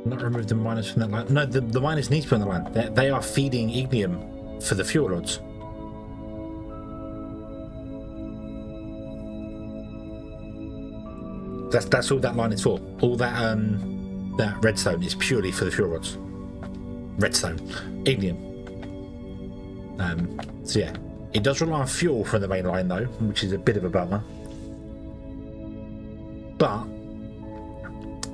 Not remove the miners from that line. No, the miners need to be on the line. They are feeding ignium for the fuel rods. That's all that line is for. All that that redstone is purely for the fuel rods. Redstone, ignium. So yeah, it does rely on fuel from the main line though, which is a bit of a bummer. But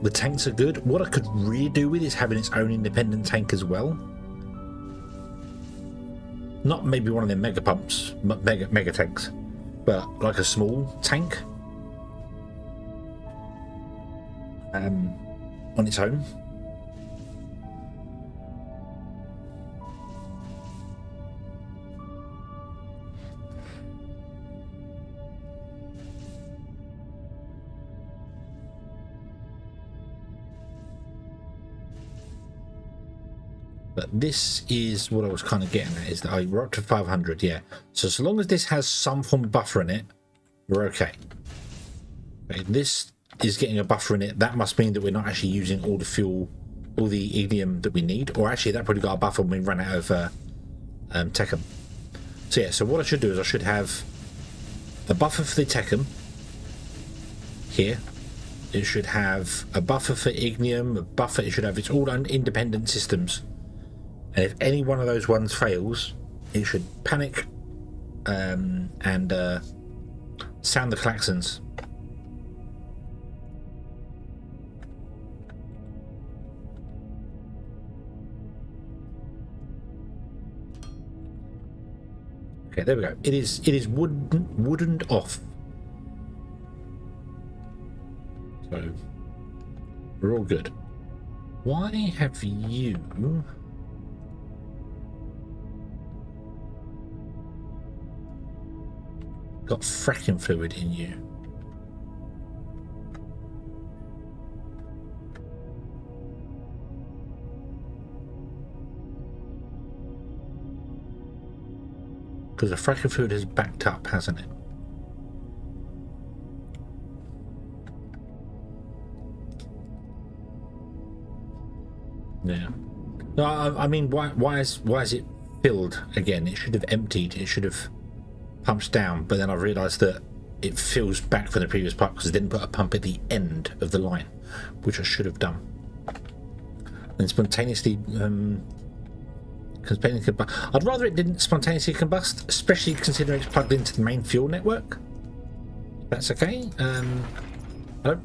the tanks are good. What I could really do with is having its own independent tank as well. Not maybe one of them mega pumps, mega tanks, but like a small tank on its own. But this is what I was kind of getting at, is that we're up to 500, yeah. So as long as this has some form of buffer in it, we're okay. If this is getting a buffer in it, that must mean that we're not actually using all the fuel, all the ignium that we need. Or actually, that probably got a buffer when we ran out of Techum. So yeah, so what I should do is I should have a buffer for the Techum here. It should have a buffer for ignium, a buffer, it should have its all independent systems. And if any one of those ones fails, it should panic and sound the klaxons. Okay, there we go. It is woodened off. So we're all good. Why have you got fracking fluid in you? Because the fracking fluid has backed up, hasn't it? Yeah. No, I mean, why is it filled again? It should have emptied. It should have pumped down. But then I realised that it fills back from the previous pipe because I didn't put a pump at the end of the line, which I should have done. And spontaneously, I'd rather it didn't spontaneously combust, especially considering it's plugged into the main fuel network. That's okay. I don't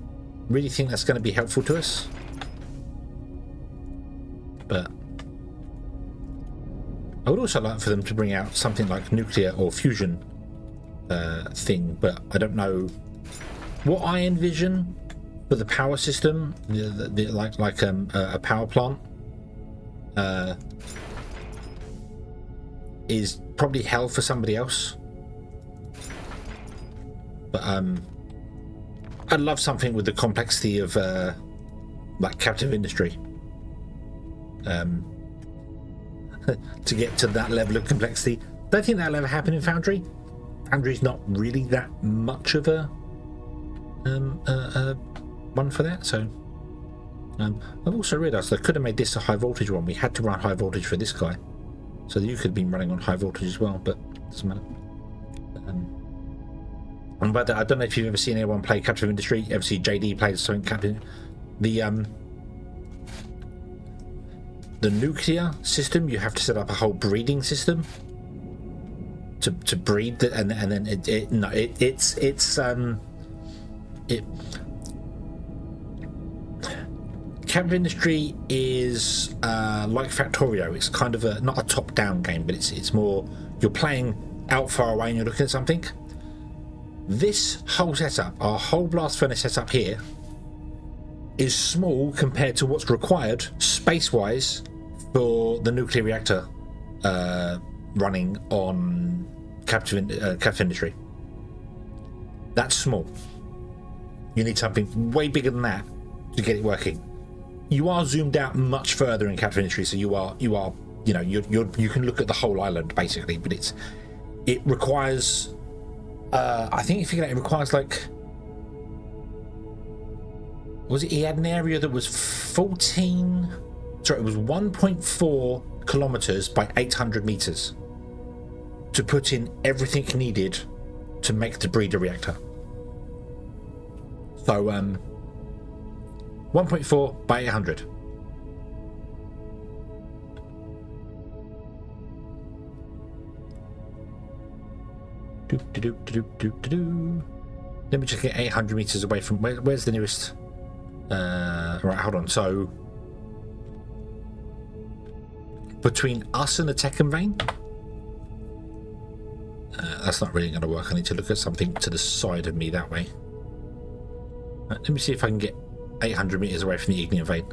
really think that's going to be helpful to us. But I would also like for them to bring out something like nuclear or fusion thing, but I don't know what I envision for the power system, like a power plant is probably hell for somebody else. But I'd love something with the complexity of like captive industry. To get to that level of complexity. Don't think that'll ever happen in Foundry. Foundry's not really that much of a one for that, so I've also realised I could have made this a high voltage one. We had to run high voltage for this guy, so you could have been running on high voltage as well, but it doesn't matter. And by that, I don't know if you've ever seen anyone play Captive Industry. Ever see JD play something Captive? The nuclear system, you have to set up a whole breeding system to breed the, and then Captive Industry is like Factorio. It's kind of not a top-down game, but it's more you're playing out far away and you're looking at something. This whole setup, our whole blast furnace setup here, is small compared to what's required space-wise for the nuclear reactor running on Captive Industry. That's small. You need something way bigger than that to get it working. You are zoomed out much further in Captive Industry, so you can look at the whole island basically, but it requires I think if you get it requires like, was it, he had an area that was 1.4 kilometers by 800 meters to put in everything needed to make the breeder reactor. So 1.4 by 800. Let me just get 800 meters away from where's the nearest. Right, hold on. So between us and the Tekken vein, that's not really going to work. I need to look at something to the side of me that way. Right, let me see if I can get 800 meters away from the Ignean vein.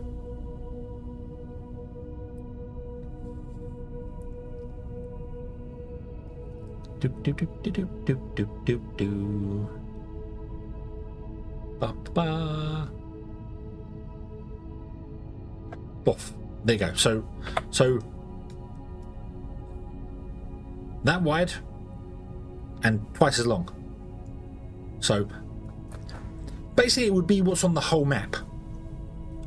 Off. There you go. So that wide and twice as long. So basically, it would be what's on the whole map,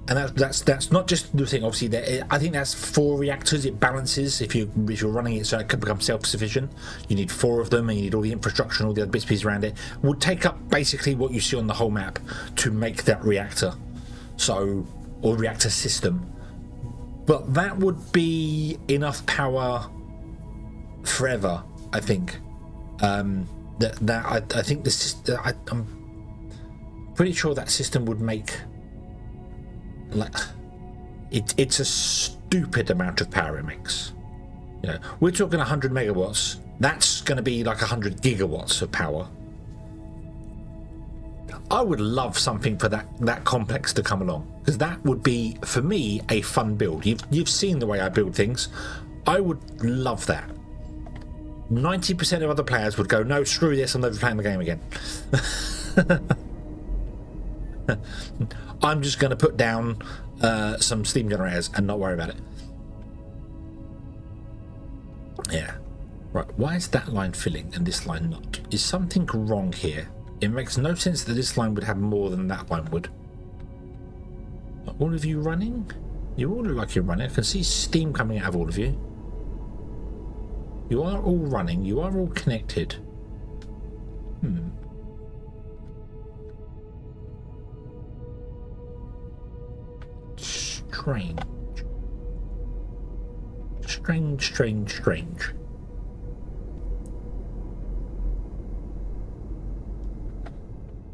and that's not just the thing. Obviously, I think that's 4 reactors. It balances if you're running it so it can become self-sufficient. You need 4 of them, and you need all the infrastructure and all the other bits and pieces around it. Would take up basically what you see on the whole map to make that reactor, or reactor system. But that would be enough power forever, I think. I think this. I'm pretty sure that system would make it's a stupid amount of power it makes. You know, we're talking 100 megawatts That's going to be like 100 gigawatts of power. I would love something for that complex to come along, because that would be, for me, a fun build. You've seen the way I build things. I would love that. 90% of other players would go, no, screw this, I'm never playing the game again. I'm just going to put down some steam generators and not worry about it. Yeah. Right, why is that line filling and this line not? Is something wrong here? It makes no sense that this line would have more than that line would. Are all of you running? You all look like you're running. I can see steam coming out of all of you. You are all running. You are all connected. Strange. Strange.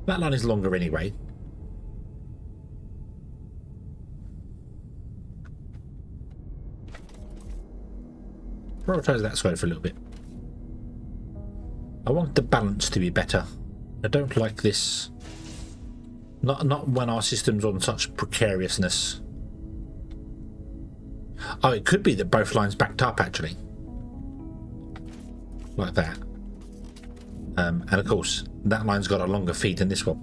That line is longer anyway. Prioritize that side for a little bit. I want the balance to be better. I don't like this. Not when our system's on such precariousness. Oh, it could be that both lines backed up actually. Like that. And of course, that line's got a longer feed than this one.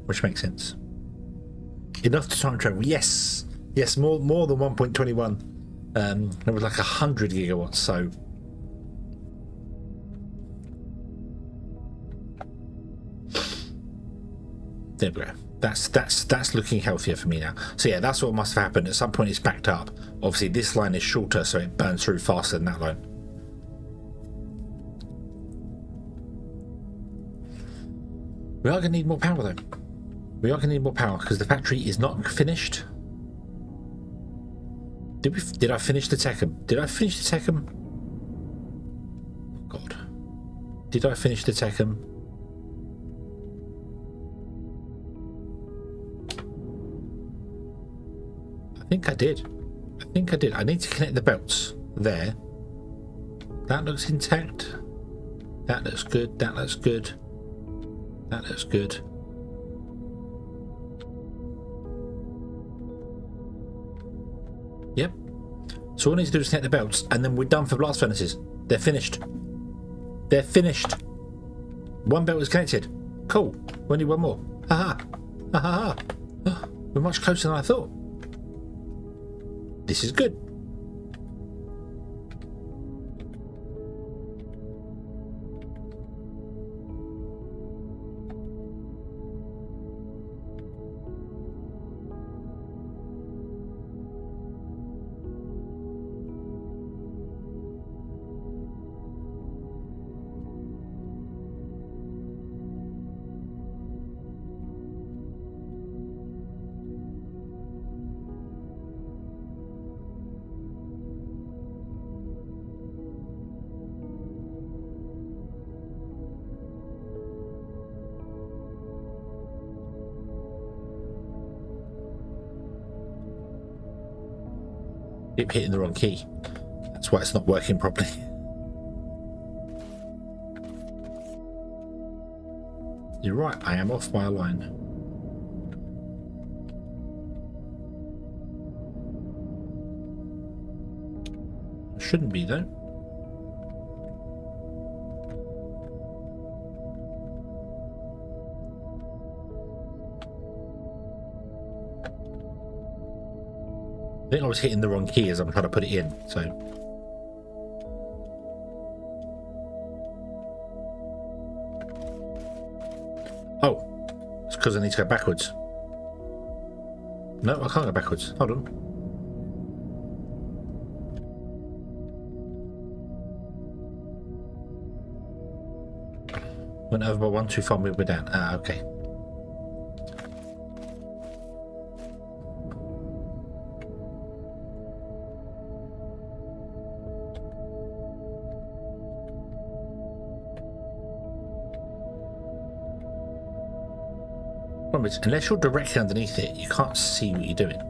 Which makes sense. Enough to time travel. Yes! Yes, more than 1.21. It was like 100 gigawatts, so... There we go. That's looking healthier for me now. So yeah, that's what must have happened. At some point it's backed up. Obviously this line is shorter, so it burns through faster than that line. We are going to need more power though. We are going to need more power because the factory is not finished. Did I finish the Techum? Did I finish the Techum? God. Did I finish the Techum? I think I did. I need to connect the belts there. That looks intact. That looks good. That looks good. That looks good. Yep. So all I need to do is connect the belts and then we're done for blast furnaces. They're finished. They're finished. One belt is connected. Cool. We need one more. Haha. Haha. Oh, we're much closer than I thought. This is good. Keep hitting the wrong key. That's why it's not working properly. You're right, I am off by a line. Shouldn't be though. I think I was hitting the wrong key as I'm trying to put it in, so... Oh, it's because I need to go backwards. No, I can't go backwards. Hold on. Went over by one too far, we're down. Ah, okay. Unless you're directly underneath it, you can't see what you're doing.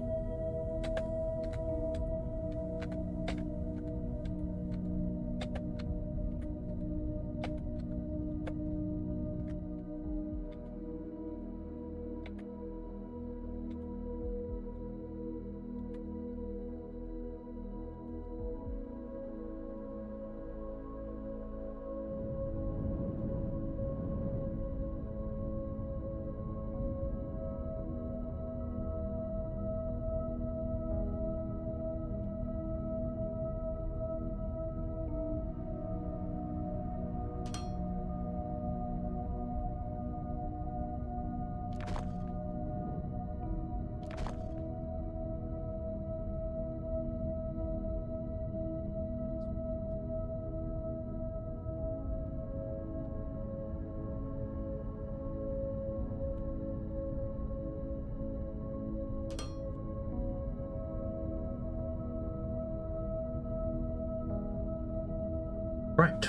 Right.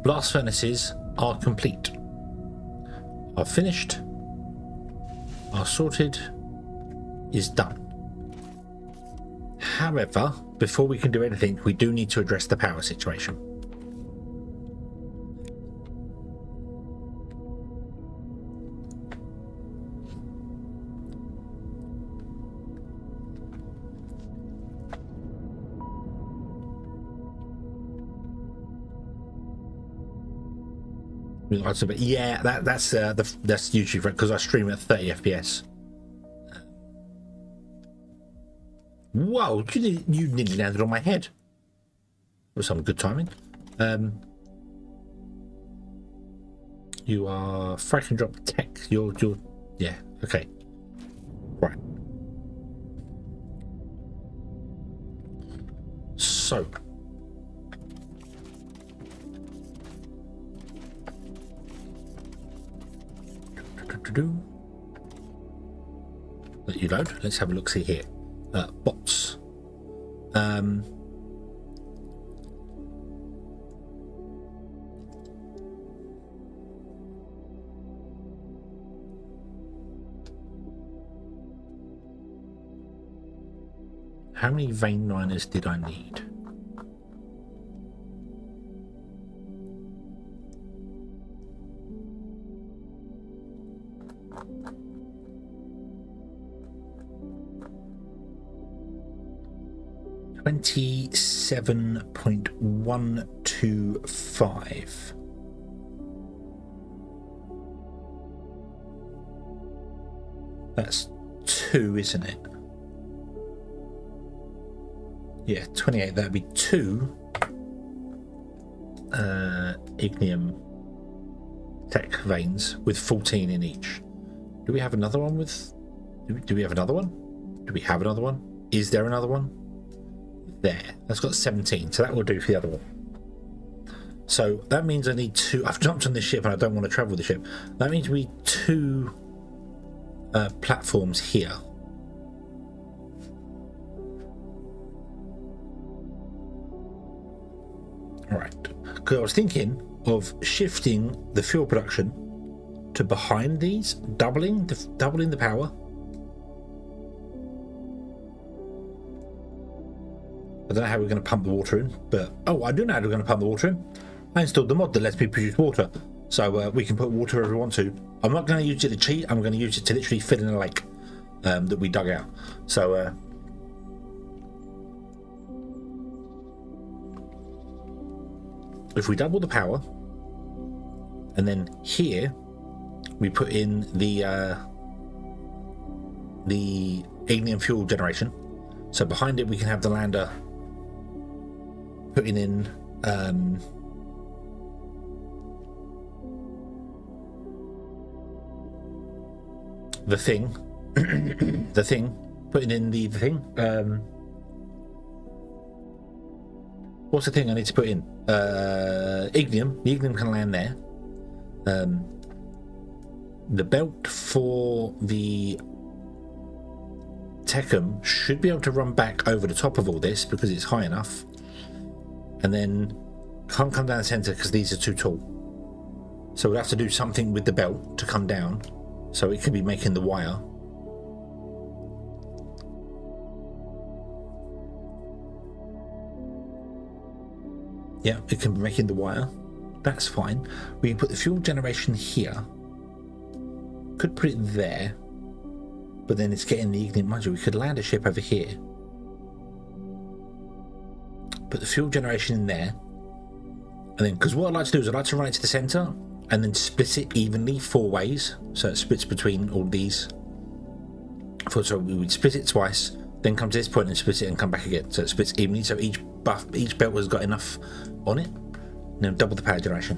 Blast furnaces are complete. Are finished. Are sorted. Is done. However, before we can do anything, we do need to address the power situation. Yeah, that's YouTube because I stream at 30 FPS. Whoa, you nearly landed on my head. With some good timing. You are frag and drop tech. You're yeah, okay. Right. So let you load. Let's have a look. See here. Bots. How many vein liners did I need? $27.125. That's 2, isn't it? Yeah, 28. That'd be 2 ignium tech veins with 14 in each. Do we have another one with? Do we have another one? Do we have another one? Is there another one? There. That's got 17, so that will do for the other one. So that means I need 2. I've jumped on this ship and I don't want to travel the ship. That means we need 2 platforms here. Alright. Because I was thinking of shifting the fuel production to behind these, doubling the power. I don't know how we're going to pump the water in, but I do know how we're going to pump the water in. I installed the mod that lets me produce water, so we can put water wherever we want to. I'm not going to use it to cheat. I'm going to use it to literally fill in a lake that we dug out. So if we double the power, and then here we put in the ignium fuel generation. So behind it we can have the lander putting in the thing putting in the thing what's the thing I need to put in? Ignium. The ignium can land there. The belt for the Techum should be able to run back over the top of all this because it's high enough, and then can't come down the center because these are too tall. So we'll have to do something with the belt to come down, so it could be making the wire. Yeah, it can be making the wire. That's fine. We can put the fuel generation here. Could put it there. But then it's getting the ignium module. We could land a ship over here. Put the fuel generation in there. And then, because what I'd like to do is I'd like to run it to the center and then split it evenly 4 ways. So it splits between all these. So we would split it twice, then come to this point and split it and come back again. So it splits evenly. So each belt has got enough on it. And then double the power generation.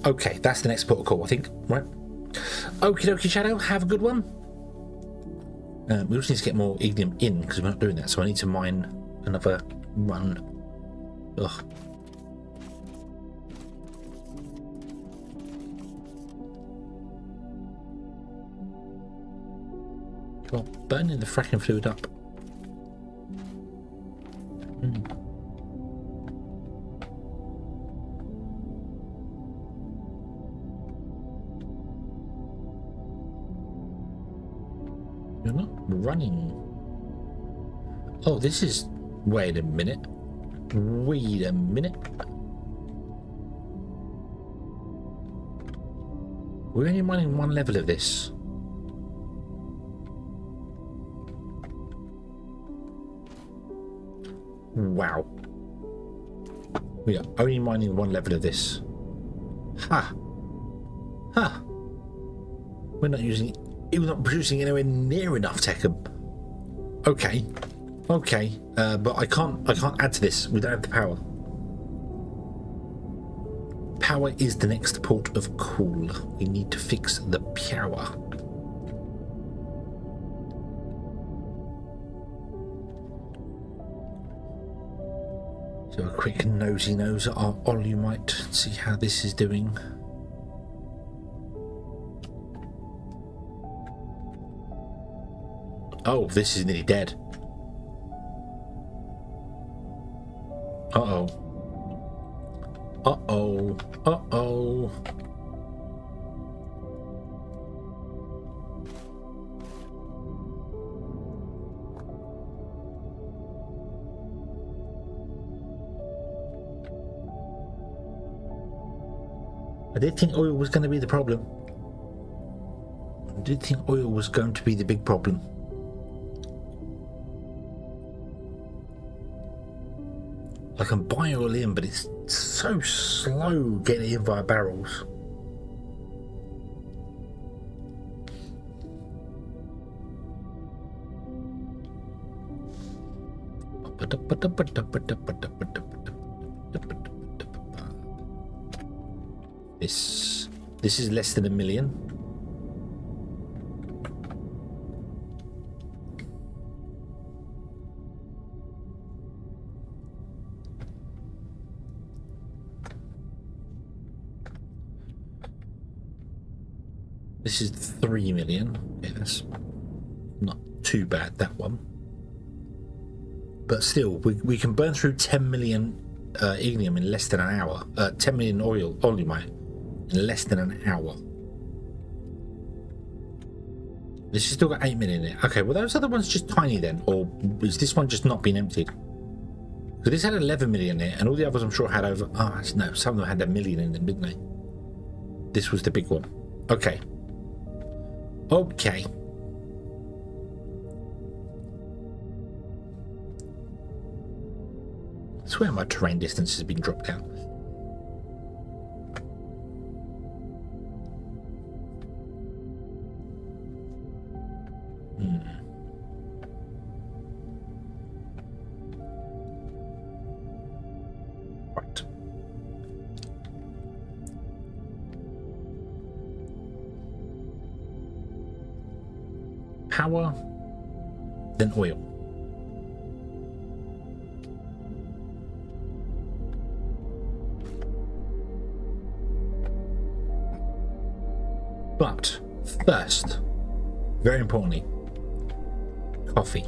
Okay, that's the next protocol, I think. Right. Okie dokie, Shadow. Have a good one. We also need to get more ignium in because we're not doing that, so I need to mine another run. Ugh. Come on, burning the fracking fluid up. running. Oh, this is... Wait a minute. Wait a minute. We're only mining one level of this. Wow. We are only mining one level of this. Ha! Ha! We're not using... We're not producing anywhere near enough Techum. Okay. Okay. But I can't add to this. We don't have the power. Power is the next port of call. We need to fix the power. So a quick nosy nose at our Olumite, see how this is doing. Oh, this is nearly dead. Uh-oh. Uh-oh. Uh-oh. I did think oil was going to be the problem. I did think oil was going to be the big problem. I can buy oil in, but it's so slow getting in via barrels. This is less than 1 million. This is 3 million. Okay, that's not too bad, that one. But still, we can burn through 10 million ignium in less than an hour. 10 million olumite in less than an hour. This has still got 8 million in it. Okay, well those other ones just tiny then, or is this one just not been emptied? So this had 11 million in it, and all the others I'm sure had over... Oh, no, some of them had 1 million in them, didn't they? This was the big one. Okay. Okay. I swear my terrain distance has been dropped down. Right. Power, then oil. But first, very importantly, coffee.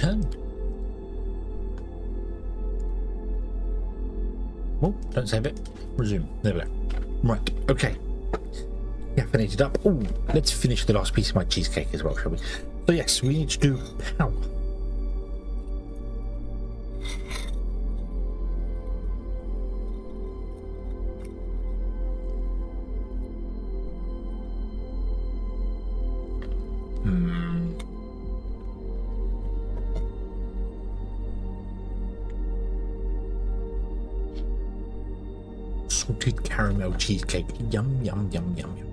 return. Oh, don't save it. Resume. There we go. Right, okay. Caffeinated up. Oh, let's finish the last piece of my cheesecake as well, shall we? So yes, we need to do power. Salted caramel cheesecake. Yum, yum, yum, yum, yum.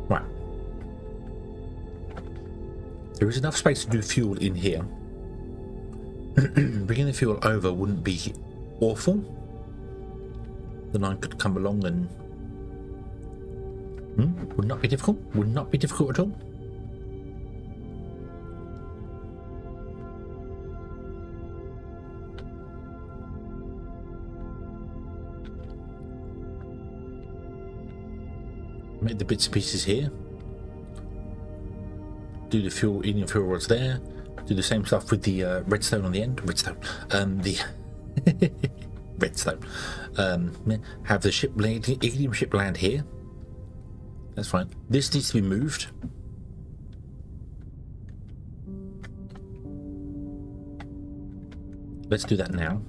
Right. There is enough space to do fuel in here. Bringing the fuel over wouldn't be awful. Then I could come along and... would not be difficult. Would not be difficult at all. Make the bits and pieces here. Do the fuel in your fuel rods there. Do the same stuff with the redstone on the end. Redstone. The redstone. Have the ship land, ship land here. That's fine. This needs to be moved. Let's do that now.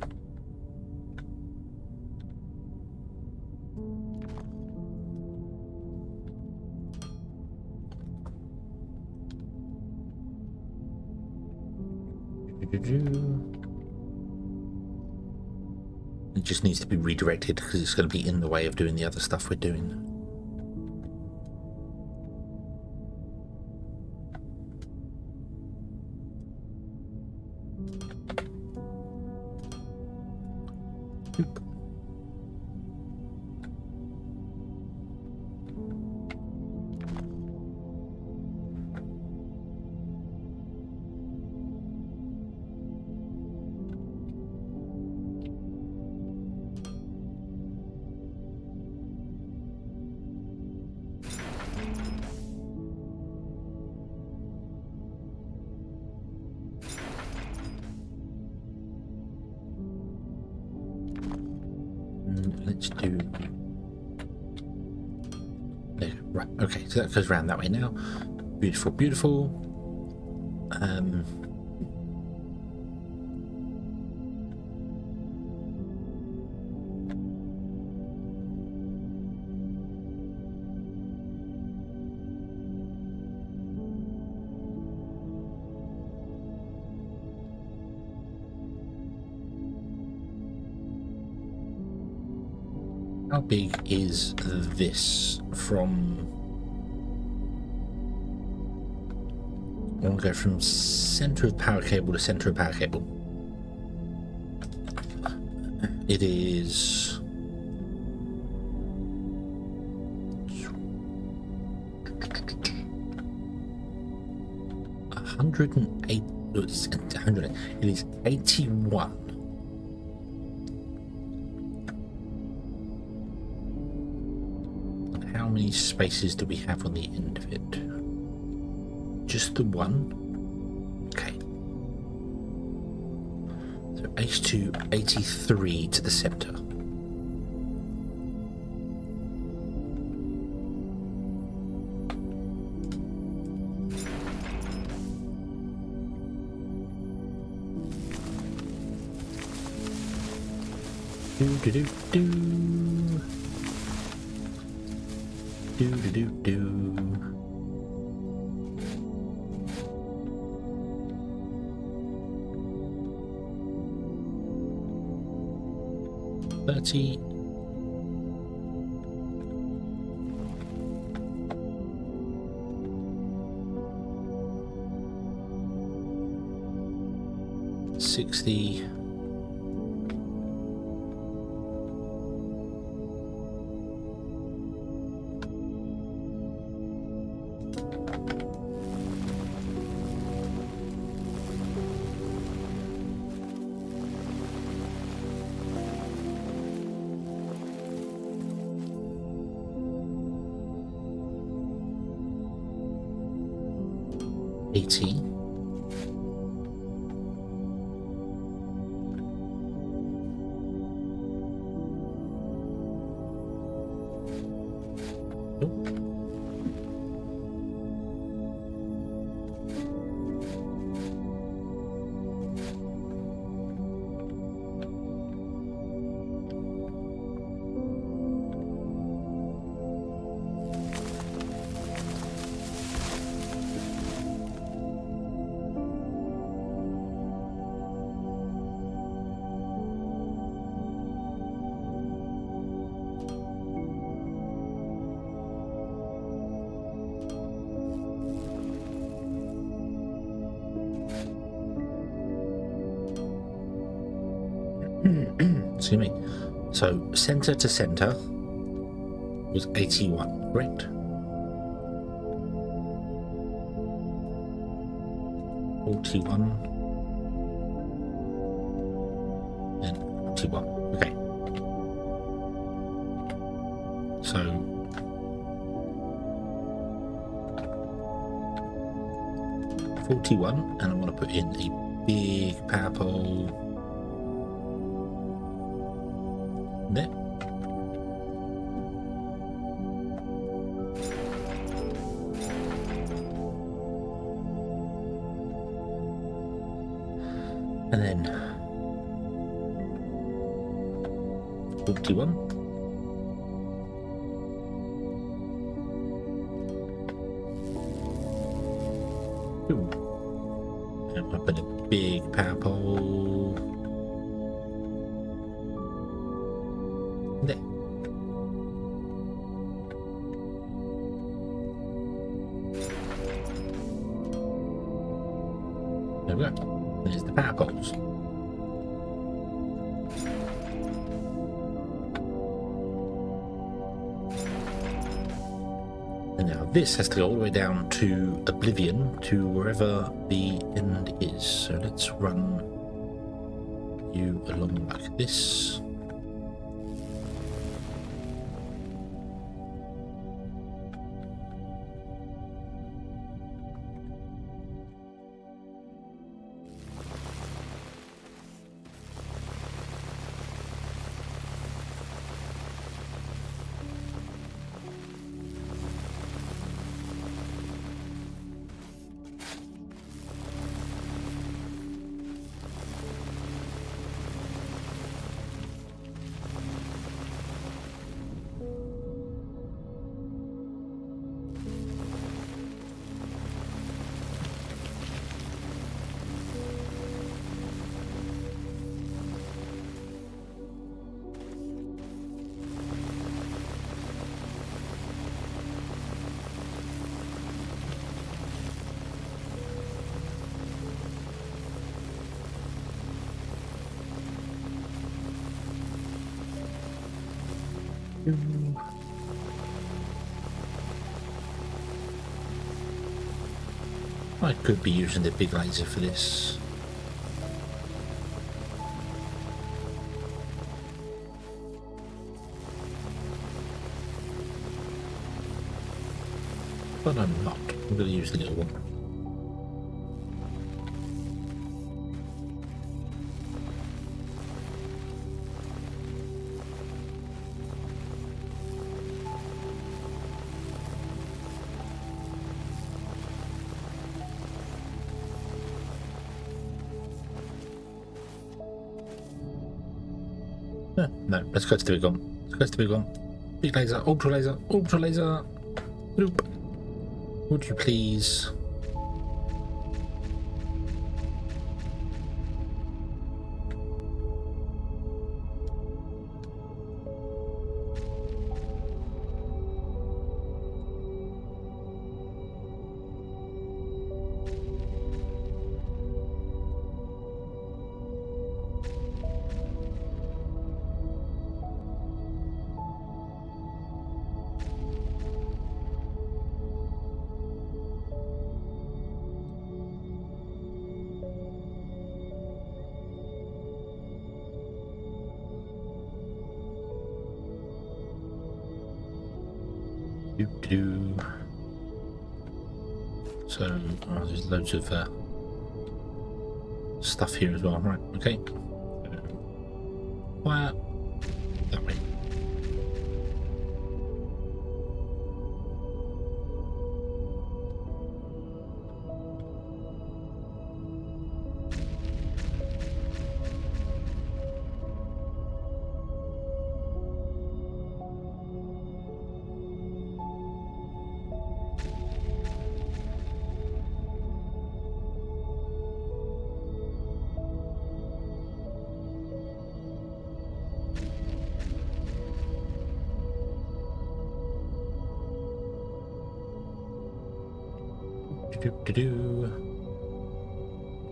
It just needs to be redirected because it's going to be in the way of doing the other stuff we're doing. Oop. Let's do there. Right, okay, so that goes around that way now. Beautiful, beautiful. How big is this from... I want to go from center of power cable to center of power cable. It is... 108. It's 100. It is 81. How many spaces do we have on the end of it? Just the one? Okay. So H2 83 to the center. Do do do do. Do do do do. $30. $60. $80. Excuse me. So center to center was 81, correct? 41 and 41. Okay. So 41, and I want to put in a big power pole there. And then 41. Ooh. And I put a big power pole there. There we go. There's the power poles. And now this has to go all the way down to Oblivion, to wherever the end is. So let's run you along like this. I could be using the big laser for this. But I'm not. I'm going to use the little one. No, let's go to the big one. Let's go to the big one. Big laser, ultra laser, ultra laser. Bloop. Would you please? So there's loads of stuff here as well, right? Okay. Fire that way.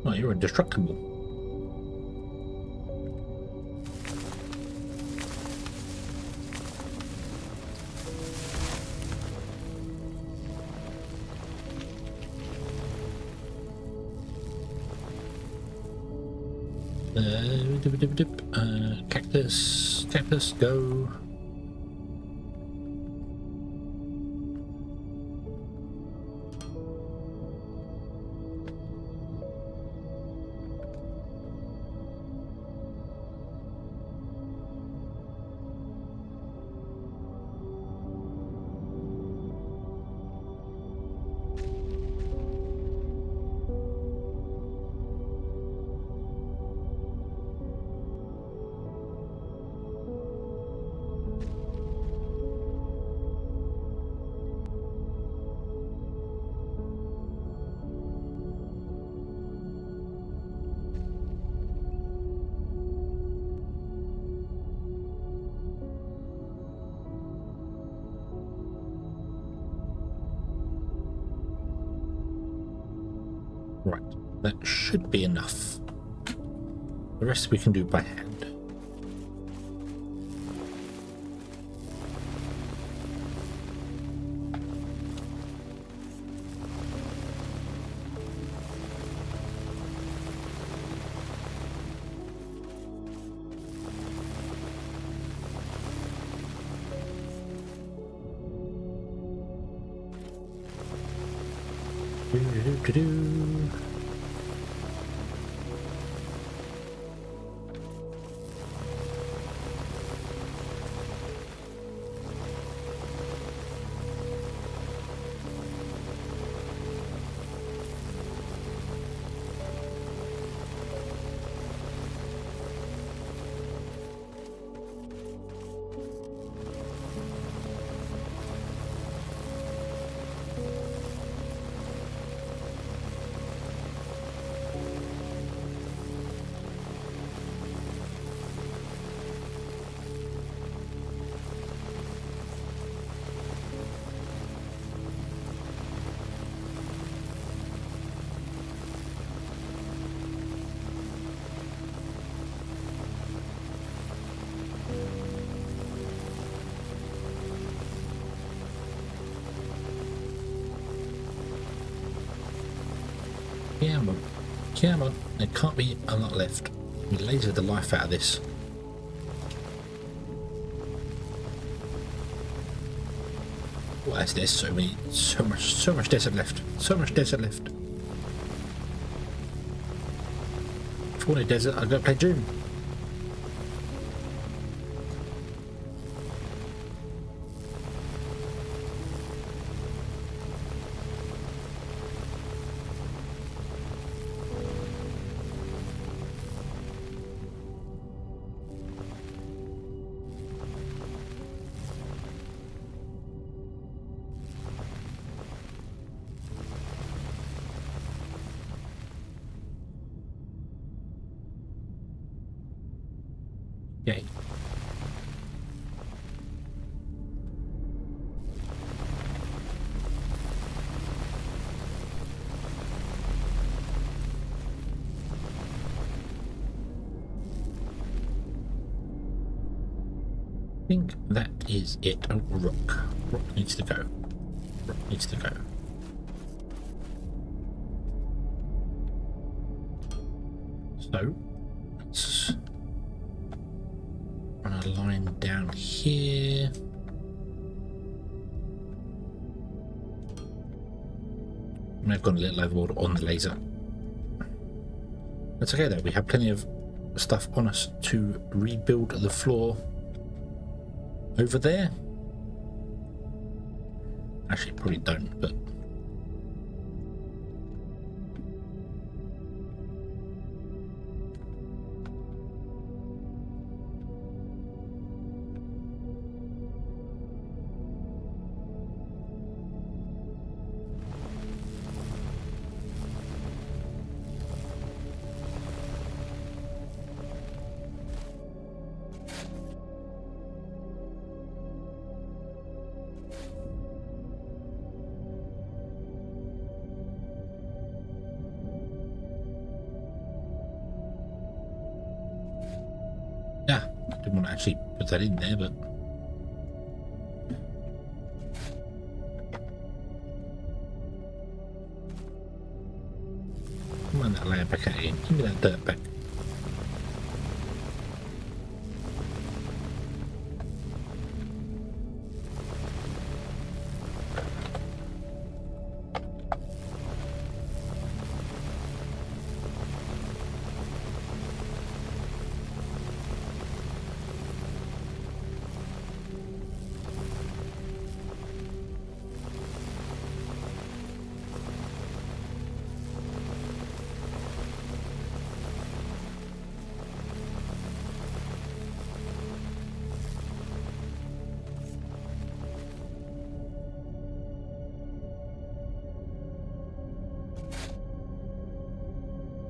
Oh, you're indestructible. Cactus, go. Right, that should be enough. The rest we can do by hand. Do-do-do-do-do. Come on, come on. There can't be a lot left. We lasered the life out of this. What is this? So much desert left. So much desert left. If I want a desert, I'll go play Doom. Yay. I think that is it. Oh, rock. Rock needs to go. Rock needs to go. So, let's run a line down here. I may have gone a little overboard on the laser. That's okay though, we have plenty of stuff on us to rebuild the floor over there. Actually, probably don't, but yeah, didn't want to actually put that in there, but come on, that layer back out again. Give me that dirt back.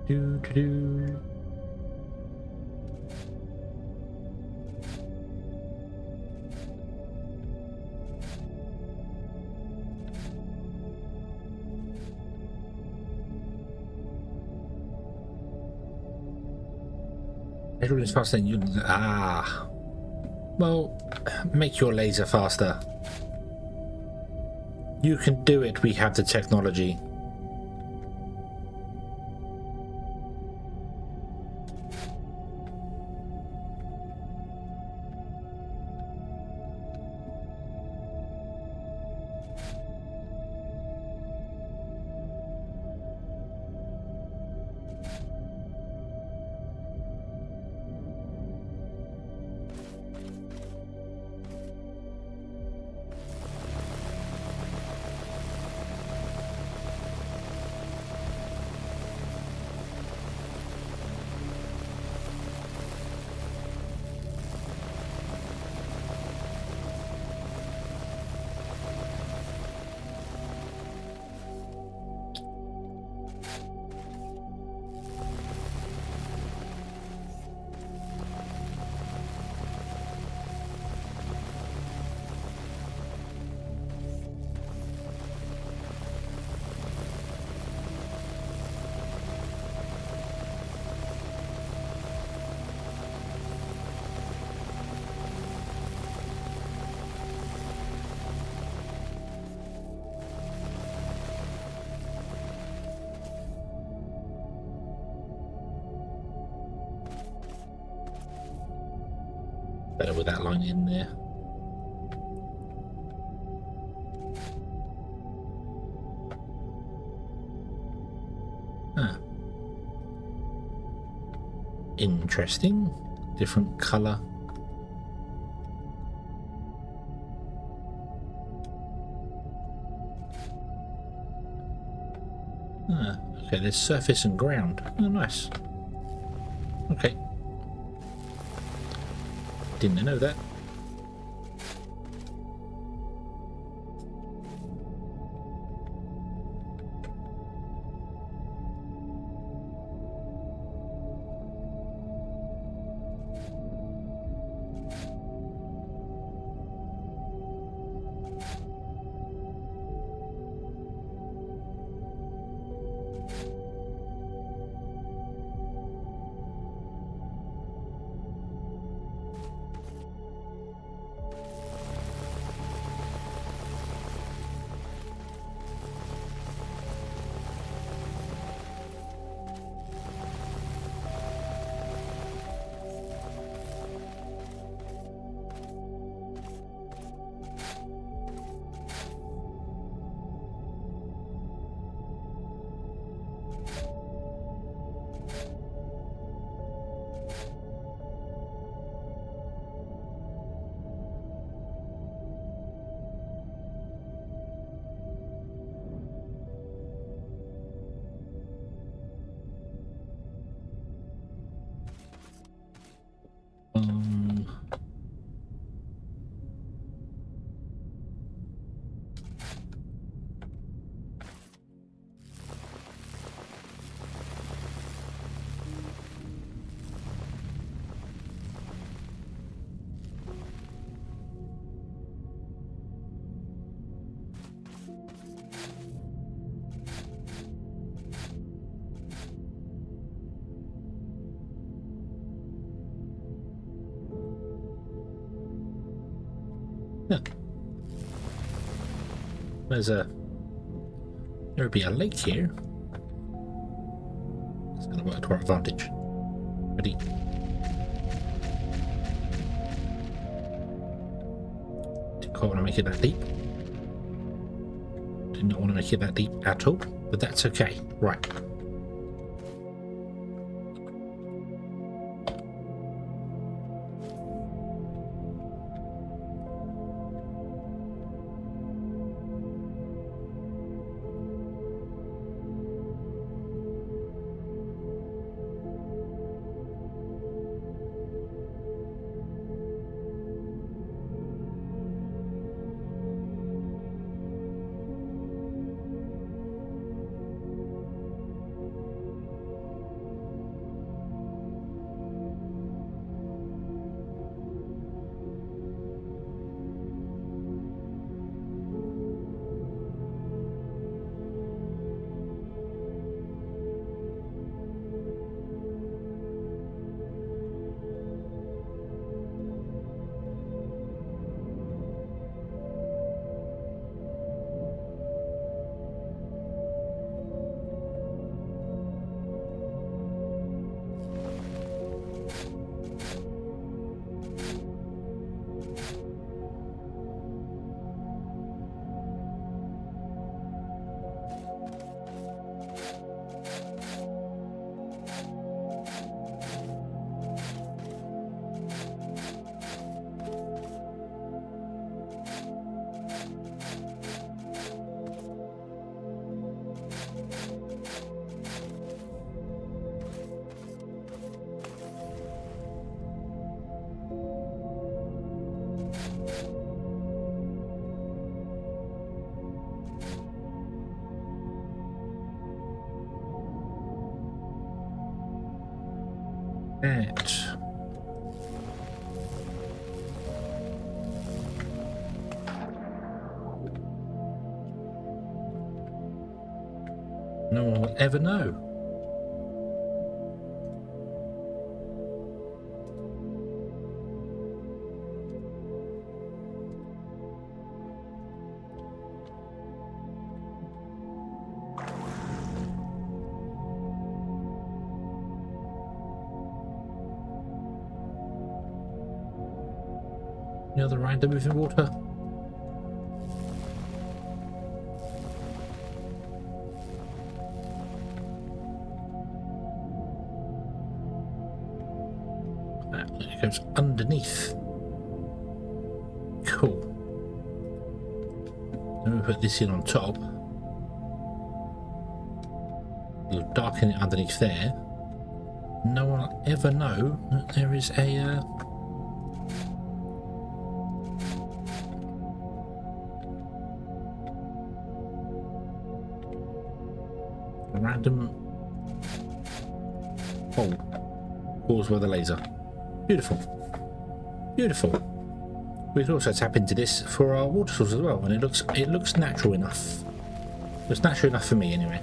Do do do. Everyone's faster than you. Ah. Well, make your laser faster. You can do it. We have the technology. Better with that line in there. Ah. Interesting. Different colour. Ah, okay, there's surface and ground. Oh, nice. Okay. Didn't know that. Um, yeah. There'll be a lake here. It's going to work to our advantage. Ready? Didn't quite want to make it that deep. Did not want to make it that deep at all, but that's okay. Right. That. No one will ever know. Any other random moving water? It goes underneath. Cool. Then we put this in on top. We'll darken it underneath there. No one will ever know that there is a random hole caused by the laser. Beautiful. Beautiful. We can also tap into this for our water source as well, and it looks natural enough. It's natural enough for me anyway.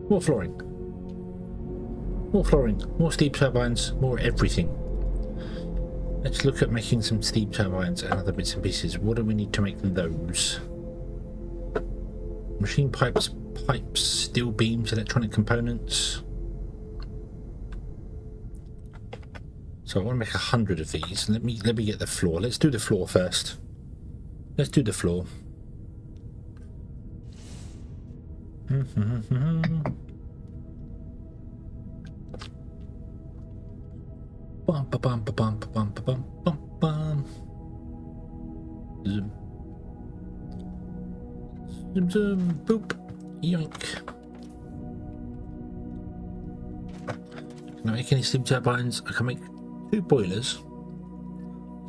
More flooring. More flooring. More steam turbines. More everything. Let's look at making some steam turbines and other bits and pieces. What do we need to make those? Machine pipes, steel beams, electronic components. So I want to make 100 of these. Let me get the floor. Let's do the floor first. Let's do the floor. Bum ba bum ba bum ba bum ba bum bum bum. Zoom. Zoom zoom boop. Yoink. Can I make any steam turbines? I can make 2 boilers.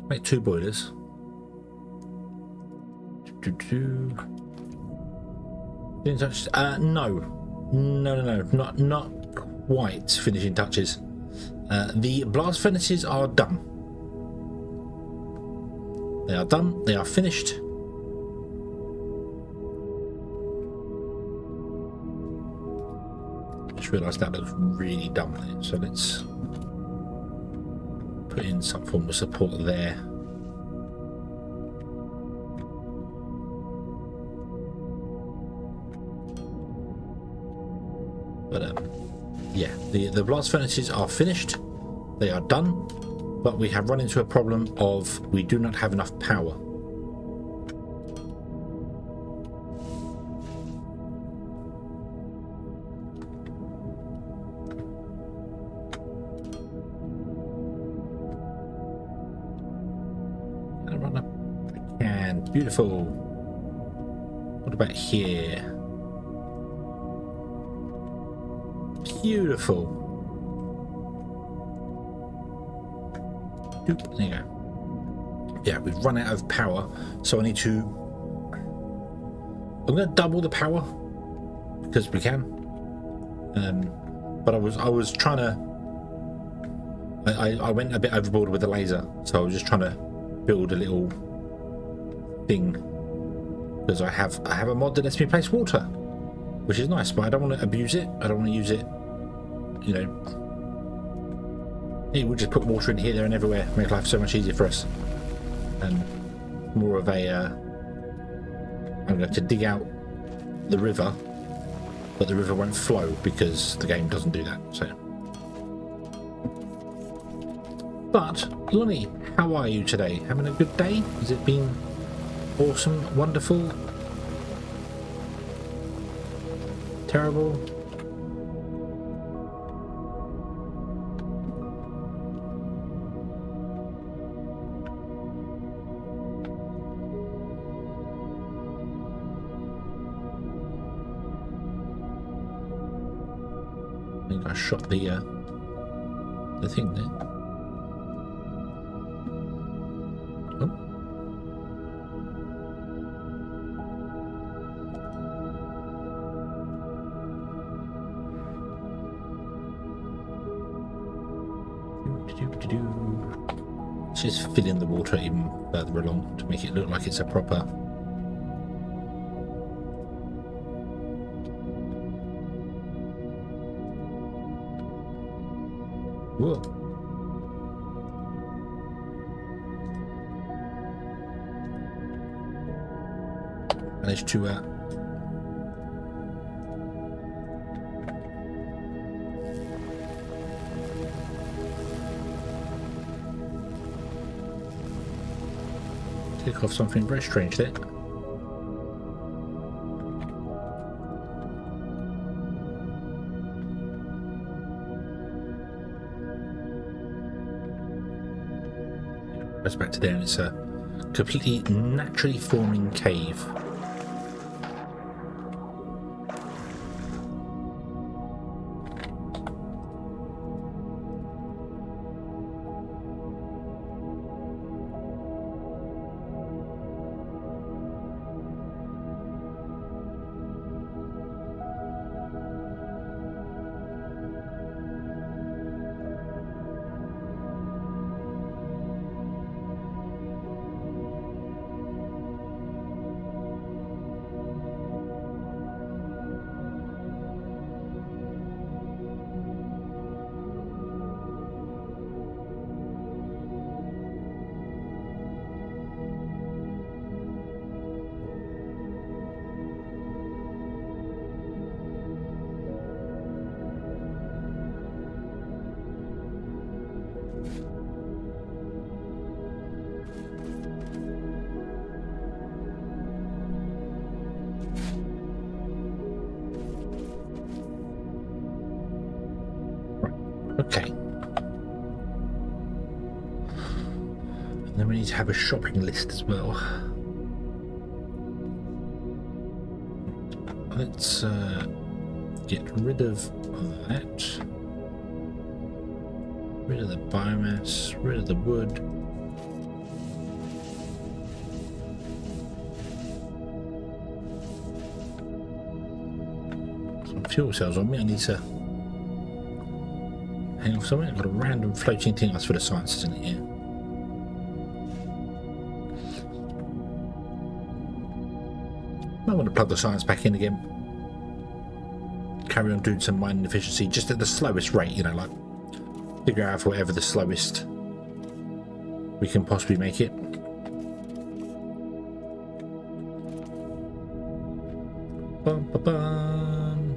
Make 2 boilers. No, not quite finishing touches. The blast furnaces are done. They are done. They are finished. Just realised that looks really dumb there. So let's put in some form of support there. But yeah, the blast furnaces are finished. They are done, but we have run into a problem of we do not have enough power. Can I run up? I can. Beautiful. What about here? Beautiful. There you go. Yeah, we've run out of power, so I need to. I'm going to double the power because we can. But I was trying to. I went a bit overboard with the laser, so I was just trying to build a little thing because I have a mod that lets me place water, which is nice, but I don't want to abuse it. I don't want to use it. You know. Yeah, we'll just put water in here, there, and everywhere. Make life so much easier for us. More of a. I'm going to dig out the river, but the river won't flow because the game doesn't do that. So. But Lonnie, how are you today? Having a good day? Has it been awesome, wonderful, terrible? I think I shot the thing there. Oh. Let's just fill in the water even further along to make it look like it's a proper. Whoa. Managed to take off something very strange there. Goes back to there, and it's a completely naturally forming cave. Okay. And then we need to have a shopping list as well. Let's get rid of that. Rid of the biomass, rid of the wood. Some fuel cells on me, I need to hang off somewhere. I've got a random floating thing. That's for the science, isn't it? Yeah. I want to plug the science back in again. Carry on doing some mining efficiency, just at the slowest rate, you know, like figure out whatever the slowest we can possibly make it. Bum ba bum.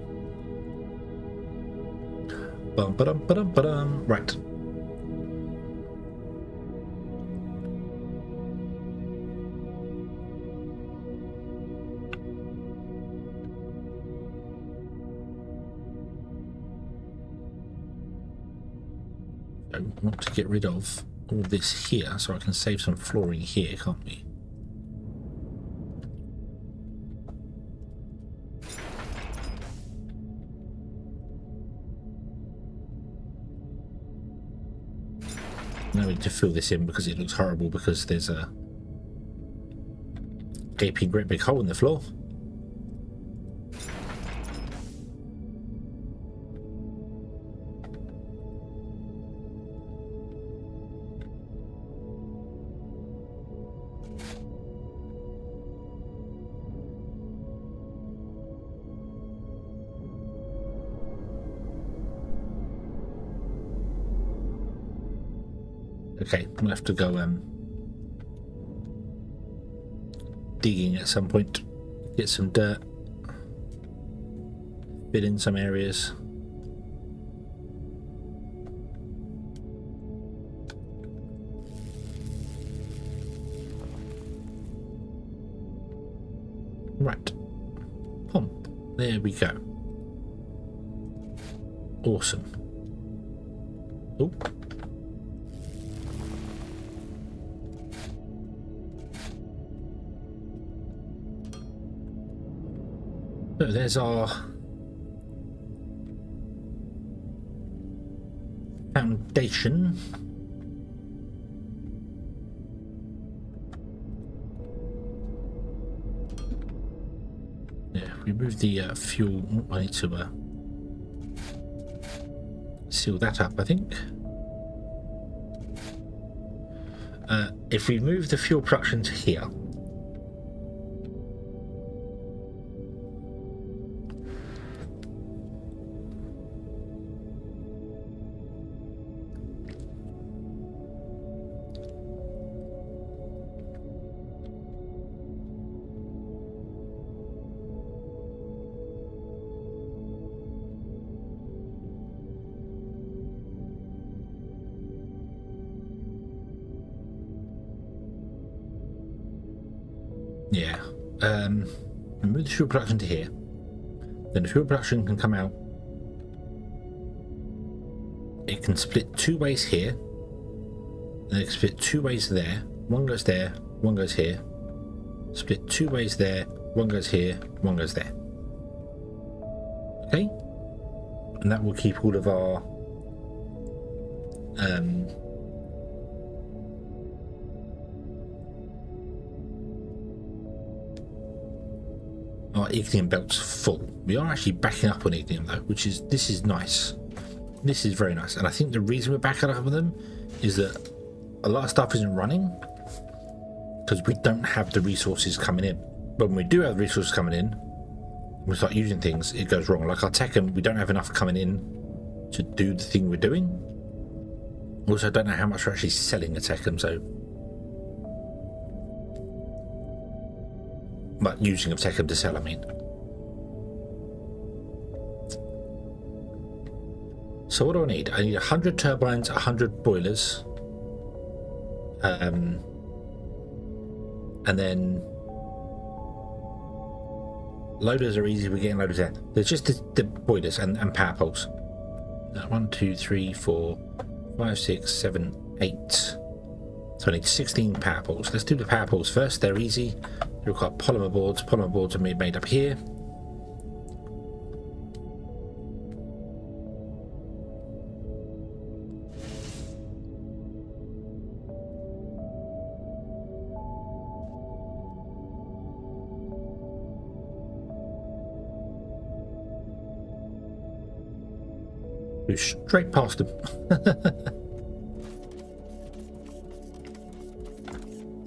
Bum ba dum ba dum ba dum. Right. I want to get rid of all this here so I can save some flooring here, can't we? Now we need to fill this in because it looks horrible because there's a gaping great big hole in the floor. Okay, I'm gonna have to go digging at some point, get some dirt, fill in some areas. Right, pump, there we go. Awesome. Oh. So there's our foundation. Yeah, if we remove the fuel, I need to seal that up, I think. If we move the fuel production to here, yeah, move the fuel production to here, then the fuel production can come out. It can split two ways here, and it can split two ways there. One goes there, one goes here. Split two ways there, one goes here, one goes there. Okay, and that will keep all of our ignium belts full. We are actually backing up on ignium though, this is nice. This is very nice, and I think the reason we're backing up on them is that a lot of stuff isn't running because we don't have the resources coming in. But when we do have the resources coming in, we start using things, it goes wrong. Like our Tekken, we don't have enough coming in to do the thing we're doing. Also, I don't know how much we're actually selling a Tekken, so. But using of Tekken to sell, I mean. So what do I need? I need 100 turbines, 100 boilers. And then loaders are easy, we're getting loaders there. There's just the boilers and power poles. 1, 2, 3, 4, 5, 6, 7, 8. So I need 16 power poles. Let's do the power poles first, they're easy. They require polymer boards. Polymer boards are made up here. Go straight past them.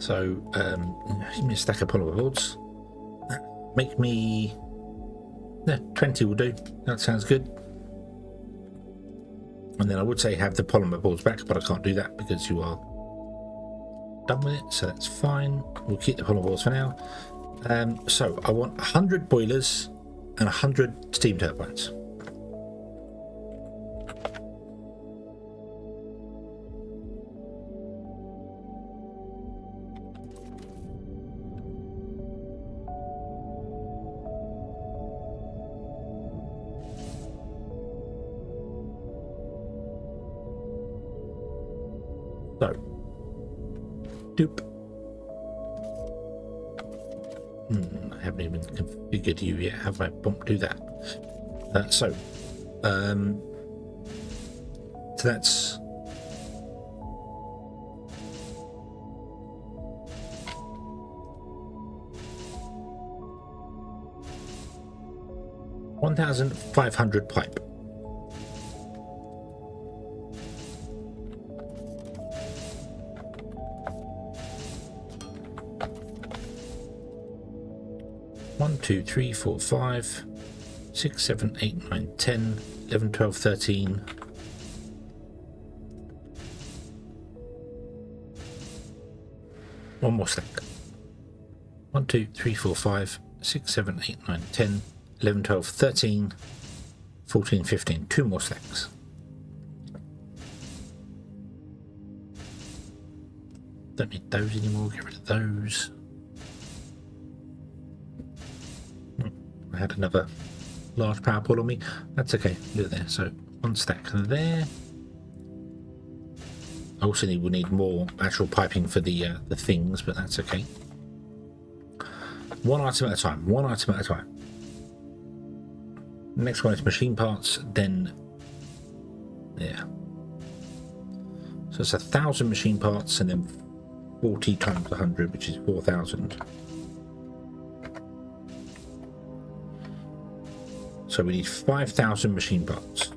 So, give me a stack of polymer boards. Make me 20 will do. That sounds good. And then I would say have the polymer boards back, but I can't do that because you are done with it. So that's fine. We'll keep the polymer boards for now. So I want 100 boilers and 100 steam turbines. So, doop. I haven't even configured you yet, have I? Bump, do that. So that's $1,500 pipe. One, 2, 3, 4, 5, 6, 7, 8, 9, 10, 11, 12, 13. One more stack. 1, 2, 3, 4, 5, 6, 7, 8, 9, 10, 11, 12, 13, 14, 15. Two more stacks. Don't need those anymore, get rid of those. I had another large power pole on me. That's okay, do it there. So one stack there. I also will need more actual piping for the things, but that's okay. One item at a time. One item at a time. Next one is machine parts. Then, yeah. So it's 1,000 machine parts and then 40 times 100, which is 4,000. So we need 5,000 machine parts.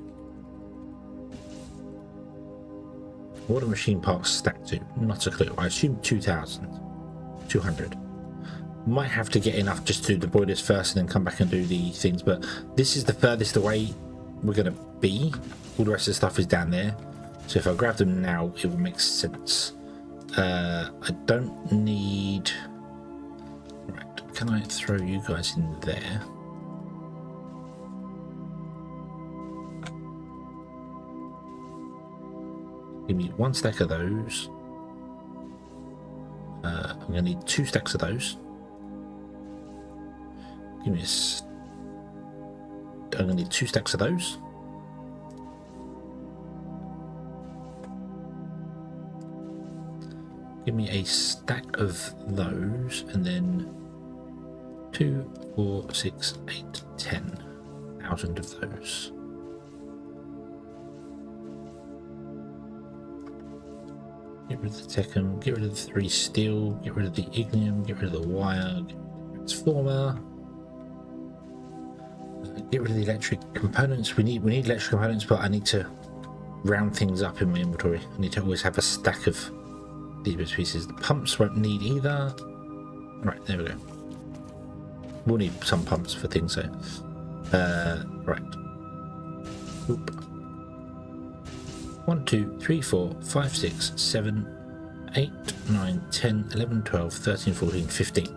What do machine parts stack to? Not a clue. I assume 2,200. Might have to get enough just to do the boilers first and then come back and do the things, but this is the furthest away we're going to be. All the rest of the stuff is down there. So if I grab them now, it will make sense. I don't need... Right, can I throw you guys in there? Give me 1 stack of those. I'm going to need 2 stacks of those. Give me a... I'm going to need 2 stacks of those. Give me a stack of those, and then 2, 4, 6, 8, 10,000 of those. Get rid of the Techum, get rid of the 3 steel, get rid of the ignium, get rid of the wire, get rid of the transformer, get rid of the electric components. We need electric components, but I need to round things up in my inventory. I need to always have a stack of these pieces. The pumps won't need either. Right, there we go. We'll need some pumps for things, so right. Oop. 1, 2, 3, 4, 5, 6, 7, 8, 9, 10, 11, 12, 13, 14, 15.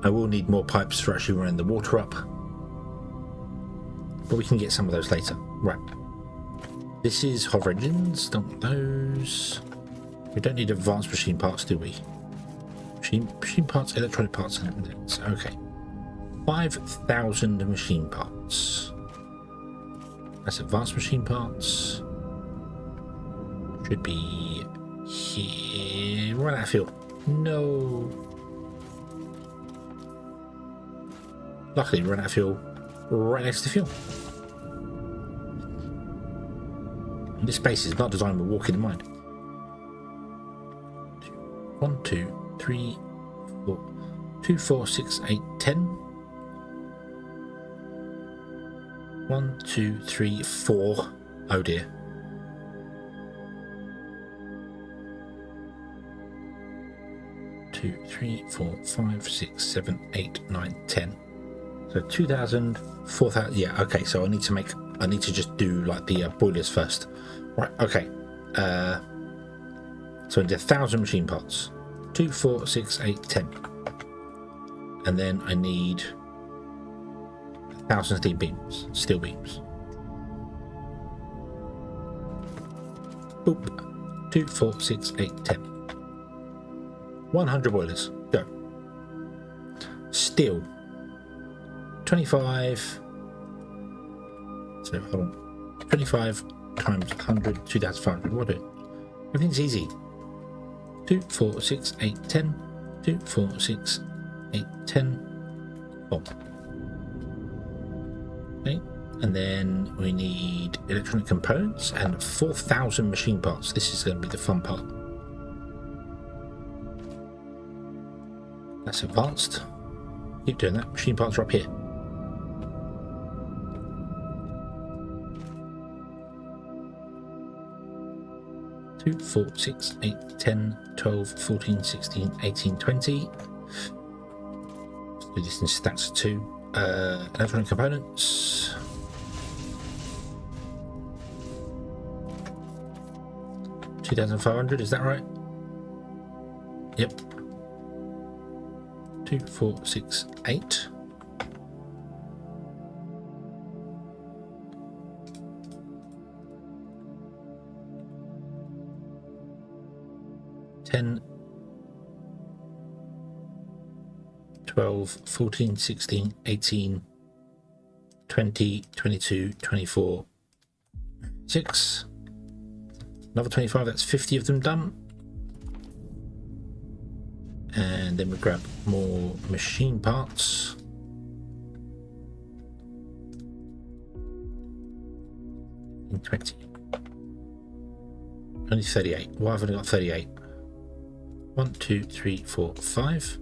I will need more pipes for actually running the water up, but we can get some of those later. Right. This is hover engines. Don't want those. We don't need advanced machine parts, do we? Machine parts, electronic parts, and everything. Okay. 5,000 machine parts. That's advanced machine parts. Should be here. Run out of fuel. No. Luckily, run out of fuel right next to fuel. And this space is not designed with walking in mind. 1, 2, 3, 4, 2, 4, 6, 8, 10. 1, 2, 3, 4. Oh dear. Two, 3, 4, 5, 6, 7, 8, 9, 10. So 2,000, 4,000. Yeah, okay. So I need to just do like the boilers first. Right. Okay. So I need 1,000 machine parts. 2, 4, 6, 8, 10. And then I need 1,000 steel beams. Boop. 2, 4, 6, 8, 10. 100 boilers. Go. Steel. 25. So hold on. 25 times 100, 2,500. What do? Everything's easy. 2, 4, 6, 8, 10. 2, 4, 6, 8, 10. Oh. Okay. And then we need electronic components and 4,000 machine parts. This is going to be the fun part. That's advanced. Keep doing that. Machine parts are up here. Two, 4, 6, 8, 10, 12, 14, 16, 18, 20. Let's do this in stacks of 2. Electronic components. $2,500, is that right? Yep. 2, 4, 6, 8. $10, 12, 14, 16, 18, 20, 22, 24, 6. Another 25, that's 50 of them done. And then we grab more machine parts. 20. Only 38. Why have I only got 38? 1, 2, 3, 4, 5.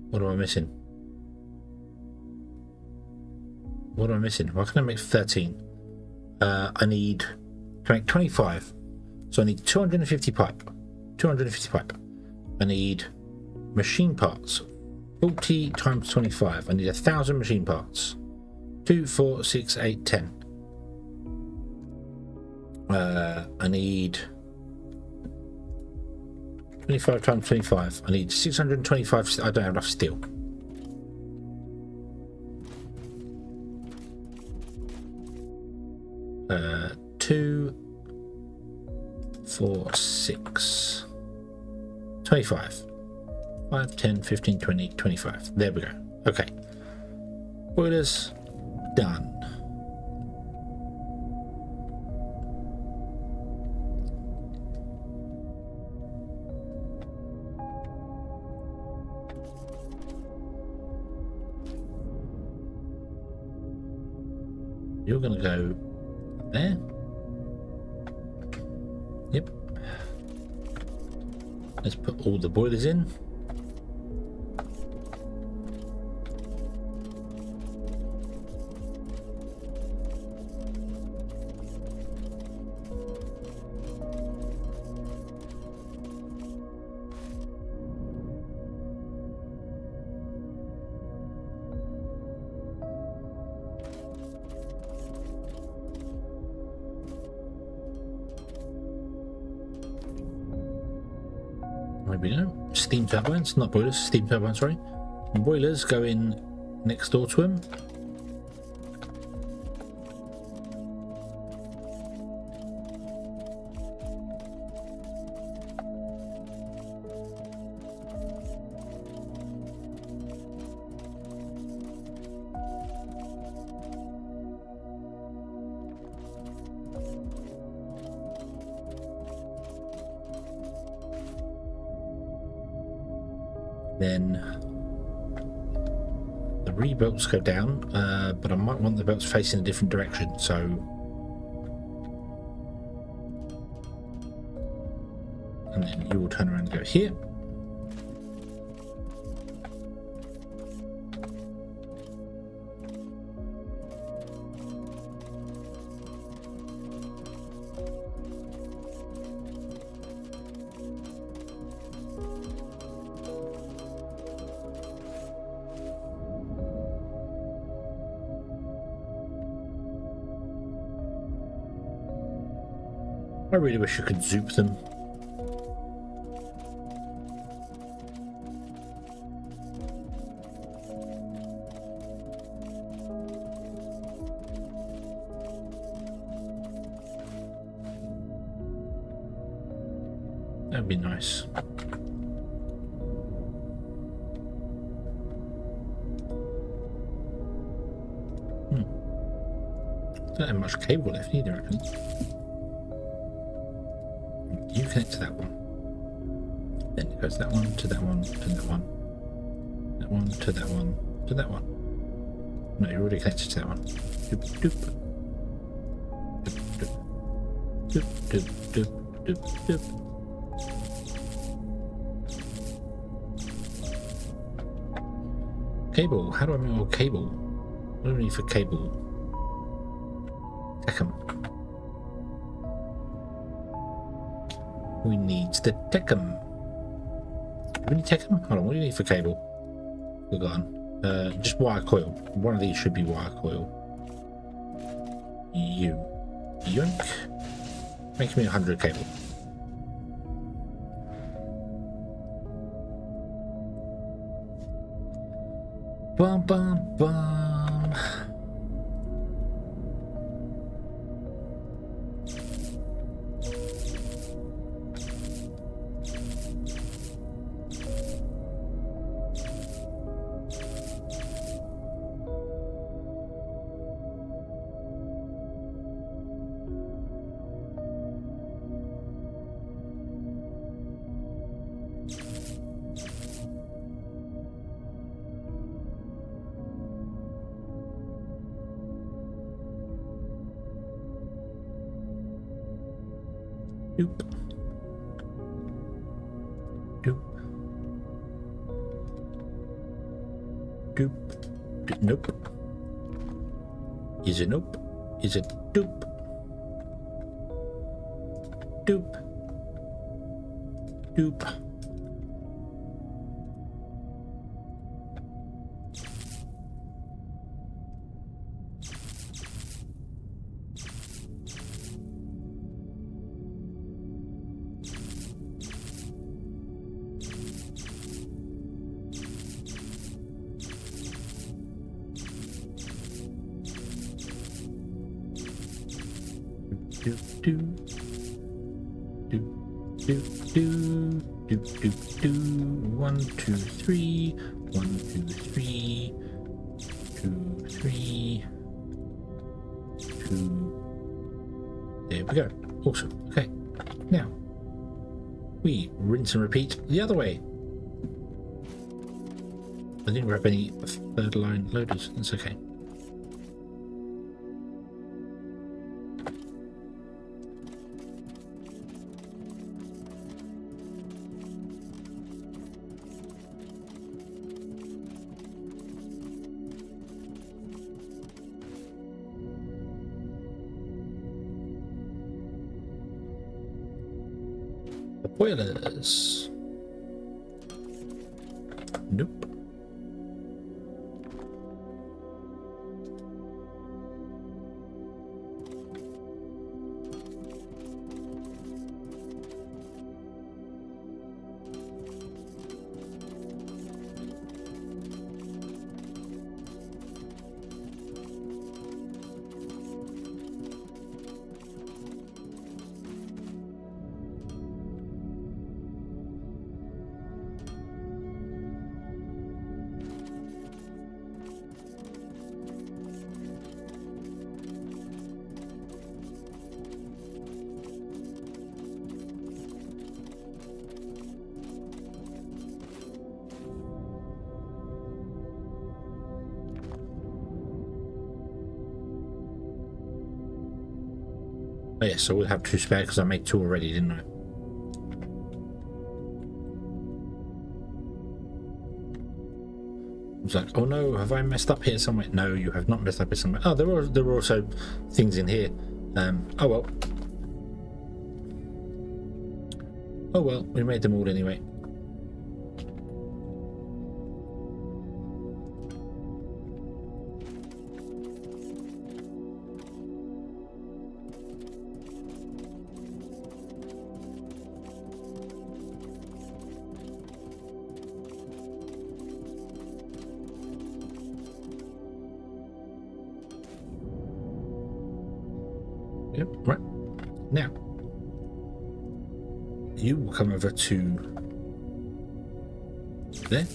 What am I missing? What am I missing? Why can't I make 13? I need to make 25. So I need 250 pipe. 250 pipe. I need machine parts. 40 times 25. I need 1,000 machine parts. 2, 4, 6, 8, 10. I need 25 times 25. I need 625. I don't have enough steel. Uh, 2, 4, 6, 25. 5, 10, 15, 20, 25. There we go. Okay. Boilers done. You're going to go there. Yep. Let's put all the boilers in. There we go. Steam turbines, not boilers, steam turbines, sorry. Boilers go in next door to him. Then the re-belts go down, but I might want the belts facing a different direction, so and then you will turn around and go here. I really wish I could zoop them. That'd be nice. Don't have much cable left either, I reckon. You connect to that one. Then it goes that one to that one to that one. That one to that one to that one. No, you're already connected to that one. Doop doop. Doop doop. Doop doop doop doop. Cable. How do I make more cable? What do I need for cable? Techem. We need the Techem. Do we need Techem? Hold on, what do you need for cable? We're gone. Just wire coil. One of these should be wire coil. You. Yoink. Make me 100 cable. Bum bum bum. Doop. Doop. Doop. Doop. Nope. Is it nope? Is it doop? Doop. Doop. Do do do do do do do do 1 2 3 1 2 3 2 3 2. There we go. Awesome. Okay, now we rinse and repeat the other way. I didn't grab any third line loaders. That's okay. Boilers. Nope. Oh yeah, so we'll have 2 spare because I made 2 already, didn't I? I was like, oh no, have I messed up here somewhere? No, you have not messed up here somewhere. Oh, there were also things in here. Oh well. Oh well, we made them all anyway. Yep, right. Now, you will come over to there.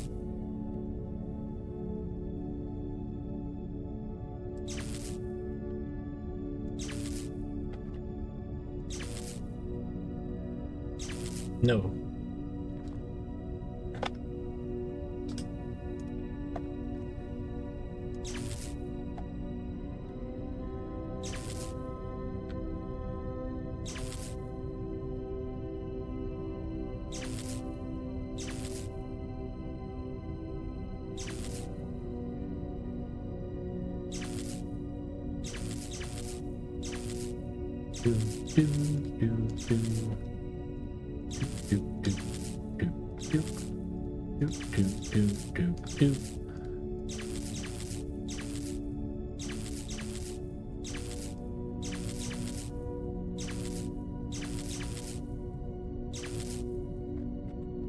No. Do do do do do do do do do do do do.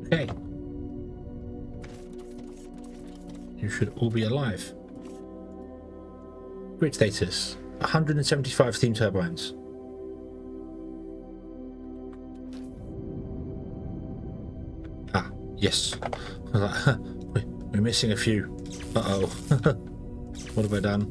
Okay. You should all be alive. Grid status: 175 steam turbines. Yes. I was like, huh, we're missing a few. Uh-oh. What have I done?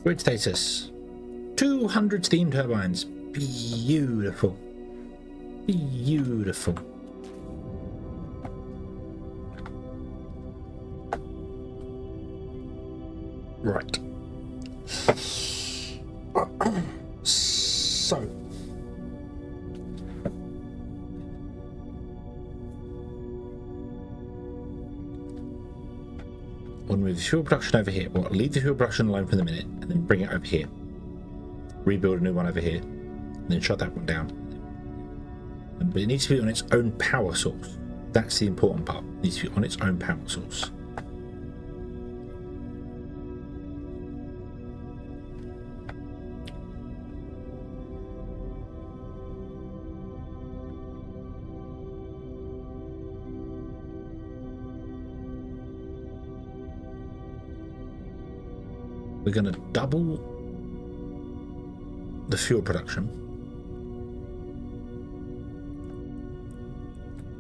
Grid status: 200 steam turbines. Beautiful. Beautiful. Right. So. We'll move the fuel production over here. Well, leave the fuel production alone for the minute and then bring it over here. Rebuild a new one over here. And then shut that one down. But it needs to be on its own power source. That's the important part. It needs to be on its own power source. We're going to double the fuel production.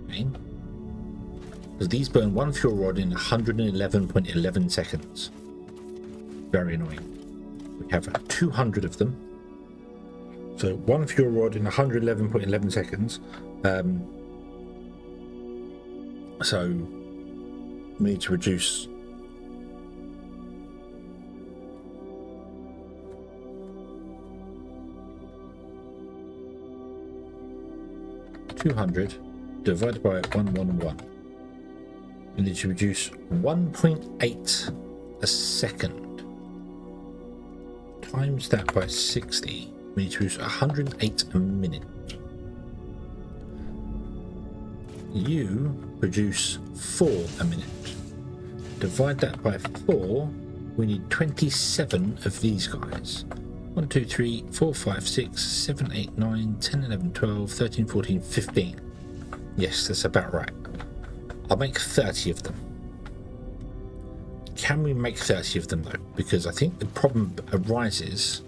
Okay. Because these burn one fuel rod in 111.11 seconds. Very annoying. We have 200 of them. So one fuel rod in 111.11 seconds. So we need to reduce 200 divided by 111. We need to reduce 1.8 a second. Times that by 60. We need to reduce 108 a minute. You produce 4 a minute. Divide that by 4. We need 27 of these guys. 1, 2, 3, 4, 5, 6, 7, 8, 9, 10, 11, 12, 13, 14, 15. Yes, that's about right. I'll make 30 of them. Can we make 30 of them though? Because I think the problem arises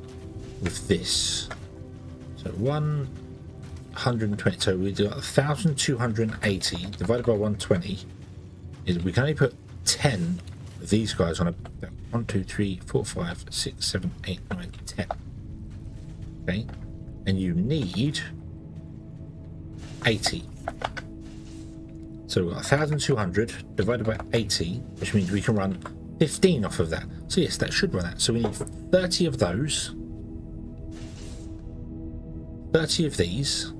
with this. So 120, so we do 1,280 divided by 120 is we can only put 10 of these guys on a 1, 2, 3, 4, 5, 6, 7, 8, 9, 10. Okay, and you need 80. So we've got 1,200 divided by 80, which means we can run 15 off of that. So yes, that should run that. So we need 30 of those, 30 of these.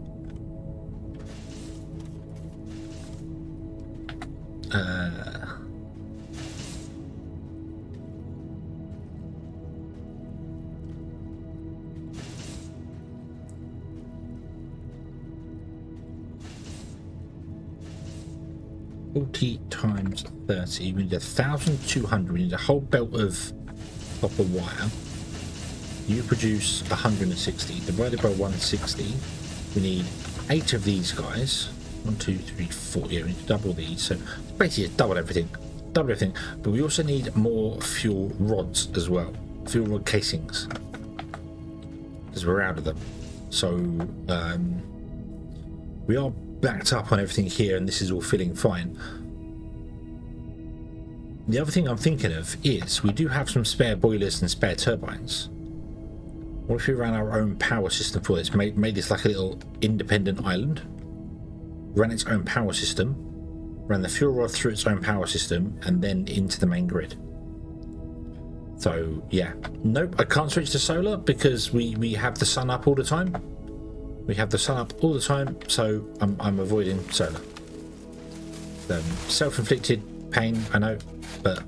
40 times 30, we need 1,200, we need a whole belt of copper wire. You produce 160, divided by 160, we need 8 of these guys. 1, 2, 3, 4, yeah, we need to double these, so basically double everything, but we also need more fuel rods as well, fuel rod casings, because we're out of them. So we are backed up on everything here and this is all feeling fine. The other thing I'm thinking of is we do have some spare boilers and spare turbines. What if we ran our own power system for this, made this like a little independent island, ran its own power system, ran the fuel rod through its own power system and then into the main grid. So yeah, nope, I can't switch to solar because we have the sun up all the time. We have the sun up all the time, so I'm avoiding solar. Self-inflicted pain, I know, but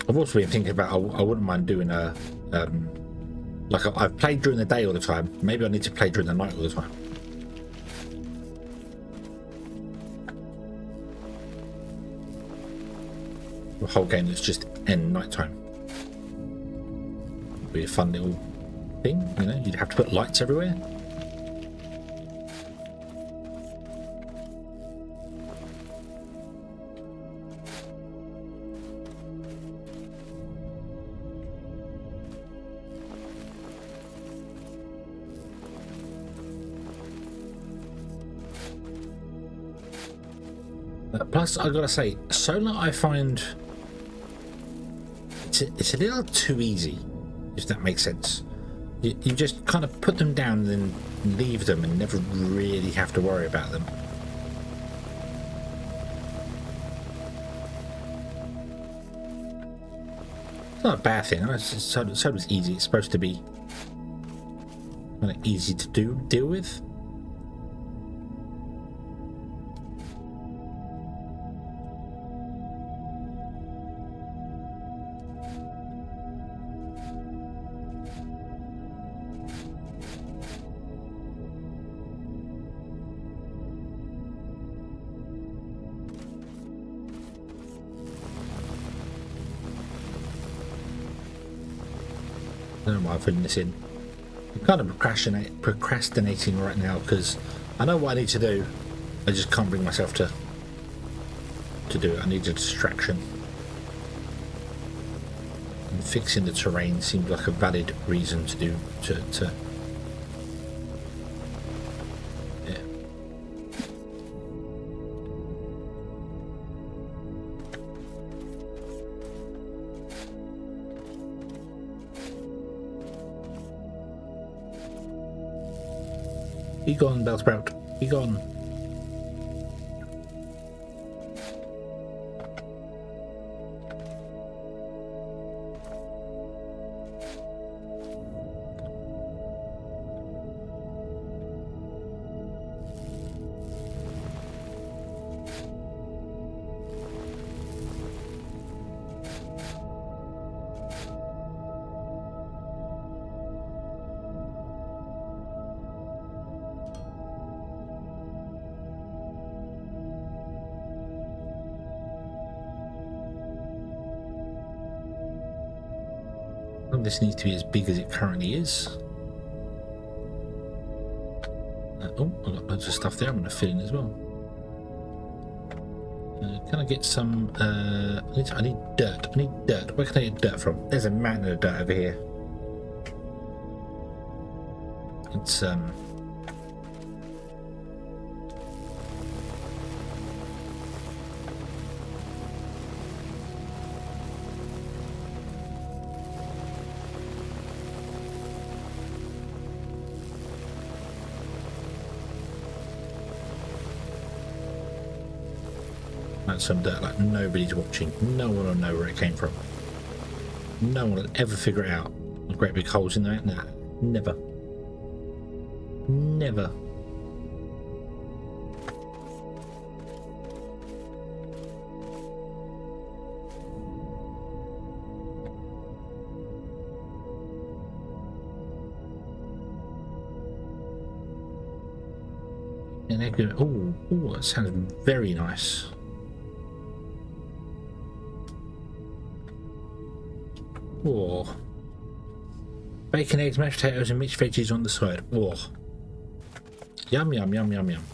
I've also been thinking about I wouldn't mind doing a like I've played during the day all the time. Maybe I need to play during the night all the time. A whole game that's just end nighttime. Be a fun little thing, you know. You'd have to put lights everywhere. Plus, I gotta say, solar I find it's a little too easy, if that makes sense. You just kind of put them down and then leave them and never really have to worry about them. It's not a bad thing. Solar's easy. It's supposed to be kind of easy to deal with. I don't know why I'm putting this in. I'm kind of procrastinating right now because I know what I need to do. I just can't bring myself to do it. I need a distraction. And fixing the terrain seems like a valid reason to do to yeah. Be gone, Bellsprout. Be gone. This needs to be as big as it currently is. Oh, I've got loads of stuff there I'm going to fill in as well. Can I get some... I need dirt. I need dirt. Where can I get dirt from? There's a mountain of dirt over here. It's... some dirt like nobody's watching. No one will know where it came from. No one will ever figure it out. Great big holes in there. Nah, never. Never. And they're good. Oh, that sounds very nice. Oh. Bacon, eggs, mashed potatoes and mixed veggies on the side. Oh. Yum, yum, yum, yum, yum.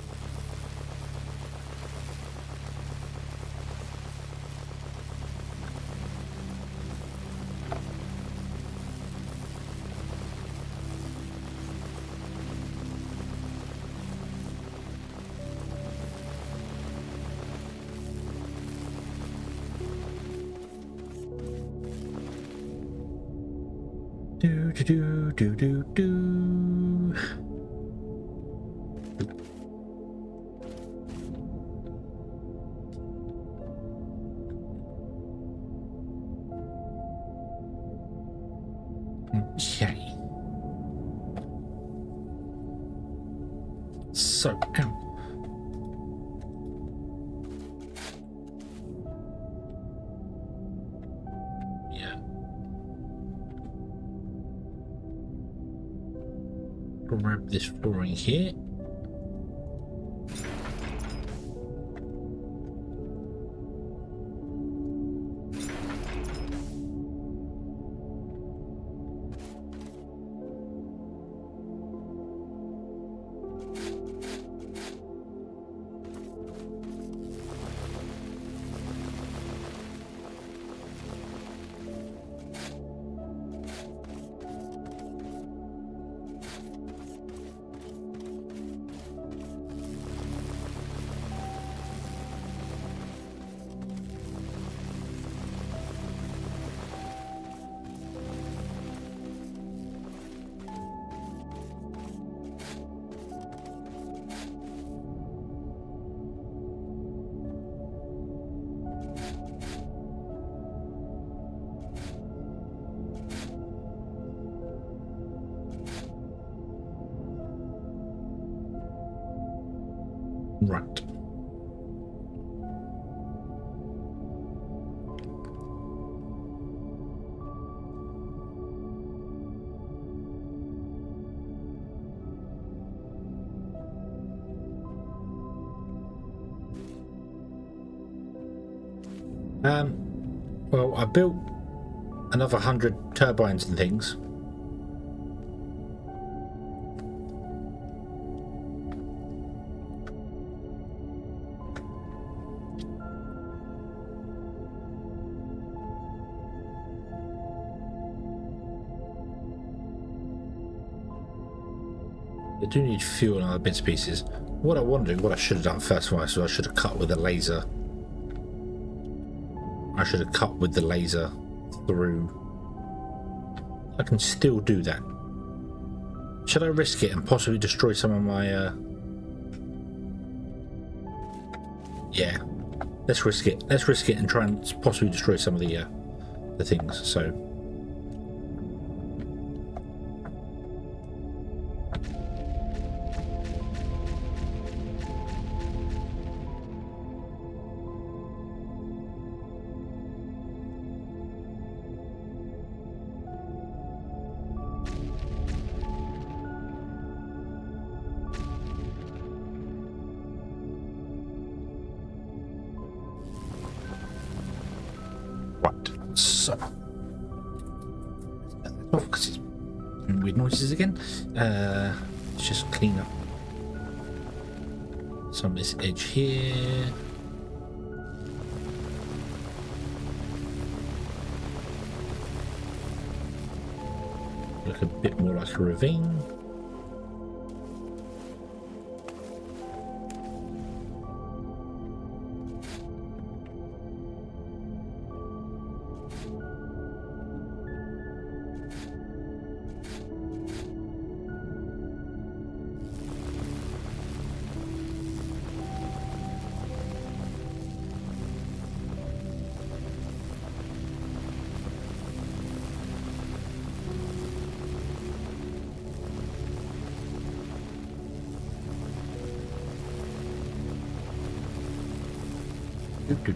Do do do do do. Okay. So, ow. Grab this flooring here. Right. Well, I built another 100 turbines and things. I do need fuel and other bits and pieces. What I want to do, what I should have done first of all, so I should have cut with a laser. I should have cut with the laser through. I can still do that. Should I risk it and possibly destroy some of my yeah, let's risk it. Let's risk it and try and possibly destroy some of the things. So because it's doing weird noises again. Let's just clean up some of this edge here. Look a bit more like a ravine.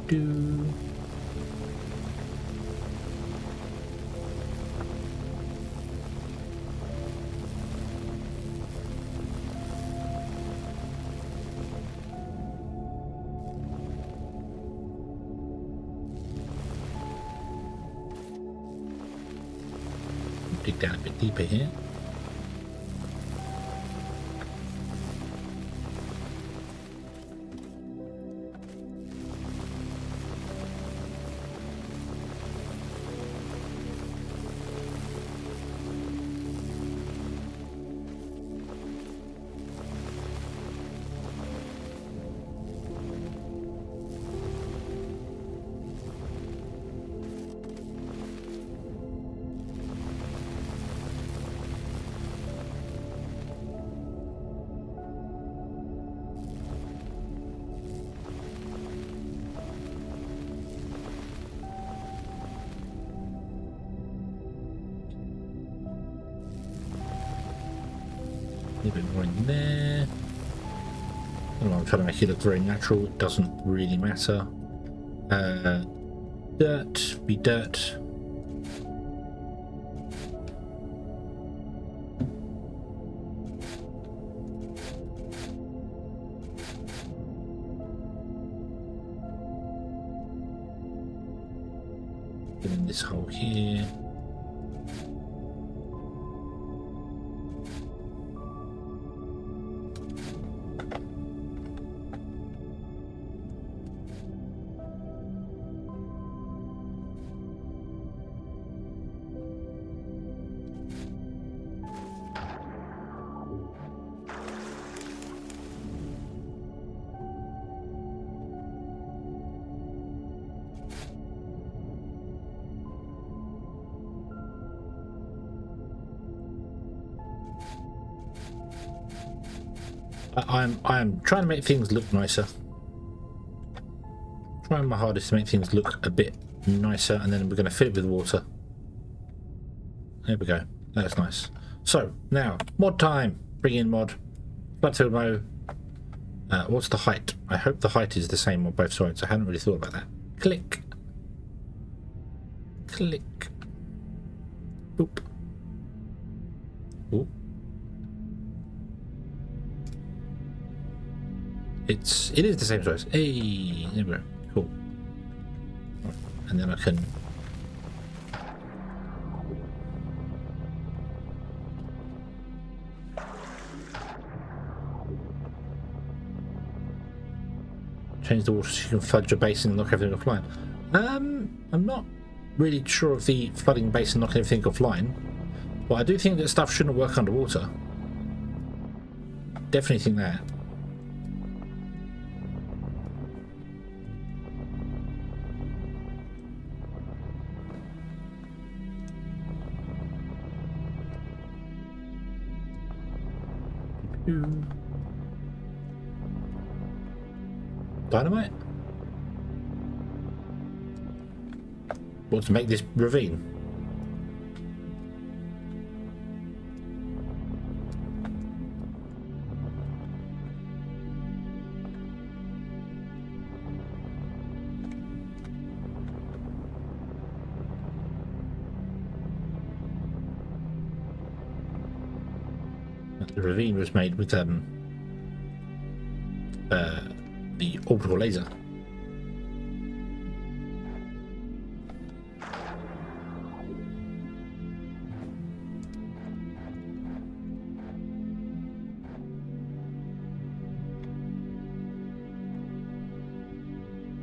Do. Dig down a bit deeper here. A little bit more in there. I don't know, I'm trying to make it look very natural. It doesn't really matter. Dirt, be dirt. Get in this hole here. I'm trying to make things look nicer. Trying my hardest to make things look a bit nicer, and then we're going to fill it with water. There we go. That's nice. So now mod time. Bring in mod. Plateau mode. What's the height? I hope the height is the same on both sides. I hadn't really thought about that. Click. Click. Boop. Ooh. It is the same size. Hey, there we go. Cool. Right. And then I can change the water so you can flood your basin and knock everything offline. I'm not really sure of the flooding basin knocking everything offline, but I do think that stuff shouldn't work underwater. Definitely think that. Dynamite? What, to make this ravine? The ravine was made with the orbital laser.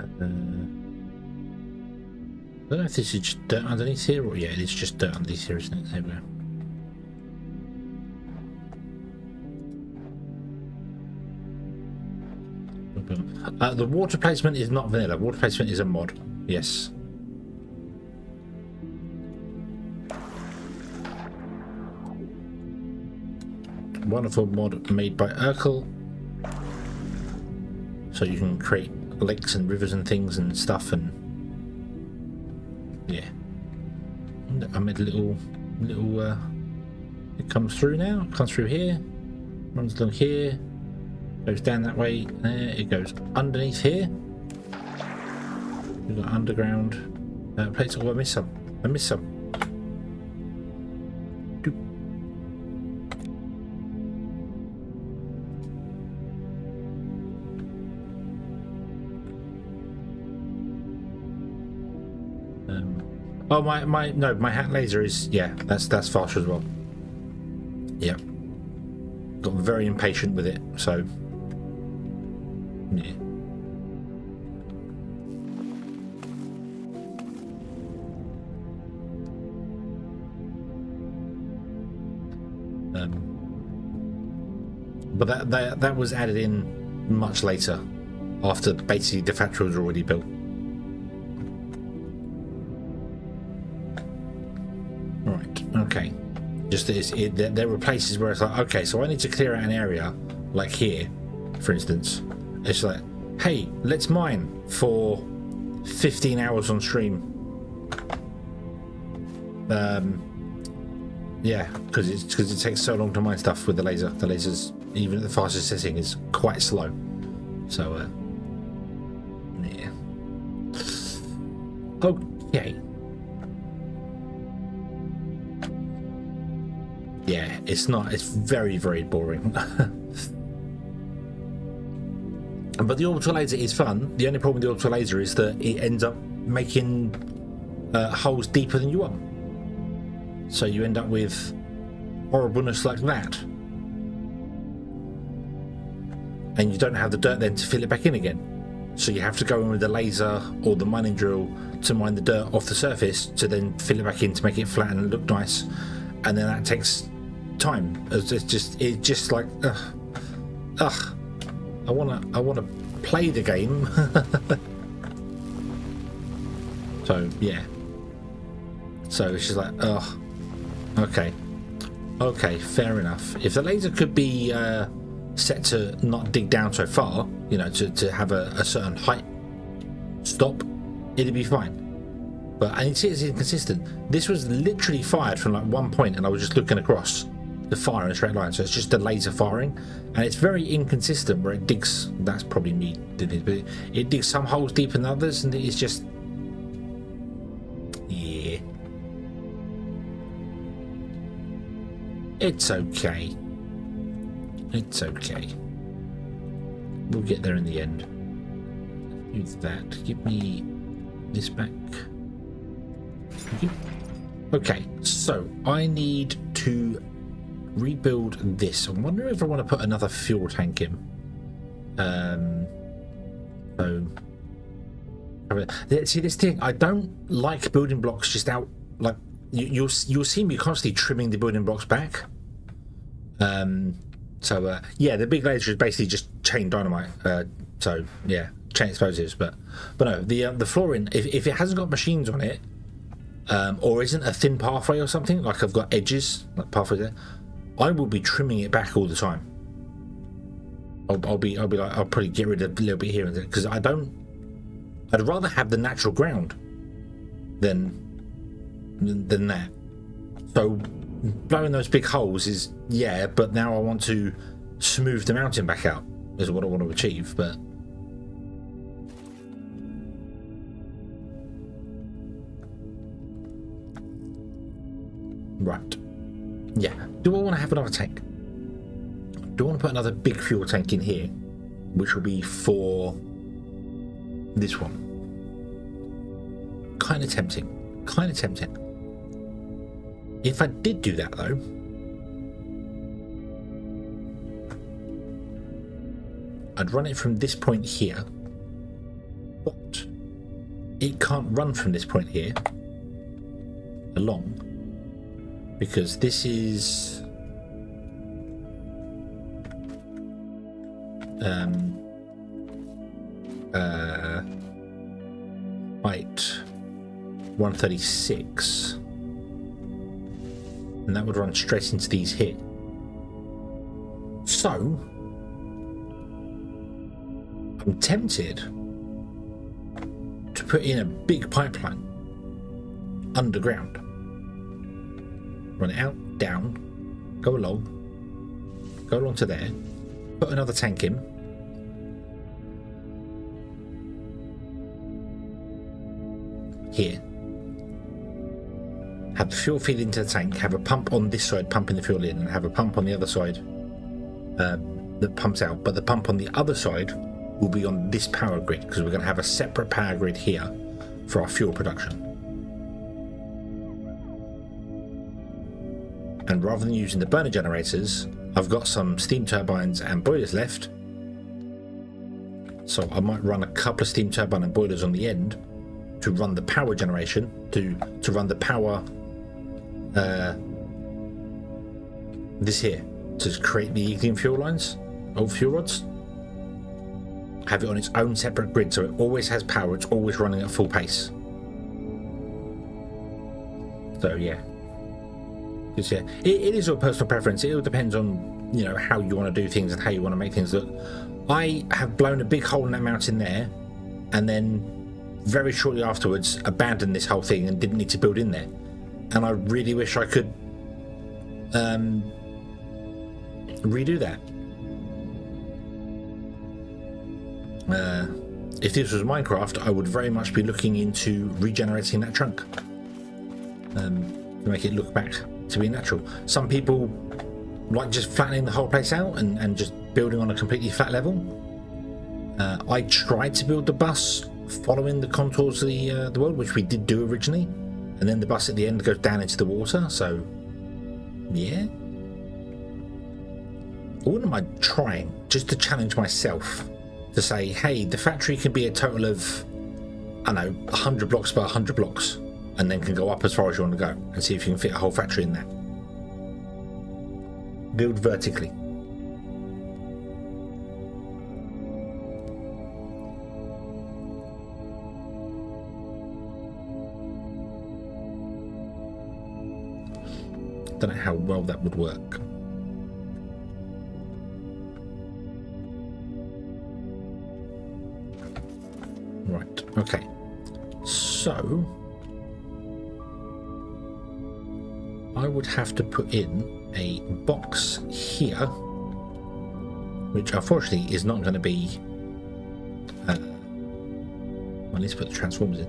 I don't know if this is just dirt underneath here, or yeah, it's just dirt underneath here, isn't it? There we go. The water placement is not vanilla. Water placement is a mod. Yes. Wonderful mod made by Urkel. So you can create lakes and rivers and things and stuff, and yeah. I made a little it comes through now. It comes through here. Runs along here. Goes down that way. There it goes underneath here. We've got underground plates. Oh, I missed some. Doop. Oh, my hat laser is, yeah, that's faster as well. Yeah. Got very impatient with it, so yeah. But that was added in much later, after basically the factory was already built. Right. Okay. Just there were places where it's like, okay, so I need to clear out an area, like here, for instance. It's like, hey, let's mine for 15 hours on stream. Yeah, because it takes so long to mine stuff with the laser. The laser's, even at the fastest setting, is quite slow. So, yeah. Okay. Yeah, it's very, very boring. But the orbital laser is fun. The only problem with the orbital laser is that it ends up making holes deeper than you want. So you end up with horribleness like that. And you don't have the dirt then to fill it back in again. So you have to go in with the laser or the mining drill to mine the dirt off the surface to then fill it back in to make it flat and look nice. And then that takes time. It's just like, ugh. I wanna play the game. So yeah. So it's just like, ugh. Okay, fair enough. If the laser could be set to not dig down so far, you know, to have a certain height stop, it'd be fine. But I see it's inconsistent. This was literally fired from like one point, and I was just looking across, to fire in a straight line. So it's just a laser firing, and it's very inconsistent where it digs. That's probably me doing it, but it digs some holes deeper than others, and it's just, yeah. It's okay. It's okay. We'll get there in the end. Use that. Give me this back. Thank you. Okay, so I need to rebuild this. I'm wondering if I want to put another fuel tank in. See, this thing, I don't like building blocks just out. Like you'll see me constantly trimming the building blocks back. Yeah, the big laser is basically just chain dynamite. So yeah, chain explosives. But no, the flooring, if it hasn't got machines on it, or isn't a thin pathway or something, like I've got edges, like pathways there, I will be trimming it back all the time. I'll probably get rid of a little bit here and there, because I'd rather have the natural ground than that. So blowing those big holes is, yeah, but now I want to smooth the mountain back out is what I want to achieve. But right, yeah, do I want to have another tank? Do I want to put another big fuel tank in here, which will be for this one? Kind of tempting. If I did do that though, I'd run it from this point here, but it can't run from this point here along, because this is height 136, and that would run straight into these here. So I'm tempted to put in a big pipeline underground, run it out, down, go along to there, put another tank in, here, have the fuel feed into the tank, have a pump on this side pumping the fuel in, and have a pump on the other side that pumps out. But the pump on the other side will be on this power grid, because we're going to have a separate power grid here for our fuel production. And rather than using the burner generators, I've got some steam turbines and boilers left, so I might run a couple of steam turbine and boilers on the end to run the power generation, to run the power this here, to create the helium fuel lines, old fuel rods. Have it on its own separate grid, so it always has power, it's always running at full pace. So yeah, it is all personal preference. It all depends on, you know, how you want to do things and how you want to make things look. I have blown a big hole in that mountain there, and then very shortly afterwards abandoned this whole thing and didn't need to build in there. And I really wish I could redo that. If this was Minecraft, I would very much be looking into regenerating that trunk to make it look back to be natural. Some people like just flattening the whole place out and just building on a completely flat level. I tried to build the bus following the contours of the world, which we did do originally, and then the bus at the end goes down into the water. So yeah, I wouldn't mind trying, just to challenge myself, to say, hey, the factory can be a total of, I don't know, 100 blocks by 100 blocks, and then can go up as far as you want to go, and see if you can fit a whole factory in there. Build vertically. Don't know how well that would work. Right, okay. So I would have to put in a box here, which unfortunately is not going to be. I need to put the transformers in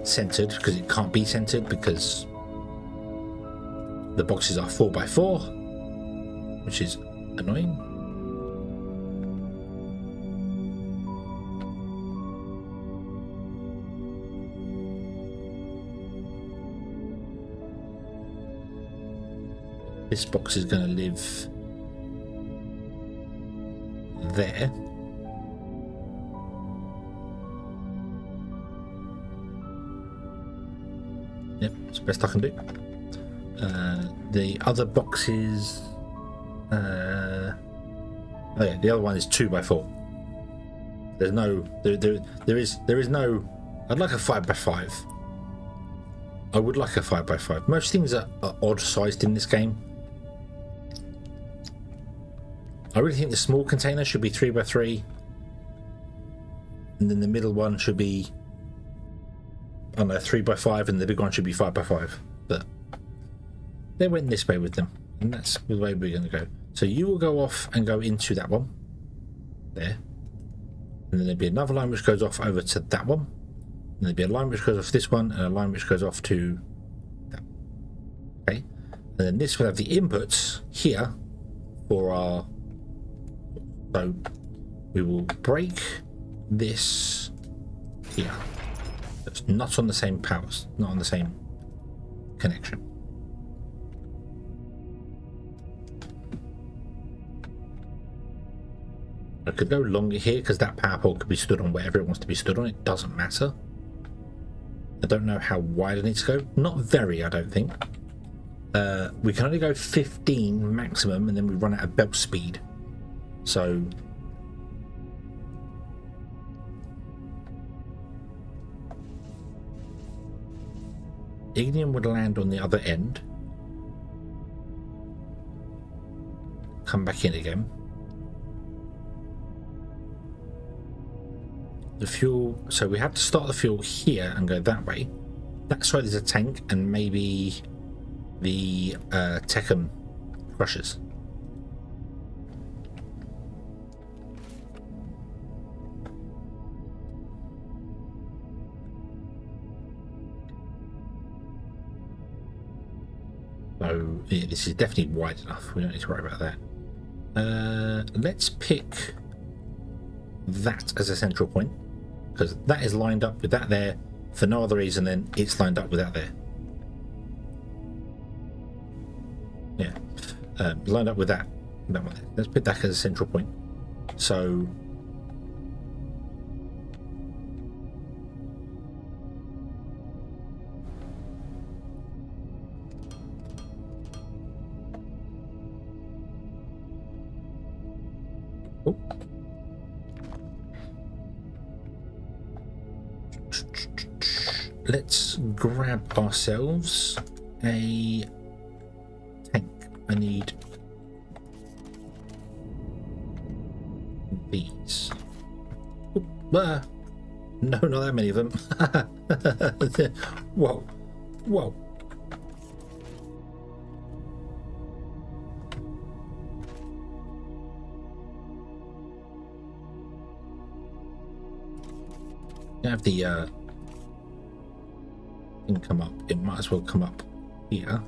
centered, because it can't be centered because the boxes are 4x4, which is annoying. This box is going to live there. Yep, it's the best I can do. The other boxes. Oh yeah, the other one is 2x4. There's no. There is no. I'd like a 5x5. I would like a 5x5. Most things are odd sized in this game. I really think the small container should be 3x3, and then the middle one should be, I don't know, 3x5, and the big one should be 5x5. But they went this way with them, and that's the way we're going to go. So you will go off and go into that one there, and then there'll be another line which goes off over to that one, and there'll be a line which goes off this one, and a line which goes off to that. Okay, and then this will have the inputs here for our. So we will break this here. It's not on the same powers, not on the same connection. I could go longer here because that power pole could be stood on wherever it wants to be stood on. It doesn't matter. I don't know how wide I need to go. Not very, I don't think. We can only go 15 maximum, and then we run out of belt speed. So Ignium would land on the other end, come back in again. The fuel, so we have to start the fuel here and go that way. That's why there's a tank and maybe the Tekken crushers. So yeah, this is definitely wide enough. We don't need to worry about that. Let's pick that as a central point, because that is lined up with that there for no other reason than it's lined up with that there. Yeah, lined up with that one there. Let's put that as a central point. So let's grab ourselves a tank. I need these. No, not that many of them. Whoa, whoa. You have the thing come up. It might as well come up here.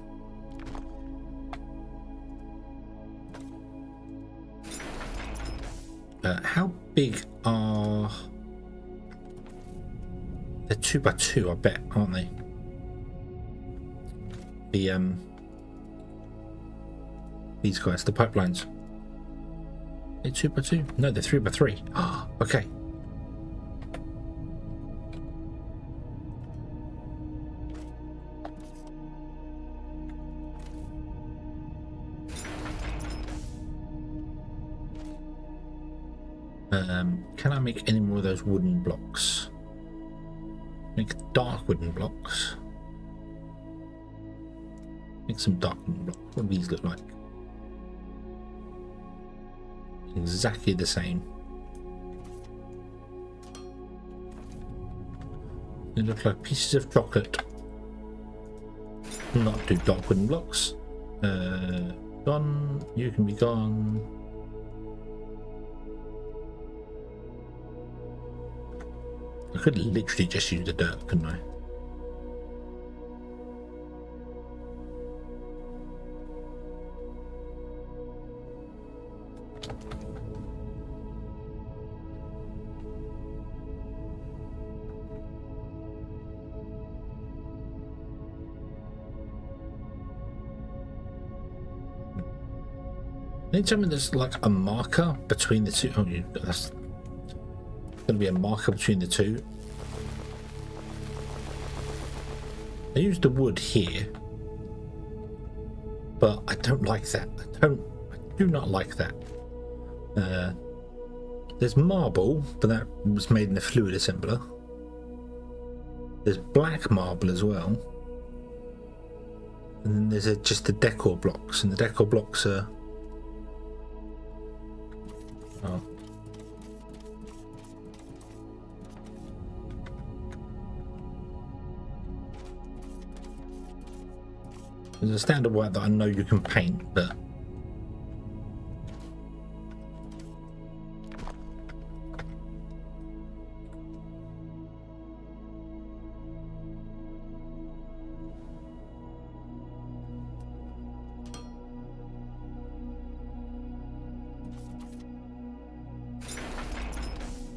How big are they're 2x2? I bet, aren't they? The these guys, the pipelines. They're 2x2? No, they're 3x3. Ah, okay. Can I make any more of those wooden blocks? Make dark wooden blocks. Make some dark wooden blocks. What do these look like? Exactly the same. They look like pieces of chocolate. Not do dark wooden blocks. Gone. You can be gone. I could literally just use the dirt, couldn't I? I need something that's like a marker between the two. Oh, that's going to be a marker between the two. I used the wood here, but I don't like that. I do not like that. There's marble, but that was made in a fluid assembler. There's black marble as well. And then there's just the decor blocks, and the decor blocks are... Oh. There's a standard white that I know you can paint, but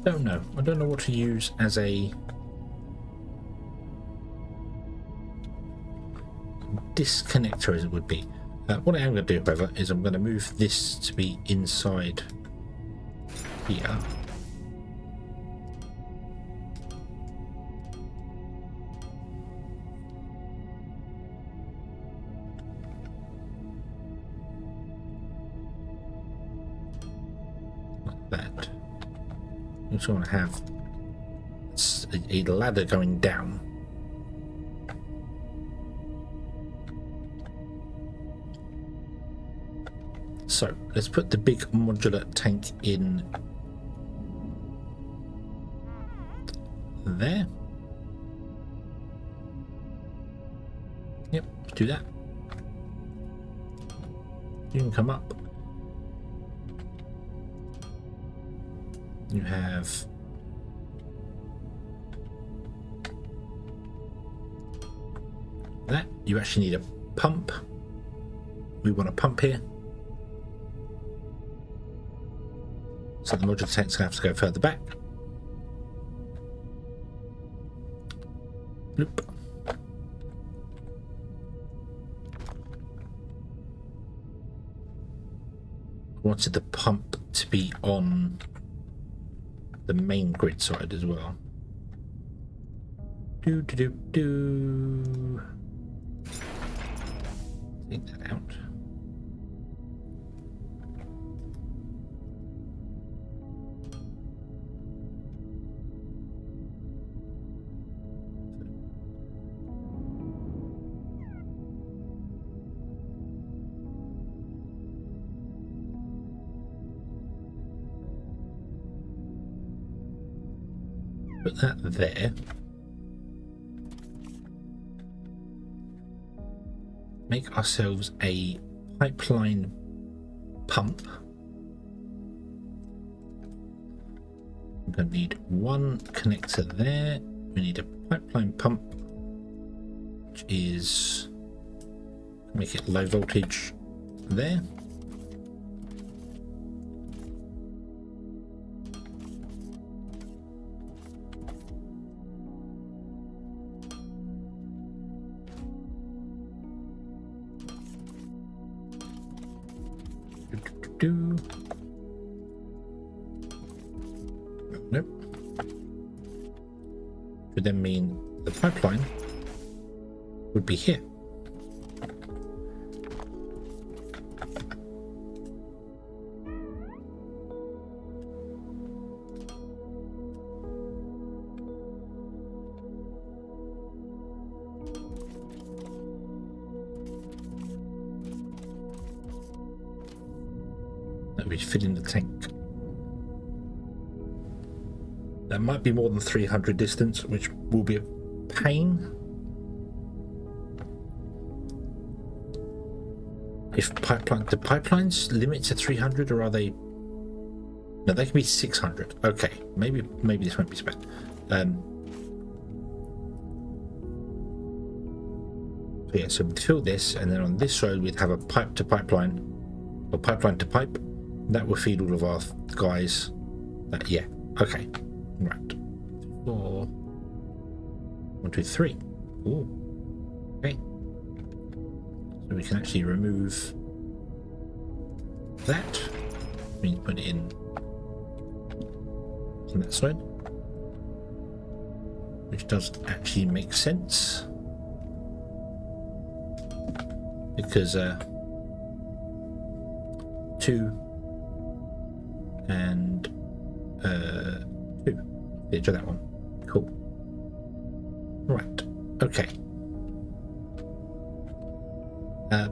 don't know. I don't know what to use as a disconnector, as it would be. What I am going to do, however, is I'm going to move this to be inside here. Like that. I also want to have a ladder going down. So let's put the big modular tank in there. Yep, do that. You can come up. You have that. You actually need a pump. We want a pump here. So the modular tank's going to have to go further back. Bloop. I wanted the pump to be on the main grid side as well. Do. Take that out. Put that there. Make ourselves a pipeline pump. We're going to need one connector there. We need a pipeline pump, which is, make it low voltage there. Nope. Would then mean the pipeline would be here. That would fit in the tank. That might be more than 300 distance, which will be a pain. If pipeline, the pipelines limit to 300, or are they? No, they can be 600. Okay, maybe this won't be so bad. So yeah, so we'd fill this, and then on this side we'd have a pipe to pipeline, or pipeline to pipe. That will feed all of our guys. Yeah. Okay. Right. 4. 1, 2, 3. Ooh. Okay. So we can actually remove that. We need to put it in on that side, which does actually make sense because 2 and 2. The edge of that one. Cool. Right. Okay.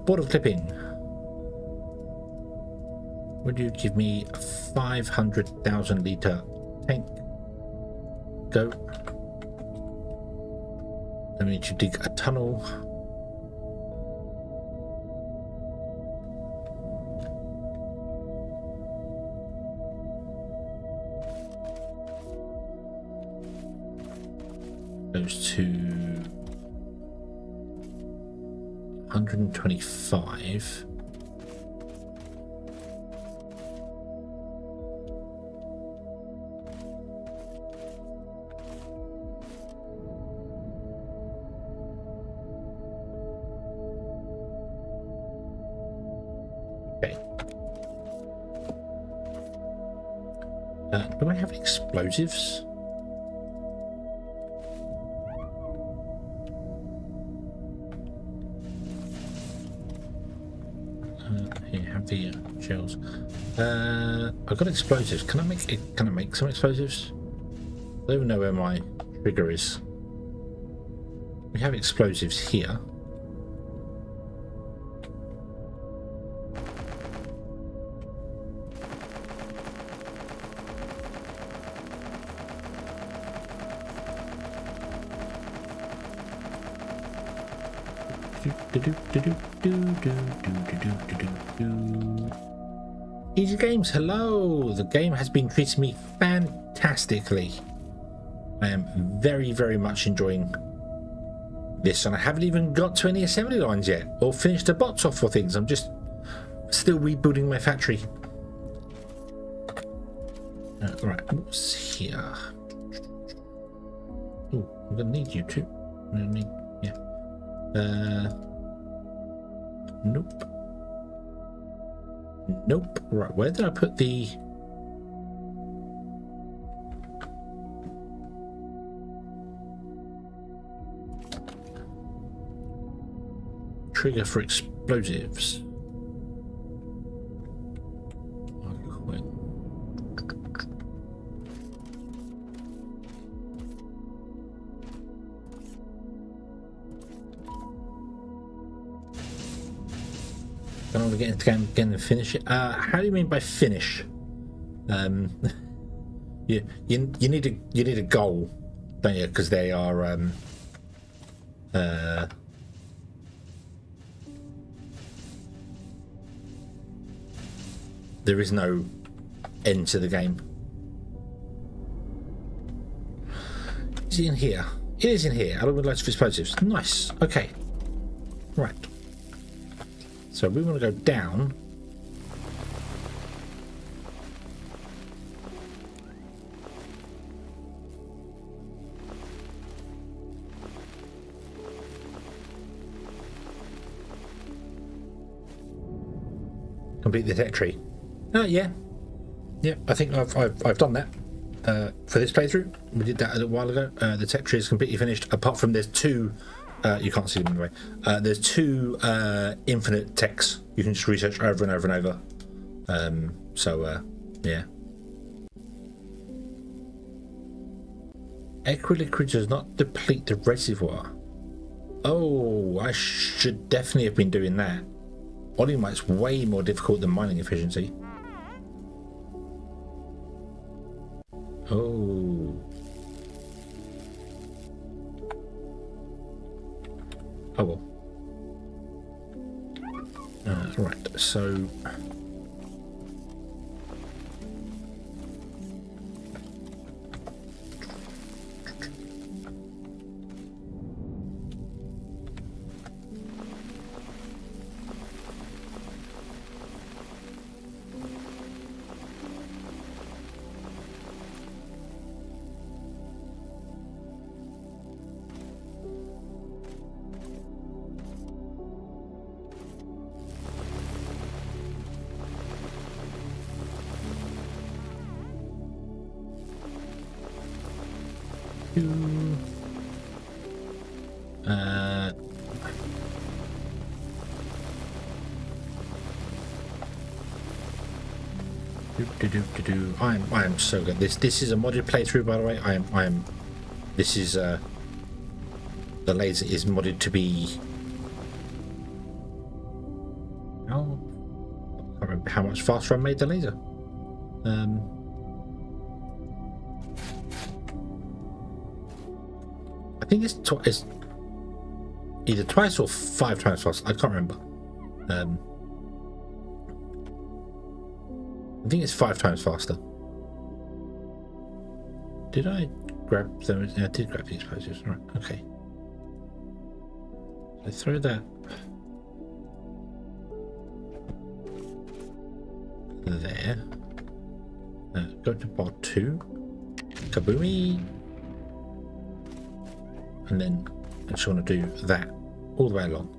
Border clipping. Would you give me a 500,000 litre tank? Go. Then we need to dig a tunnel. Goes to 125. Okay. Do I have explosives? The shells. I've got explosives. Can I make some explosives? I don't even know where my trigger is. We have explosives here. Easy Games, hello! The game has been treating me fantastically. I am very, very much enjoying this, and I haven't even got to any assembly lines yet, or finished the bots off for things. I'm just still rebuilding my factory. Right, what's here? Oh, I'm gonna need you too. I'm gonna need, yeah. Nope. Nope. Right, where did I put the... trigger for explosives? I don't want to get into the game again and finish it. How do you mean by finish? you need a goal, don't you? Because they are there is no end to the game. Is it in here? It is in here. I would like to explosives. Nice. Okay. Right. So we want to go down. Complete the tech tree. Oh yeah, yeah. I think I've done that for this playthrough. We did that a little while ago. The tech tree is completely finished. Apart from there's 2. You can't see them anyway. There's 2 infinite techs you can just research over and over and over. Yeah. Equiliquid does not deplete the reservoir. Oh, I should definitely have been doing that. Oligmite's way more difficult than mining efficiency. Oh. Oh well. Right, so uh, I am so good. This is a modded playthrough, by the way. I am. This is the laser is modded to be. Oh, I can't remember how much faster I made the laser. I think it's either twice or 5 times faster. I can't remember. I think it's 5 times faster. Did I grab them? I did grab the explosives. Right, okay. So throw that there. Go to part 2. Kaboomy. And then I just want to do that all the way along.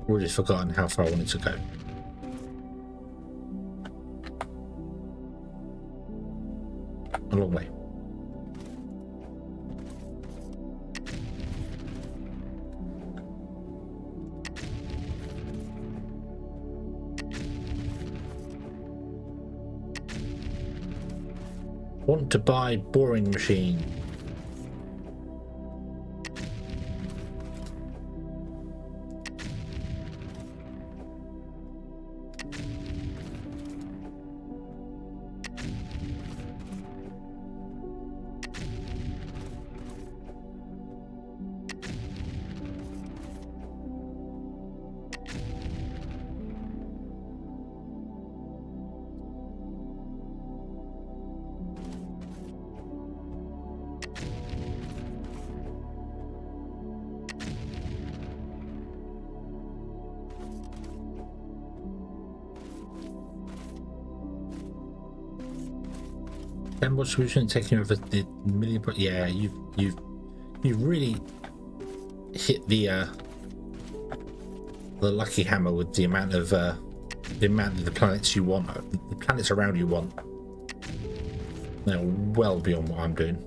Already forgotten how far I wanted to go. A long way. Want to buy boring machine. Then what solution taking over the million? Yeah, you've really hit the lucky hammer with the amount of the planets you want, the planets around you want. They're well beyond what I'm doing.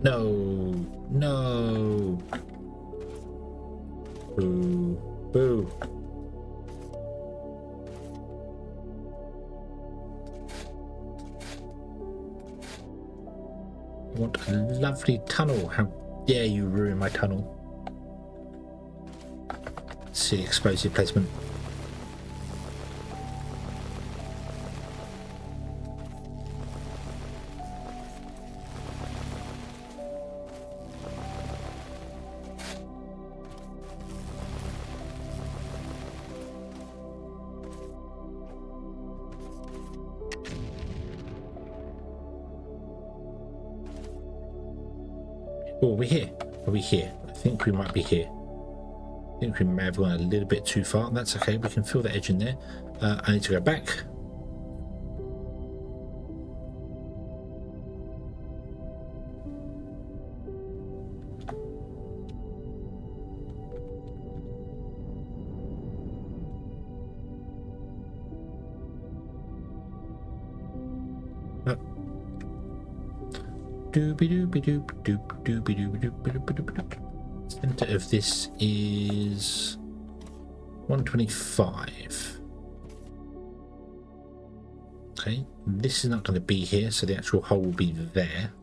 No, no. Boo, boo. What a lovely tunnel. How dare you ruin my tunnel. See explosive placement. Oh, are we here? Are we here? I think we might be here. I think we may have gone a little bit too far. That's okay. We can fill the edge in there. I need to go back. Doobie doobie doop doop doobie doobie doop doop doop doop. Center of this is 125. Okay, this is not going to be here, so the actual hole will be there.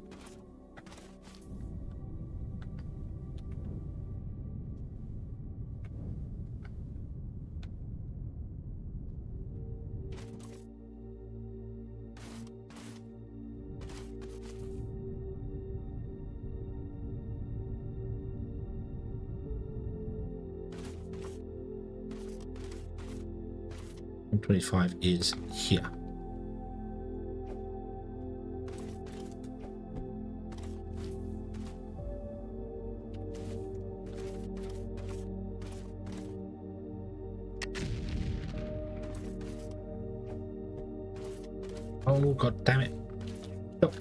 .25 is here. Oh, god damn it. Stop.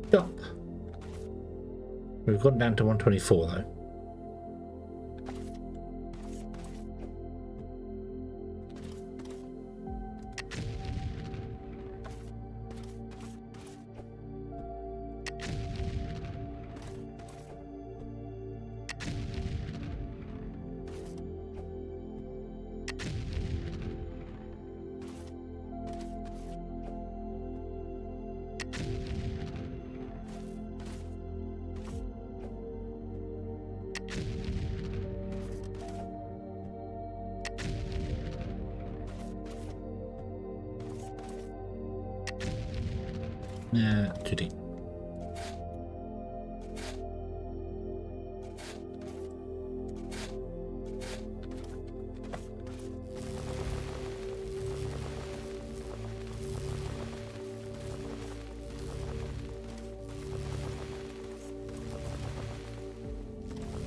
Stop. We've gone down to 124 though. Too deep.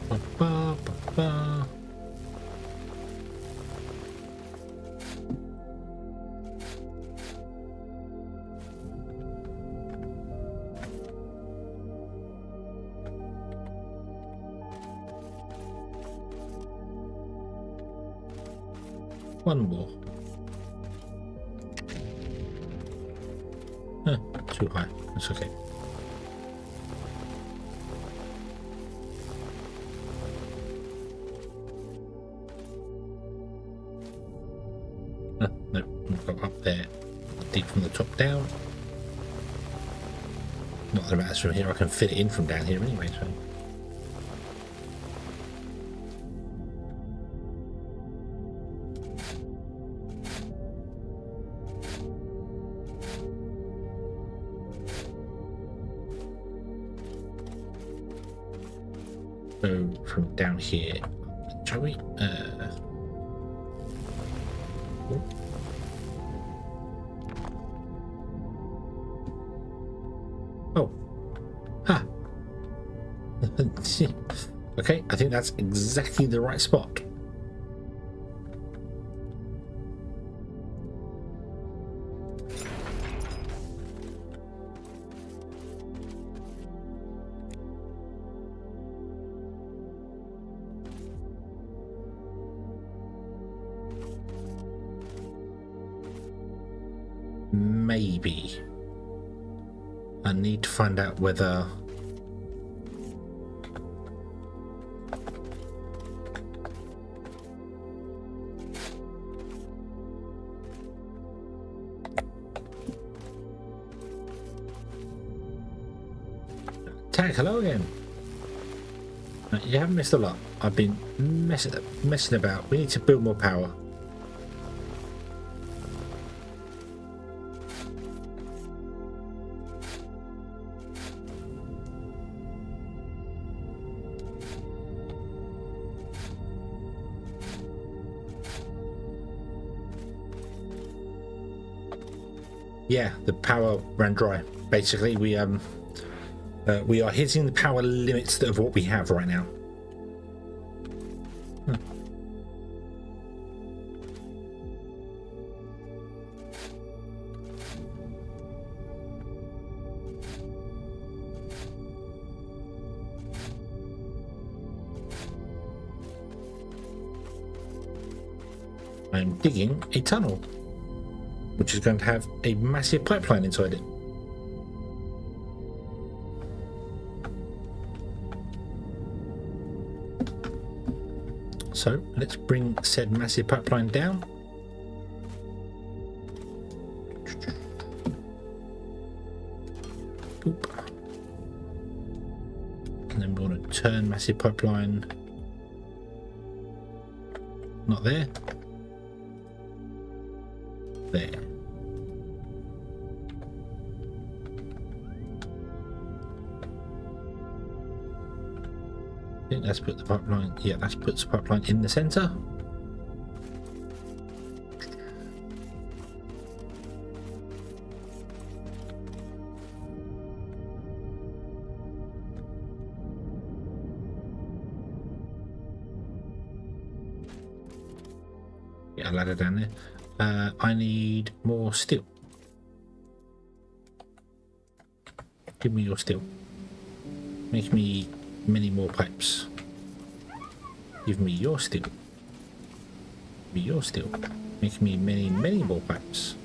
Ba, ba, ba, ba. One more. Too high. That's okay. No, we've got up there. Dig from the top down. Not that it matters from here. I can fit it in from down here anyway. So. So from down here, shall we? Oh, ha! Okay, I think that's exactly the right spot. Maybe. I need to find out whether Tag, hello again. You haven't missed a lot. I've been messing about. We need to build more power. Yeah, the power ran dry. Basically, we are hitting the power limits of what we have right now. I'm digging a tunnel, which is going to have a massive pipeline inside it. So let's bring said massive pipeline down. Boop. And then we want to turn massive pipeline. Not there. There. I think that's put the pipeline. Yeah, that's puts the pipeline in the center. Yeah, a ladder down there. I need more steel. Give me your steel. Make me many more pipes. Give me your steel. Give me your steel. Make me many more pipes.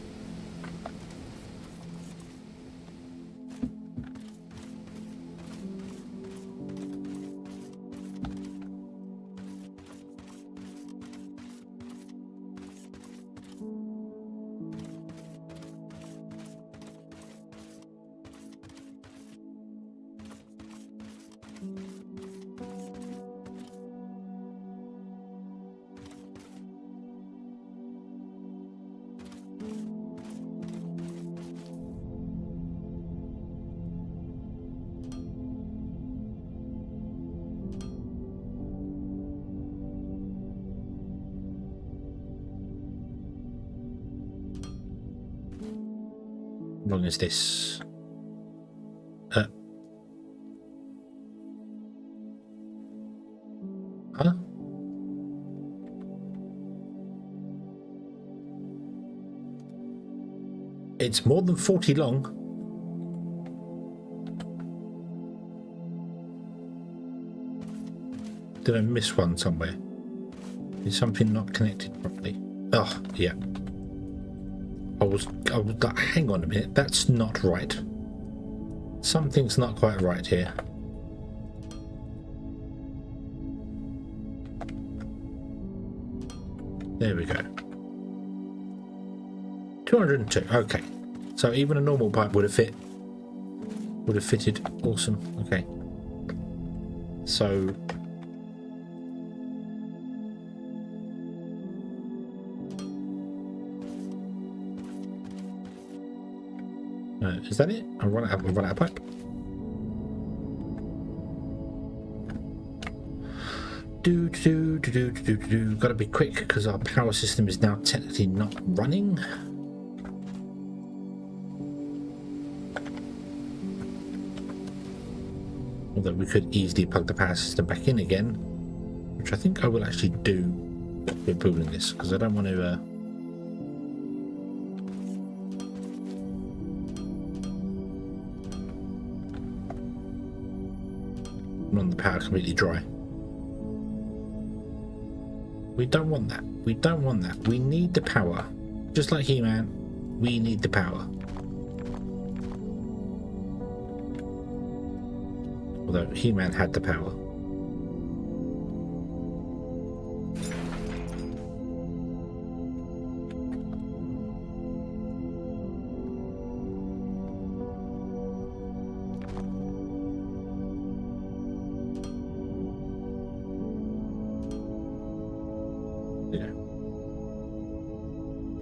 How long is this? Huh? It's more than 40 long. Did I miss one somewhere? Is something not connected properly? Oh, yeah. I was like, hang on a minute, that's not right. Something's not quite right here. There we go. 202. Okay. So even a normal pipe would have fitted. Awesome. Okay. So is that it? I'll run out of pipe. Gotta be quick because our power system is now technically not running. Although we could easily plug the power system back in again, which I think I will actually do with building this because I don't want to run the power completely dry. We don't want that. We don't want that. We need the power. Just like He-Man, we need the power. Although He-Man had the power.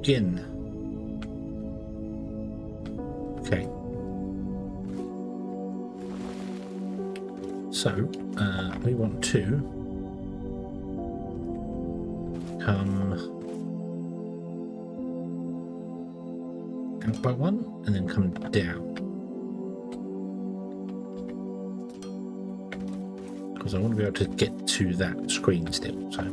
Begin. Okay. So, we want to come out by one and then come down. Because I want to be able to get to that screen still, so.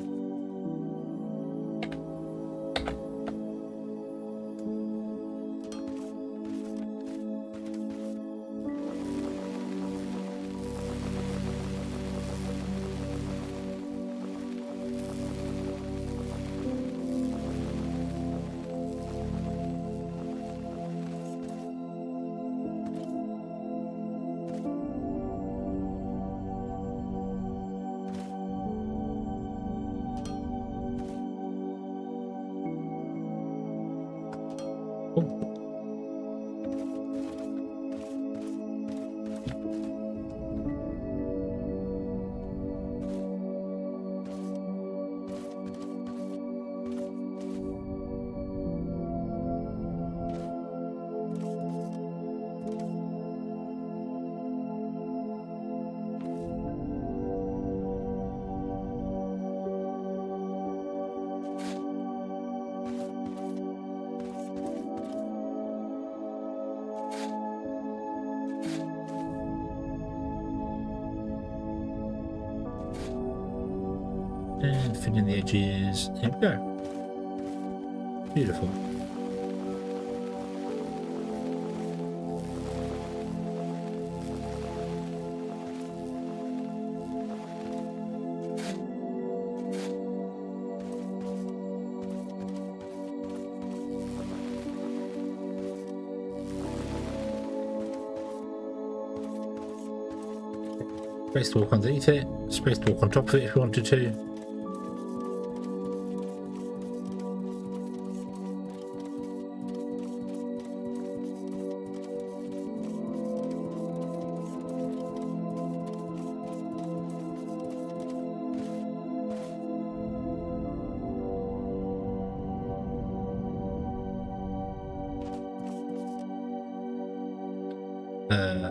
And fill in the edges. There we go. Beautiful. Space to walk underneath it, space to walk on top of it if you wanted to.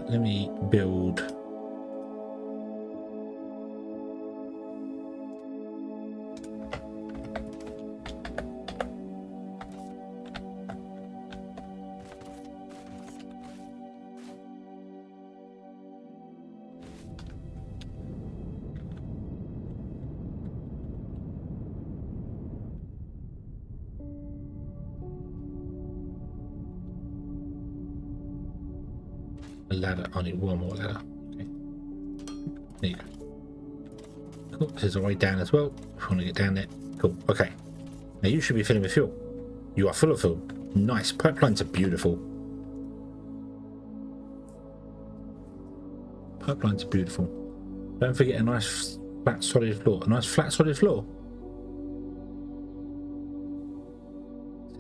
Let me build. A ladder. I need one more ladder. Okay. There you go. Cool. There's a way down as well. If you want to get down there. Cool. Okay. Now you should be filling with fuel. You are full of fuel. Nice. Pipelines are beautiful. Pipelines are beautiful. Don't forget a nice flat solid floor. A nice flat solid floor.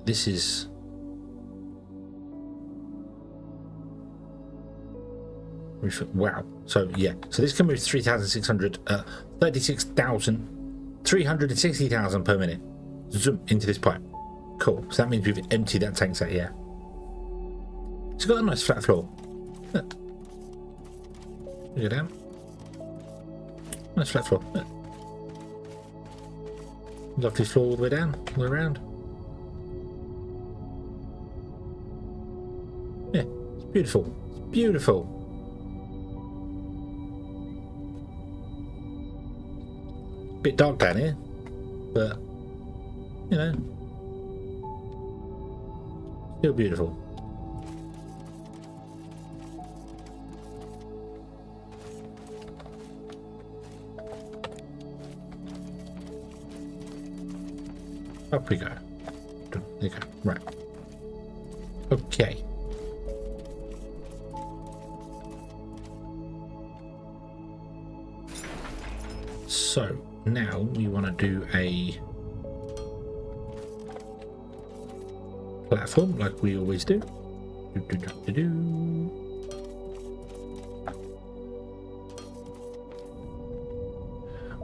This is... Wow. So yeah. So this can move 3,600, 36,360,000 per minute. Zoom into this pipe. Cool. So that means we've emptied that tank set here. It's got a nice flat floor. Look. Look at that. Nice flat floor. Look. Lovely floor all the way down, all the way around. Yeah, it's beautiful. It's beautiful. Bit dark down here, but you know, still beautiful. Up we go. There you go. Right. Okay. So now we want to do a platform like we always do.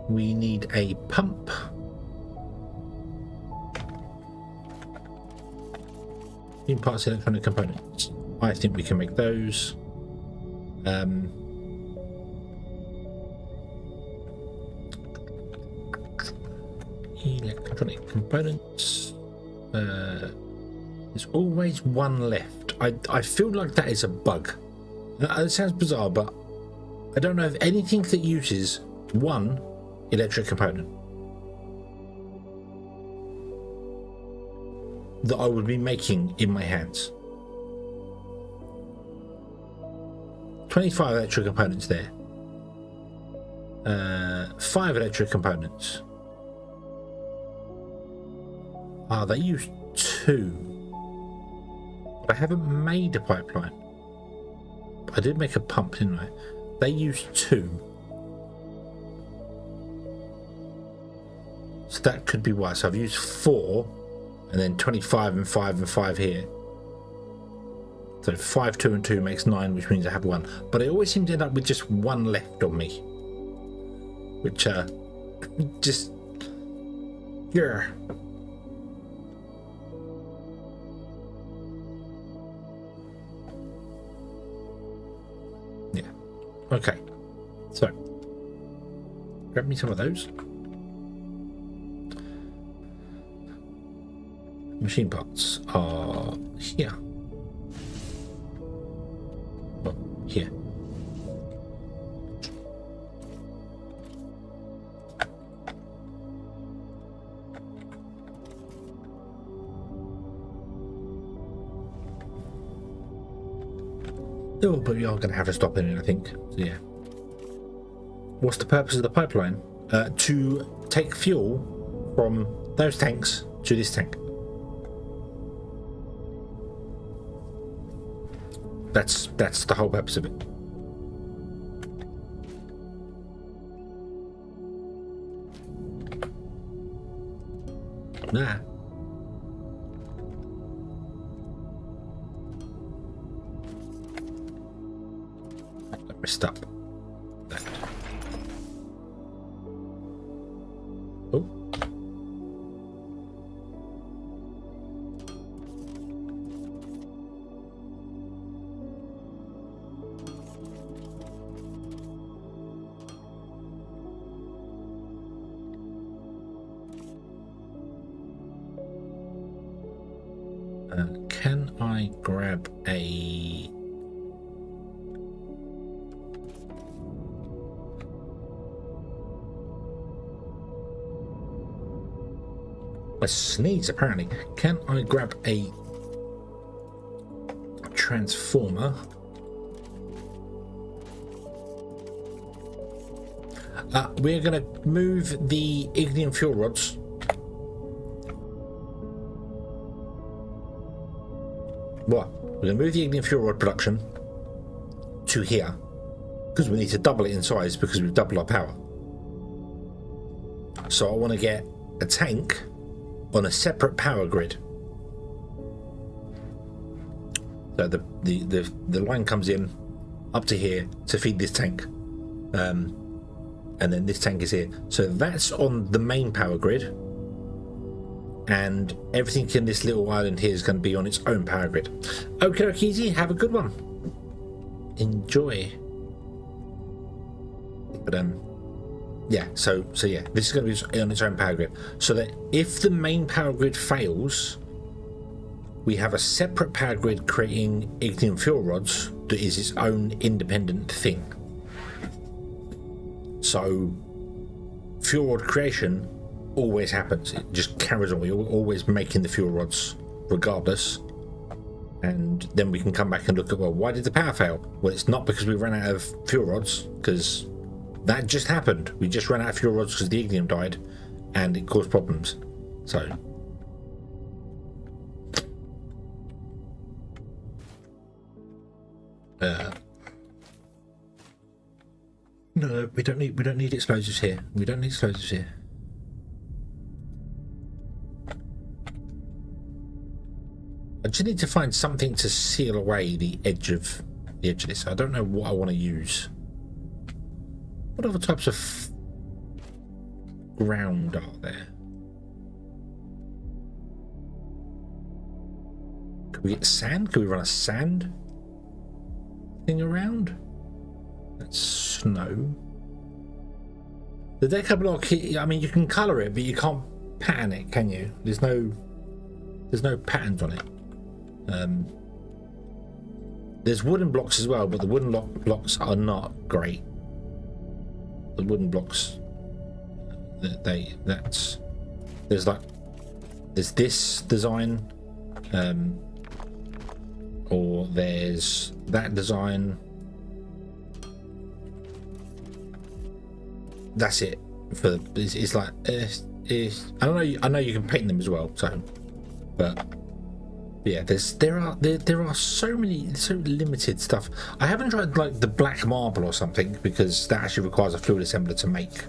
We need a pump. In parts electronic components. I think we can make those. Electronic components. There's always one left. I feel like that is a bug. That sounds bizarre, but I don't know of anything that uses one electric component that I would be making in my hands. 25 electric components there. 5 electric components. They use 2. But I haven't made a pipeline. I did make a pump, didn't I? They use 2. So that could be why. So I've used 4, and then 25 and 5 and 5 here. So 5, 2 and 2 makes 9, which means I have 1. But I always seem to end up with just 1 left on me. Which, just... yeah. Yeah. Okay. So, grab me some of those. Machine parts are here. Well, here. Oh, but we are going to have to stop in it, I think. So yeah. What's the purpose of the pipeline? To take fuel from those tanks to this tank. That's the whole purpose of it. Nah. I messed up. Oh. Can I grab a... a sneeze, apparently. Can I grab a transformer? We're going to move the ignium fuel rods we're going to move the ignium fuel rod production to here because we need to double it in size because we've doubled our power. So I want to get a tank on a separate power grid. So the line comes in up to here to feed this tank, and then this tank is here. So that's on the main power grid, and everything in this little island here is going to be on its own power grid. Okay, Okizi, have a good one. Enjoy. But yeah, so yeah, this is going to be on its own power grid, so that if the main power grid fails, we have a separate power grid creating ignium fuel rods that is its own independent thing. So fuel rod creation always happens. It just carries on. We're always making the fuel rods regardless. And then we can come back and look at, well, why did the power fail? Well, it's not because we ran out of fuel rods, because that just happened. We just ran out of fuel rods because the ignium died and it caused problems. So no, we don't need explosives here. We don't need explosives here. I just need to find something to seal away the edge of this. I don't know what I want to use. What other types of ground are there? Could we get sand? Could we run a sand thing around? That's snow. The deco block, I mean, you can colour it, but you can't pattern it, can you? There's no patterns on it. There's wooden blocks as well, but the wooden blocks are not great. The wooden blocks, there's this design, or there's that design. That's it. It's like I don't know. I know you can paint them as well. So, but yeah, there are so limited stuff. I haven't tried like the black marble or something, because that actually requires a fluid assembler to make.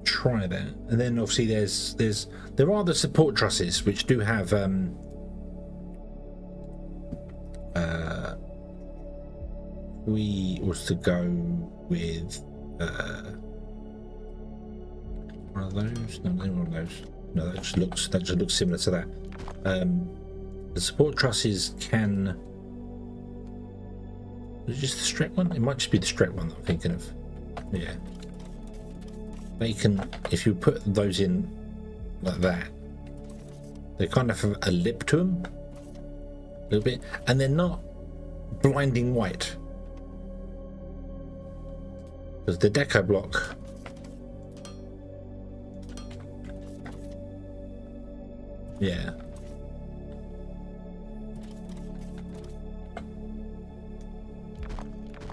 Try that, and then obviously there are the support trusses which do have we was to go with one of those. No, one of those. No, that just looks similar to that. The support trusses can Is it just the straight one? It might just be the straight one that I'm thinking of. Yeah. They can, if you put those in like that, they kind of have a lip to them. A little bit. And they're not blinding white. Because the deco block... Yeah.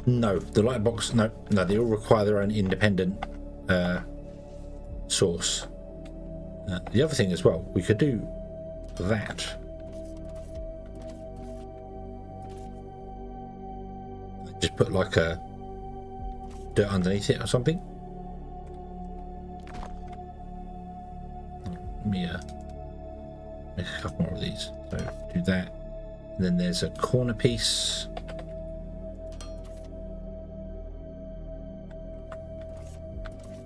No, the light box, no, they all require their own independent source. The other thing as well, we could do that. Just put like a dirt underneath it or something. Let me make a couple more of these. So do that. And then there's a corner piece.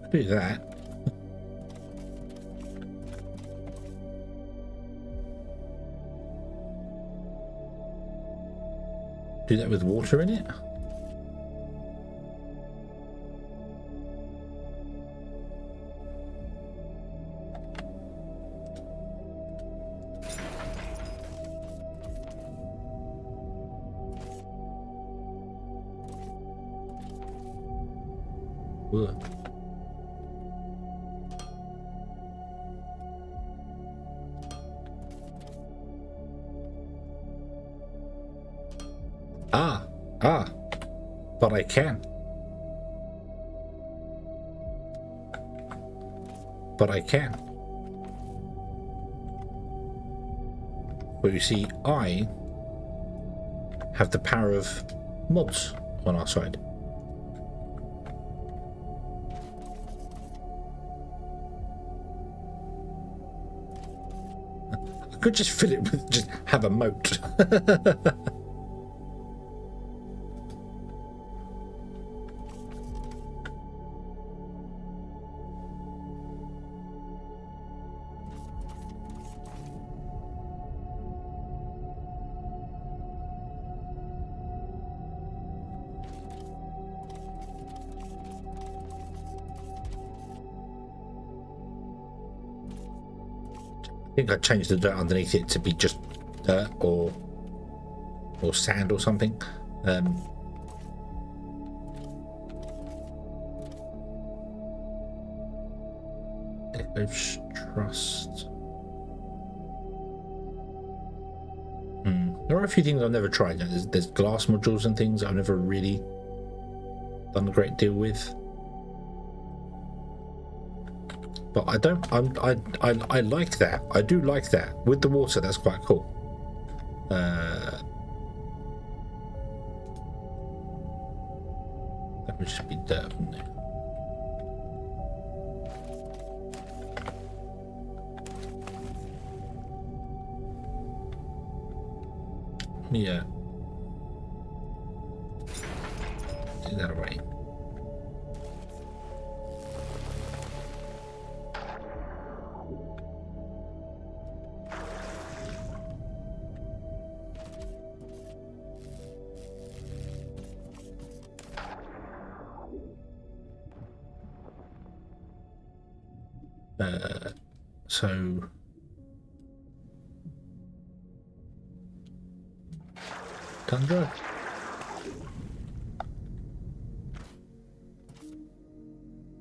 Do that. Do that with water in it. Ugh. But I can. But you see, I have the power of mods on our side. I could just fill it with, just have a moat. I think I changed the dirt underneath it to be just dirt or sand or something. Deco's Trust. There are a few things I've never tried. There's glass modules and things I've never really done a great deal with. But I don't. I like that. I do like that with the water. That's quite cool. That would just be dirt, wouldn't it? Yeah. Take that away. So Tundra.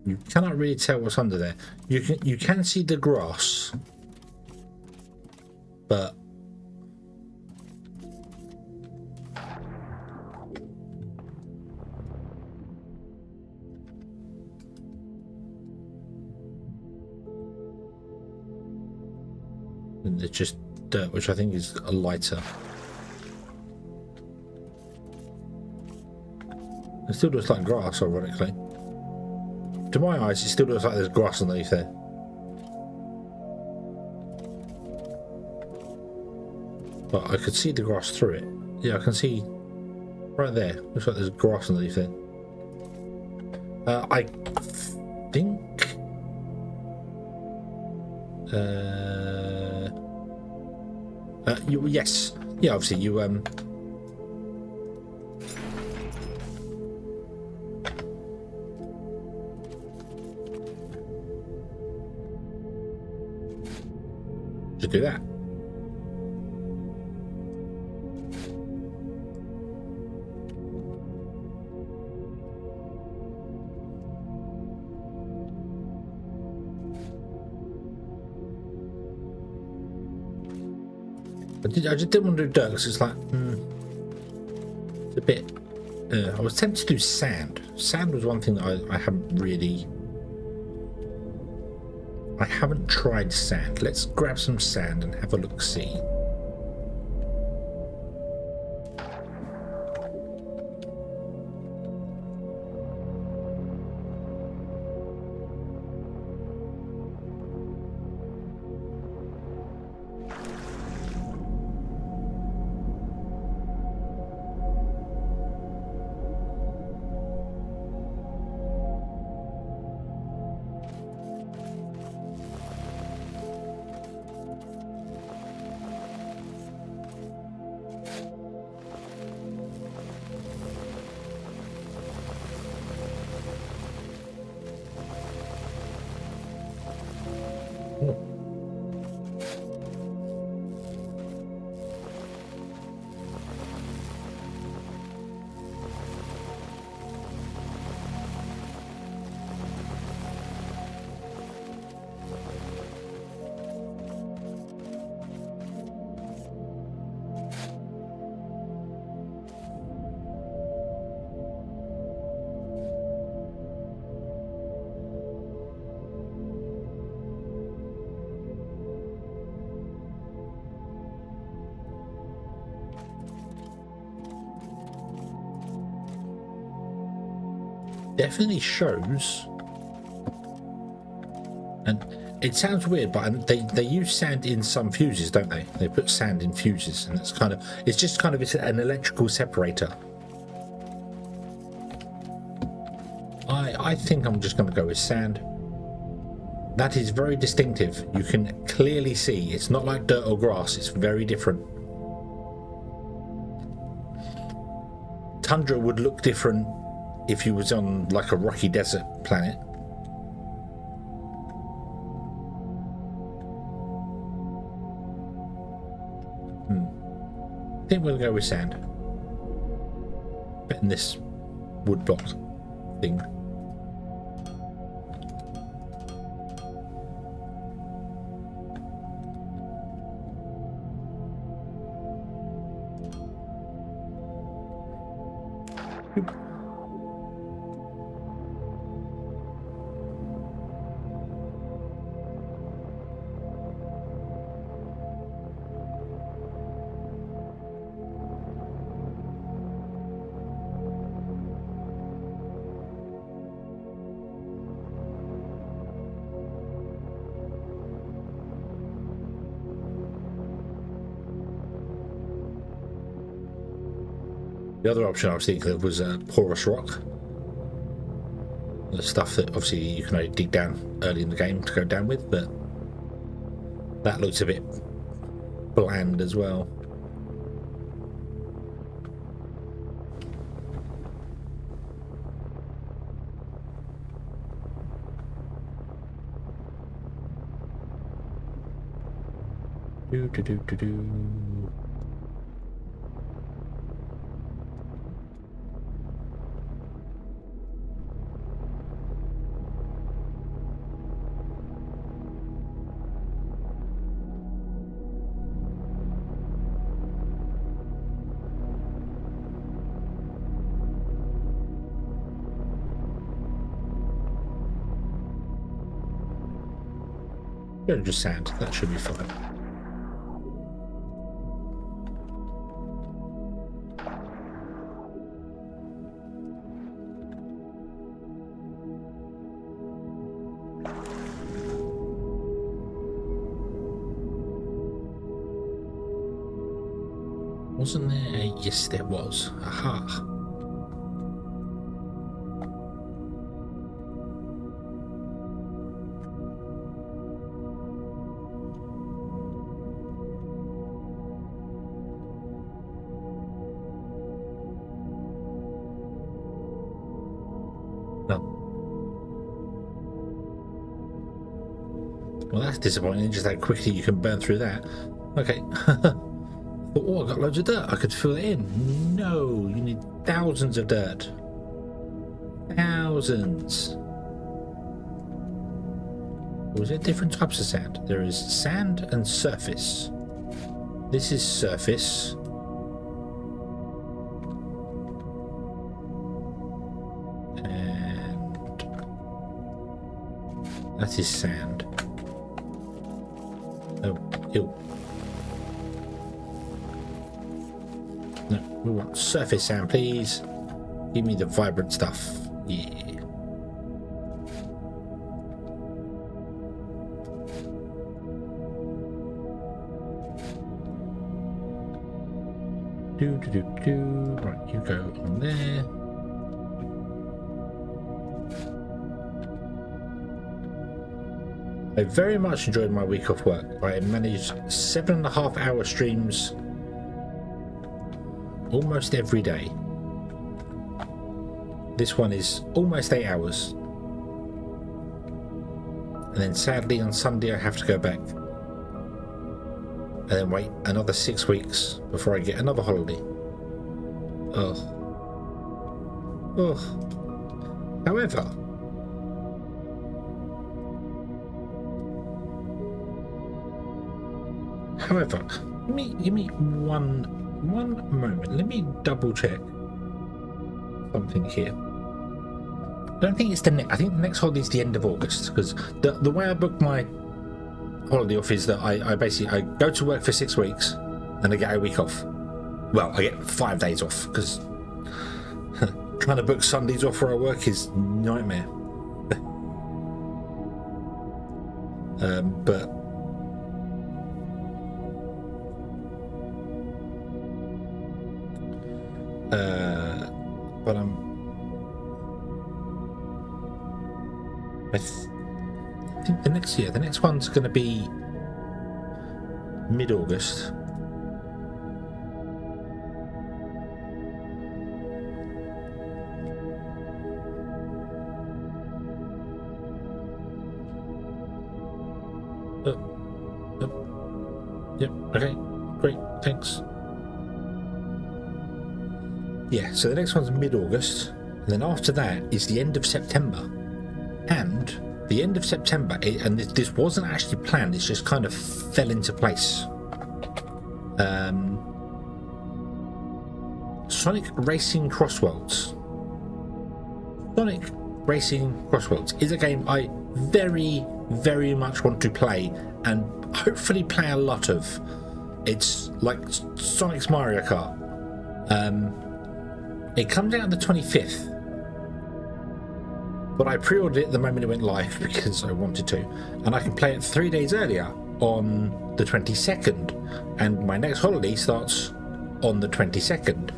You cannot really tell what's under there. You can see the grass, but it's just dirt, which I think is a lighter. It still looks like grass, ironically. To my eyes, it still looks like there's grass underneath there. But I could see the grass through it. Yeah, I can see right there. Looks like there's grass underneath there. I think... yes. Yeah, obviously you... do that. I just didn't want to do dirt because it's like, it's a bit. I was tempted to do sand. Sand was one thing that I haven't really. I haven't tried sand. Let's grab some sand and have a look see. Definitely shows, and it sounds weird, but they use sand in some fuses, don't they? They put sand in fuses, and it's just kind of an electrical separator. I think I'm just going to go with sand. That is very distinctive. You can clearly see it's not like dirt or grass. It's very different. Tundra would look different if you was on like a rocky desert planet. I think we'll go with sand. Betting this wood block thing. The other option I was thinking of was porous rock. The stuff that obviously you can only dig down early in the game to go down with, but that looks a bit bland as well. Do. Just sand, that should be fine. Wasn't there? Yes, there was. Aha. Well, that's disappointing, just how quickly you can burn through that. Okay. Oh, I got loads of dirt. I could fill it in. No, you need thousands of dirt. Thousands. Or is there different types of sand? There is sand and surface. This is surface. And that is sand. Oh, ew. No, we want surface sand, please. Give me the vibrant stuff. Yeah. Right, you go on there. I very much enjoyed my week off work. I managed 7.5 hour streams almost every day. This one is almost 8 hours. And then sadly on Sunday I have to go back. And then wait another 6 weeks before I get another holiday. Ugh. Ugh. However, give me one moment. Let me double check something here. I don't think it's the next. I think the next holiday is the end of August, because the way I book my holiday off is that I basically go to work for 6 weeks and I get a week off. Well, I get 5 days off, because trying to book Sundays off where I work is nightmare. But I think the next one's going to be mid-August. Yep, okay, great, thanks. Yeah, so the next one's mid-August, and then after that is the end of September. And the end of September, and this wasn't actually planned, it's just kind of fell into place. Sonic Racing Crossworlds. Sonic Racing Crossworlds is a game I very, very much want to play, and hopefully play a lot of. It's like Sonic's Mario Kart. It comes out on the 25th. But I pre-ordered it the moment it went live because I wanted to, and I can play it 3 days earlier on the 22nd, and my next holiday starts on the 22nd,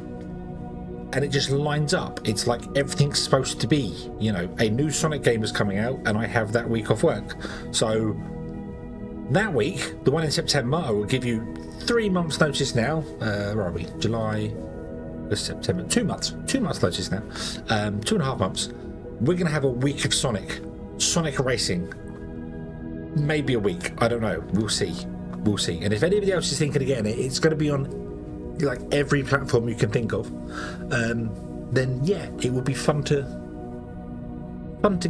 and it just lines up. It's like everything's supposed to be, you know, a new Sonic game is coming out and I have that week off work. So that week, the one in September, I will give you 3 months notice now. Where are we? July, September, 2 months notice now. 2.5 months. We're going to have a week of Sonic Racing. Maybe a week. I don't know. We'll see. And if anybody else is thinking of getting it, it's going to be on like every platform you can think of. Then yeah, it would be fun to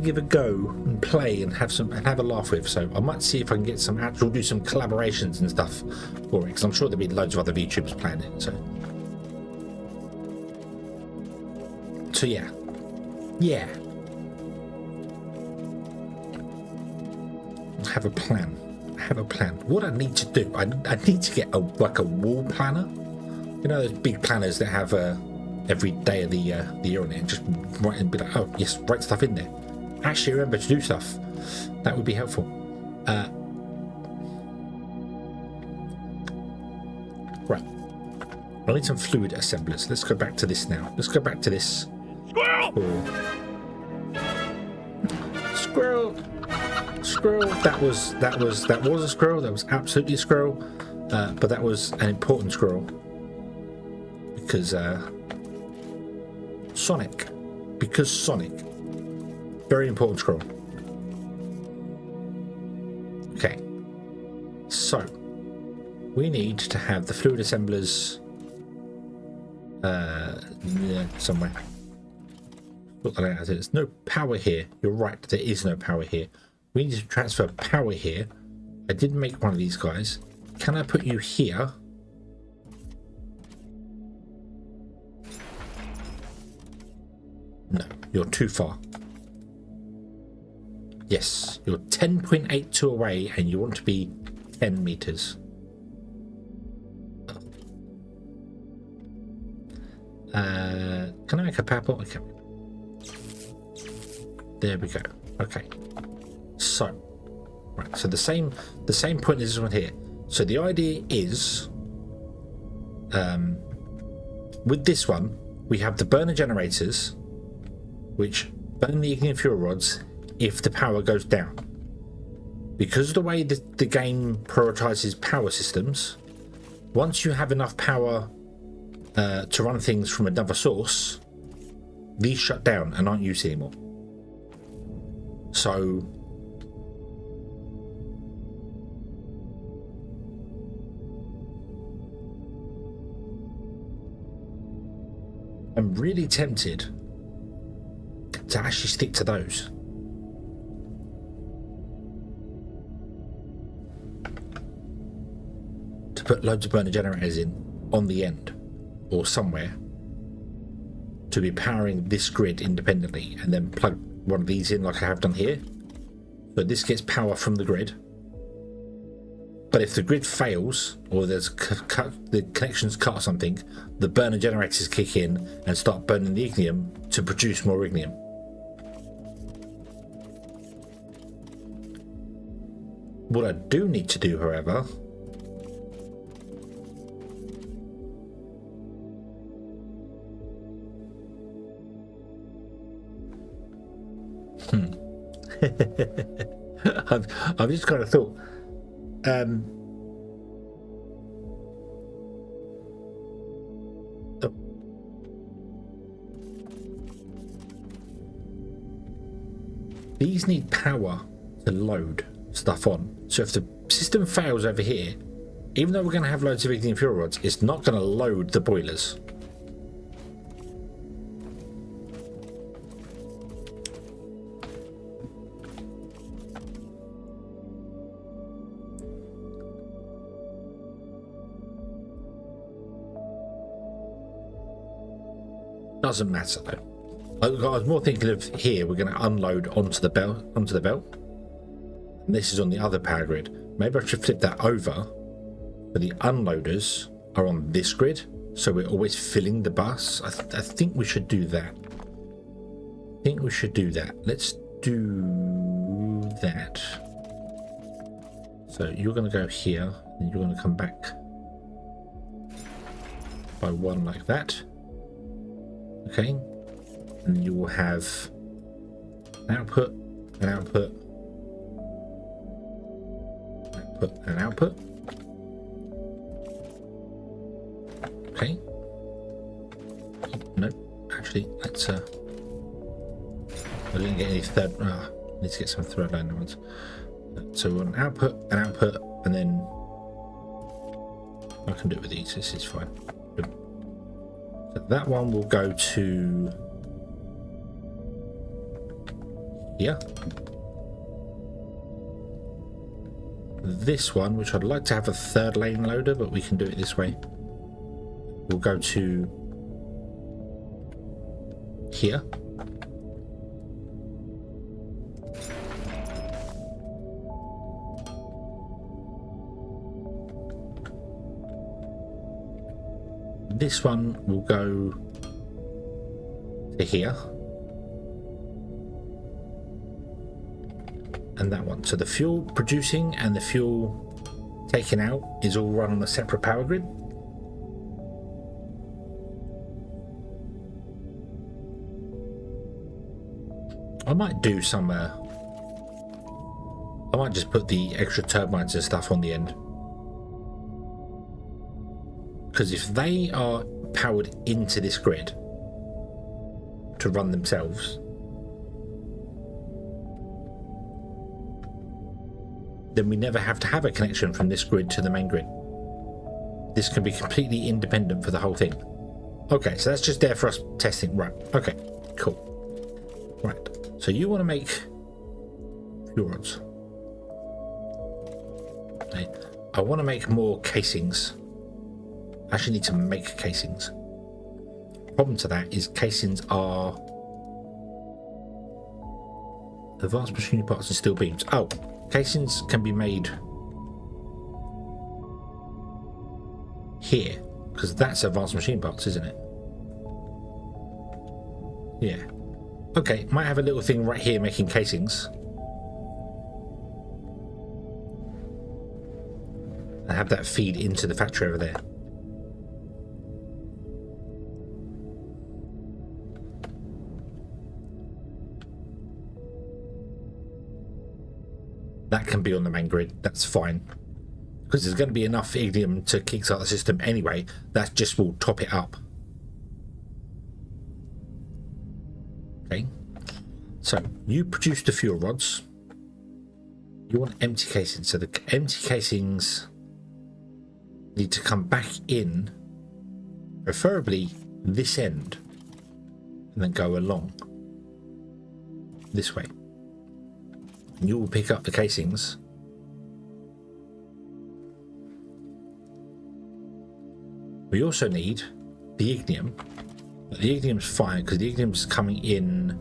give a go and play and have a laugh with. So I might see if I can get do some collaborations and stuff for it, because I'm sure there'll be loads of other VTubers playing it. So yeah. I have a plan. What I need to do, I need to get a wall planner. You know those big planners that have every day of the year on it, and just write and be like, oh yes, write stuff in there. Actually remember to do stuff. That would be helpful. Right. I need some fluid assemblers. Let's go back to this now. Squirrel! Squirrel. That was a squirrel. That was absolutely a squirrel. But that was an important squirrel, because Sonic. Very important squirrel. Okay. So we need to have the fluid assemblers somewhere. There's no power here. You're right, there is no power here. We need to transfer power here. I did make one of these guys. Can I put you here? No, you're too far. Yes, you're 10.82 away and you want to be 10 meters. Can I make a power port? Okay. There we go. Okay. So, right. So the same point is this one here. So the idea is, with this one, we have the burner generators, which burn the ignium fuel rods if the power goes down. Because of the way the game prioritizes power systems, once you have enough power to run things from another source, these shut down and aren't used anymore. So I'm really tempted to actually stick to those. To put loads of burner generators in on the end or somewhere to be powering this grid independently, and then plug one of these in like I have done here. So this gets power from the grid. But if the grid fails or there's the connection's cut or something, the burner generators kick in and start burning the ignium to produce more ignium. What I do need to do, however, I've just kind of thought, these need power to load stuff on. So if the system fails over here, even though we're going to have loads of ignium fuel rods, it's not going to load the boilers. Doesn't matter though. I was more thinking of here. We're going to unload onto the belt, and this is on the other power grid. Maybe I should flip that over. But the unloaders are on this grid, so we're always filling the bus. I think we should do that. Let's do that. So you're going to go here, and you're going to come back by one like that. Okay, and you will have an output, an output, an output. Okay. No, actually, let's. I didn't get any third. Need to get some third line ones. So an output, and then I can do it with these. This is fine. So that one will go to here. This one, which I'd like to have a third lane loader, but we can do it this way, will go to here. This one will go to here, and that one. So the fuel producing and the fuel taken out is all run on a separate power grid. I might do some. I might just put the extra turbines and stuff on the end. Because if they are powered into this grid to run themselves, then we never have to have a connection from this grid to the main grid. This can be completely independent for the whole thing. Okay, so that's just there for us testing. Right, okay, cool. Right, so you want to make fuel rods. Okay. I want to make more casings. I actually need to make casings. Problem to that is casings are advanced machinery parts and steel beams. Oh, casings can be made here, because that's advanced machine parts, isn't it? Yeah. Okay, might have a little thing right here making casings. And have that feed into the factory over there. That can be on the main grid, that's fine. Because there's going to be enough ignium to kickstart the system anyway. That just will top it up. Okay. So, you produce the fuel rods. You want empty casings. So the empty casings need to come back in, preferably this end, and then go along this way. And you will pick up the casings. We also need the ignium. But the ignium's fine because the ignium's coming in.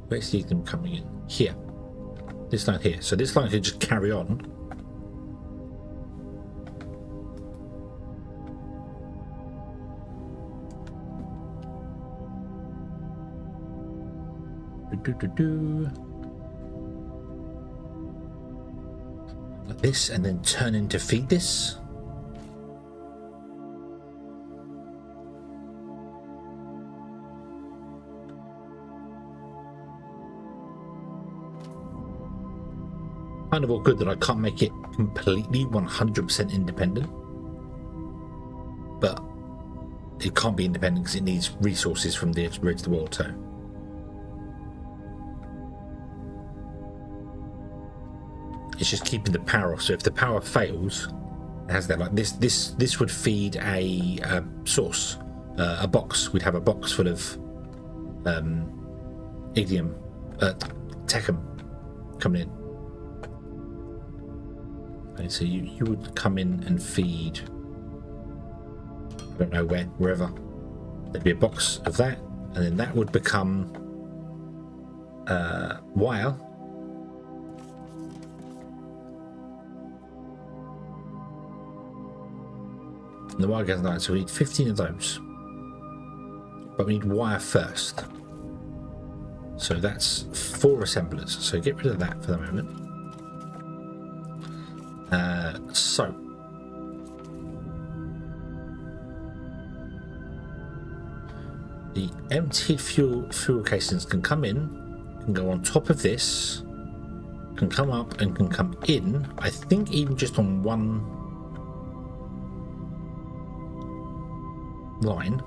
Where's the ignium coming in? Here. This line here. So this line can just carry on. Like this, and then turn in to feed this. Kind of all good that I can't make it completely 100% independent, but it can't be independent because it needs resources from the edge of the world. So it's just keeping the power off. So if the power fails, it has that, like this would feed a source, a box. We'd have a box full of ignium, techum coming in. Okay, so you would come in and feed, I don't know wherever. There'd be a box of that, and then that would become wire. And the wire goes down, so we need 15 of those. But we need wire first. So that's 4 assemblers. So get rid of that for the moment. So the emptied fuel casings can come in, can go on top of this, can come up and can come in. I think even just on one line,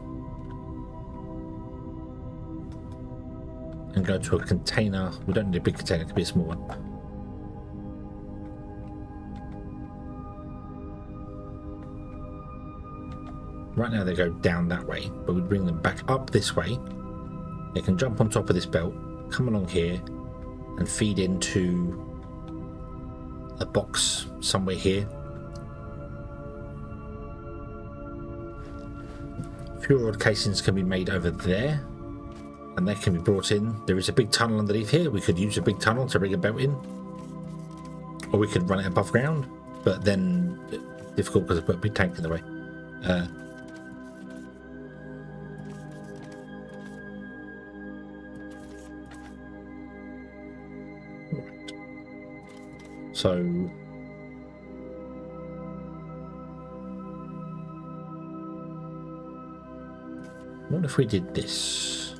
and go to a container. We don't need a big container, it could be a small one. Right now they go down that way, but we bring them back up this way. They can jump on top of this belt, come along here, and feed into a box somewhere here. Fuel rod casings can be made over there, and they can be brought in. There is a big tunnel underneath here. We could use a big tunnel to bring a belt in, or we could run it above ground, but then difficult because I put a big tank in the way. So what if we did this?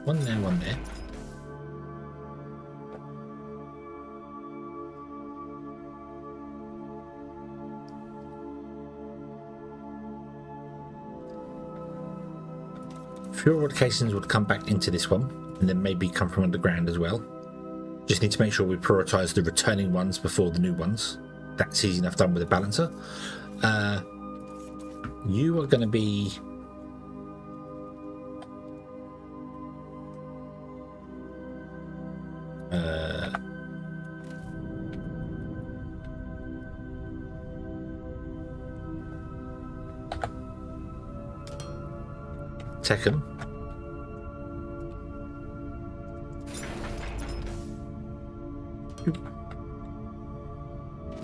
One there, one there. fuel rod casings would come back into this one, and then maybe come from underground as well. Just need to make sure we prioritise the returning ones before the new ones. That's easy enough done with a balancer. You are going to be... Tekken.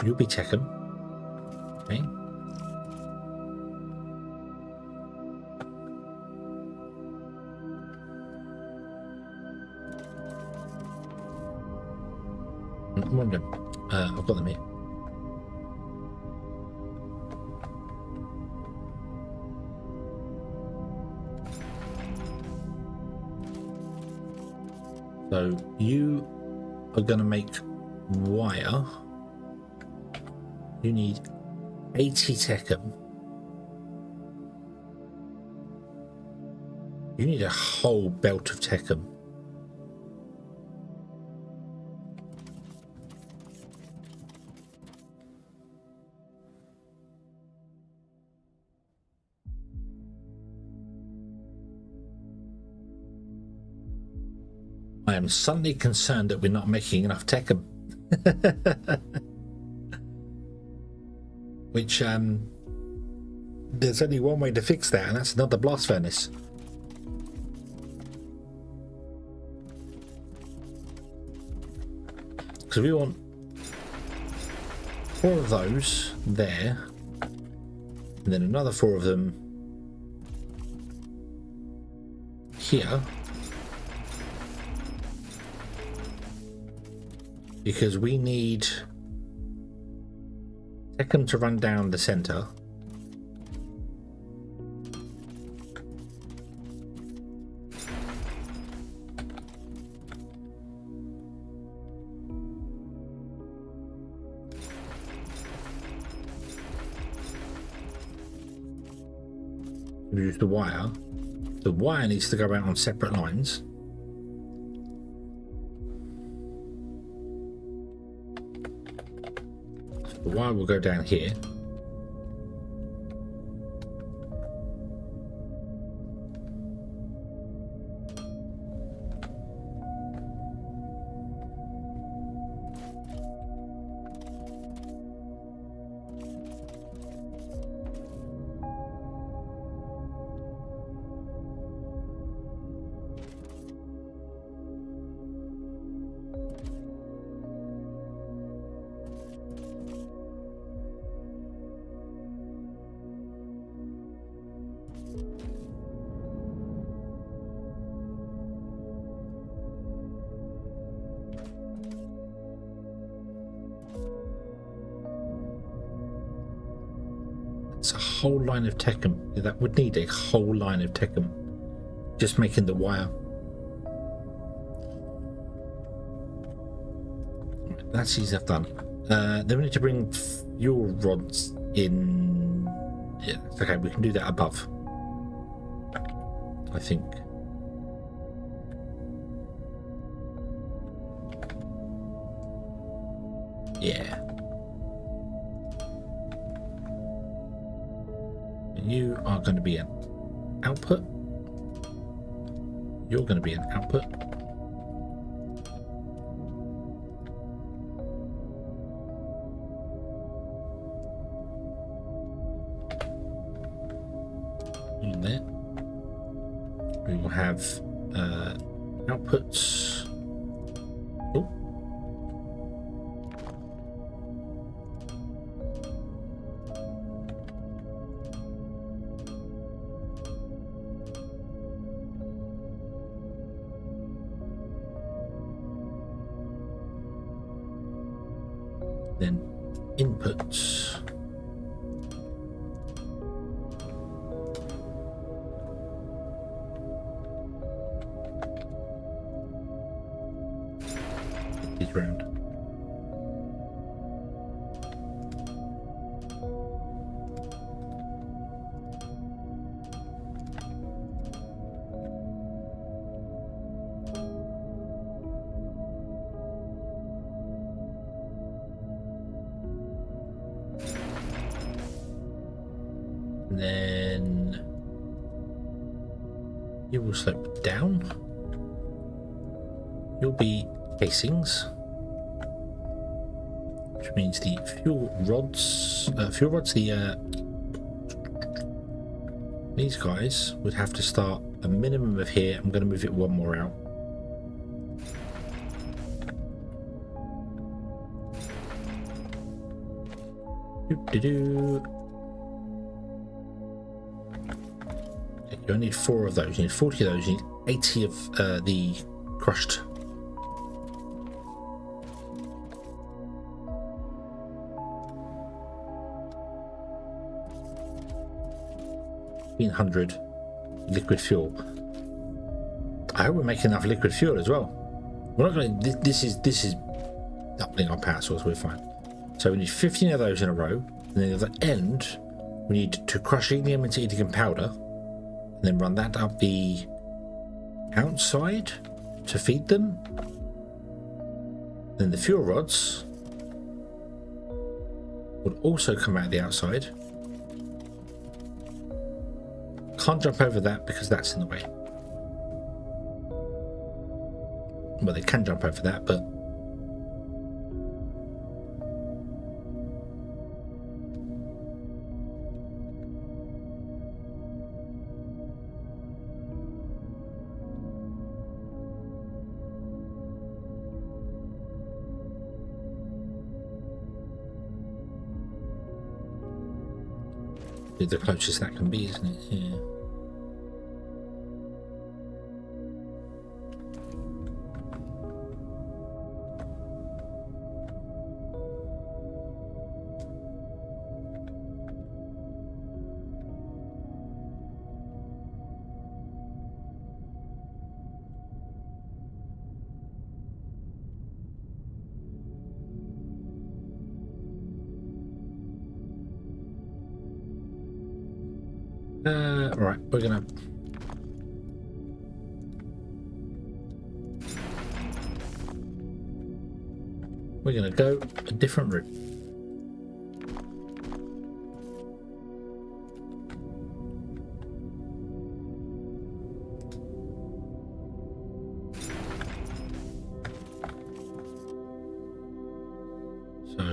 You'll be Tekken. Okay. Come on then. I've got them here. So you are going to make wire. You need 80 Tekken. You need a whole belt of Tekken. I am suddenly concerned that we're not making enough Tekken. Which, there's only one way to fix that, and that's another blast furnace. Because we want 4 of those there, and then another 4 of them here. Because we need Tekken to run down the center. We use the wire. The wire needs to go out on separate lines. The wire will go down here. It's a whole line of Tekken. That would need a whole line of Tekken. Just making the wire. That's easy enough done. Then we need to bring fuel rods in. Yeah, okay, we can do that above, I think. Yeah. You are going to be an output. You're going to be an output. In there. We will have outputs. Oh. Then inputs. These round. And then you will slope down. You'll be casings, which means the fuel rods, these guys would have to start a minimum of here. I'm going to move it one more out. You only need 4 of those. You need 40 of those. You need 80 of the crushed. $1,500 liquid fuel. I hope we're making enough liquid fuel as well. We're not going to. This is doubling our power source. We're fine. So we need 15 of those in a row, and then at the end we need to crush helium into helium powder, and then run that up the outside to feed them. Then the fuel rods would also come out the outside. Can't jump over that because that's in the way. Well, they can jump over that, but the closest that can be, isn't it? Yeah. Right, we're gonna go a different route. So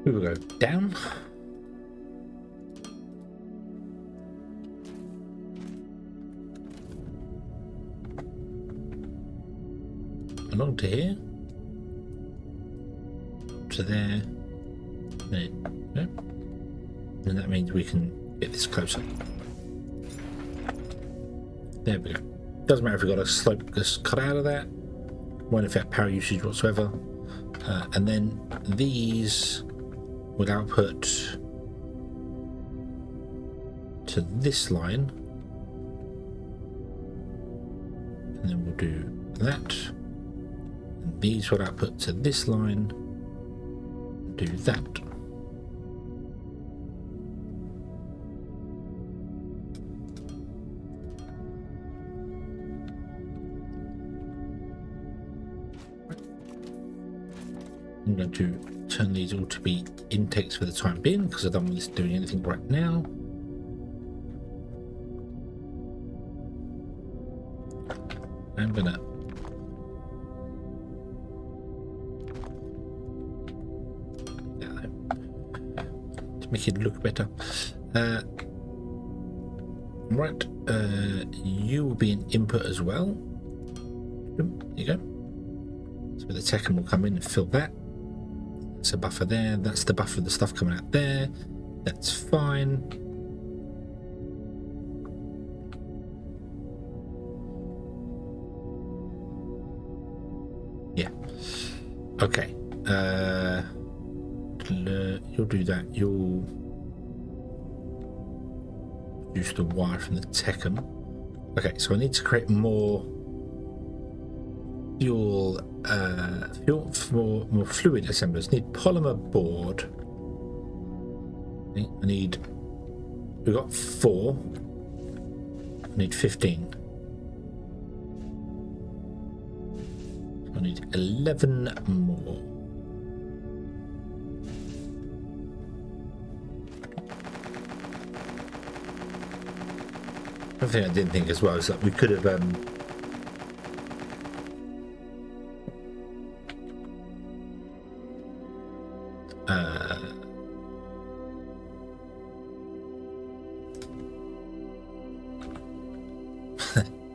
we will go down. Along to here. To there. There. Yeah. And that means we can get this closer. There we go. Doesn't matter if we've got a slope just cut out of that. Won't affect power usage whatsoever. And then these will output to this line, and then we'll do that, and these will output to this line, and do that. I'm going to turn these all to be intakes for the time being because I don't want this doing anything right now. I'm gonna to make it look better. Right, you will be an input as well. There you go. So the second will come in and fill that. That's a buffer there. That's the buffer of the stuff coming out there. That's fine. Yeah. Okay. You'll do that. You'll use the wire from the Tekken. Okay, so I need to create more fuel, more fluid assemblers. Need polymer board. Okay, we've got 4. I need 15. I need 11 more. One thing I didn't think as well is that we could have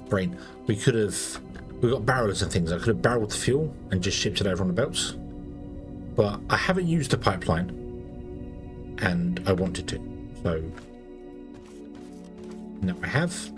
brain. We got barrels and things. I could have barreled the fuel and just shipped it over on the belts, but I haven't used the pipeline, and I wanted to. So now I have.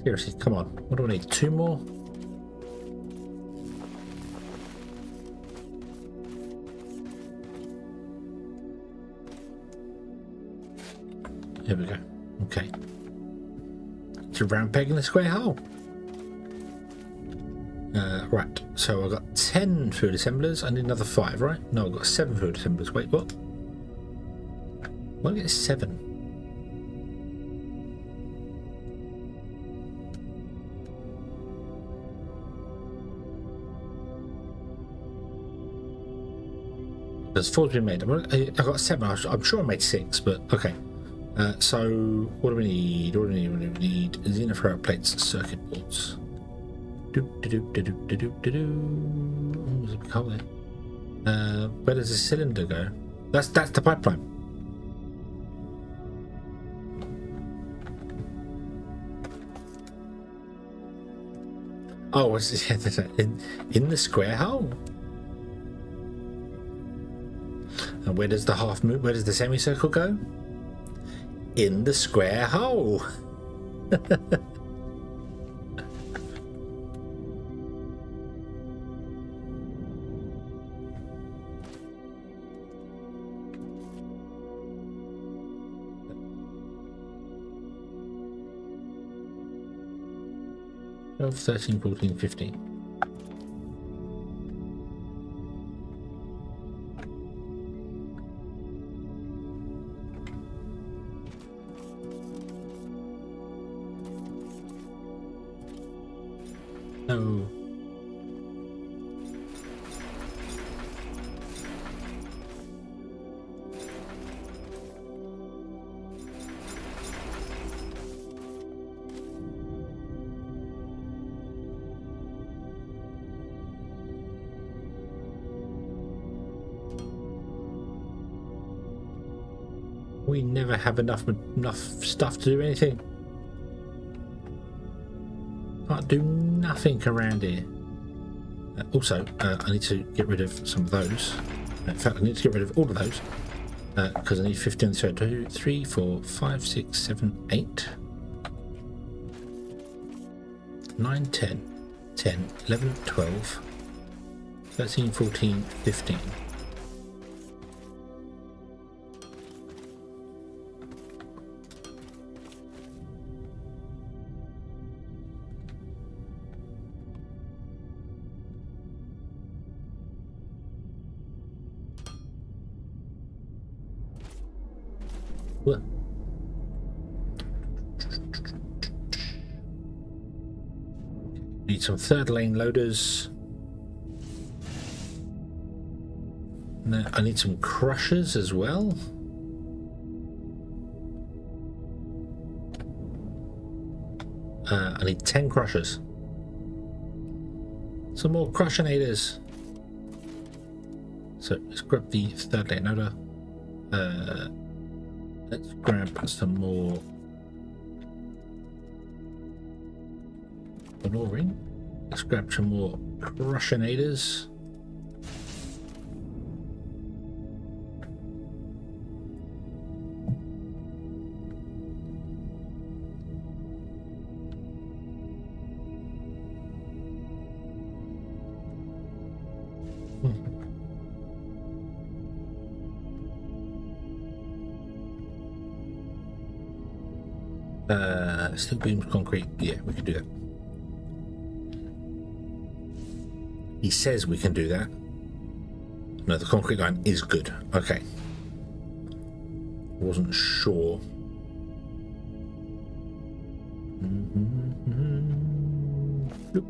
Seriously, come on. What do I need? 2 more? Here we go. Okay. It's a round peg in the square hole. Right. So I've got 10 food assemblers. I need another 5, right? No, I've got 7 food assemblers. Wait, what? Why do I get 7? There's 4 to be made. I got 7. I'm sure I made 6, but okay. So what do we need? What do we need? Xenoferrite plates, circuit boards. There's a big hole there. Where does the cylinder go? That's the pipeline. Oh, what's this? In the square hole. And where does the half moon? Where does the semicircle go? In the square hole. Of 13, 14, 15. No. We never have enough stuff to do anything. Can't do nothing around here. Also, I need to get rid of some of those. In fact, I need to get rid of all of those because I need 15. So 2, 3, 4, 5, 6, 7, 8, 9, 10, 10, 11, 12, 13, 14, 15. What? Need some 3rd lane loaders. No, I need some crushers as well. I need 10 crushers. Some more crushinators. So let's grab the 3rd lane loader. Let's grab some more ring. Let's grab some more crushinators. Steel beams, concrete. Yeah, we can do that. He says we can do that. No, the concrete line is good. Okay. Wasn't sure. Yep.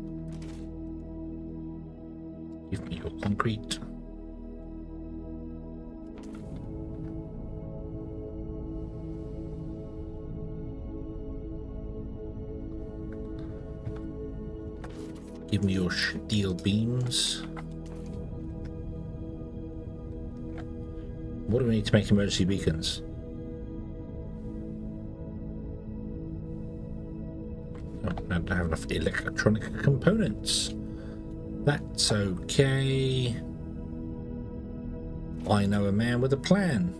Give me your concrete. Give me your steel beams. What do we need to make emergency beacons? Oh, I don't have enough electronic components. That's okay. I know a man with a plan.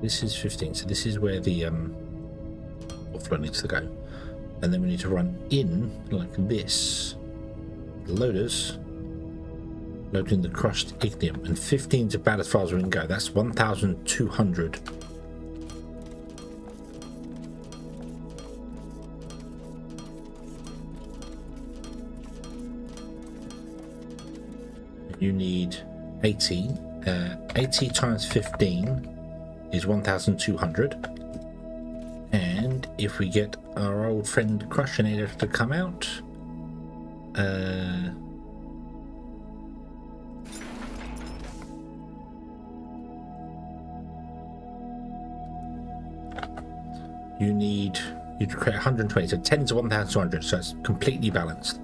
This is 15, so this is where the offload needs to go. And then we need to run in like this. Loaders. Loading the crushed ignium. And 15 is about as far as we can go. That's 1,200. You need 80. 80 times 15 is 1,200, and if we get our old friend Crushinator to come out, you'd create 120, so 10 to 1,200, so it's completely balanced.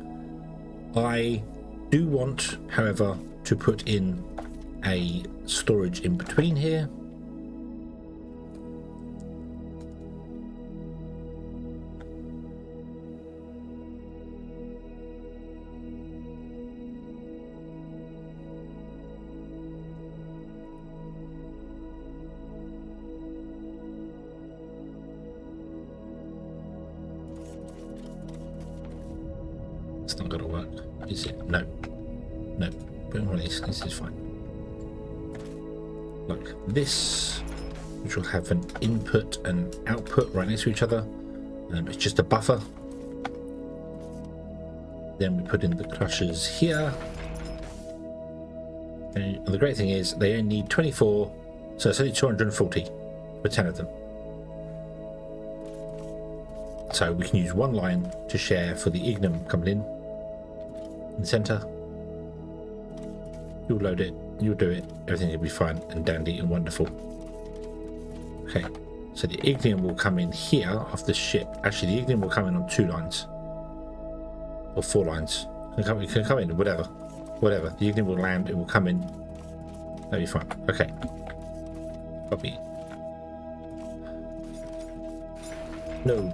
I do want, however, to put in a storage in between here. It's not going to work, is it? No. No. Put in one of these. This is fine. Like this, which will have an input and output right next to each other. It's just a buffer. Then we put in the crushers here. And the great thing is they only need 24, so it's only 240 for 10 of them. So we can use one line to share for the ignium coming in the center. You'll load it, you'll do it, everything will be fine and dandy and wonderful. Okay, so the ignium will come in here off the ship. Actually, the ignium will come in on 2 lines or 4 lines. It can come in, whatever. The ignium will land, it will come in. That'll be fine. Okay. Copy. No.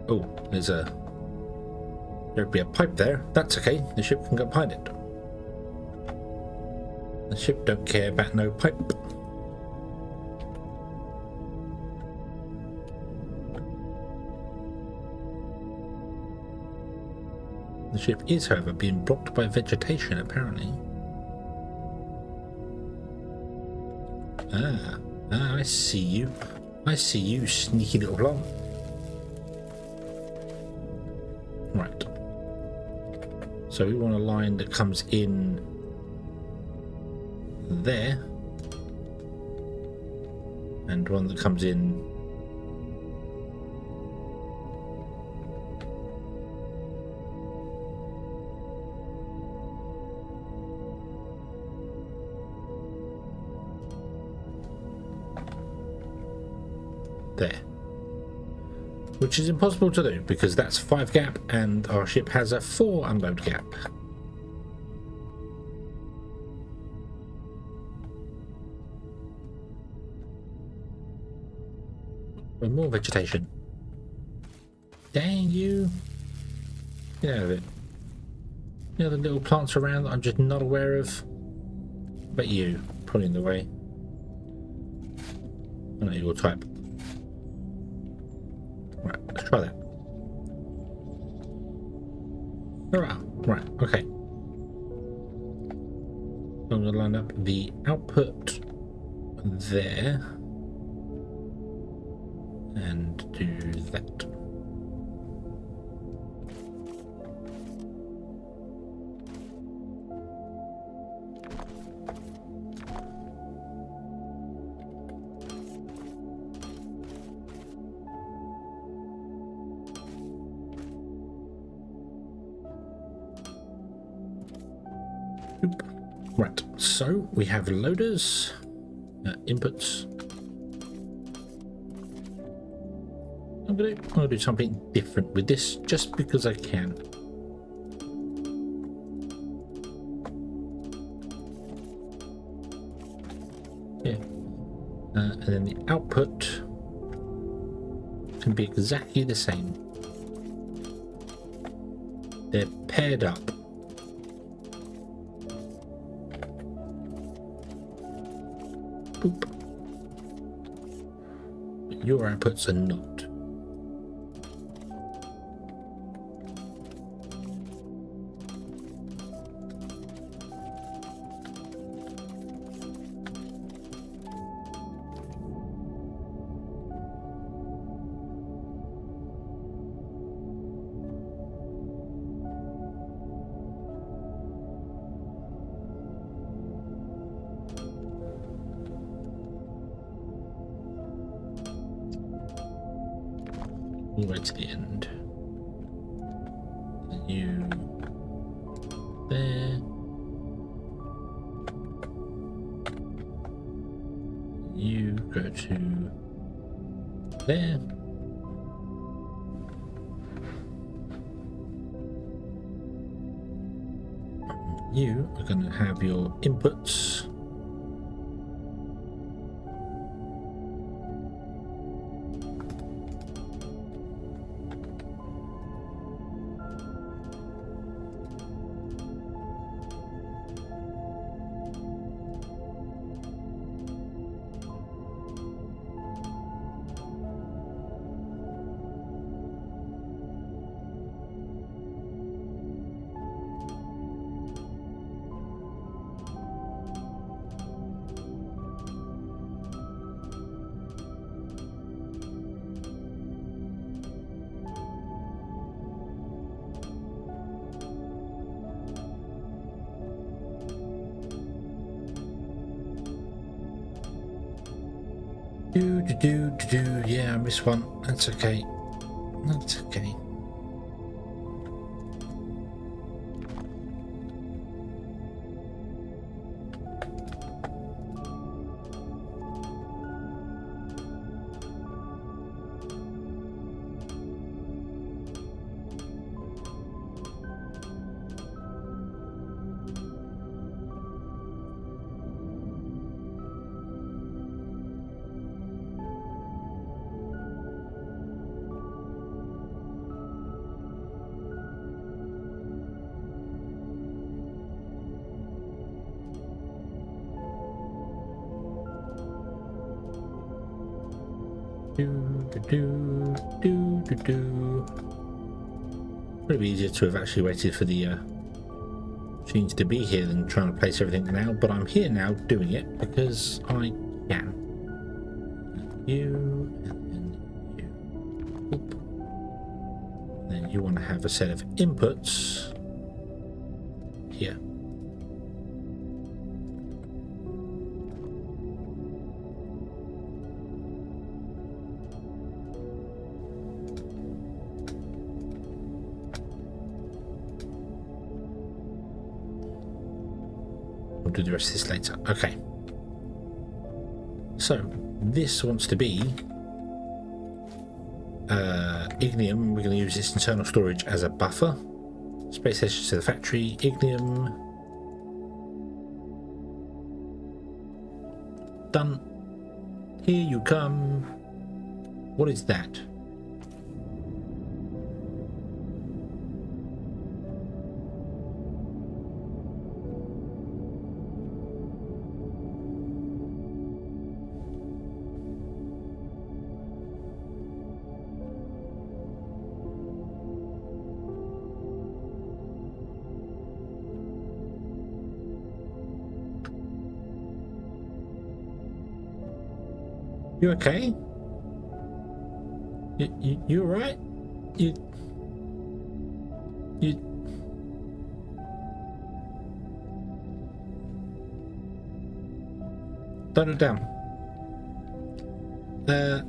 Oh, there'd be a pipe there. That's okay. The ship can go behind it. The ship don't care about no pipe. The ship is, however, being blocked by vegetation, apparently. Ah, I see you. I see you, sneaky little blonde. Right. So we want a line that comes in there, and one that comes in there. Which is impossible to do because that's 5 gap and our ship has a 4 unload gap. More vegetation. Dang you. Get out of it. You know the little plants around that I'm just not aware of? But you, probably in the way. I know your type. Right, let's try that. Hurrah! Right, okay. I'm going to line up the output there and do that. Right, so we have loaders, inputs. I'm gonna do something different with this just because I can. Yeah, and then the output can be exactly the same. They're paired up. Boop. But your outputs are not. All the way to the end. And you there. You go to there. You are going to have your inputs. Yeah, I missed one. That's okay. That's okay. Probably easier to have actually waited for the machines to be here than trying to place everything now, but I'm here now doing it because I can. You and then you. Oop. Then you want to have a set of inputs here. We'll do the rest of this later. Okay. So this wants to be ignium. We're going to use this internal storage as a buffer. Space station to the factory. Ignium. Done. Here you come. What is that? You okay? You alright? You Turn it down.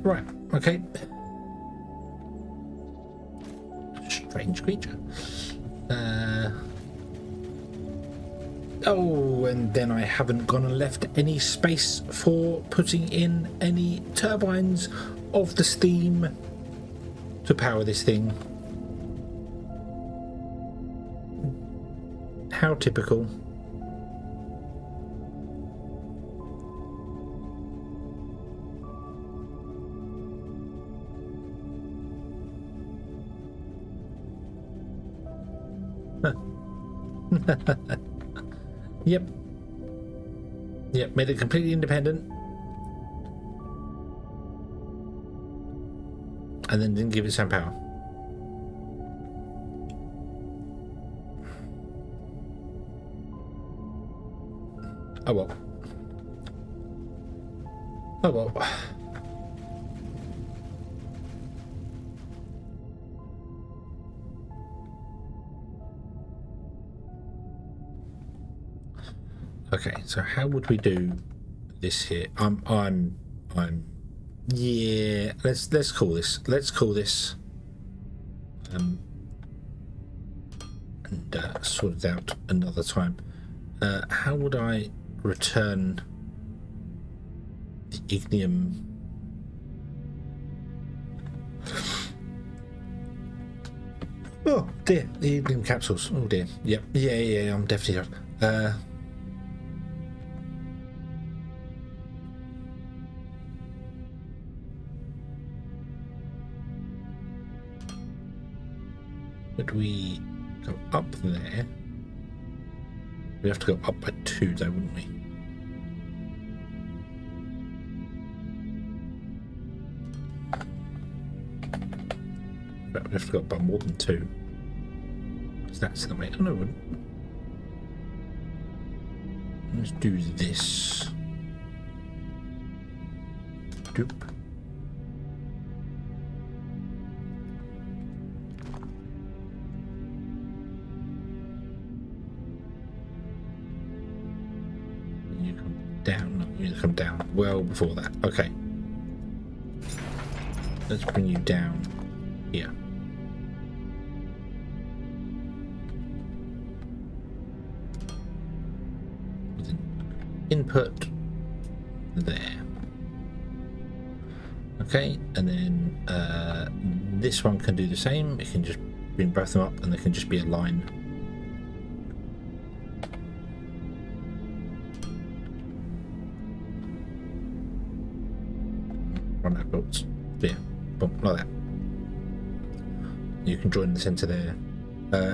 Right, okay. Strange creature. Oh, and then I haven't gone and left any space for putting in any turbines of the steam to power this thing. How typical. Yep, made it completely independent and then didn't give it some power. Oh well. Okay, so how would we do this here? Yeah, let's call this and sort it out another time. How would I return the ignium? Oh dear, the ignium capsules. Oh dear. Yep. Yeah, I'm definitely would we go up there? We'd have to go up by 2 though, wouldn't we? But we'd have to go up by more than 2. Because that's in the way. Oh no, it wouldn't. Let's do this. Doop. Come down well before that. Okay, let's bring you down here. With an input there. Okay, and then this one can do the same. It can just bring both of them up and they can just be a line. Run out bolts. Yeah, boom, like that. You can join the center there.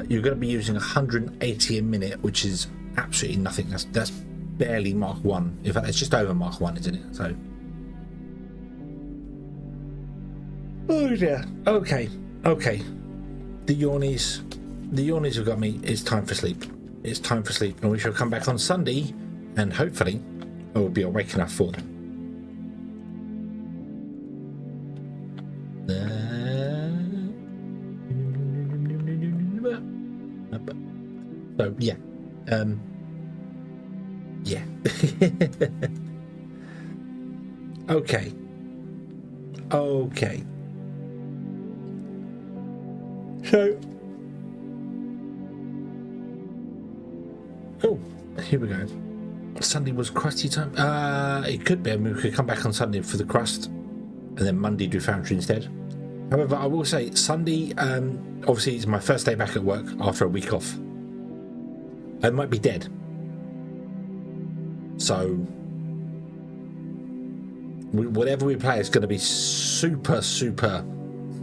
You're going to be using 180 a minute, which is absolutely nothing. That's barely Mark 1. In fact, it's just over Mark 1, isn't it? So. Oh dear. Okay. The yawnies have got me. It's time for sleep. And we shall come back on Sunday, and hopefully, I will be awake enough for them. So yeah, yeah. Okay. So, oh, here we go. Sunday was crusty time. It could be. I mean, we could come back on Sunday for the crust, and then Monday do Foundry instead. However, I will say Sunday, obviously, it's my first day back at work after a week off. I might be dead. So, whatever we play is going to be super,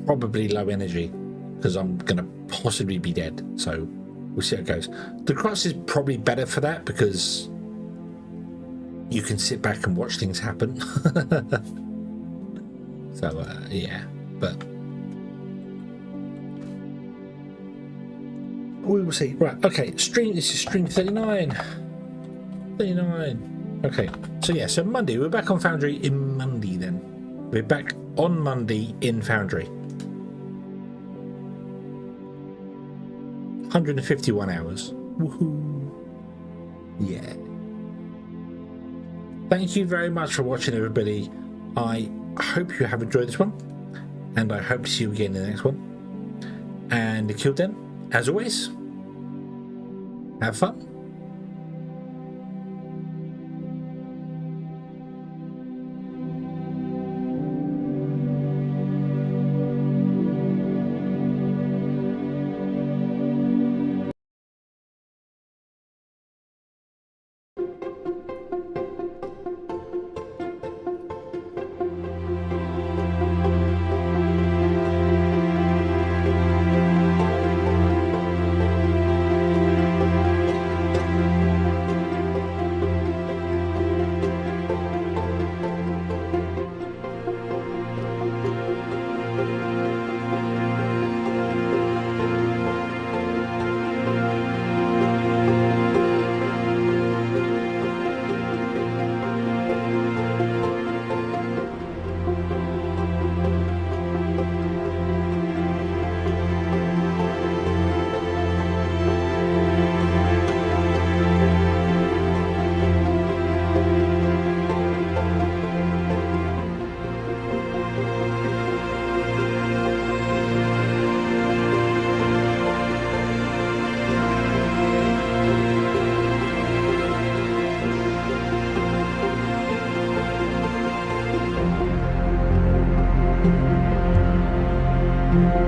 probably low energy, because I'm going to possibly be dead. So, we'll see how it goes. The cross is probably better for that, because you can sit back and watch things happen. So, yeah. But we will see. Right, okay, this is stream 39. Okay, so yeah, so Monday, we're back on Foundry in Monday then. We're back on Monday in Foundry. 151 hours. Woohoo! Yeah. Thank you very much for watching, everybody. I hope you have enjoyed this one, and I hope to see you again in the next one. And until then, as always, have fun. Thank you.